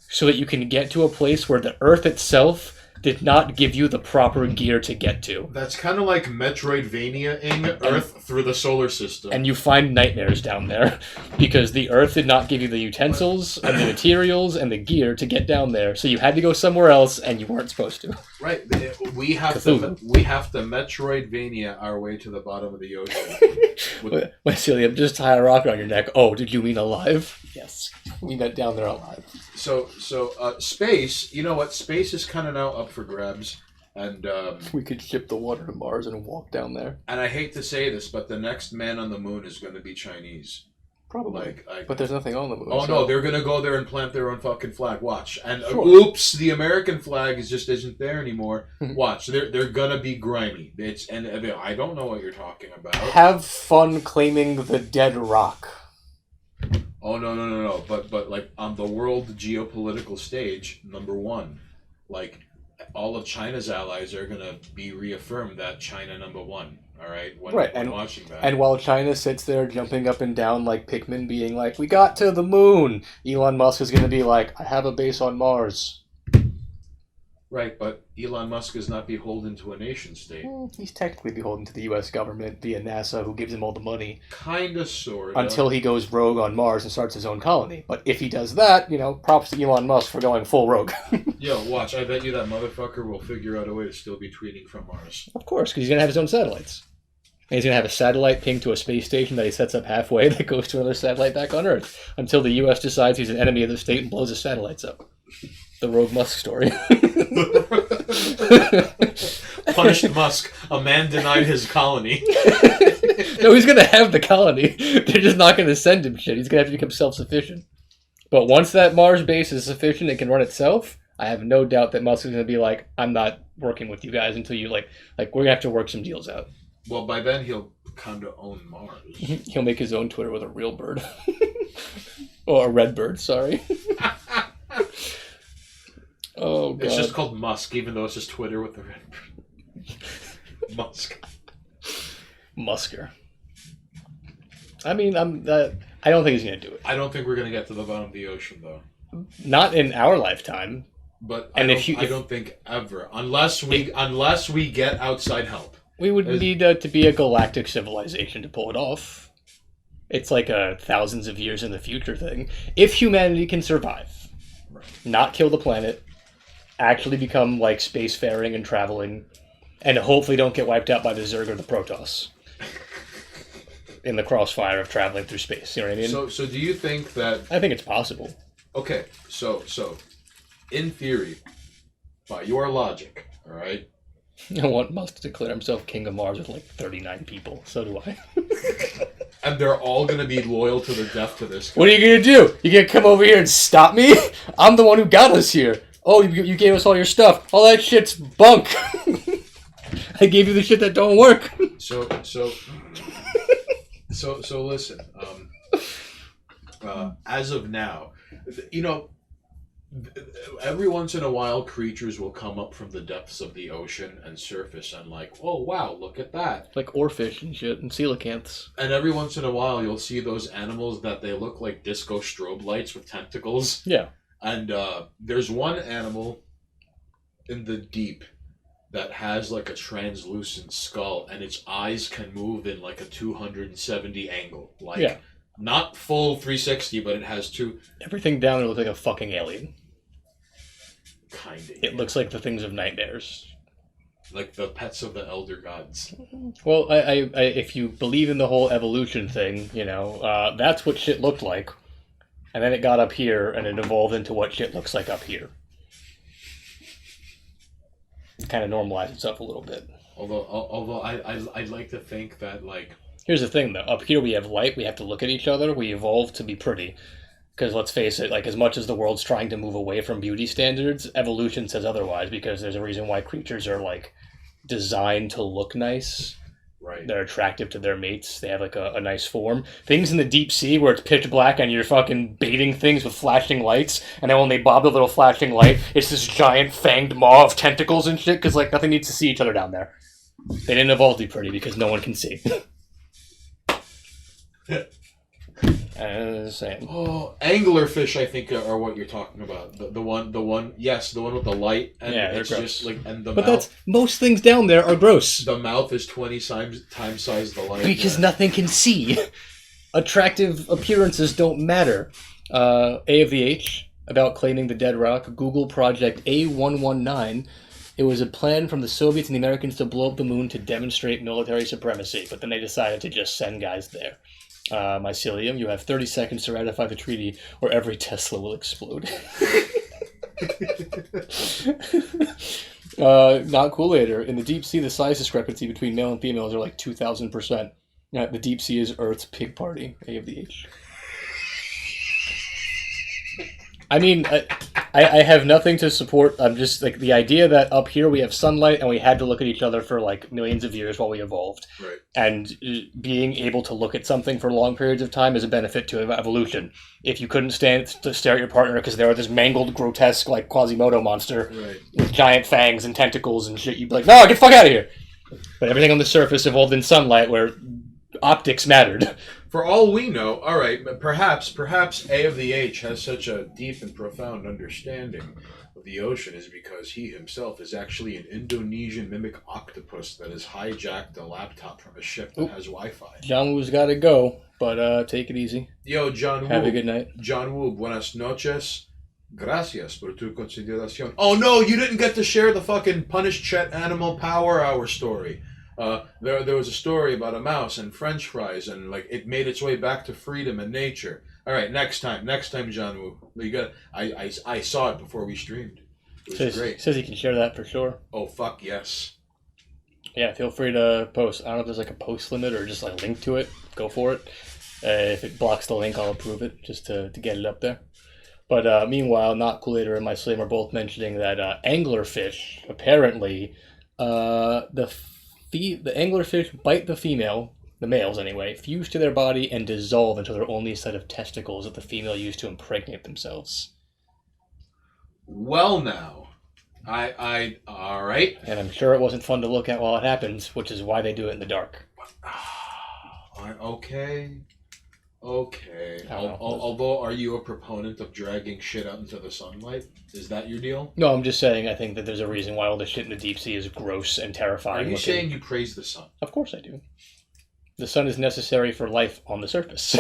[SPEAKER 2] so that you can get to a place where the Earth itself did not give you the proper gear to get to.
[SPEAKER 1] That's kind of like Metroidvania-ing Earth through the solar system.
[SPEAKER 2] And you find nightmares down there because the Earth did not give you the utensils and the materials and the gear to get down there. So you had to go somewhere else and you weren't supposed to.
[SPEAKER 1] Right. We have to Metroidvania our way to the bottom of the ocean.
[SPEAKER 2] Mycelium, just tie a rocket on your neck. Oh, did you mean alive? Yes. We got down there alive.
[SPEAKER 1] So space, you know what? Space is kind of now up for grabs. And
[SPEAKER 2] we could ship the water to Mars and walk down there.
[SPEAKER 1] And I hate to say this, but the next man on the moon is going to be Chinese.
[SPEAKER 2] Probably. But there's nothing on the moon.
[SPEAKER 1] Oh, no, they're going to go there and plant their own fucking flag. Watch. And
[SPEAKER 2] sure.
[SPEAKER 1] Oops, the American flag isn't there anymore. Watch. They're going to be grimy. I don't know what you're talking about.
[SPEAKER 2] Have fun claiming the dead rock.
[SPEAKER 1] Oh, no. But on the world geopolitical stage, number one, all of China's allies are going to be reaffirmed that China number one. All right, when watching that.
[SPEAKER 2] And while China sits there jumping up and down like Pikmin, being like, we got to the moon, Elon Musk is going to be like, I have a base on Mars.
[SPEAKER 1] Right, but Elon Musk is not beholden to a nation state.
[SPEAKER 2] He's technically beholden to the U.S. government via NASA, who gives him all the money.
[SPEAKER 1] Kinda, sorta.
[SPEAKER 2] Until he goes rogue on Mars and starts his own colony. But if he does that, props to Elon Musk for going full rogue.
[SPEAKER 1] Yo, watch, I bet you that motherfucker will figure out a way to still be tweeting from Mars.
[SPEAKER 2] Of course, because he's going to have his own satellites. And he's going to have a satellite ping to a space station that he sets up halfway that goes to another satellite back on Earth. Until the U.S. decides he's an enemy of the state and blows his satellites up. The Rogue Musk story.
[SPEAKER 1] Punished Musk. A man denied his colony.
[SPEAKER 2] No, he's going to have the colony. They're just not going to send him shit. He's going to have to become self-sufficient. But once that Mars base is sufficient and can run itself, I have no doubt that Musk is going to be like, I'm not working with you guys until you, we're going to have to work some deals out.
[SPEAKER 1] Well, by then he'll kind of own Mars.
[SPEAKER 2] He'll make his own Twitter with a real bird. Or a red bird, sorry. Oh, God.
[SPEAKER 1] It's just called Musk, even though it's just Twitter with the red bird. Musk.
[SPEAKER 2] Musker. I mean, I don't think he's going to do it.
[SPEAKER 1] I don't think we're going to get to the bottom of the ocean, though.
[SPEAKER 2] Not in our lifetime.
[SPEAKER 1] But I don't think ever. Unless we get outside help.
[SPEAKER 2] We would need to be a galactic civilization to pull it off. It's like a thousands of years in the future thing. If humanity can survive,
[SPEAKER 1] right.
[SPEAKER 2] Not kill the planet, actually become spacefaring and traveling, and hopefully don't get wiped out by the Zerg or the Protoss in the crossfire of traveling through space. You know what I mean?
[SPEAKER 1] So do you think that...
[SPEAKER 2] I think it's possible.
[SPEAKER 1] Okay, so in theory, by your logic, All right.
[SPEAKER 2] I want Musk to declare himself king of Mars with like 39 people. So do I.
[SPEAKER 1] And they're all gonna be loyal to the death to this guy.
[SPEAKER 2] What are you gonna do? You gonna come over here and stop me? I'm the one who got us here. Oh, you gave us all your stuff. All that shit's bunk. I gave you the shit that don't work.
[SPEAKER 1] So listen. As of now, you know, every once in a while, creatures will come up from the depths of the ocean and surface and like, oh wow, look at that.
[SPEAKER 2] Like oarfish and shit and coelacanths.
[SPEAKER 1] And every once in a while, you'll see those animals that they look like disco strobe lights with tentacles.
[SPEAKER 2] Yeah.
[SPEAKER 1] And there's one animal in the deep that has like a translucent skull, and its eyes can move in like a 270 angle. Like,
[SPEAKER 2] yeah.
[SPEAKER 1] Not full 360, but it has two.
[SPEAKER 2] Everything down there looks like a fucking alien.
[SPEAKER 1] Kinda.
[SPEAKER 2] It looks like the things of nightmares.
[SPEAKER 1] Like the pets of the elder gods.
[SPEAKER 2] Well, I if you believe in the whole evolution thing, you know, that's what shit looked like. And then it got up here, and it evolved into what shit looks like up here. It kind of normalized itself a little bit.
[SPEAKER 1] Although I'd like to think that, like...
[SPEAKER 2] Here's the thing, though. Up here we have light, we have to look at each other, we evolved to be pretty. Because let's face it, like, as much as the world's trying to move away from beauty standards, evolution says otherwise, because there's a reason why creatures are, like, designed to look nice.
[SPEAKER 1] Right.
[SPEAKER 2] They're attractive to their mates. They have like a nice form. Things in the deep sea where it's pitch black and you're fucking baiting things with flashing lights, and then when they bob the little flashing light, it's this giant fanged maw of tentacles and shit, because like nothing needs to see each other down there. They didn't evolve to be pretty because no one can see. Same.
[SPEAKER 1] Oh, anglerfish, I think, are what you're talking about. The one, yes, the one with the light, and
[SPEAKER 2] yeah,
[SPEAKER 1] it's
[SPEAKER 2] gross.
[SPEAKER 1] just like, and the
[SPEAKER 2] but
[SPEAKER 1] mouth.
[SPEAKER 2] That's most things down there are gross.
[SPEAKER 1] The mouth is 20 times size the light.
[SPEAKER 2] Because nothing can see. Attractive appearances don't matter. A of the H about claiming the dead rock. Google Project A119. It was a plan from the Soviets and the Americans to blow up the moon to demonstrate military supremacy, but then they decided to just send guys there. Mycelium, you have 30 seconds to ratify the treaty or every Tesla will explode. Not cool later. In the deep sea, the size discrepancy between male and females are like 2,000%. The deep sea is Earth's pig party. A of the H. I mean, I have nothing to support. I'm just like the idea that up here we have sunlight and we had to look at each other for like millions of years while we evolved.
[SPEAKER 1] Right.
[SPEAKER 2] And being able to look at something for long periods of time is a benefit to evolution. If you couldn't stand to stare at your partner because they were this mangled, grotesque, like Quasimodo monster with giant fangs and tentacles and shit, you'd be like, no, get the fuck out of here. But everything on the surface evolved in sunlight where optics mattered.
[SPEAKER 1] For all we know, all right, perhaps A of the H has such a deep and profound understanding of the ocean is because he himself is actually an Indonesian mimic octopus that has hijacked a laptop from a ship that has Wi-Fi.
[SPEAKER 2] John Woo's got to go, but take it easy.
[SPEAKER 1] Yo, John Woo.
[SPEAKER 2] Have a good night.
[SPEAKER 1] John Woo, buenas noches. Gracias por tu consideración. Oh no, you didn't get to share the fucking Punish Chet Animal Power Hour story. There was a story about a mouse and French fries, and like it made its way back to freedom and nature. All right, next time, John Woo. You got. I saw it before we streamed. It was great.
[SPEAKER 2] Says he can share that for sure.
[SPEAKER 1] Oh fuck yes.
[SPEAKER 2] Yeah, feel free to post. I don't know if there's like a post limit or just like link to it. Go for it. If it blocks the link, I'll approve it just to get it up there. But meanwhile, Not Coolator and Mycelium are both mentioning that anglerfish apparently the anglerfish bite the female, the males anyway, fuse to their body and dissolve into their only set of testicles that the female used to impregnate themselves.
[SPEAKER 1] Well now, I all right.
[SPEAKER 2] And I'm sure it wasn't fun to look at while it happens, which is why they do it in the dark.
[SPEAKER 1] Okay. Although, are you a proponent of dragging shit out into the sunlight? Is that your deal?
[SPEAKER 2] No, I'm just saying I think that there's a reason why all the shit in the deep sea is gross and terrifying.
[SPEAKER 1] Are you
[SPEAKER 2] looking.
[SPEAKER 1] saying you praise the sun?
[SPEAKER 2] Of course I do. The sun is necessary for life on the surface.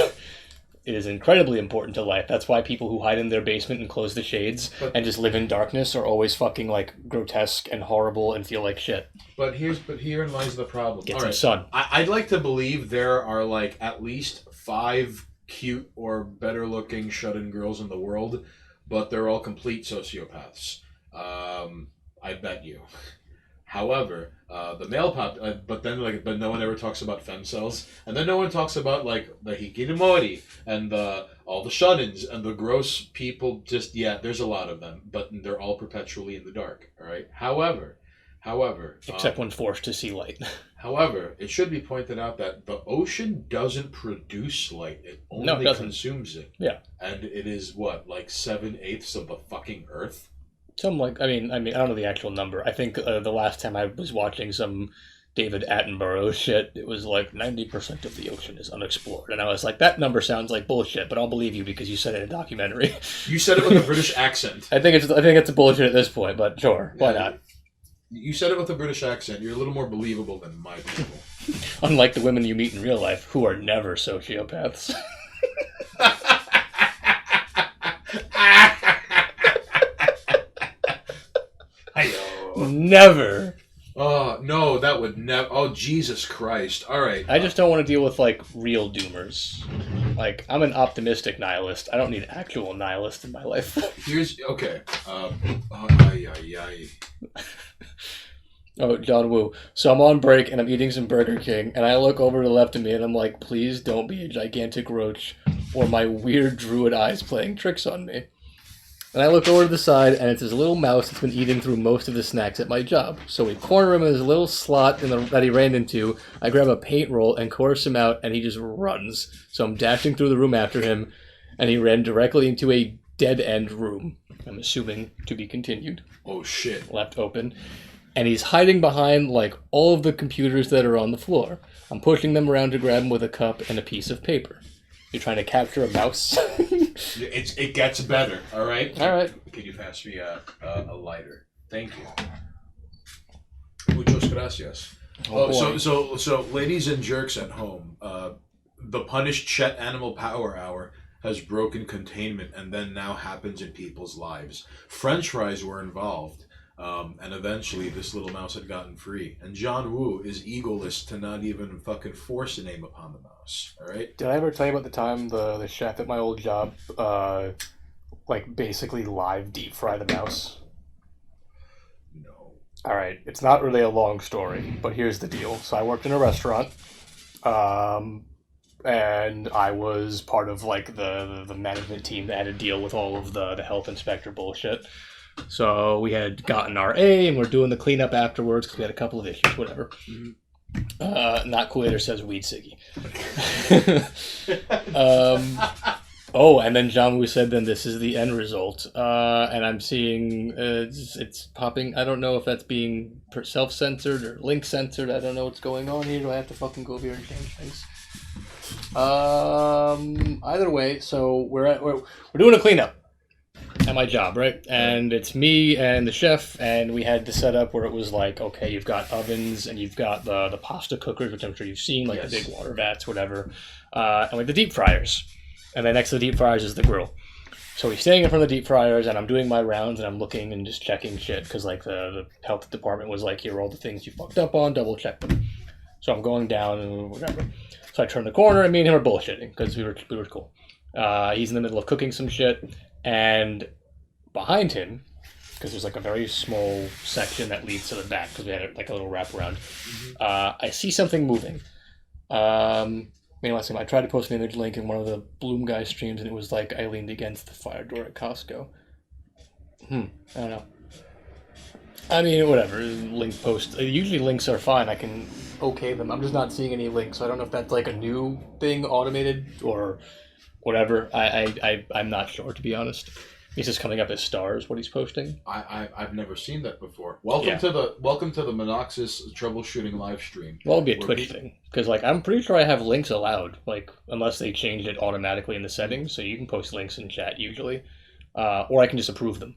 [SPEAKER 2] It is incredibly important to life. That's why people who hide in their basement and close the shades and just live in darkness are always fucking like grotesque and horrible and feel like shit.
[SPEAKER 1] But herein lies the problem.
[SPEAKER 2] Get some sun.
[SPEAKER 1] I'd like to believe there are like at least 5 cute or better looking shut-in girls in the world, but they're all complete sociopaths. I bet you. However, the male but no one ever talks about femcells, and then no one talks about like the hikinomori and all the shunins and the gross people. Just there's a lot of them, but they're all perpetually in the dark. All right. However,
[SPEAKER 2] Except when forced to see light.
[SPEAKER 1] However, it should be pointed out that the ocean doesn't produce light; it only consumes it.
[SPEAKER 2] Yeah,
[SPEAKER 1] and it is what, like 7/8 of the fucking Earth.
[SPEAKER 2] Something like I mean I don't know the actual number. I think the last time I was watching some David Attenborough shit, it was like 90% of the ocean is unexplored, and I was like, that number sounds like bullshit, but I'll believe you because you said it in a documentary.
[SPEAKER 1] You said it with a British accent.
[SPEAKER 2] I think it's a bullshit at this point, but sure, why not?
[SPEAKER 1] You said it with a British accent. You're a little more believable than my people.
[SPEAKER 2] Unlike the women you meet in real life, who are never sociopaths. Never.
[SPEAKER 1] Oh, no, that would never... Oh, Jesus Christ. All right.
[SPEAKER 2] I just don't want to deal with, like, real doomers. Like, I'm an optimistic nihilist. I don't need actual nihilists in my life.
[SPEAKER 1] Okay.
[SPEAKER 2] Oh, John Woo. So I'm on break and I'm eating some Burger King and I look over to the left of me and I'm like, please don't be a gigantic roach or my weird druid eyes playing tricks on me. And I look over to the side and it's this little mouse that's been eating through most of the snacks at my job. So we corner him in this little slot that he ran into. I grab a paint roll and coerce him out and he just runs. So I'm dashing through the room after him and he ran directly into a dead-end room. I'm assuming to be continued.
[SPEAKER 1] Oh, shit.
[SPEAKER 2] Left open. And he's hiding behind, like, all of the computers that are on the floor. I'm pushing them around to grab him with a cup and a piece of paper. You're trying to capture a mouse?
[SPEAKER 1] It gets better, all right?
[SPEAKER 2] All right.
[SPEAKER 1] Can you pass me a lighter? Thank you. Muchas gracias. So, ladies and jerks at home, the punished Chet Animal Power Hour has broken containment and then now happens in people's lives. French fries were involved. And eventually this little mouse had gotten free. And John Woo is egoless to not even fucking force a name upon the mouse. Alright?
[SPEAKER 2] Did I ever tell you about the time the chef at my old job, basically live deep fry the mouse?
[SPEAKER 1] No.
[SPEAKER 2] Alright, it's not really a long story, but here's the deal. So I worked in a restaurant, and I was part of, like, the management team that had to deal with all of the health inspector bullshit. So we had gotten our A, and we're doing the cleanup afterwards because we had a couple of issues, whatever. Mm-hmm. Not Cool says weed ciggy. And then John Woo said, then this is the end result. And I'm seeing it's popping. I don't know if that's being self-censored or link-censored. I don't know what's going on here. Do I have to fucking go over here and change things? Either way, so we're doing a cleanup at my job, right? And it's me and the chef, and we had the setup where it was like, okay, you've got ovens and you've got the pasta cookers, which I'm sure you've seen, like the big water vats, whatever, and like the deep fryers. And then next to the deep fryers is the grill. So he's staying in front of the deep fryers, and I'm doing my rounds, and I'm looking and just checking shit, because like the health department was like, here are all the things you fucked up on, double check them. So I'm going down and whatever. So I turn the corner, and me and him are bullshitting, because we were cool. He's in the middle of cooking some shit, and behind him, because there's like a very small section that leads to the back, because we had like a little wraparound, I see something moving. I tried to post an image link in one of the Bloom Guy streams, and it was like I leaned against the fire door at Costco. I don't know. I mean, whatever. Link post. Usually links are fine. I can okay them. I'm just not seeing any links, so I don't know if that's like a new thing, automated, or whatever. I'm not sure, to be honest. He's just coming up as stars, what he's posting.
[SPEAKER 1] I've never seen that before. Welcome to the Monoxus troubleshooting live stream.
[SPEAKER 2] Well, it'll be a Twitch thing, because like I'm pretty sure I have links allowed, like unless they changed it automatically in the settings, so you can post links in chat usually, or I can just approve them.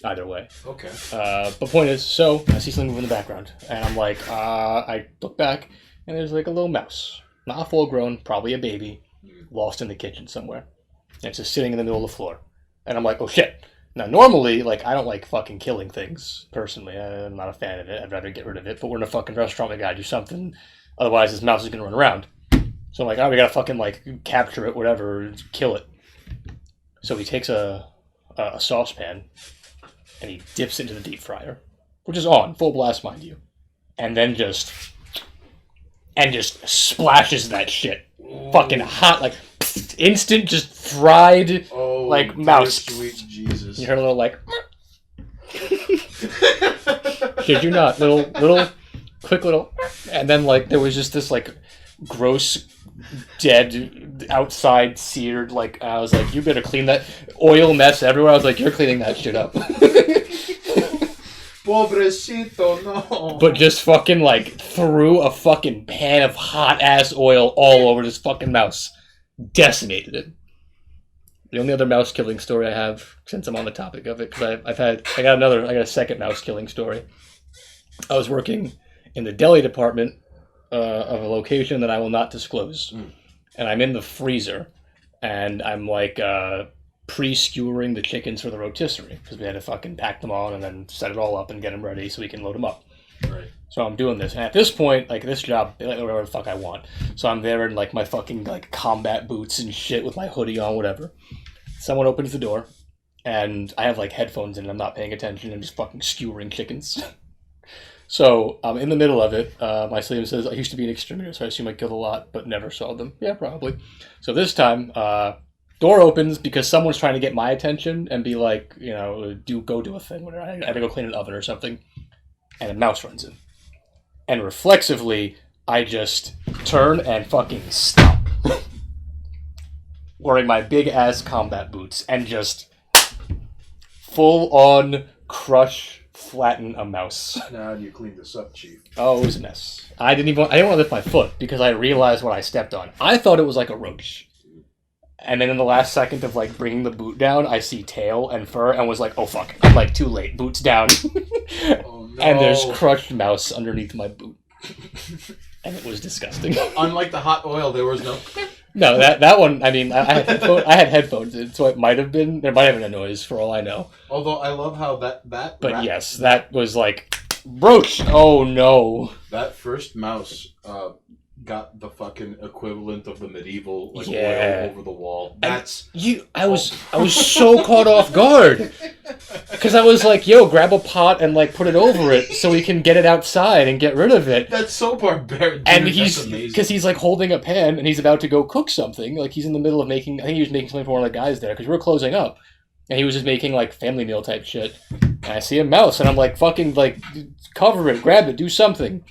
[SPEAKER 2] Either way.
[SPEAKER 1] Okay.
[SPEAKER 2] But point is, so I see something move in the background, and I'm like, I look back, and there's like a little mouse, not full grown, probably a baby, lost in the kitchen somewhere, and it's just sitting in the middle of the floor. And I'm like, oh shit. Now, normally, like, I don't like fucking killing things, personally. I'm not a fan of it. I'd rather get rid of it. But we're in a fucking restaurant. We gotta do something. Otherwise, this mouse is gonna run around. So I'm like, we gotta fucking, like, capture it, whatever, kill it. So he takes a saucepan, and he dips it into the deep fryer, which is on, full blast, mind you. and then just splashes that shit.
[SPEAKER 1] Ooh.
[SPEAKER 2] Fucking hot, like instant, just fried, like mouse.
[SPEAKER 1] Sweet Jesus.
[SPEAKER 2] You heard a little like. Kid you not, little, quick little, and then like there was just this like gross, dead, outside seared. Like I was like, you better clean that oil mess everywhere. I was like, you're cleaning that shit up.
[SPEAKER 1] Pobrecito, no.
[SPEAKER 2] But just fucking like threw a fucking pan of hot ass oil all over this fucking mouse, decimated it. The only other mouse killing story I have, since I'm on the topic of it, because I got a second mouse killing story. I was working in the deli department of a location that I will not disclose, and I'm in the freezer, and I'm like pre-skewering the chickens for the rotisserie because we had to fucking pack them on and then set it all up and get them ready so we can load them up.
[SPEAKER 1] Right.
[SPEAKER 2] So I'm doing this, and at this point, like this job, like, whatever the fuck I want. So I'm there in like my fucking like combat boots and shit with my hoodie on, whatever. Someone opens the door, and I have like headphones in, and I'm not paying attention. I'm just fucking skewering chickens. So I'm in the middle of it. My sleeve says I used to be an exterminator, so I assume I killed a lot, but never saw them. Yeah, probably. So this time, door opens because someone's trying to get my attention and be like, you know, go do a thing. Whatever. I had to go clean an oven or something, and a mouse runs in. And reflexively, I just turn and fucking stop. Wearing my big-ass combat boots and just full-on crush, flatten a mouse.
[SPEAKER 1] Now how do you clean this up, Chief?
[SPEAKER 2] Oh, it was a mess. I didn't want to lift my foot because I realized what I stepped on. I thought it was like a roach. And then in the last second of like bringing the boot down, I see tail and fur and was like, oh fuck, I'm like too late. Boot's down.
[SPEAKER 1] Oh, no.
[SPEAKER 2] And there's crushed mouse underneath my boot. And it was disgusting.
[SPEAKER 1] Unlike the hot oil, there was no...
[SPEAKER 2] No, that one, I mean, I had headphones in, so it might have been, there might have been a noise for all I know.
[SPEAKER 1] Although I love how that
[SPEAKER 2] But yes, that was like, roach! Oh no.
[SPEAKER 1] That first mouse got the fucking equivalent of the medieval like
[SPEAKER 2] Yeah.
[SPEAKER 1] oil over the wall. That's...
[SPEAKER 2] I was so caught off guard. Because I was like, yo, grab a pot and like put it over it so we can get it outside and get rid of it.
[SPEAKER 1] That's so barbaric.
[SPEAKER 2] And
[SPEAKER 1] that's amazing.
[SPEAKER 2] because he's like holding a pan and he's about to go cook something. Like he's in the middle of making, I think he was making something for one of the guys there because we were closing up. And he was just making like family meal type shit. And I see a mouse and I'm like, fucking like, cover it, grab it, do something.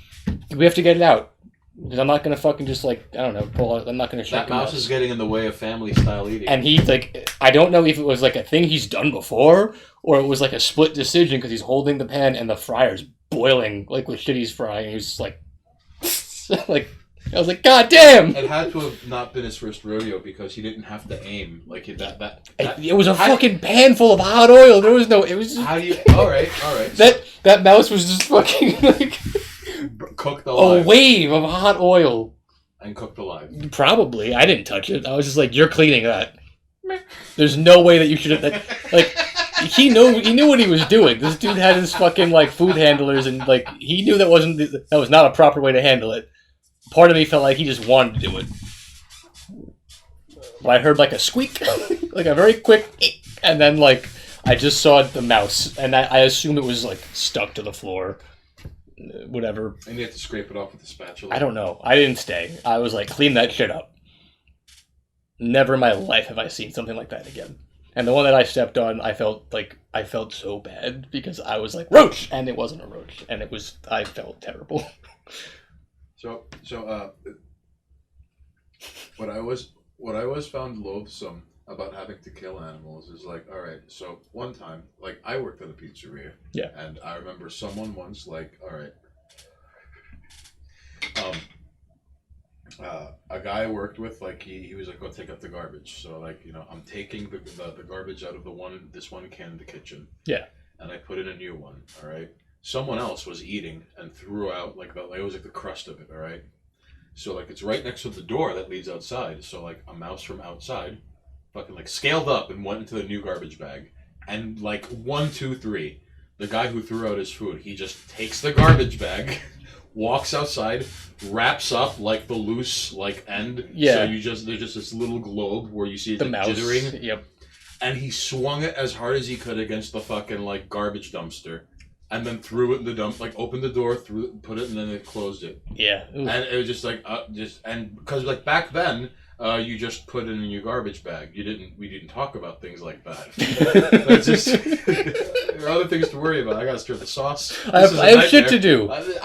[SPEAKER 2] We have to get it out. Because I'm not going to fucking just like, I don't know, pull out, I'm not going to shake
[SPEAKER 1] that mouse is getting in the way of family style eating.
[SPEAKER 2] And he like, I don't know if it was like a thing he's done before or it was like a split decision because he's holding the pan and the fryer's boiling like with shit he's frying. And he was just like, like, I was like, God damn!
[SPEAKER 1] It had to have not been his first rodeo because he didn't have to aim. Like that
[SPEAKER 2] it was a fucking pan full of hot oil. There was no, it was just...
[SPEAKER 1] How do you... Alright.
[SPEAKER 2] That mouse was just fucking like...
[SPEAKER 1] Cooked alive.
[SPEAKER 2] A wave of hot oil.
[SPEAKER 1] And cooked alive.
[SPEAKER 2] Probably. I didn't touch it. I was just like, you're cleaning that. There's no way that you should have... Like, he knew what he was doing. This dude had his fucking, like, food handlers and, like, he knew that was not a proper way to handle it. Part of me felt like he just wanted to do it. But I heard, like, a squeak. Like, a very quick... And then, like, I just saw the mouse. And I assume it was, like, stuck to the floor. Whatever.
[SPEAKER 1] And you have to scrape it off with a spatula.
[SPEAKER 2] I don't know. I didn't stay. I was like, clean that shit up. Never in my life have I seen something like that again. And the one that I stepped on, I felt so bad because I was like, roach! And it wasn't a roach. And I felt terrible.
[SPEAKER 1] So what I always found loathsome about having to kill animals is like, all right, so one time, like I worked at a pizzeria.
[SPEAKER 2] Yeah.
[SPEAKER 1] And I remember someone once like, all right, a guy I worked with, like he was like, go take out the garbage. So like, you know, I'm taking the garbage out of this one can in the kitchen.
[SPEAKER 2] Yeah.
[SPEAKER 1] And I put in a new one, all right? Someone else was eating and threw out like it was like the crust of it, all right? So like it's right next to the door that leads outside. So like a mouse from outside fucking like scaled up and went into the new garbage bag. And like 1, 2, 3, the guy who threw out his food, he just takes the garbage bag, walks outside, wraps up like the loose like end.
[SPEAKER 2] Yeah.
[SPEAKER 1] So there's just this little globe where you see it
[SPEAKER 2] The
[SPEAKER 1] like,
[SPEAKER 2] mouse.
[SPEAKER 1] jittering.
[SPEAKER 2] Yep.
[SPEAKER 1] And he swung it as hard as he could against the fucking like garbage dumpster. and then threw it in the dump. Like opened the door, put it, and then they closed it.
[SPEAKER 2] Yeah. Ooh.
[SPEAKER 1] And it was just like because like back then. You just put it in your garbage bag. We didn't talk about things like that. It's just there are other things to worry about. I gotta stir the sauce.
[SPEAKER 2] I have shit to do.
[SPEAKER 1] If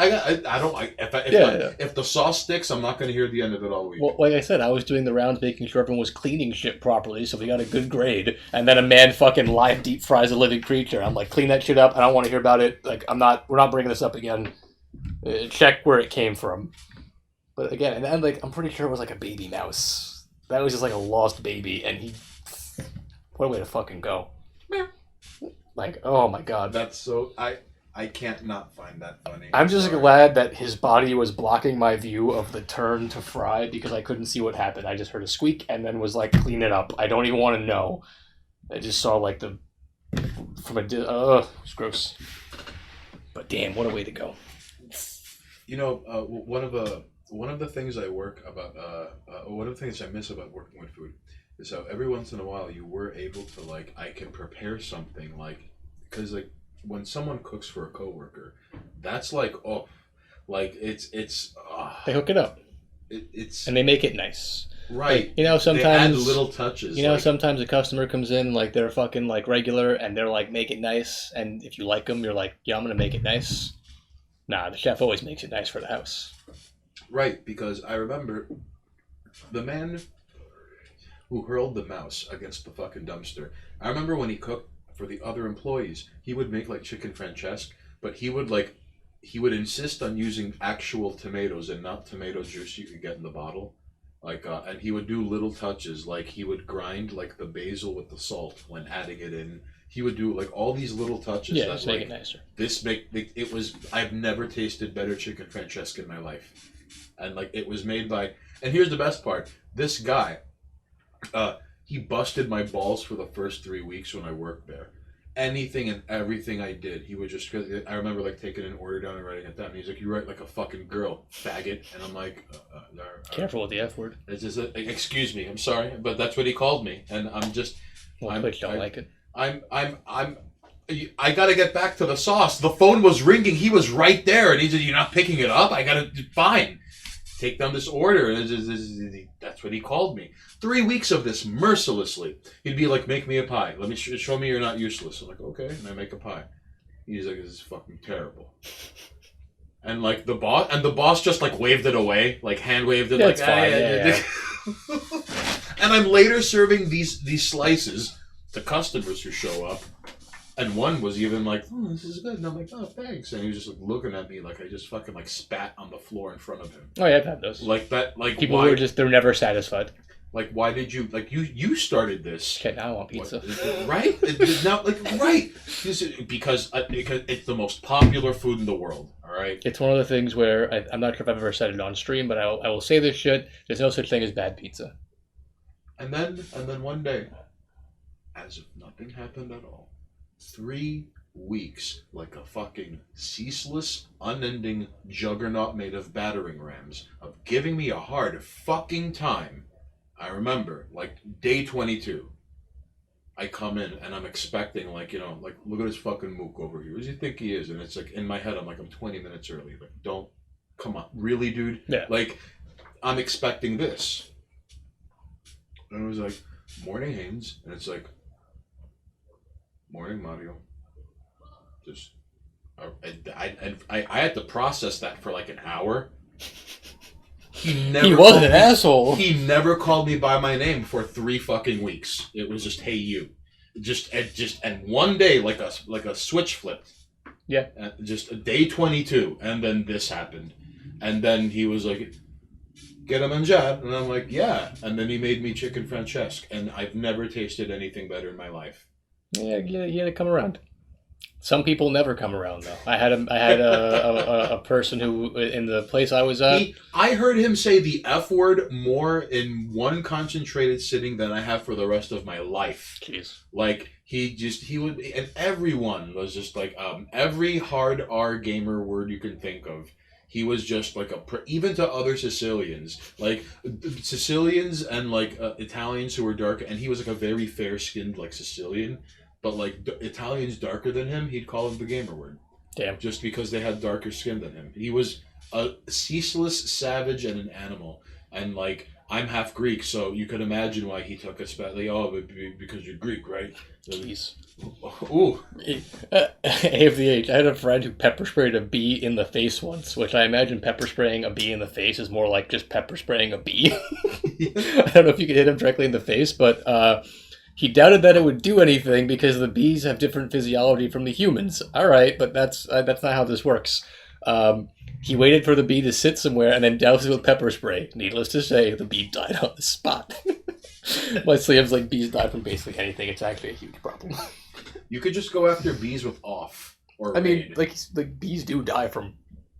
[SPEAKER 1] the sauce sticks, I'm not gonna hear the end of it all week.
[SPEAKER 2] Well, like I said, I was doing the rounds, making sure everyone was cleaning shit properly, so we got a good grade. And then a man fucking live deep fries a living creature. I'm like, clean that shit up. I don't want to hear about it. Like, we're not bringing this up again. Check where it came from. But again, and then, like, I'm pretty sure it was like a baby mouse. That was just like a lost baby, and what a way to fucking go. Like, oh my god.
[SPEAKER 1] That's so, I can't not find that funny.
[SPEAKER 2] I'm just glad that his body was blocking my view of the turn to fry because I couldn't see what happened. I just heard a squeak and then was like, clean it up. I don't even want to know. I just saw like it's gross. But damn, what a way to go.
[SPEAKER 1] You know, one of the things I miss about working with food is how every once in a while you were able to like, I can prepare something like, because like when someone cooks for a coworker, that's like, oh, like it's
[SPEAKER 2] they hook it up.
[SPEAKER 1] It's
[SPEAKER 2] and they make it nice.
[SPEAKER 1] Right.
[SPEAKER 2] Like, you know, sometimes
[SPEAKER 1] they add little touches.
[SPEAKER 2] You know, like, sometimes a customer comes in like they're fucking like regular and they're like, make it nice, and if you like them, you're like, yeah, I'm gonna make it nice. Nah, the chef always makes it nice for the house.
[SPEAKER 1] Right, because I remember the man who hurled the mouse against the fucking dumpster. I remember when he cooked for the other employees, he would make like chicken francesca, but he would insist on using actual tomatoes and not tomato juice you could get in the bottle. Like, and he would do little touches, like he would grind like the basil with the salt when adding it in. He would do like all these little touches.
[SPEAKER 2] Yeah,
[SPEAKER 1] that,
[SPEAKER 2] just make it nicer.
[SPEAKER 1] It was. I've never tasted better chicken francesca in my life, and like it was made by. And here's the best part: this guy, he busted my balls for the first 3 weeks when I worked there. Anything and everything I did, he would just. I remember like taking an order down and writing it down. And he's like, "You write like a fucking girl, faggot," and I'm like,
[SPEAKER 2] "Careful with the F word."
[SPEAKER 1] It's just, excuse me, I'm sorry, but that's what he called me, and I'm just.
[SPEAKER 2] Well, I don't like it.
[SPEAKER 1] I gotta get back to the sauce. The phone was ringing. He was right there, and he said, "You're not picking it up. I gotta fine. Take down this order." And that's what he called me. 3 weeks of this mercilessly. He'd be like, "Make me a pie. Let me show me you're not useless." I'm like, "Okay," and I make a pie. He's like, "This is fucking terrible." And like the boss just like waved it away, like hand waved it.
[SPEAKER 2] That's
[SPEAKER 1] like,
[SPEAKER 2] fine. Yeah.
[SPEAKER 1] And I'm later serving these slices to customers who show up, and one was even like, "Oh, this is good," and I'm like, "Oh, thanks," and he was just like looking at me like I just fucking like spat on the floor in front of him.
[SPEAKER 2] Oh yeah, I've had those.
[SPEAKER 1] Like that, like
[SPEAKER 2] people who are just they're never satisfied.
[SPEAKER 1] Like, why did you you started this?
[SPEAKER 2] Okay, now I want pizza.
[SPEAKER 1] Right? Now, like, right? Because it's the most popular food in the world. All right.
[SPEAKER 2] It's one of the things where I'm not sure if I've ever said it on stream, but I will say this shit. There's no such thing as bad pizza.
[SPEAKER 1] And then one day, as if nothing happened at all, 3 weeks, like a fucking ceaseless, unending juggernaut made of battering rams, of giving me a hard fucking time. I remember, like, day 22, I come in and I'm expecting, like, you know, like, look at this fucking mook over here. Who does he think he is? And it's like, in my head, I'm like, I'm 20 minutes early. Like, come on, really, dude?
[SPEAKER 2] Yeah.
[SPEAKER 1] Like, I'm expecting this. And it was like, "Morning, Haynes." And it's like, "Morning, Mario." Just, I had to process that for like an hour. He
[SPEAKER 2] wasn't an asshole.
[SPEAKER 1] He never called me by my name for 3 fucking weeks. It was just, "Hey, you." And one day, like a switch flipped.
[SPEAKER 2] Yeah.
[SPEAKER 1] Just day 22, and then this happened. And then he was like, "Get a mangiare," and I'm like, "Yeah." And then he made me chicken francesca, and I've never tasted anything better in my life.
[SPEAKER 2] Yeah, you had to come around. Some people never come around though. I had a person who in the place I was at.
[SPEAKER 1] I heard him say the F word more in one concentrated sitting than I have for the rest of my life.
[SPEAKER 2] Jeez.
[SPEAKER 1] Like he would, and everyone was just like every hard R gamer word you can think of. He was just like even to other Sicilians, like Sicilians and like Italians who were dark, and he was like a very fair skinned like Sicilian. But like Italians darker than him, he'd call him the gamer word.
[SPEAKER 2] Damn.
[SPEAKER 1] Just because they had darker skin than him. He was a ceaseless savage and an animal. And, like, I'm half Greek, so you could imagine why he took us back. Like, oh, because you're Greek, right?
[SPEAKER 2] Jeez.
[SPEAKER 1] Ooh.
[SPEAKER 2] AFVH, I had a friend who pepper sprayed a bee in the face once, which I imagine pepper spraying a bee in the face is more like just pepper spraying a bee. I don't know if you could hit him directly in the face, but he doubted that it would do anything because the bees have different physiology from the humans. All right, but that's not how this works. He waited for the bee to sit somewhere and then doused it with pepper spray. Needless to say, the bee died on the spot. My Sliam's like, bees die from basically anything. It's actually a huge problem.
[SPEAKER 1] You could just go after bees with off. Or
[SPEAKER 2] I mean,
[SPEAKER 1] raid.
[SPEAKER 2] like bees do die from,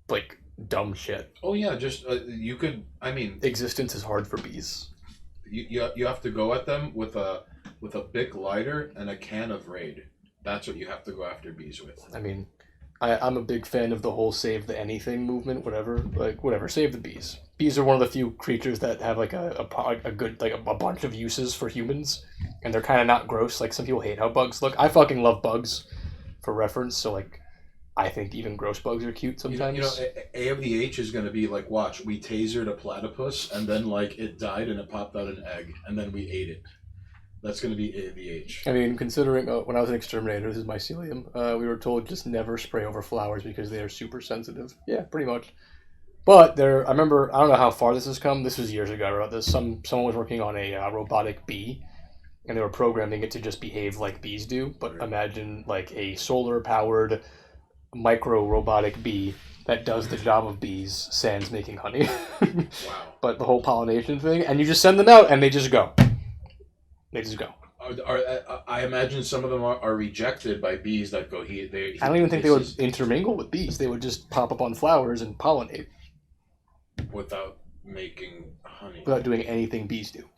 [SPEAKER 2] like, dumb shit.
[SPEAKER 1] Oh, yeah, just, you could, I mean...
[SPEAKER 2] Existence is hard for bees.
[SPEAKER 1] You have to go at them with a Bic lighter and a can of Raid. That's what you have to go after bees with.
[SPEAKER 2] I mean... I'm a big fan of the whole save the anything movement, whatever, save the bees. Bees are one of the few creatures that have like a good, like a bunch of uses for humans, and they're kind of not gross. Like some people hate how bugs look. I fucking love bugs, for reference, so like, I think even gross bugs are cute sometimes.
[SPEAKER 1] You know, AFDH is going to be like, watch, we tasered a platypus, and then like it died and it popped out an egg, and then we ate it. That's going to be AVH.
[SPEAKER 2] I mean, considering when I was an exterminator, this is mycelium, we were told just never spray over flowers because they are super sensitive. Yeah, pretty much. But I remember, I don't know how far this has come. This was years ago I wrote this. Someone was working on a robotic bee, and they were programming it to just behave like bees do. But imagine like a solar-powered micro-robotic bee that does the job of bees, sans making honey.
[SPEAKER 1] Wow.
[SPEAKER 2] But the whole pollination thing, and you just send them out, and they just go. They just go.
[SPEAKER 1] I imagine some of them are rejected by bees that go here.
[SPEAKER 2] I don't even think they would intermingle with bees. They would just pop up on flowers and pollinate.
[SPEAKER 1] Without making honey.
[SPEAKER 2] Without doing anything bees do.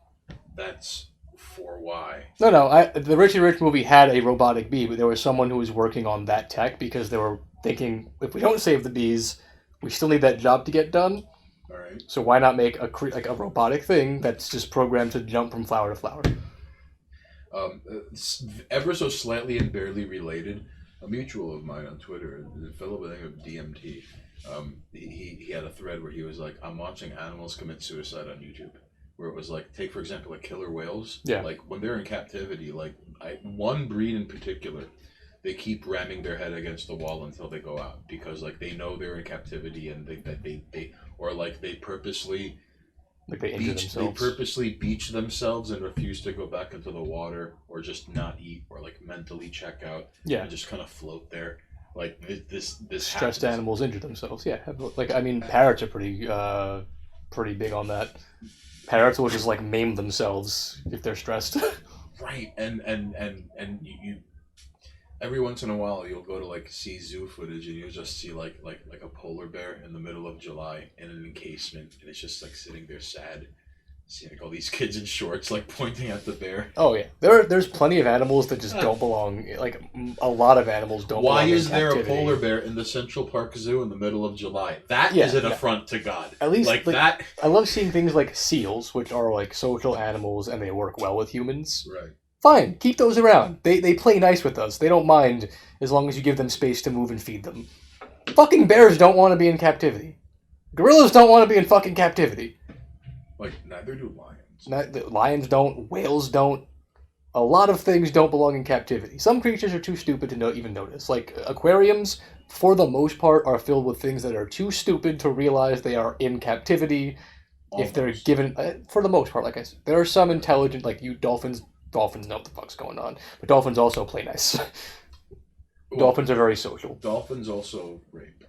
[SPEAKER 1] That's for why.
[SPEAKER 2] No. The Richie Rich movie had a robotic bee, but there was someone who was working on that tech because they were thinking, if we don't save the bees, we still need that job to get done.
[SPEAKER 1] All right.
[SPEAKER 2] So why not make a robotic thing that's just programmed to jump from flower to flower?
[SPEAKER 1] Ever so slightly and barely related, a mutual of mine on Twitter, a fellow by the name of DMT, he had a thread where he was like, I'm watching animals commit suicide on YouTube. Where it was like, take for example, like killer whales.
[SPEAKER 2] Yeah.
[SPEAKER 1] Like when they're in captivity, like one breed in particular, they keep ramming their head against the wall until they go out because like they know they're in captivity and they purposely.
[SPEAKER 2] Like they injure themselves.
[SPEAKER 1] They purposely beach themselves and refuse to go back into the water, or just not eat, or like mentally check out.
[SPEAKER 2] Yeah.
[SPEAKER 1] And just kind of float there. Like this
[SPEAKER 2] stressed
[SPEAKER 1] happens.
[SPEAKER 2] animals injure themselves. Yeah. Like I mean, parrots are pretty big on that. Parrots will just like maim themselves if they're stressed.
[SPEAKER 1] Right, and you every once in a while you'll go to like see zoo footage and you'll just see like a polar bear in the middle of July in an encasement, and it's just like sitting there sad, seeing like all these kids in shorts like pointing at the bear.
[SPEAKER 2] Oh yeah, there's plenty of animals that just don't belong. Like a lot of animals don't.
[SPEAKER 1] Why
[SPEAKER 2] belong
[SPEAKER 1] is
[SPEAKER 2] in
[SPEAKER 1] there
[SPEAKER 2] captivity.
[SPEAKER 1] a polar bear in the Central Park Zoo in the middle of July? That
[SPEAKER 2] Yeah,
[SPEAKER 1] is an
[SPEAKER 2] yeah.
[SPEAKER 1] affront to God.
[SPEAKER 2] At least
[SPEAKER 1] like that.
[SPEAKER 2] I love seeing things like seals, which are like social animals and they work well with humans.
[SPEAKER 1] Right.
[SPEAKER 2] Fine, keep those around. They play nice with us. They don't mind as long as you give them space to move and feed them. Fucking bears don't want to be in captivity. Gorillas don't want to be in fucking captivity.
[SPEAKER 1] Like neither do lions.
[SPEAKER 2] Lions don't. Whales don't. A lot of things don't belong in captivity. Some creatures are too stupid to even notice. Like aquariums, for the most part, are filled with things that are too stupid to realize they are in captivity.
[SPEAKER 1] Almost.
[SPEAKER 2] If they're given, for the most part, like I said, there are some intelligent, like you dolphins. Dolphins know what the fuck's going on, but dolphins also play nice. Dolphins are very social.
[SPEAKER 1] Dolphins also rape.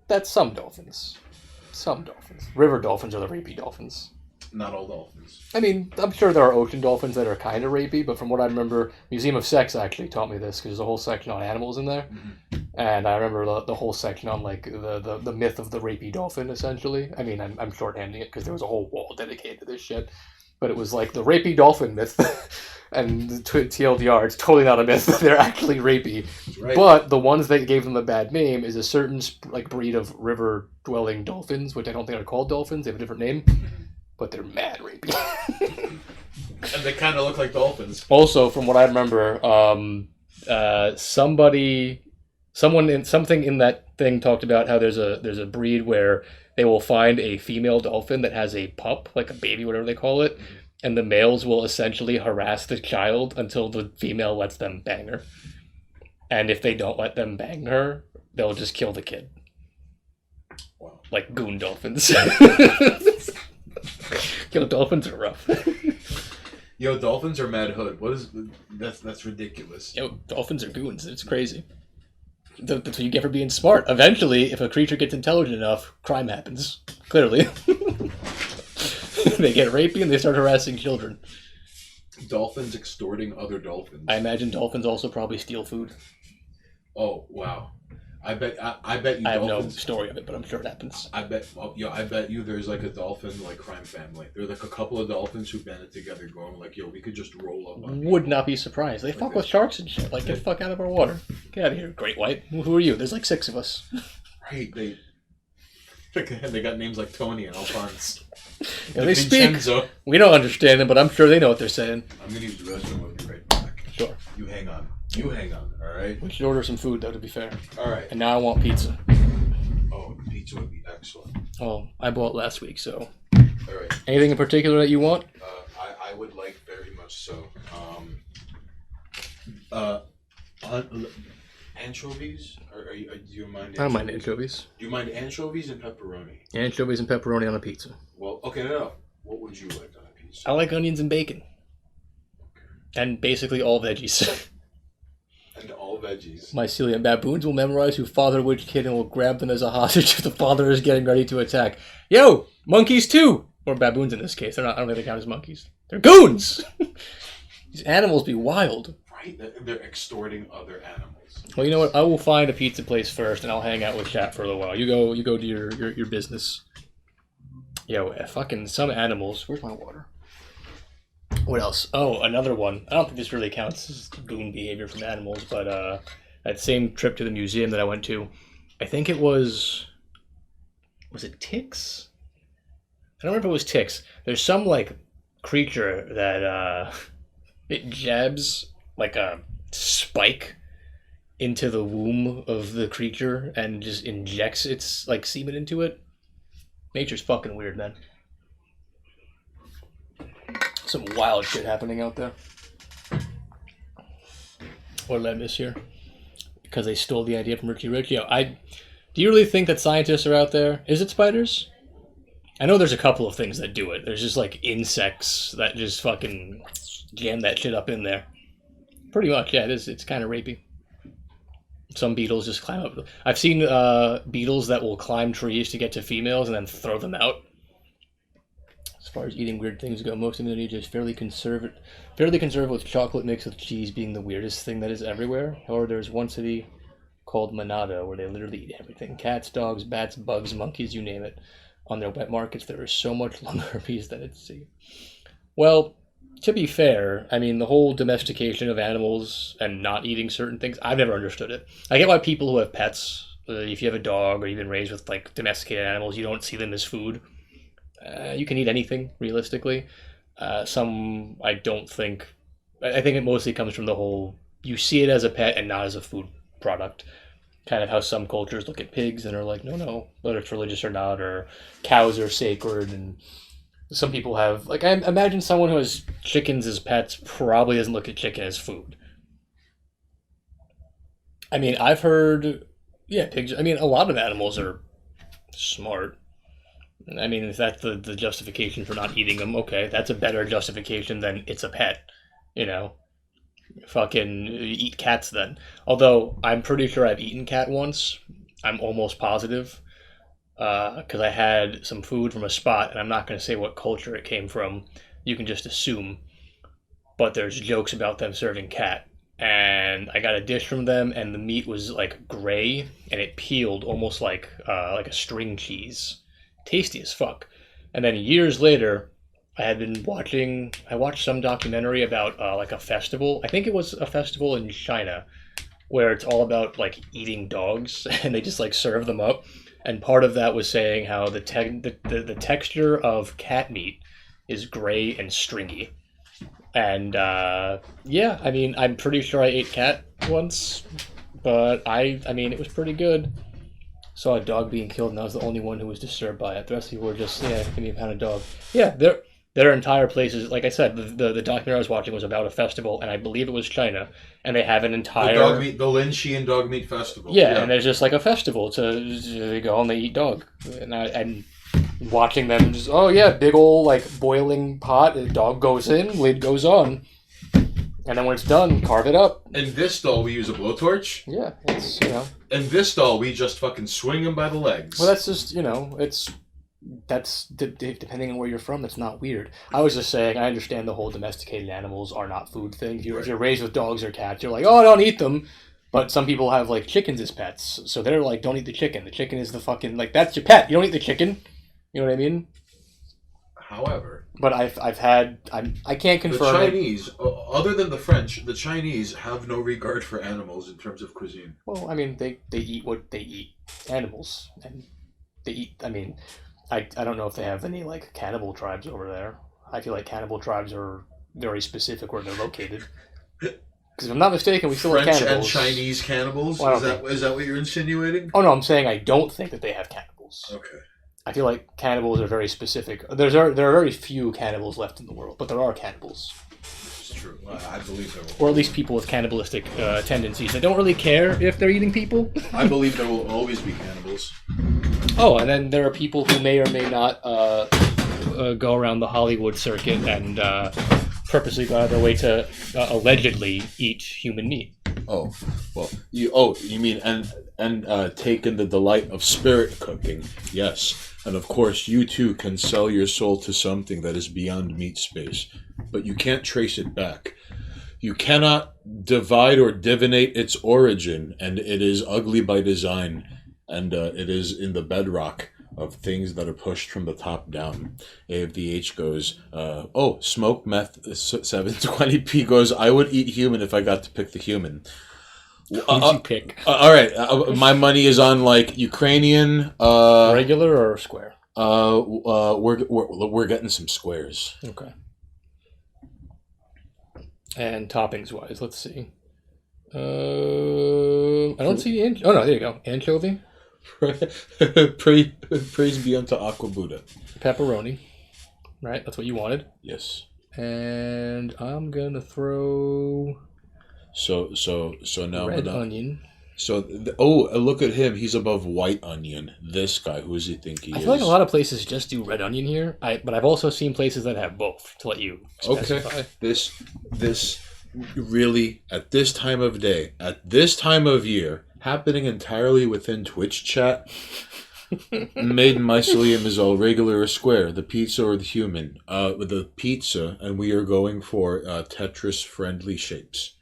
[SPEAKER 2] That's some dolphins. Some dolphins. River dolphins are the rapey dolphins.
[SPEAKER 1] Not all dolphins.
[SPEAKER 2] I mean, I'm sure there are ocean dolphins that are kind of rapey, but from what I remember, Museum of Sex actually taught me this, because there's a whole section on animals in there.
[SPEAKER 1] Mm-hmm.
[SPEAKER 2] And I remember the whole section on, like, the myth of the rapey dolphin, essentially. I mean, I'm shorthanding it, because there was a whole wall dedicated to this shit. But it was, like, the rapey dolphin myth. And the TLDR, it's totally not a myth. They're actually rapey.
[SPEAKER 1] Right.
[SPEAKER 2] But the ones that gave them a bad name is a certain, like, breed of river-dwelling dolphins, which I don't think are called dolphins. They have a different name. But they're mad rapey.
[SPEAKER 1] And they kind of look like dolphins.
[SPEAKER 2] Also, from what I remember, somebody Something in that thing talked about how there's a breed where they will find a female dolphin that has a pup, like a baby, whatever they call it, and the males will essentially harass the child until the female lets them bang her. And if they don't let them bang her, they'll just kill the kid.
[SPEAKER 1] Wow.
[SPEAKER 2] Like goon dolphins. Yo, dolphins are rough.
[SPEAKER 1] Yo, dolphins are mad hood. What is that's ridiculous.
[SPEAKER 2] Yo, dolphins are goons. It's crazy. That's what you get for being smart. Eventually, if a creature gets intelligent enough, crime happens. Clearly. They get rapey and they start harassing children.
[SPEAKER 1] Dolphins extorting other dolphins.
[SPEAKER 2] I imagine dolphins also probably steal food.
[SPEAKER 1] Oh, wow. I bet you
[SPEAKER 2] I have no
[SPEAKER 1] dolphins...
[SPEAKER 2] story of it, but I'm sure it happens.
[SPEAKER 1] I bet you there's like a dolphin like crime family. There's like a couple of dolphins who banded together going like, yo, we could just roll up on
[SPEAKER 2] Would not be surprised. They
[SPEAKER 1] Like
[SPEAKER 2] fuck
[SPEAKER 1] this.
[SPEAKER 2] with sharks and shit. Like, get the fuck out of our water. Get out of here, great white. Who are you? There's like 6 of us.
[SPEAKER 1] Right, they got names like Tony and Alphonse.
[SPEAKER 2] Yeah, they speak.
[SPEAKER 1] Vincenzo.
[SPEAKER 2] We don't understand them, but I'm sure they know what they're saying.
[SPEAKER 1] I'm gonna use the restroom. We'll be right back.
[SPEAKER 2] Sure.
[SPEAKER 1] You hang on, all right?
[SPEAKER 2] We should order some food, though, to be fair.
[SPEAKER 1] All right.
[SPEAKER 2] And now I want pizza.
[SPEAKER 1] Oh, pizza would be excellent.
[SPEAKER 2] Well, I bought last week, so.
[SPEAKER 1] All right.
[SPEAKER 2] Anything in particular that you want?
[SPEAKER 1] I would like very much so. Anchovies? Do you mind?
[SPEAKER 2] I don't mind anchovies.
[SPEAKER 1] Do you mind anchovies and pepperoni?
[SPEAKER 2] Anchovies and pepperoni on a pizza.
[SPEAKER 1] Well, okay, no. What would you like on a pizza?
[SPEAKER 2] I like onions and bacon. And basically all veggies.
[SPEAKER 1] And all veggies.
[SPEAKER 2] Mycelium baboons will memorize who fathered which kid and will grab them as a hostage if the father is getting ready to attack. Yo, monkeys too! Or baboons in this case. They're not. I don't think they count as monkeys. They're goons! These animals be wild.
[SPEAKER 1] Right? They're extorting other animals.
[SPEAKER 2] Well, you know what? I will find a pizza place first, and I'll hang out with chat for a little while. You go do your business. Yo, fucking some animals. Where's my water? What else? Oh, another one. I don't think this really counts as goon behavior from animals, but that same trip to the museum that I went to, I think it was it ticks? I don't remember if it was ticks. There's some like creature that it jabs like a spike into the womb of the creature and just injects its like semen into it. Nature's fucking weird, man. Some wild shit happening out there. What did I miss here? Because they stole the idea from Richie Rich. Do you really think that scientists are out there? Is it spiders? I know there's a couple of things that do it. There's just like insects that just fucking jam that shit up in there. Pretty much, yeah. It's kind of rapey. Some beetles just climb up. I've seen beetles that will climb trees to get to females and then throw them out. As far as eating weird things go, most of Indonesia is fairly conservative with chocolate mixed with cheese being the weirdest thing that is everywhere. However, there's one city called Manado where they literally eat everything. Cats, dogs, bats, bugs, monkeys, you name it. On their wet markets, there is so much lung herpes that it's... Well, to be fair, I mean, the whole domestication of animals and not eating certain things, I've never understood it. I get why people who have pets, if you have a dog or you've been raised with like domesticated animals, you don't see them as food. You can eat anything, realistically. Some, I don't think... I think it mostly comes from the whole... You see it as a pet and not as a food product. Kind of how some cultures look at pigs and are like, no, whether it's religious or not, or cows are sacred, and some people have... Like, I imagine someone who has chickens as pets probably doesn't look at chicken as food. I mean, I've heard... Yeah, pigs... I mean, a lot of animals are smart. I mean, if that's the justification for not eating them, okay, that's a better justification than it's a pet, you know? Fucking eat cats then. Although, I'm pretty sure I've eaten cat once. I'm almost positive. Because I had some food from a spot, and I'm not going to say what culture it came from. You can just assume. But there's jokes about them serving cat. And I got a dish from them, and the meat was, like, gray, and it peeled almost like a string cheese. Tasty as fuck. And then years later, I watched some documentary about like a festival. I think it was a festival in China where it's all about like eating dogs and they just like serve them up. And part of that was saying how the texture of cat meat is gray and stringy. And yeah, I mean, I'm pretty sure I ate cat once. but I mean, it was pretty good. Saw a dog being killed, and I was the only one who was disturbed by it. The rest of you were just, yeah, give me a pound of dog. Yeah, their entire places, like I said, the documentary I was watching was about a festival, and I believe it was China, and they have an entire
[SPEAKER 1] the Lin Dog Meat Festival.
[SPEAKER 2] Yeah, and there's just like a festival they go and they eat dog, and watching them just big old like boiling pot, the dog goes in, lid goes on, and then when it's done, carve it up.
[SPEAKER 1] In this stall, we use a blowtorch.
[SPEAKER 2] Yeah, it's
[SPEAKER 1] In this stall, we just fucking swing them by the legs.
[SPEAKER 2] Well, that's just that's depending on where you're from. That's not weird. I was just saying, I understand the whole domesticated animals are not food thing. If you're raised with dogs or cats, you're like, oh, don't eat them. But some people have like chickens as pets, so they're like, don't eat the chicken. The chicken is the fucking like that's your pet. You don't eat the chicken. You know what I mean?
[SPEAKER 1] However,
[SPEAKER 2] but I can't confirm.
[SPEAKER 1] The Chinese, other than the French, the Chinese have no regard for animals in terms of cuisine.
[SPEAKER 2] Well, I mean, they eat what they eat, animals, and they eat. I mean, I don't know if they have any like cannibal tribes over there. I feel like cannibal tribes are very specific where they're located. Because if I'm not mistaken, we still have cannibals.
[SPEAKER 1] French and Chinese cannibals?
[SPEAKER 2] Well,
[SPEAKER 1] is that what you're insinuating?
[SPEAKER 2] Oh no, I'm saying I don't think that they have cannibals.
[SPEAKER 1] Okay.
[SPEAKER 2] I feel like cannibals are very specific. There are very few cannibals left in the world, but there are cannibals.
[SPEAKER 1] It's true. I believe there will.
[SPEAKER 2] Or at least people with cannibalistic tendencies that don't really care if they're eating people.
[SPEAKER 1] I believe there will always be cannibals.
[SPEAKER 2] Oh, and then there are people who may or may not go around the Hollywood circuit and purposely go out of their way to allegedly eat human meat.
[SPEAKER 1] Oh, well, you mean and take in the delight of spirit cooking? Yes. And of course, you too can sell your soul to something that is beyond meat space, but you can't trace it back. You cannot divide or divinate its origin, and it is ugly by design, and it is in the bedrock of things that are pushed from the top down. AFDH goes, Smoke Meth 720p goes, I would eat human if I got to pick the human.
[SPEAKER 2] Who'd you pick?
[SPEAKER 1] All right, my money is on like Ukrainian.
[SPEAKER 2] Regular or square?
[SPEAKER 1] We're getting some squares.
[SPEAKER 2] Okay. And toppings wise, let's see. I don't see the oh no, there you go, anchovy.
[SPEAKER 1] Praise be unto Aqua Buddha.
[SPEAKER 2] Pepperoni, right? That's what you wanted.
[SPEAKER 1] Yes.
[SPEAKER 2] And I'm gonna throw.
[SPEAKER 1] So now
[SPEAKER 2] red onion.
[SPEAKER 1] So look at him. He's above white onion. This guy, who does he think he is?
[SPEAKER 2] I feel like a lot of places just do red onion here. But I've also seen places that have both. To let you specify.
[SPEAKER 1] Okay. This really at this time of day, at this time of year, happening entirely within Twitch chat. Made mycelium is all regular or square, the pizza or the human. With the pizza, and we are going for Tetris friendly shapes.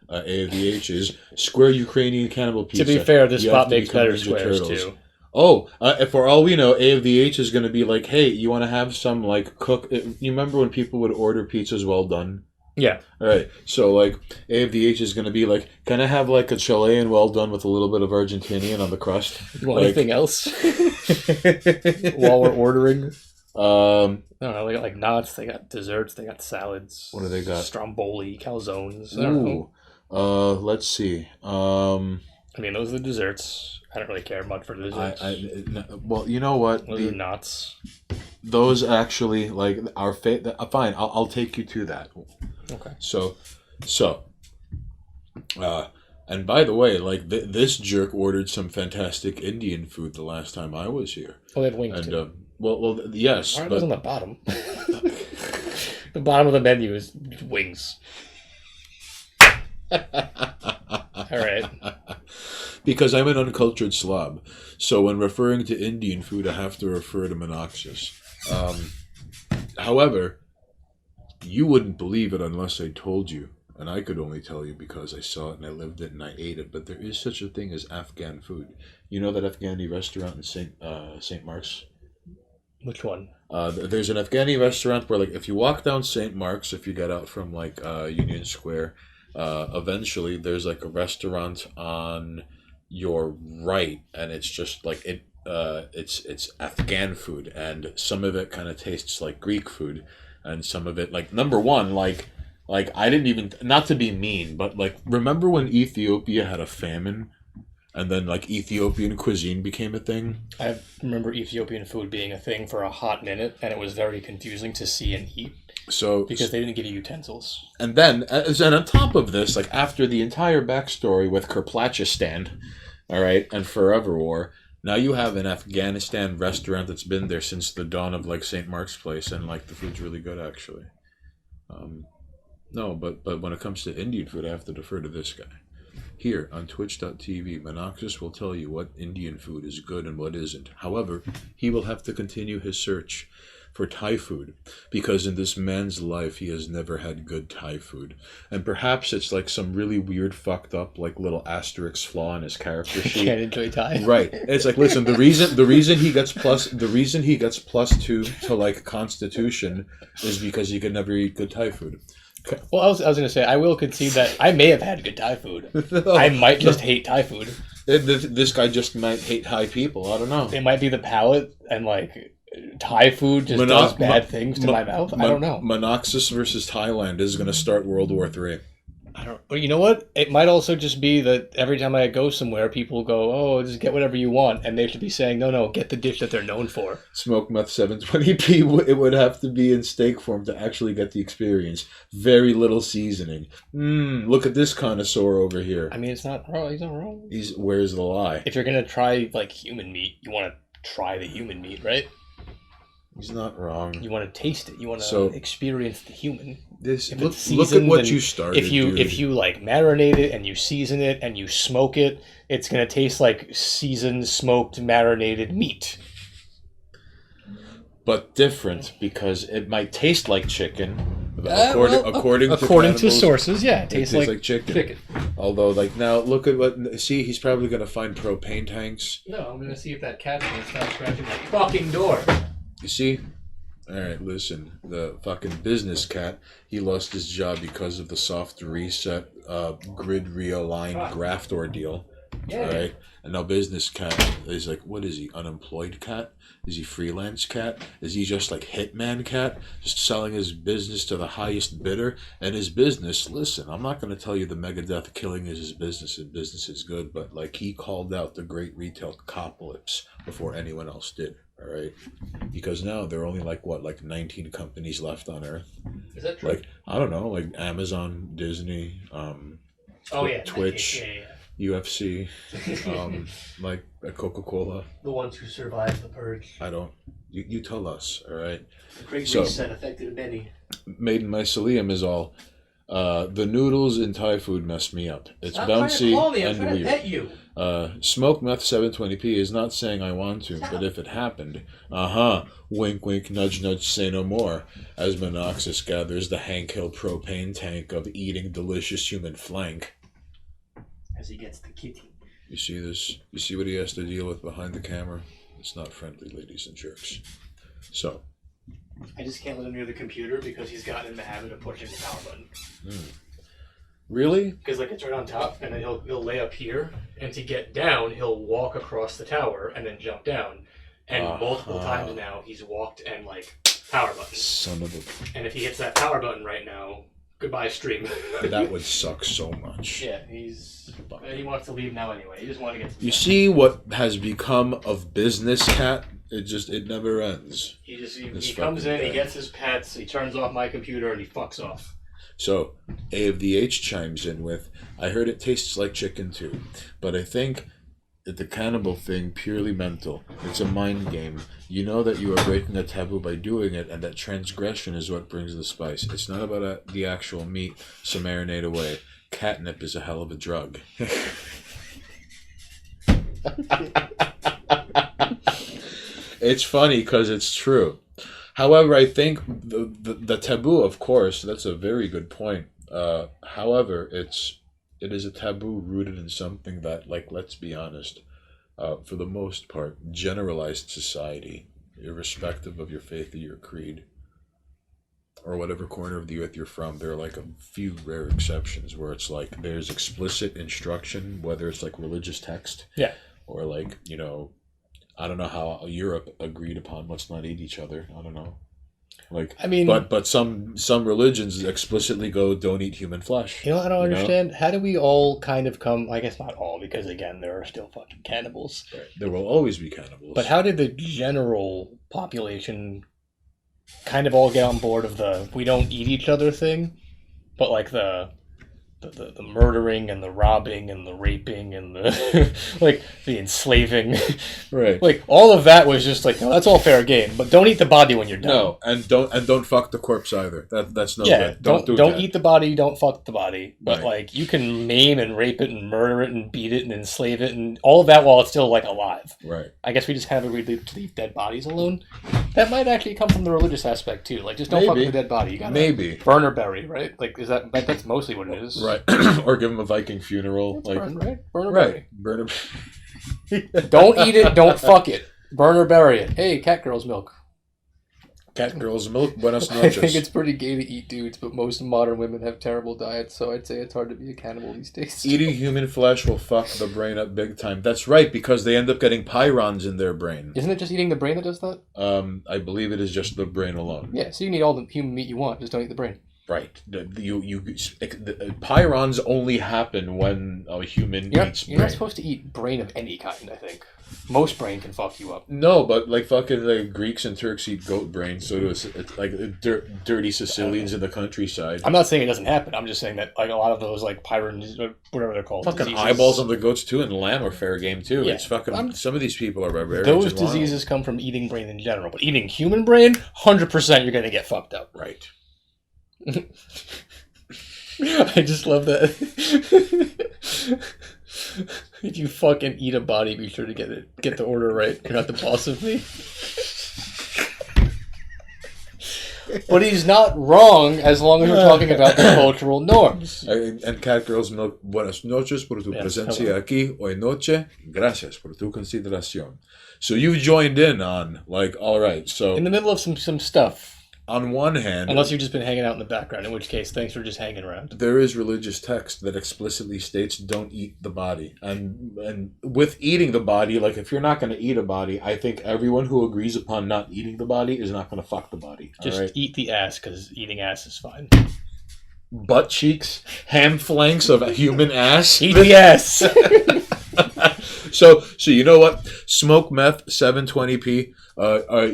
[SPEAKER 1] AVH is square Ukrainian cannibal pizza.
[SPEAKER 2] To be fair, this spot makes better squares too.
[SPEAKER 1] For all we know, AVH is going to be like, hey, you want to have some like cook? You remember when people would order pizzas well done?
[SPEAKER 2] Yeah.
[SPEAKER 1] All right. So like AFDH is going to be like, can I have like a Chilean well done with a little bit of Argentinian on the crust?
[SPEAKER 2] You want anything else? While we're ordering? I don't know. They got like nuts. They got desserts. They got salads.
[SPEAKER 1] What do they got?
[SPEAKER 2] Stromboli, calzones. I don't know.
[SPEAKER 1] Let's see.
[SPEAKER 2] I mean, those are the desserts. I don't really care much for the desserts.
[SPEAKER 1] Well, you know what?
[SPEAKER 2] Those are nuts.
[SPEAKER 1] Those actually like are fine. I'll take you to that.
[SPEAKER 2] Okay.
[SPEAKER 1] So, and by the way, like this jerk ordered some fantastic Indian food the last time I was here.
[SPEAKER 2] Oh, they have wings too.
[SPEAKER 1] Well, yes.
[SPEAKER 2] But on the bottom. The bottom of the menu is wings. All right.
[SPEAKER 1] Because I'm an uncultured slob, so when referring to Indian food, I have to refer to Monoxus. However, you wouldn't believe it unless I told you, and I could only tell you because I saw it and I lived it and I ate it. But there is such a thing as Afghan food. You know that Afghani restaurant in St. Mark's?
[SPEAKER 2] Which one?
[SPEAKER 1] There's an Afghani restaurant where, like, if you walk down St. Mark's, if you get out from like Union Square, eventually there's like a restaurant on your right, and it's just like it's Afghan food, and some of it kind of tastes like Greek food, and some of it, like, number one, like Like, I didn't even, not to be mean, but like, remember when Ethiopia had a famine? And then, like, Ethiopian cuisine became a thing?
[SPEAKER 2] I remember Ethiopian food being a thing for a hot minute, and it was very confusing to see and eat
[SPEAKER 1] So,
[SPEAKER 2] because they didn't give you utensils.
[SPEAKER 1] and then on top of this, like, after the entire backstory with Kerplachistan, all right, and Forever War, now you have an Afghanistan restaurant that's been there since the dawn of, like, St. Mark's Place, and, like, the food's really good, actually. No, but when it comes to Indian food, I have to defer to this guy. Here on twitch.tv, Monoxus will tell you what Indian food is good and what isn't. However, he will have to continue his search for Thai food, because in this man's life he has never had good Thai food. And perhaps it's like some really weird, fucked up, like, little asterisk flaw in his character sheet.
[SPEAKER 2] Can't enjoy Thai.
[SPEAKER 1] Right. It's like, listen, the reason he gets +2 to, like, Constitution is because he could never eat good Thai food.
[SPEAKER 2] Well, I was going to say, I will concede that I may have had good Thai food. I might just hate Thai food.
[SPEAKER 1] This guy just might hate Thai people. I don't know.
[SPEAKER 2] It might be the palate, and, like, Thai food just does bad things to my mouth. I don't know.
[SPEAKER 1] Monoxus versus Thailand is going to start World War III.
[SPEAKER 2] I don't. But you know what? It might also just be that every time I go somewhere, people go, "Oh, just get whatever you want," and they should be saying, "No, get the dish that they're known for."
[SPEAKER 1] Smoke meth 720p. It would have to be in steak form to actually get the experience. Very little seasoning. Look at this connoisseur over here.
[SPEAKER 2] I mean, it's not wrong. He's not wrong.
[SPEAKER 1] Where's the lie?
[SPEAKER 2] If you're gonna try like human meat, you want to try the human meat, right?
[SPEAKER 1] He's not wrong.
[SPEAKER 2] You want to taste it. You want to experience the human.
[SPEAKER 1] Look at what you started.
[SPEAKER 2] If you like marinate it and you season it and you smoke it, it's gonna taste like seasoned, smoked, marinated meat.
[SPEAKER 1] But different, because it might taste like chicken. According
[SPEAKER 2] to sources, yeah, it tastes like
[SPEAKER 1] chicken. Although, like, now look at what. See, he's probably gonna find propane tanks.
[SPEAKER 2] No, I'm gonna see if that cat's gonna stop scratching my fucking door.
[SPEAKER 1] You see? Alright, listen. The fucking business cat, he lost his job because of the soft reset, grid realigned graft ordeal.
[SPEAKER 2] Yeah.
[SPEAKER 1] Alright? And now business cat is like, what is he? Unemployed cat? Is he freelance cat? Is he just like hitman cat? Just selling his business to the highest bidder? And his business, listen, I'm not going to tell you the Megadeth killing is his business and business is good, but like he called out the great retail copocalypse before anyone else did. All right, because now there are only like 19 companies left on Earth.
[SPEAKER 2] Is that true?
[SPEAKER 1] Like, I don't know, like Amazon, Disney, Twitch, UFC, like Coca-Cola.
[SPEAKER 2] The ones who survived the purge.
[SPEAKER 1] I don't. You tell us, all right.
[SPEAKER 2] The Great Reset affected many.
[SPEAKER 1] Made in Mycelium is all. The noodles in Thai food mess me up. It's bouncy and weird.
[SPEAKER 2] Pet you.
[SPEAKER 1] Smoke meth 720p is not saying I want to, but if it happened, wink wink, nudge nudge, say no more, as Monoxus gathers the Hank Hill propane tank of eating delicious human flank.
[SPEAKER 2] As he gets the kitty.
[SPEAKER 1] You see this? You see what he has to deal with behind the camera? It's not friendly, ladies and jerks. So.
[SPEAKER 2] I just can't let him near the computer because he's gotten in the habit of pushing the power button.
[SPEAKER 1] Really?
[SPEAKER 2] Because like it's right on top, and then he'll lay up here, and to get down, he'll walk across the tower and then jump down. And multiple times now, he's walked and like power button.
[SPEAKER 1] Son of a.
[SPEAKER 2] And if he hits that power button right now, goodbye stream.
[SPEAKER 1] That would suck so much.
[SPEAKER 2] Yeah, he wants to leave now anyway. He just wants to get.
[SPEAKER 1] You see what has become of Business Cat? It never ends.
[SPEAKER 2] He comes in, he gets his pets, he turns off my computer, and he fucks off.
[SPEAKER 1] So, A of the H chimes in with, I heard it tastes like chicken too, but I think that the cannibal thing purely mental. It's a mind game. You know that you are breaking a taboo by doing it, and that transgression is what brings the spice. It's not about the actual meat, so marinate away. Catnip is a hell of a drug. It's funny because it's true. However, I think the taboo, of course, that's a very good point. However, it is a taboo rooted in something that, like, let's be honest, for the most part, generalized society, irrespective of your faith or your creed, or whatever corner of the earth you're from, there are like a few rare exceptions where it's like there's explicit instruction, whether it's like religious text, or like, I don't know how Europe agreed upon let's not eat each other. I don't know. Like,
[SPEAKER 2] I mean,
[SPEAKER 1] but some religions explicitly go, don't eat human flesh.
[SPEAKER 2] you know, I don't understand. How do we all kind of come? I guess not all, because again, there are still fucking cannibals.
[SPEAKER 1] Right. There will always be cannibals.
[SPEAKER 2] But how did the general population kind of all get on board of the we don't eat each other thing, but like the murdering and the robbing and the raping and the like the enslaving,
[SPEAKER 1] right?
[SPEAKER 2] Like all of that was just like, no, that's all fair game, but don't eat the body when you're done.
[SPEAKER 1] No, and don't fuck the corpse either. That's no good.
[SPEAKER 2] Don't eat the body. Don't fuck the body. But
[SPEAKER 1] Right.
[SPEAKER 2] like you can maim and rape it and murder it and beat it and enslave it and all of that while it's still like alive.
[SPEAKER 1] Right.
[SPEAKER 2] I guess we just kind of agreed to leave dead bodies alone. That might actually come from the religious aspect too. Like just don't fuck with the dead body. You gotta burn or bury, right? Like that's mostly what it is.
[SPEAKER 1] Right. Or give him a Viking funeral.
[SPEAKER 2] It's
[SPEAKER 1] like
[SPEAKER 2] burn, right? Burn or
[SPEAKER 1] right.
[SPEAKER 2] bury.
[SPEAKER 1] Burn
[SPEAKER 2] Don't eat it. Don't fuck it. Burn or bury it. Hey, cat girl's milk.
[SPEAKER 1] Cat girl's milk. Buenas
[SPEAKER 2] I
[SPEAKER 1] noches.
[SPEAKER 2] think it's pretty gay to eat dudes, but most modern women have terrible diets, so I'd say it's hard to be a cannibal these days.
[SPEAKER 1] Eating human flesh will fuck the brain up big time. That's right, because they end up getting pyrons in their brain.
[SPEAKER 2] Isn't it just eating the brain that does that?
[SPEAKER 1] I believe it is just the brain alone.
[SPEAKER 2] Yeah, so you can eat all the human meat you want, just don't eat the brain.
[SPEAKER 1] Right. The pyrons only happen when a human eats brain.
[SPEAKER 2] You're not supposed to eat brain of any kind, I think. Most brain can fuck you up.
[SPEAKER 1] No, but like fucking like Greeks and Turks eat goat brain, so do it's like dirty Sicilians in the countryside.
[SPEAKER 2] I'm not saying it doesn't happen. I'm just saying that like a lot of those like pyrons, whatever they're called,
[SPEAKER 1] Fucking
[SPEAKER 2] diseases,
[SPEAKER 1] eyeballs on the goats too, and lamb are fair game too.
[SPEAKER 2] Yeah,
[SPEAKER 1] It's fucking. Some of these people are barbarians.
[SPEAKER 2] those diseases come from eating brain in general, but eating human brain, 100% you're gonna get fucked up.
[SPEAKER 1] Right.
[SPEAKER 2] I just love that. If you fucking eat a body, be sure to get the order right. You're not the boss of me. But he's not wrong as long as we're talking about the cultural norms.
[SPEAKER 1] And cat girls milk. Buenas noches por tu presencia aquí hoy noche. Gracias por tu consideración. So you've joined in on like, all right. So
[SPEAKER 2] in the middle of some stuff.
[SPEAKER 1] On one hand,
[SPEAKER 2] unless you've just been hanging out in the background, in which case, thanks for just hanging around.
[SPEAKER 1] There is religious text that explicitly states don't eat the body. And with eating the body, like if you're not going to eat a body, I think everyone who agrees upon not eating the body is not going to fuck the body.
[SPEAKER 2] Just eat the ass, because eating ass is fine.
[SPEAKER 1] Butt cheeks, ham flanks of a human ass.
[SPEAKER 2] Eat the ass!
[SPEAKER 1] So you know what? Smoke meth 720p.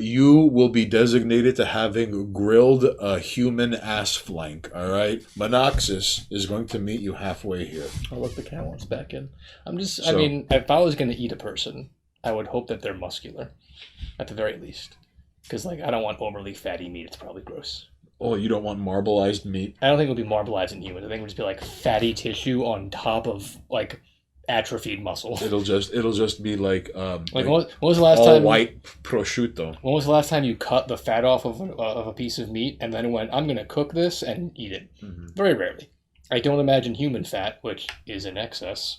[SPEAKER 1] You will be designated to having grilled human ass flank. All right, Monoxis is going to meet you halfway here.
[SPEAKER 2] Oh look, the cat wants back in. I mean, if I was going to eat a person, I would hope that they're muscular, at the very least, because like I don't want overly fatty meat. It's probably gross.
[SPEAKER 1] Oh, you don't want marbleized meat?
[SPEAKER 2] I don't think it would be marbleized in humans. I think it would just be like fatty tissue on top of like atrophied muscle.
[SPEAKER 1] It'll just be like
[SPEAKER 2] when was the last time
[SPEAKER 1] white prosciutto?
[SPEAKER 2] When was the last time you cut the fat off of a piece of meat and then went, I'm going to cook this and eat it? Mm-hmm. Very rarely. I don't imagine human fat, which is in excess,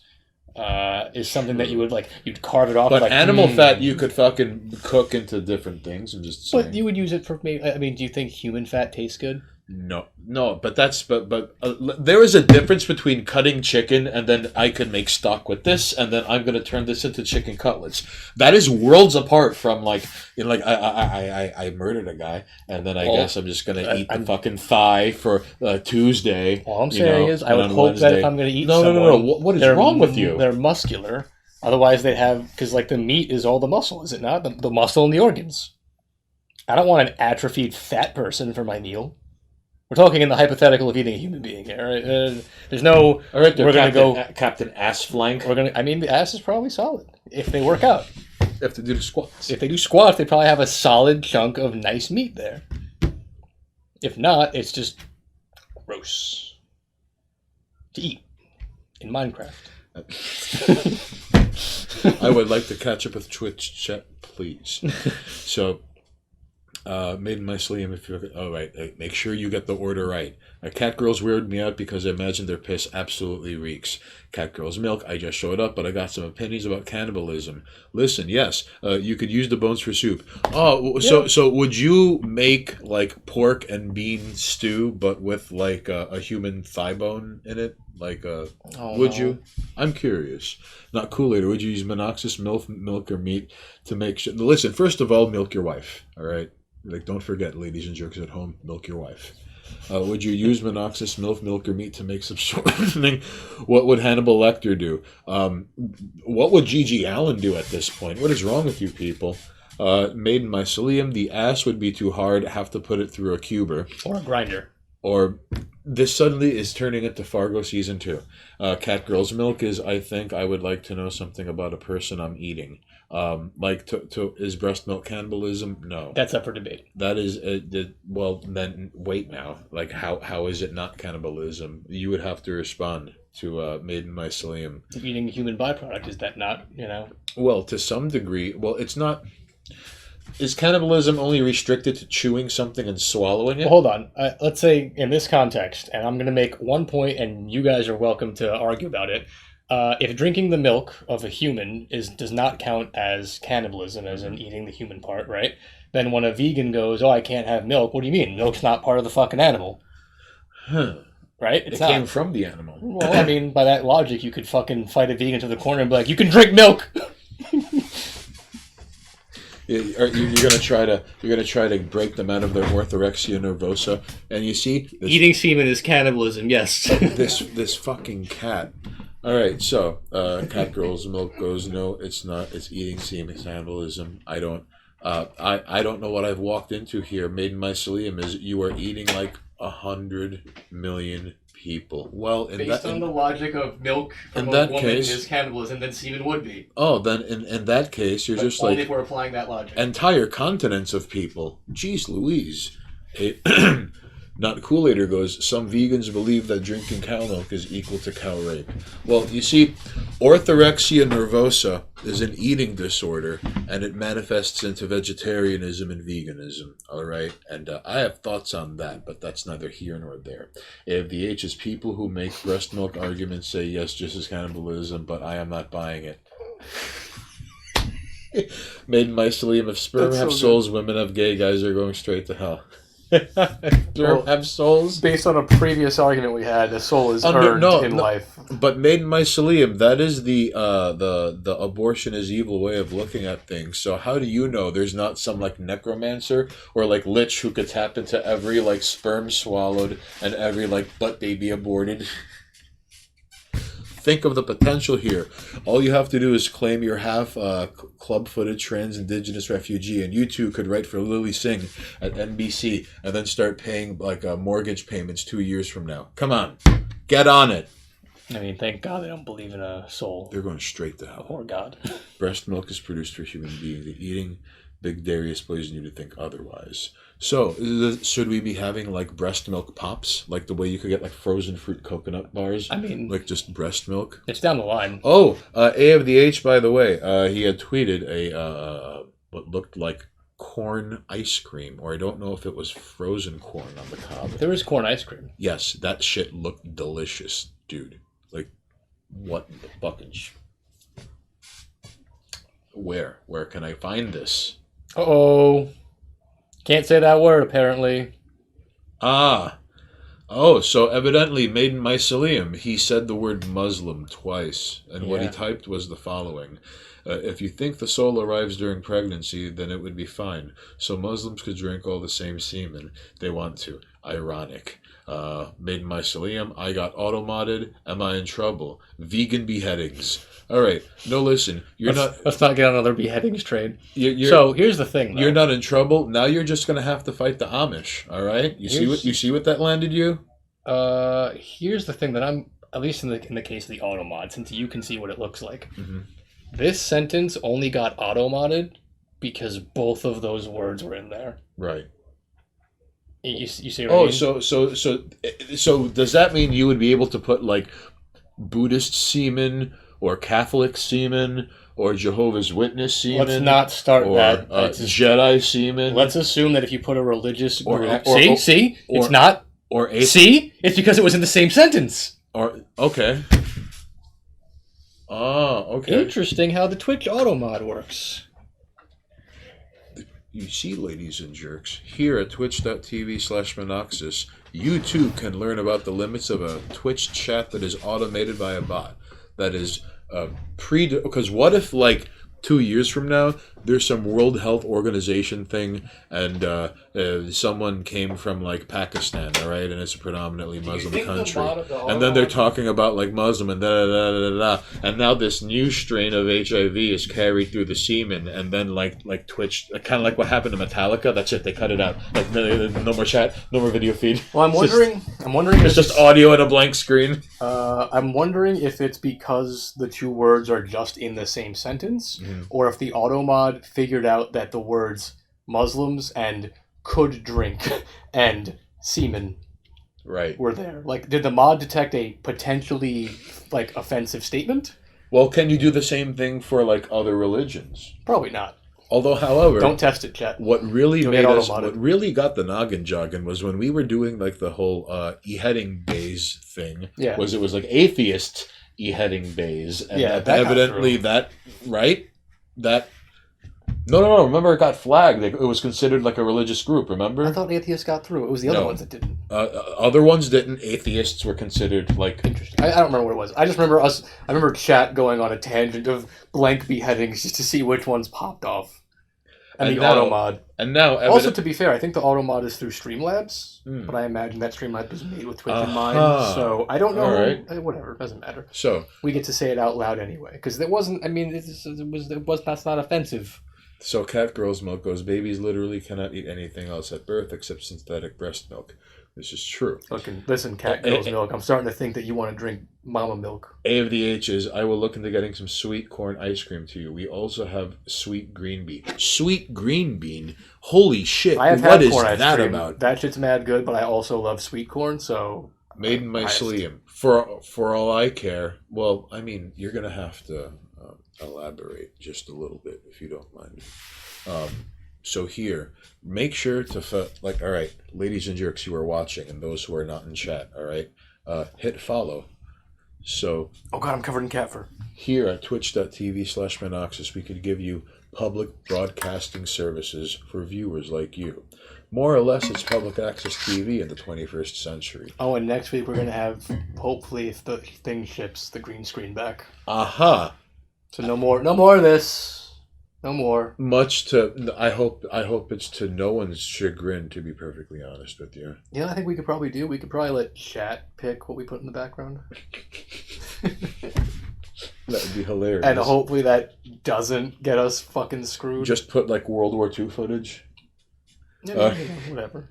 [SPEAKER 2] is something that you would like. You'd carve it off.
[SPEAKER 1] But
[SPEAKER 2] like,
[SPEAKER 1] animal fat you could fucking cook into different things and just.
[SPEAKER 2] But you would use it for maybe. I mean, do you think human fat tastes good?
[SPEAKER 1] No, but there is a difference between cutting chicken and then I could make stock with this and then I'm going to turn this into chicken cutlets. That is worlds apart from like, you know, like I murdered a guy and then I guess I'm just going to eat the fucking thigh for Tuesday.
[SPEAKER 2] All I'm saying is I would hope that if I'm going to eat someone,
[SPEAKER 1] no. What is wrong with you?
[SPEAKER 2] They're muscular. Otherwise they'd have, because like the meat is all the muscle, is it not? The muscle and the organs. I don't want an atrophied fat person for my meal. We're talking in the hypothetical of eating a human being here, right? There's no.
[SPEAKER 1] All right,
[SPEAKER 2] we're going to go
[SPEAKER 1] Captain Ass Flank.
[SPEAKER 2] I mean, the ass is probably solid if they work out.
[SPEAKER 1] If they do the squats.
[SPEAKER 2] If they do squats, they probably have a solid chunk of nice meat there. If not, it's just gross to eat in Minecraft.
[SPEAKER 1] I would like to catch up with Twitch chat, please. So. Made my slim if you're right. Make sure you get the order right. Cat girls weirded me out because I imagine their piss absolutely reeks. Cat girls milk. I just showed up, but I got some opinions about cannibalism. Listen, yes, you could use the bones for soup. Oh, so would you make like pork and bean stew, but with like a human thigh bone in it? Like, would you? I'm curious. Not Kool-Aid. Or would you use Monoxis milk or meat to make sure? Listen, first of all, milk your wife. All right. Like, don't forget, ladies and jerks at home, milk your wife. Would you use Monoxis milk or meat to make some shortening? What would Hannibal Lecter do? What would Gigi Allen do at this point? What is wrong with you people? Made in mycelium, the ass would be too hard, have to put it through a cuber.
[SPEAKER 2] Or a grinder.
[SPEAKER 1] Or this suddenly is turning into Fargo season 2. Cat Girl's Milk is, I think I would like to know something about a person I'm eating. Is breast milk cannibalism? No.
[SPEAKER 2] That's up for debate.
[SPEAKER 1] That is, well, then wait now. Like, how is it not cannibalism? You would have to respond to Made in Mycelium.
[SPEAKER 2] Eating a human byproduct, is that not,
[SPEAKER 1] Well, to some degree, it's not. Is cannibalism only restricted to chewing something and swallowing it?
[SPEAKER 2] Well, hold on. Let's say in this context, and I'm going to make one point, and you guys are welcome to argue about it. If drinking the milk of a human does not count as cannibalism, as in eating the human part, right? Then when a vegan goes, "Oh, I can't have milk," what do you mean? Milk's not part of the fucking animal.
[SPEAKER 1] Huh.
[SPEAKER 2] Right?
[SPEAKER 1] It came from the animal.
[SPEAKER 2] Well, I mean, by that logic, you could fucking fight a vegan to the corner and be like, "You can drink milk."
[SPEAKER 1] You're gonna try to break them out of their orthorexia nervosa, and you see
[SPEAKER 2] Eating semen is cannibalism. Yes.
[SPEAKER 1] this fucking cat. All right, so Cat Girl's Milk goes, no, it's not. It's eating semen cannibalism. I don't know what I've walked into here. Made in Mycelium is you are eating like 100 million people. Well,
[SPEAKER 2] Based on the logic of milk from a woman is cannibalism, then semen would be.
[SPEAKER 1] Oh, then in that case, you're just
[SPEAKER 2] only
[SPEAKER 1] like...
[SPEAKER 2] if we're applying that logic.
[SPEAKER 1] Entire continents of people. Jeez Louise. Not Kool-Aider goes, some vegans believe that drinking cow milk is equal to cow rape. Well, you see, orthorexia nervosa is an eating disorder, and it manifests into vegetarianism and veganism, all right? And I have thoughts on that, but that's neither here nor there. AFDH is people who make breast milk arguments say, yes, just as cannibalism, but I am not buying it. Made in Mycelium, if sperm have souls, women have gay, guys are going straight to hell. Sperm have souls?
[SPEAKER 2] Based on a previous argument we had, the soul is earned in life.
[SPEAKER 1] But Made in Mycelium, that is the abortion is evil way of looking at things. So how do you know there's not some like necromancer or like lich who could tap into every like sperm swallowed and every like butt baby aborted? Think of the potential here. All you have to do is claim you're half club-footed trans indigenous refugee, and you too could write for Lily Singh at NBC and then start paying like mortgage payments 2 years from now. Come on, get on it.
[SPEAKER 2] I mean, thank God they don't believe in a soul.
[SPEAKER 1] They're going straight to hell.
[SPEAKER 2] Or God.
[SPEAKER 1] Breast milk is produced for human beings. Eating big dairy is poison you to think otherwise. So, should we be having like breast milk pops? Like the way you could get like frozen fruit coconut bars?
[SPEAKER 2] I mean...
[SPEAKER 1] like just breast milk?
[SPEAKER 2] It's down the line.
[SPEAKER 1] Oh, AFDH, by the way, he had tweeted what looked like corn ice cream, or I don't know if it was frozen corn on the cob.
[SPEAKER 2] There was corn ice cream.
[SPEAKER 1] Yes, that shit looked delicious, dude. Like, what the fucking... Where can I find this?
[SPEAKER 2] Uh-oh. Can't say that word, apparently.
[SPEAKER 1] Oh, so evidently Made in Mycelium, he said the word Muslim twice, and what he typed was the following. If you think the soul arrives during pregnancy, then it would be fine. So Muslims could drink all the same semen they want to. Ironic. Made in Mycelium, I got auto-modded. Am I in trouble? Vegan beheadings. All right. No, listen.
[SPEAKER 2] Let's not get on another beheadings trade.
[SPEAKER 1] So
[SPEAKER 2] here's the thing. Though.
[SPEAKER 1] You're not in trouble. Now you're just gonna have to fight the Amish. All right. You see what that landed you?
[SPEAKER 2] Here's the thing that I'm at least in the case of the auto mod, since you can see what it looks like.
[SPEAKER 1] Mm-hmm.
[SPEAKER 2] This sentence only got auto modded because both of those words were in there.
[SPEAKER 1] Right.
[SPEAKER 2] You see what I mean?
[SPEAKER 1] So does that mean you would be able to put like Buddhist semen or Catholic semen or Jehovah's Witness semen?
[SPEAKER 2] Let's not start
[SPEAKER 1] or,
[SPEAKER 2] that.
[SPEAKER 1] Jedi semen.
[SPEAKER 2] Let's assume that if you put a religious group...
[SPEAKER 1] it's
[SPEAKER 2] not...
[SPEAKER 1] Or
[SPEAKER 2] See? It's because it was in the same sentence.
[SPEAKER 1] Okay. Oh, okay.
[SPEAKER 2] Interesting how the Twitch auto mod works.
[SPEAKER 1] You see, ladies and jerks, here at twitch.tv/Monoxis, you too can learn about the limits of a Twitch chat that is automated by a bot. That is because what if like 2 years from now there's some World Health Organization thing, and someone came from like Pakistan, all right, and it's a predominantly Muslim country, and then they're talking about like Muslim and da da da da da, and now this new strain of HIV is carried through the semen, and then like Twitch, kind of like what happened to Metallica. That's it. They cut it out. Like no more chat, no more video feed.
[SPEAKER 2] Well, I'm wondering.
[SPEAKER 1] It's just audio and a blank screen.
[SPEAKER 2] I'm wondering if it's because the two words are just in the same sentence, or if the auto mod figured out that the words Muslims and could drink and semen were there. Like, did the mod detect a potentially like offensive statement?
[SPEAKER 1] Well, can you do the same thing for like other religions?
[SPEAKER 2] Probably not.
[SPEAKER 1] Although, however,
[SPEAKER 2] don't test it, chat.
[SPEAKER 1] What really what really got the noggin jogging was when we were doing like the whole e-heading bays thing.
[SPEAKER 2] Yeah.
[SPEAKER 1] It was like atheist e-heading bays, and
[SPEAKER 2] yeah,
[SPEAKER 1] No. Remember, it got flagged. It was considered like a religious group. Remember?
[SPEAKER 2] I thought atheists got through. It was the other ones that didn't.
[SPEAKER 1] Other ones didn't. Atheists were considered like
[SPEAKER 2] interesting. I don't remember what it was. I just remember I remember chat going on a tangent of blank beheadings just to see which ones popped off. And the auto mod.
[SPEAKER 1] And now,
[SPEAKER 2] also, to be fair, I think the auto mod is through Streamlabs, but I imagine that Streamlabs was made with Twitch in mind. So I don't know.
[SPEAKER 1] All right.
[SPEAKER 2] Whatever, doesn't matter.
[SPEAKER 1] So
[SPEAKER 2] we get to say it out loud anyway, because it wasn't. I mean, that's not offensive.
[SPEAKER 1] So Cat Girl's Milk goes, babies literally cannot eat anything else at birth except synthetic breast milk. This is true.
[SPEAKER 2] Listen, Cat Girl's Milk, I'm starting to think that you want to drink mama milk.
[SPEAKER 1] A of the H's, I will look into getting some sweet corn ice cream to you. We also have sweet green bean. Sweet green bean? Holy shit.
[SPEAKER 2] I have
[SPEAKER 1] what
[SPEAKER 2] had
[SPEAKER 1] is
[SPEAKER 2] corn ice
[SPEAKER 1] that
[SPEAKER 2] cream.
[SPEAKER 1] about?
[SPEAKER 2] That shit's mad good, but I also love sweet corn, so...
[SPEAKER 1] Made in my Mycelium. For all I care, well, I mean, you're going to have to elaborate just a little bit, if you don't mind. So here, make sure to, all right, ladies and jerks who are watching and those who are not in chat, all right, hit follow. So,
[SPEAKER 2] oh god, I'm covered in cat fur.
[SPEAKER 1] Here at twitch.tv/Minoxus, we could give you public broadcasting services for viewers like you. More or less, it's public access TV in the 21st century.
[SPEAKER 2] Oh, and next week we're going to have, hopefully, if the thing ships, the green screen back.
[SPEAKER 1] Aha!
[SPEAKER 2] So no more of this. No more.
[SPEAKER 1] Much to, I hope it's to no one's chagrin, to be perfectly honest with you.
[SPEAKER 2] Yeah, I think we could probably let chat pick what we put in the background.
[SPEAKER 1] That would be hilarious.
[SPEAKER 2] And hopefully that doesn't get us fucking screwed.
[SPEAKER 1] Just put like World War II footage.
[SPEAKER 2] Yeah, whatever.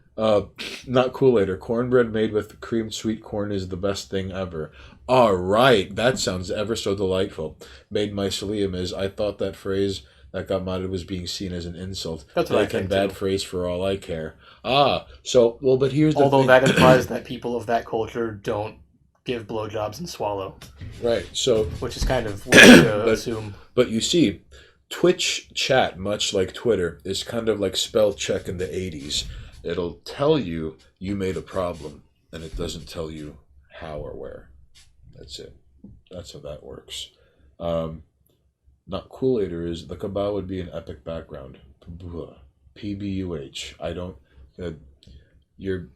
[SPEAKER 1] Not Kool-Aid. Cornbread made with creamed sweet corn is the best thing ever. All right, that sounds ever so delightful. Made mycelium is, I thought that phrase that got modded was being seen as an insult.
[SPEAKER 2] That's what I
[SPEAKER 1] think.
[SPEAKER 2] think,
[SPEAKER 1] Bad
[SPEAKER 2] too.
[SPEAKER 1] Phrase for all I care. But here's the
[SPEAKER 2] Although
[SPEAKER 1] thing.
[SPEAKER 2] that implies that people of that culture don't give blowjobs and swallow.
[SPEAKER 1] Right, so...
[SPEAKER 2] Which is kind of weird to assume.
[SPEAKER 1] But you see, Twitch chat, much like Twitter, is kind of like spell check in the 80s. It'll tell you made a problem, and it doesn't tell you how or where. That's it. That's how that works. Not Kool-Aider is, the cabal would be an epic background. PBUH. I don't... you're...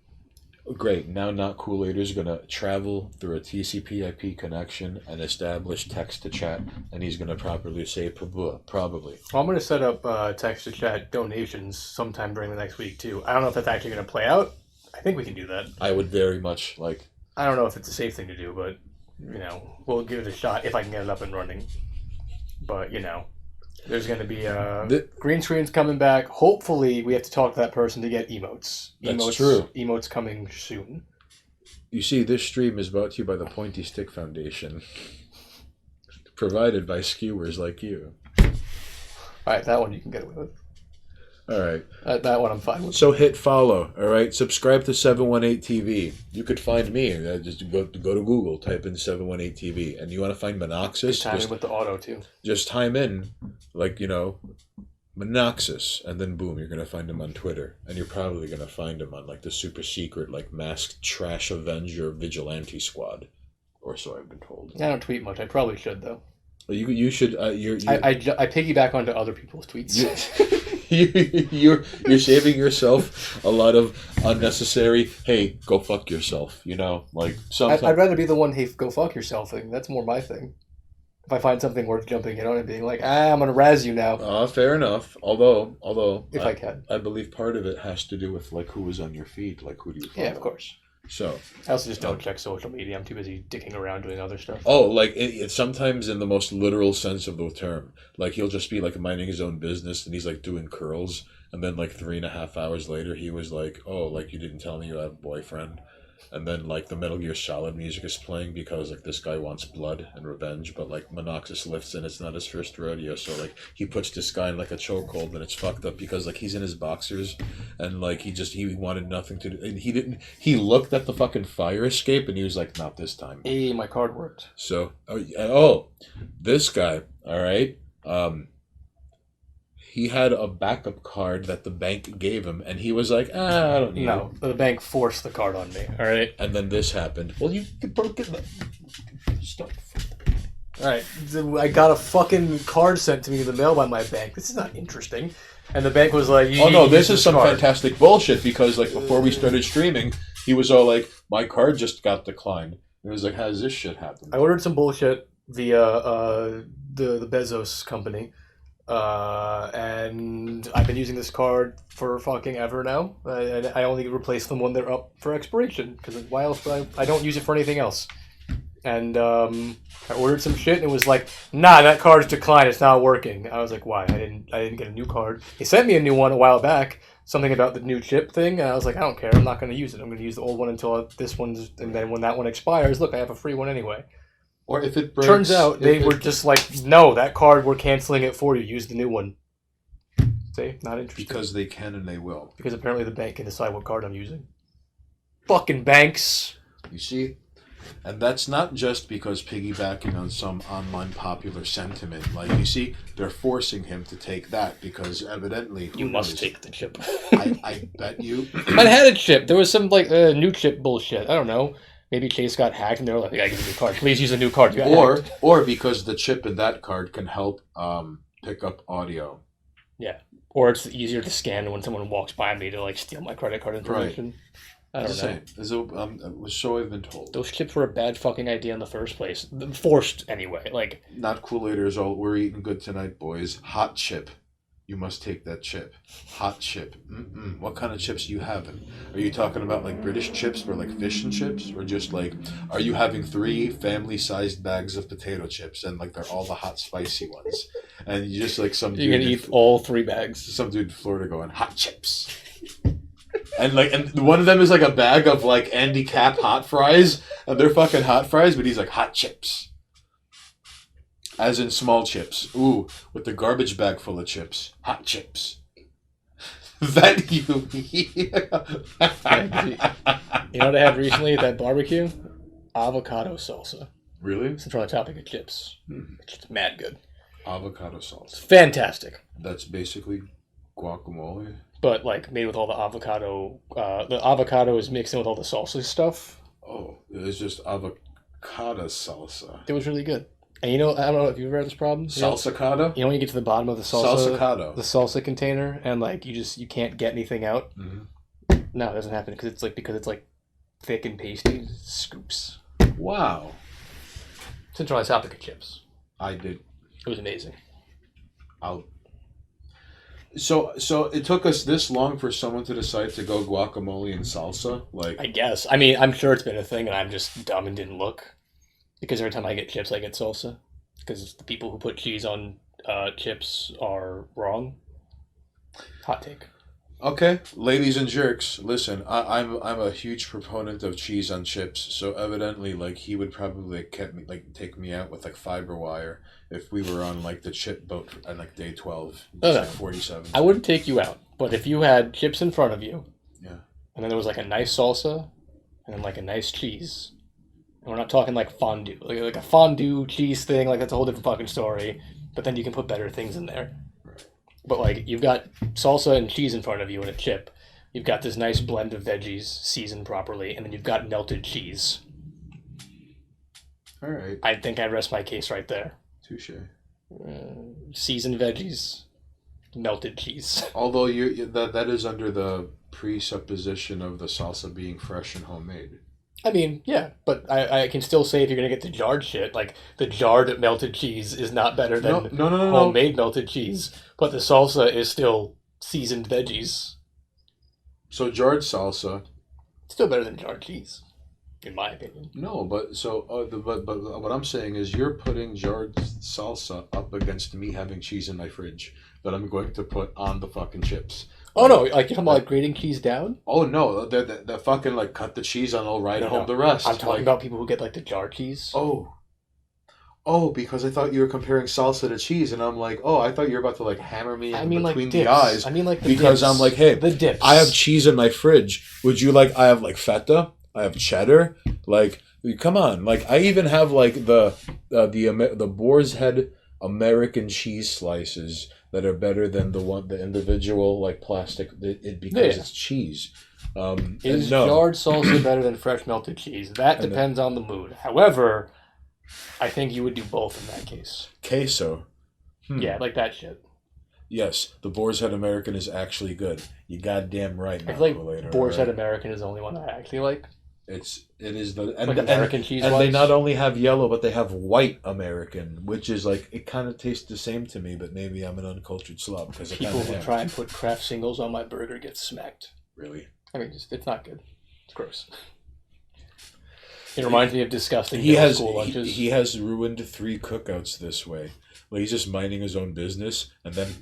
[SPEAKER 1] Great. Now Not Kool-Aider is going to travel through a TCP/IP connection and establish text-to-chat, and he's going to properly say probably.
[SPEAKER 2] Well, I'm going to set up text-to-chat donations sometime during the next week, too. I don't know if that's actually going to play out. I think we can do that.
[SPEAKER 1] I would very much like...
[SPEAKER 2] I don't know if it's a safe thing to do, but, we'll give it a shot if I can get it up and running. But, there's going to be green screens coming back. Hopefully, we have to talk to that person to get emotes.
[SPEAKER 1] That's true.
[SPEAKER 2] Emotes coming soon.
[SPEAKER 1] You see, this stream is brought to you by the Pointy Stick Foundation. Provided by skewers like you.
[SPEAKER 2] All right, that one you can get away with.
[SPEAKER 1] All right.
[SPEAKER 2] That one I'm fine with.
[SPEAKER 1] So hit follow, all right? Subscribe to 718 TV. You could find me. Just go to Google, type in 718 TV. And you want to find Minoxus?
[SPEAKER 2] Timing with the auto, too.
[SPEAKER 1] Just time in, Minoxus, and then boom, you're going to find him on Twitter. And you're probably going to find him on, the super secret, masked trash Avenger vigilante squad. Or so I've been told.
[SPEAKER 2] I don't tweet much. I probably should, though.
[SPEAKER 1] You should...
[SPEAKER 2] I piggyback onto other people's tweets.
[SPEAKER 1] You're saving yourself a lot of unnecessary, hey, go fuck yourself, sometimes...
[SPEAKER 2] I'd rather be the one, hey, go fuck yourself thing. That's more my thing. If I find something worth jumping in on and being like, I'm gonna razz you now,
[SPEAKER 1] Fair enough. Although,
[SPEAKER 2] if I can.
[SPEAKER 1] I believe part of it has to do with like who was on your feed, like who do you follow?
[SPEAKER 2] Yeah, of course.
[SPEAKER 1] So
[SPEAKER 2] I also just don't check social media. I'm too busy dicking around doing other stuff.
[SPEAKER 1] like it's sometimes in the most literal sense of the term. Like he'll just be like minding his own business and he's like doing curls, and then like 3.5 hours later he was like, "Oh, like you didn't tell me you have a boyfriend." And then like the Metal Gear Solid music is playing because like this guy wants blood and revenge, but like Monoxus lifts and it's not his first rodeo, so like he puts this guy in like a chokehold and it's fucked up because like he's in his boxers and like he wanted nothing to do and he looked at the fucking fire escape and he was like, not this time.
[SPEAKER 2] Hey, my card worked.
[SPEAKER 1] So this guy, all right, he had a backup card that the bank gave him, and he was like, I don't need
[SPEAKER 2] No, the bank forced the card on me. All right.
[SPEAKER 1] it. And then this happened. Well, you broke it. Stop.
[SPEAKER 2] All right. I got a fucking card sent to me in the mail by my bank. This is not interesting. And the bank was like,
[SPEAKER 1] Oh no, this is some fantastic bullshit because like before we started streaming, he was all like, my card just got declined. And he was like, how does this shit happen?
[SPEAKER 2] I ordered some bullshit via the Bezos company. And I've been using this card for fucking ever now. I only replace them when they're up for expiration because why else would I don't use it for anything else. And I ordered some shit and it was like, nah, that card's declined. It's not working. I was like, why? I didn't get a new card. He sent me a new one a while back. Something about the new chip thing, and I was like, I don't care. I'm not going to use it. I'm going to use the old one until this one's, and then when that one expires, look, I have a free one anyway.
[SPEAKER 1] Or if it breaks,
[SPEAKER 2] Turns out they were just like, no, that card, we're canceling it for you. Use the new one. See, not interested.
[SPEAKER 1] because they can and they will.
[SPEAKER 2] Because apparently the bank can decide what card I'm using. Fucking banks.
[SPEAKER 1] You see? And that's not just because piggybacking on some online popular sentiment. Like, you see, they're forcing him to take that because evidently...
[SPEAKER 2] You must take the chip.
[SPEAKER 1] I bet you...
[SPEAKER 2] I had a chip. There was some, like, new chip bullshit. I don't know. Maybe Chase got hacked and they were like, I gotta give you a new card. Please use a new card.
[SPEAKER 1] Or because the chip in that card can help pick up audio.
[SPEAKER 2] Yeah. Or it's easier to scan when someone walks by me to, like, steal my credit card information. Right. I don't know.
[SPEAKER 1] So I've been told.
[SPEAKER 2] Those chips were a bad fucking idea in the first place. Forced, anyway. Like,
[SPEAKER 1] not Kool-Aiders all, we're eating good tonight, boys. Hot chip. You must take that chip. Hot chip. What kind of chips are you having? Are you talking about like British chips or like fish and chips? Or just like, are you having 3 family-sized bags of potato chips and like they're all the hot spicy ones? And you just like some dude...
[SPEAKER 2] You're going to eat all 3 bags.
[SPEAKER 1] Some dude in Florida going, hot chips. And one of them is like a bag of like Andy Cap hot fries. And they're fucking hot fries, but he's like, hot chips. As in small chips. Ooh, with the garbage bag full of chips. Hot chips. That you...
[SPEAKER 2] You know what I had recently at that barbecue? Avocado salsa.
[SPEAKER 1] Really?
[SPEAKER 2] Since we're on the topic of chips. It's mad good.
[SPEAKER 1] Avocado salsa.
[SPEAKER 2] It's fantastic.
[SPEAKER 1] That's basically guacamole.
[SPEAKER 2] But like made with all the avocado. The avocado is mixed in with all the salsa stuff.
[SPEAKER 1] Oh, it's just avocado salsa.
[SPEAKER 2] It was really good. And you know, I don't know if you've ever had this problem.
[SPEAKER 1] Salsicado?
[SPEAKER 2] You know when you get to the bottom of the salsa,
[SPEAKER 1] Salsicado.
[SPEAKER 2] the salsa container, and like you can't get anything out.
[SPEAKER 1] Mm-hmm.
[SPEAKER 2] No, it doesn't happen because it's like thick and pasty. Scoops.
[SPEAKER 1] Wow.
[SPEAKER 2] Since we're on the topic of chips,
[SPEAKER 1] I did.
[SPEAKER 2] It was amazing.
[SPEAKER 1] So it took us this long for someone to decide to go guacamole and salsa? Like,
[SPEAKER 2] I guess. I mean, I'm sure it's been a thing, and I'm just dumb and didn't look. Because every time I get chips, I get salsa. Because the people who put cheese on chips are wrong. Hot take.
[SPEAKER 1] Okay, ladies and jerks, listen. I'm a huge proponent of cheese on chips. So evidently, like he would probably take me out with like fiber wire if we were on like the chip boat on like day 12, like 47.
[SPEAKER 2] I wouldn't take you out, but if you had chips in front of you,
[SPEAKER 1] yeah,
[SPEAKER 2] and then there was like a nice salsa, and then like a nice cheese. And we're not talking like fondue, like a fondue cheese thing. Like that's a whole different fucking story. But then you can put better things in there.
[SPEAKER 1] Right.
[SPEAKER 2] But like you've got salsa and cheese in front of you and a chip. You've got this nice blend of veggies seasoned properly, and then you've got melted cheese.
[SPEAKER 1] All right.
[SPEAKER 2] I think I rest my case right there.
[SPEAKER 1] Touche.
[SPEAKER 2] Seasoned veggies, melted cheese.
[SPEAKER 1] Although that is under the presupposition of the salsa being fresh and homemade.
[SPEAKER 2] I mean, yeah, but I can still say if you're gonna get the jarred shit, like the jarred melted cheese is not better than
[SPEAKER 1] No.
[SPEAKER 2] homemade melted cheese, but the salsa is still seasoned veggies.
[SPEAKER 1] So jarred salsa.
[SPEAKER 2] Still better than jarred cheese, in my opinion.
[SPEAKER 1] No, but but what I'm saying is you're putting jarred salsa up against me having cheese in my fridge that I'm going to put on the fucking chips.
[SPEAKER 2] Oh no, like you're talking about like grating cheese down?
[SPEAKER 1] Oh no, they fucking like cut the cheese and I'll ride home the rest.
[SPEAKER 2] I'm talking about people who get like the jarred cheese.
[SPEAKER 1] Oh, because I thought you were comparing salsa to cheese, and I'm like, oh, I thought you were about to like hammer me between
[SPEAKER 2] like
[SPEAKER 1] the
[SPEAKER 2] dips.
[SPEAKER 1] eyes.
[SPEAKER 2] I mean like the
[SPEAKER 1] because
[SPEAKER 2] dips.
[SPEAKER 1] I'm like, hey,
[SPEAKER 2] the dips.
[SPEAKER 1] I have cheese in my fridge. Would you like? I have like feta. I have cheddar. Like, come on. Like, I even have like the Boar's Head American cheese slices that are better than the individual like plastic because it's cheese.
[SPEAKER 2] Is jarred salsa better than fresh melted cheese? That depends on the mood. However, I think you would do both in that case.
[SPEAKER 1] Queso.
[SPEAKER 2] Yeah, like that shit.
[SPEAKER 1] Yes, the Boar's Head American is actually good. You goddamn right.
[SPEAKER 2] I feel like Boar's Head American is the only one I actually like.
[SPEAKER 1] It is the
[SPEAKER 2] American cheese.
[SPEAKER 1] And they not only have yellow, but they have white American, which is like it kind of tastes the same to me, but maybe I'm an uncultured slob because
[SPEAKER 2] people who try and put Kraft singles on my burger get smacked.
[SPEAKER 1] Really?
[SPEAKER 2] I mean, it's not good. It's gross. It reminds me of disgusting school lunches.
[SPEAKER 1] He has ruined 3 cookouts this way. Like he's just minding his own business, and then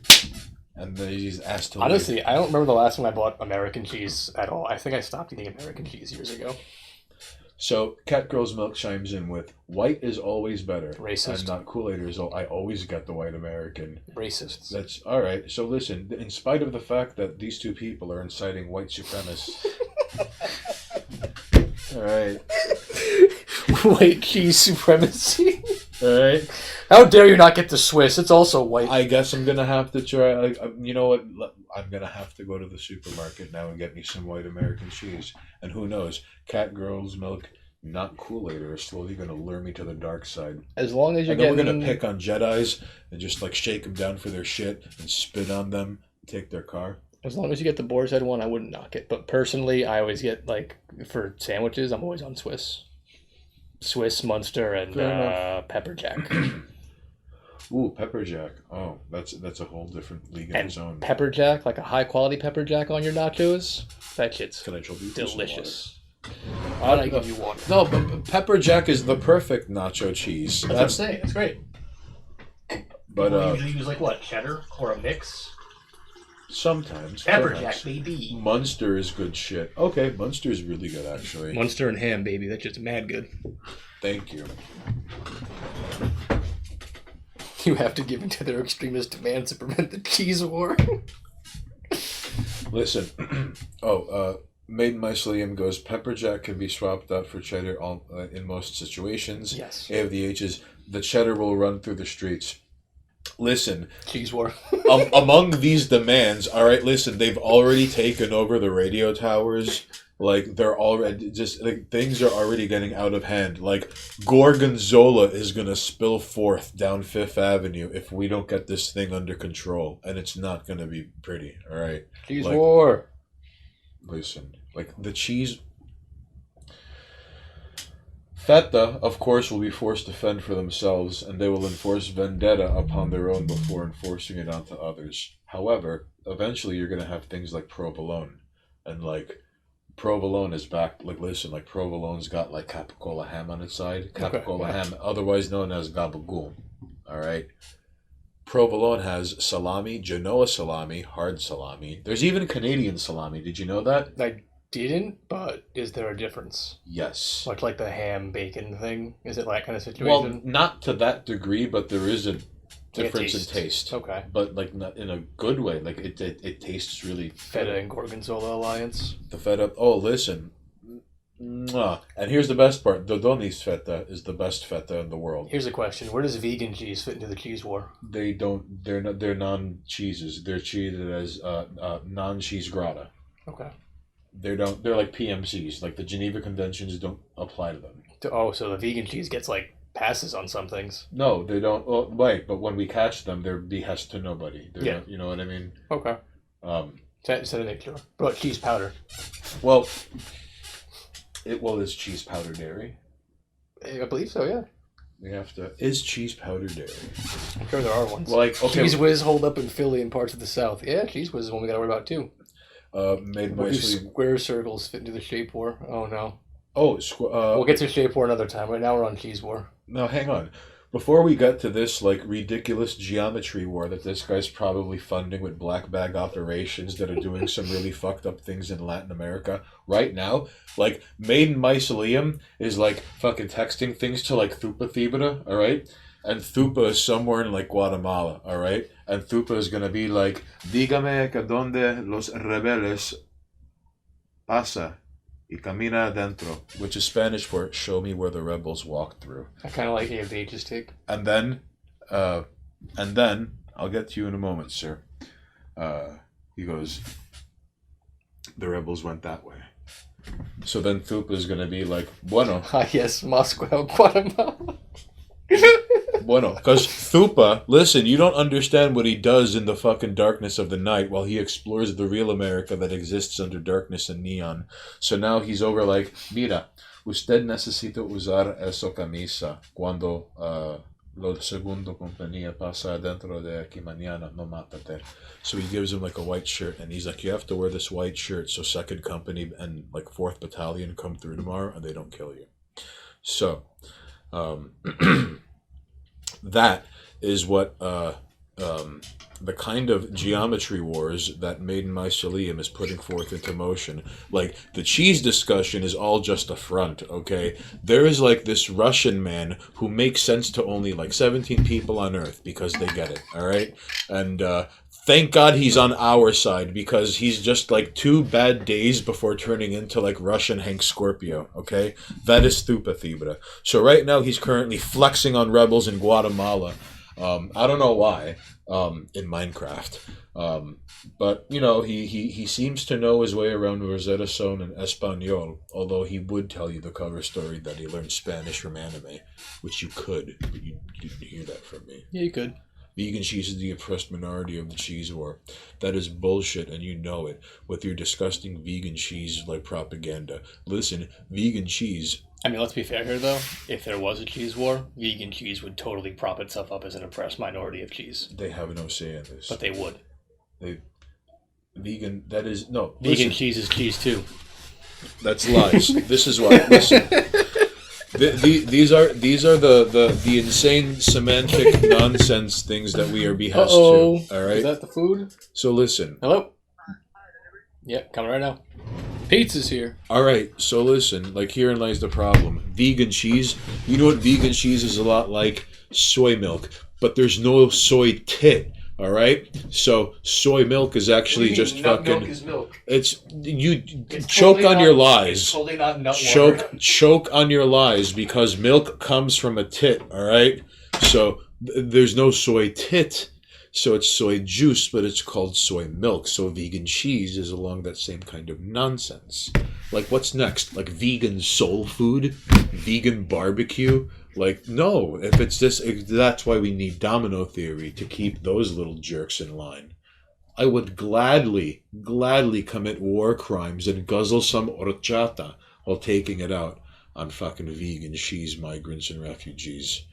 [SPEAKER 1] he's asked to
[SPEAKER 2] Honestly,
[SPEAKER 1] leave.
[SPEAKER 2] I don't remember the last time I bought American cheese at all. I think I stopped eating American cheese years ago.
[SPEAKER 1] So, Cat Girl's Milk chimes in with, white is always better.
[SPEAKER 2] Racist.
[SPEAKER 1] I'm not Kool-Aiders, I always get the white American.
[SPEAKER 2] Racists.
[SPEAKER 1] That's, alright. So listen, in spite of the fact that these 2 people are inciting white supremacists. Alright.
[SPEAKER 2] White cheese supremacy.
[SPEAKER 1] Alright.
[SPEAKER 2] How dare you not get the Swiss? It's also white.
[SPEAKER 1] I guess I'm gonna have to try. You know what? I'm gonna have to go to the supermarket now and get me some white American cheese. And who knows? Cat Girl's Milk, not Kool-Aid, are slowly gonna lure me to the dark side.
[SPEAKER 2] As long as you're
[SPEAKER 1] we're gonna pick on Jedis and just like shake them down for their shit and spit on them, and take their car.
[SPEAKER 2] As long as you get the Boar's Head one, I wouldn't knock it. But personally, I always get like for sandwiches, I'm always on Swiss, Munster, and Pepper Jack.
[SPEAKER 1] Ooh, Pepper Jack. Oh, that's a whole different league in its own.
[SPEAKER 2] Pepper Jack, like a high quality Pepper Jack on your nachos, that shit's delicious. I'll not give you one.
[SPEAKER 1] No, but Pepper Jack is the perfect nacho cheese.
[SPEAKER 2] That's what I'm saying. It's great.
[SPEAKER 1] But
[SPEAKER 2] you usually use like what, cheddar or a mix?
[SPEAKER 1] Sometimes.
[SPEAKER 2] Pepper Jack, baby.
[SPEAKER 1] Munster is good shit. Okay, Munster is really good, actually.
[SPEAKER 2] Munster and ham, baby. That's just mad good.
[SPEAKER 1] Thank you.
[SPEAKER 2] You have to give in to their extremist demands to prevent the cheese war.
[SPEAKER 1] Listen. Maiden Mycelium goes, Pepper Jack can be swapped out for cheddar in most situations.
[SPEAKER 2] Yes.
[SPEAKER 1] A of the H's, the cheddar will run through the streets. Listen.
[SPEAKER 2] Cheese war.
[SPEAKER 1] Among these demands, all right, listen, they've already taken over the radio towers. Like, they're already just, like, things are already getting out of hand. Like, Gorgonzola is going to spill forth down Fifth Avenue if we don't get this thing under control. And it's not going to be pretty, all right?
[SPEAKER 2] Cheese war.
[SPEAKER 1] Listen, like, the cheese... Feta, of course, will be forced to fend for themselves, and they will enforce vendetta upon their own before enforcing it onto others. However, eventually you're going to have things like provolone. And, like... Provolone is back. Like, listen, like, Provolone's got, like, capicola ham on its side. Capicola ham, otherwise known as gabagool. Alright? Provolone has salami, Genoa salami, hard salami. There's even Canadian salami. Did you know that?
[SPEAKER 2] I didn't, but is there a difference?
[SPEAKER 1] Yes.
[SPEAKER 2] Much like the ham bacon thing? Is it that kind of situation?
[SPEAKER 1] Well, not to that degree, but there is a difference in taste.
[SPEAKER 2] Okay.
[SPEAKER 1] But, like, not in a good way. Like, it tastes really...
[SPEAKER 2] Feta and Gorgonzola alliance.
[SPEAKER 1] The feta... Oh, listen. Mwah. And here's the best part. Dodoni's feta is the best feta in the world.
[SPEAKER 2] Here's a question. Where does vegan cheese fit into the cheese war?
[SPEAKER 1] They don't... They're non-cheeses. They're treated as non-cheese grata.
[SPEAKER 2] Okay.
[SPEAKER 1] They're like PMCs. Like, the Geneva Conventions don't apply to them.
[SPEAKER 2] Oh, so the vegan cheese gets, like, passes on some things.
[SPEAKER 1] No, they don't. Well, right, but when we catch them, they're behest to nobody. They're not, you know what I mean?
[SPEAKER 2] Okay. Set a nature. What about cheese powder?
[SPEAKER 1] Well, It's cheese powder dairy.
[SPEAKER 2] I believe so, yeah.
[SPEAKER 1] We have to. Is cheese powder dairy?
[SPEAKER 2] I'm sure there are ones.
[SPEAKER 1] Like, okay.
[SPEAKER 2] Cheese Whiz hold up in Philly and parts of the South. Yeah, Cheese Whiz is one we got to worry about too.
[SPEAKER 1] Made
[SPEAKER 2] We'll
[SPEAKER 1] by
[SPEAKER 2] do
[SPEAKER 1] sleeve.
[SPEAKER 2] square circles fit into the shape war. Oh no.
[SPEAKER 1] Oh,
[SPEAKER 2] We'll get to shape war another time. Right now we're on cheese war.
[SPEAKER 1] no, hang on. Before we get to this like ridiculous geometry war that this guy's probably funding with black bag operations that are doing some really fucked up things in Latin America right now, like Maiden Mycelium is like fucking texting things to like Thupa Thibera, all right? And Thupa is somewhere in like Guatemala, all right? And Thupa is gonna be like, dígame que donde los rebeldes pasa y camina adentro, which is Spanish for show me where the rebels walk through.
[SPEAKER 2] I kind of like the ages take.
[SPEAKER 1] And then I'll get to you in a moment, sir. He goes, the rebels went that way. So then Thupa is gonna be like, bueno,
[SPEAKER 2] Ah, yes, Moscow, Guatemala.
[SPEAKER 1] bueno, because Thupa, listen, you don't understand what he does in the fucking darkness of the night while he explores the real America that exists under darkness and neon. So now he's over like, mira, usted necesita usar esa camisa cuando lo segundo compañía pasa dentro de aquí mañana, no mátate. So he gives him like a white shirt and he's like, you have to wear this white shirt so 2nd Company and like 4th Battalion come through tomorrow and they don't kill you. So, that is what the kind of geometry wars that Maiden Mycelium is putting forth into motion. Like, the cheese discussion is all just a front, okay? There is like this Russian man who makes sense to only like 17 people on Earth because they get it, all right? And thank God he's on our side because he's just like 2 bad days before turning into like Russian Hank Scorpio, okay? That is Thupa Thibera. So right now he's currently flexing on rebels in Guatemala. I don't know why, in Minecraft. But, you know, he seems to know his way around Rosetta Stone and Espanol, although he would tell you the cover story that he learned Spanish from anime, which you could, but you didn't hear that from me.
[SPEAKER 2] Yeah, you could.
[SPEAKER 1] Vegan cheese is the oppressed minority of the cheese war. That is bullshit, and you know it, with your disgusting vegan cheese like propaganda. Listen, vegan cheese...
[SPEAKER 2] I mean, let's be fair here, though. If there was a cheese war, vegan cheese would totally prop itself up as an oppressed minority of cheese.
[SPEAKER 1] They have no say in this.
[SPEAKER 2] But they would.
[SPEAKER 1] Vegan, that is... No,
[SPEAKER 2] vegan
[SPEAKER 1] listen,
[SPEAKER 2] cheese is cheese, too.
[SPEAKER 1] That's lies. This is why... Listen. These are the insane semantic nonsense things that we are behest to. All right.
[SPEAKER 2] Is that the food?
[SPEAKER 1] So listen.
[SPEAKER 2] Hello. Yep, coming right now. Pizza's here.
[SPEAKER 1] All right. So listen. Like herein lies the problem. Vegan cheese. You know what vegan cheese is a lot like? Soy milk, but there's no soy tit. All right, so soy milk is actually just fucking.
[SPEAKER 2] Milk is milk.
[SPEAKER 1] It's choke totally on your lies.
[SPEAKER 2] It's totally not nut water.
[SPEAKER 1] Choke on your lies because milk comes from a tit. All right, so there's no soy tit, so it's soy juice, but it's called soy milk. So vegan cheese is along that same kind of nonsense. Like what's next? Like vegan soul food, vegan barbecue. Like, no, if it's this, that's why we need domino theory to keep those little jerks in line. I would gladly commit war crimes and guzzle some horchata while taking it out on fucking vegan cheese migrants and refugees.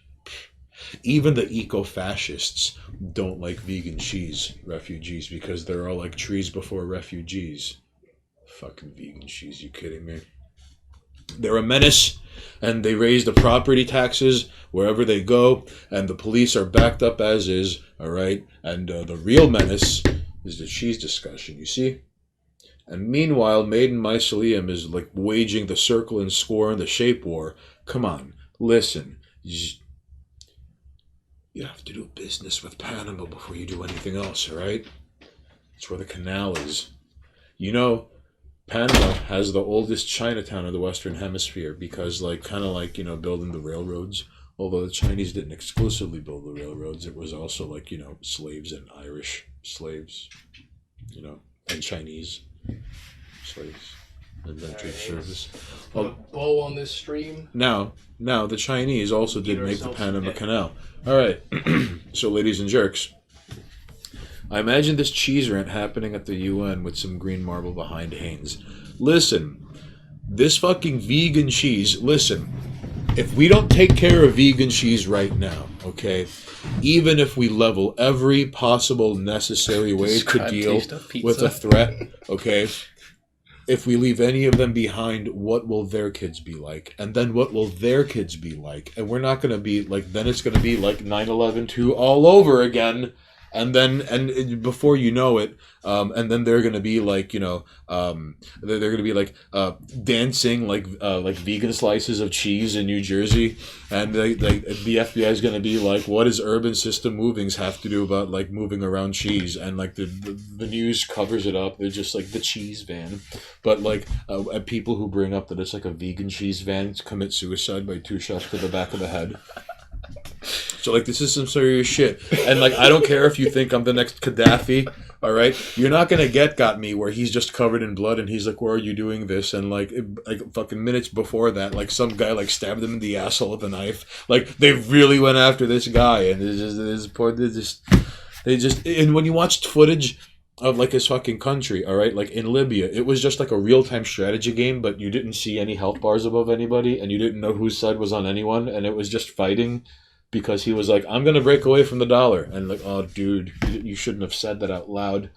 [SPEAKER 1] Even the eco-fascists don't like vegan cheese refugees because they're all like trees before refugees. Fucking vegan cheese, you kidding me? They're a menace, and they raise the property taxes wherever they go, and the police are backed up as is, all right? And the real menace is the cheese discussion, you see? And meanwhile, Maiden Mycelium is like waging the circle and score and the shape war. Come on, listen. You have to do business with Panama before you do anything else, all right? That's where the canal is. You know, Panama has the oldest Chinatown of the Western Hemisphere because, like, kind of like, you know, building the railroads. Although the Chinese didn't exclusively build the railroads, it was also, like, you know, slaves and Irish slaves, you know, and Chinese slaves. Indentured service.
[SPEAKER 2] Blow on this stream.
[SPEAKER 1] Now, the Chinese also did make the Panama Canal. All right. So, ladies and jerks, I imagine this cheese rant happening at the UN with some green marble behind Haynes. Listen, this fucking vegan cheese, listen, if we don't take care of vegan cheese right now, okay, even if we level every possible necessary way to deal with a threat, okay, if we leave any of them behind, what will their kids be like? And then what will their kids be like? And we're not going to be like, then it's going to be like 9/11-2 all over again. And then, and before you know it, and then they're gonna be like, you know, they're gonna be like dancing like vegan slices of cheese in New Jersey, and the FBI is gonna be like, what does urban system movings have to do about like moving around cheese? And like the news covers it up. They're just like the cheese van, but like people who bring up that it's like a vegan cheese van commit suicide by 2 shots to the back of the head. So, like, this is some serious shit. And, like, I don't care if you think I'm the next Gaddafi, all right? You're not going to got me where he's just covered in blood and he's like, why are you doing this? And, like fucking minutes before that, like, some guy, like, stabbed him in the asshole with a knife. Like, they really went after this guy. And and when you watched footage of, like, his fucking country, all right? Like, in Libya, it was just, like, a real-time strategy game, but you didn't see any health bars above anybody, and you didn't know whose side was on anyone, and it was just fighting. Because he was like, I'm going to break away from the dollar. And like, oh, dude, you shouldn't have said that out loud.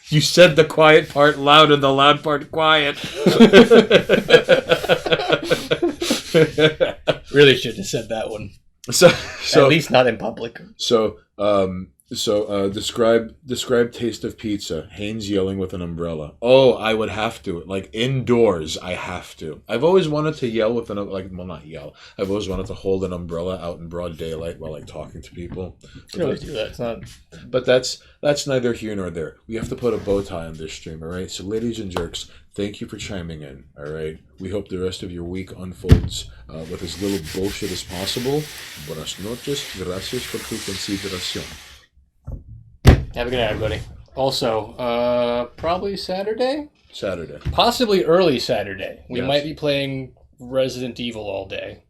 [SPEAKER 1] You said the quiet part loud and the loud part quiet.
[SPEAKER 2] Really should have said that one.
[SPEAKER 1] So
[SPEAKER 2] at least not in public.
[SPEAKER 1] So describe taste of pizza. Haynes yelling with an umbrella. Oh, I would have to. Like indoors, I have to. I've always wanted to yell with not yell. I've always wanted to hold an umbrella out in broad daylight while like talking to people.
[SPEAKER 2] You can always do that. It's not.
[SPEAKER 1] But that's neither here nor there. We have to put a bow tie on this stream, all right? So, ladies and jerks, thank you for chiming in, all right? We hope the rest of your week unfolds with as little bullshit as possible. Buenas noches. Gracias por tu consideración.
[SPEAKER 2] Have a good night, everybody. Also, probably Saturday?
[SPEAKER 1] Saturday.
[SPEAKER 2] Possibly early Saturday. We
[SPEAKER 1] Yes.
[SPEAKER 2] might be playing Resident Evil all day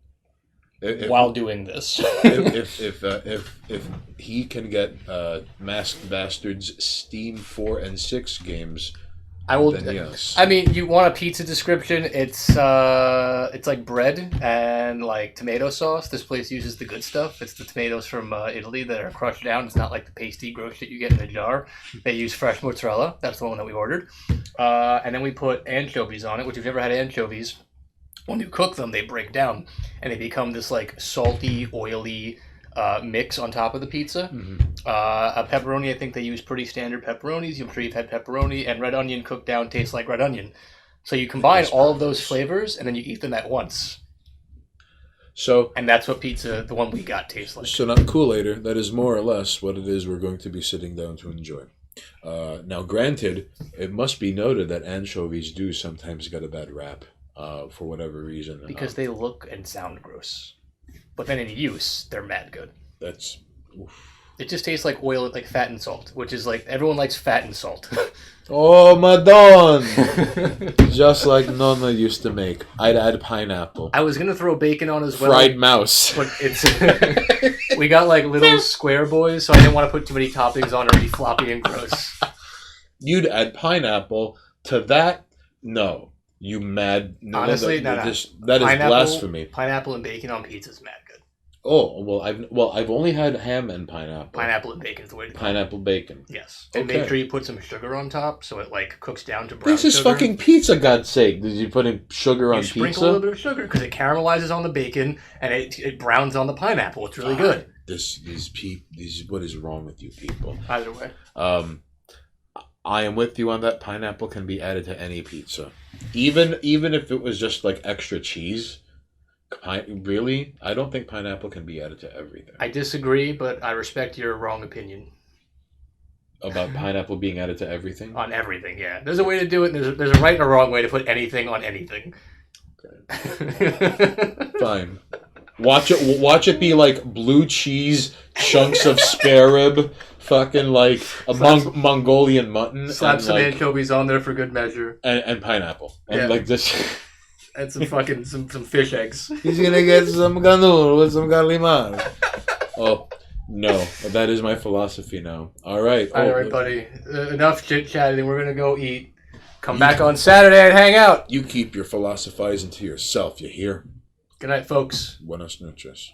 [SPEAKER 2] while doing this.
[SPEAKER 1] if he can get Masked Bastards Steam 4 and 6 games,
[SPEAKER 2] I will.
[SPEAKER 1] then yes.
[SPEAKER 2] I mean, you want a pizza description? It's like bread and like tomato sauce. This place uses the good stuff. It's the tomatoes from Italy that are crushed down. It's not like the pasty gross shit you get in a jar. They use fresh mozzarella. That's the one that we ordered. And then we put anchovies on it, which if you've ever had anchovies, when you cook them, they break down and they become this like salty, oily mix on top of the pizza.
[SPEAKER 1] Mm-hmm.
[SPEAKER 2] A pepperoni, I think they use pretty standard pepperonis. I'm sure you've had pepperoni, and red onion cooked down tastes like red onion. So you combine all of those flavors and then you eat them at once.
[SPEAKER 1] So,
[SPEAKER 2] and that's what pizza, the one we got, tastes like.
[SPEAKER 1] So not Kool-Aid-er, that is more or less what it is we're going to be sitting down to enjoy. Now, granted, it must be noted that anchovies do sometimes get a bad rap for whatever reason.
[SPEAKER 2] Because they look and sound gross. But then in use, they're mad good.
[SPEAKER 1] That's... Oof.
[SPEAKER 2] It just tastes like oil, like fat and salt, which is like, everyone likes fat and salt.
[SPEAKER 1] Oh, Madonna! Just like Nonna used to make. I'd add pineapple.
[SPEAKER 2] I was going to throw bacon on as well.
[SPEAKER 1] Fried mouse.
[SPEAKER 2] But it's... we got like little square boys, so I didn't want to put too many toppings on or be floppy and gross.
[SPEAKER 1] You'd add pineapple to that? No. You mad... No,
[SPEAKER 2] honestly,
[SPEAKER 1] that is blasphemy.
[SPEAKER 2] Pineapple and bacon on pizza is mad good.
[SPEAKER 1] Oh, I've only had ham and pineapple.
[SPEAKER 2] Pineapple and bacon is the way to go.
[SPEAKER 1] Pineapple bacon.
[SPEAKER 2] Yes. And
[SPEAKER 1] okay.
[SPEAKER 2] make sure you put some sugar on top so it like cooks down to brown
[SPEAKER 1] This is
[SPEAKER 2] sugar.
[SPEAKER 1] fucking pizza, God's sake. Did you put in sugar on pizza?
[SPEAKER 2] You sprinkle a little bit of sugar because it caramelizes on the bacon and it browns on the pineapple. It's really good.
[SPEAKER 1] What is wrong with you people?
[SPEAKER 2] Either way.
[SPEAKER 1] I am with you on that. Pineapple can be added to any pizza. Even if it was just like extra cheese. Really? I don't think pineapple can be added to everything.
[SPEAKER 2] I disagree, but I respect your wrong opinion.
[SPEAKER 1] About pineapple being added to everything?
[SPEAKER 2] On everything, yeah. There's a way to do it, and there's a right and a wrong way to put anything on anything.
[SPEAKER 1] Okay. Fine. Watch it be like blue cheese, chunks of spare rib, fucking like a Mongolian mutton.
[SPEAKER 2] Slap some anchovies on there for good measure.
[SPEAKER 1] And pineapple. And like this...
[SPEAKER 2] And some fucking some fish eggs.
[SPEAKER 1] He's gonna get some ganul with some galimar. Oh no, that is my philosophy now. All right,
[SPEAKER 2] all right, buddy. Enough chit chatting. We're gonna go eat. Come back on Saturday and hang out.
[SPEAKER 1] You keep your philosophizing to yourself, you hear?
[SPEAKER 2] Good night, folks.
[SPEAKER 1] Buenas noches.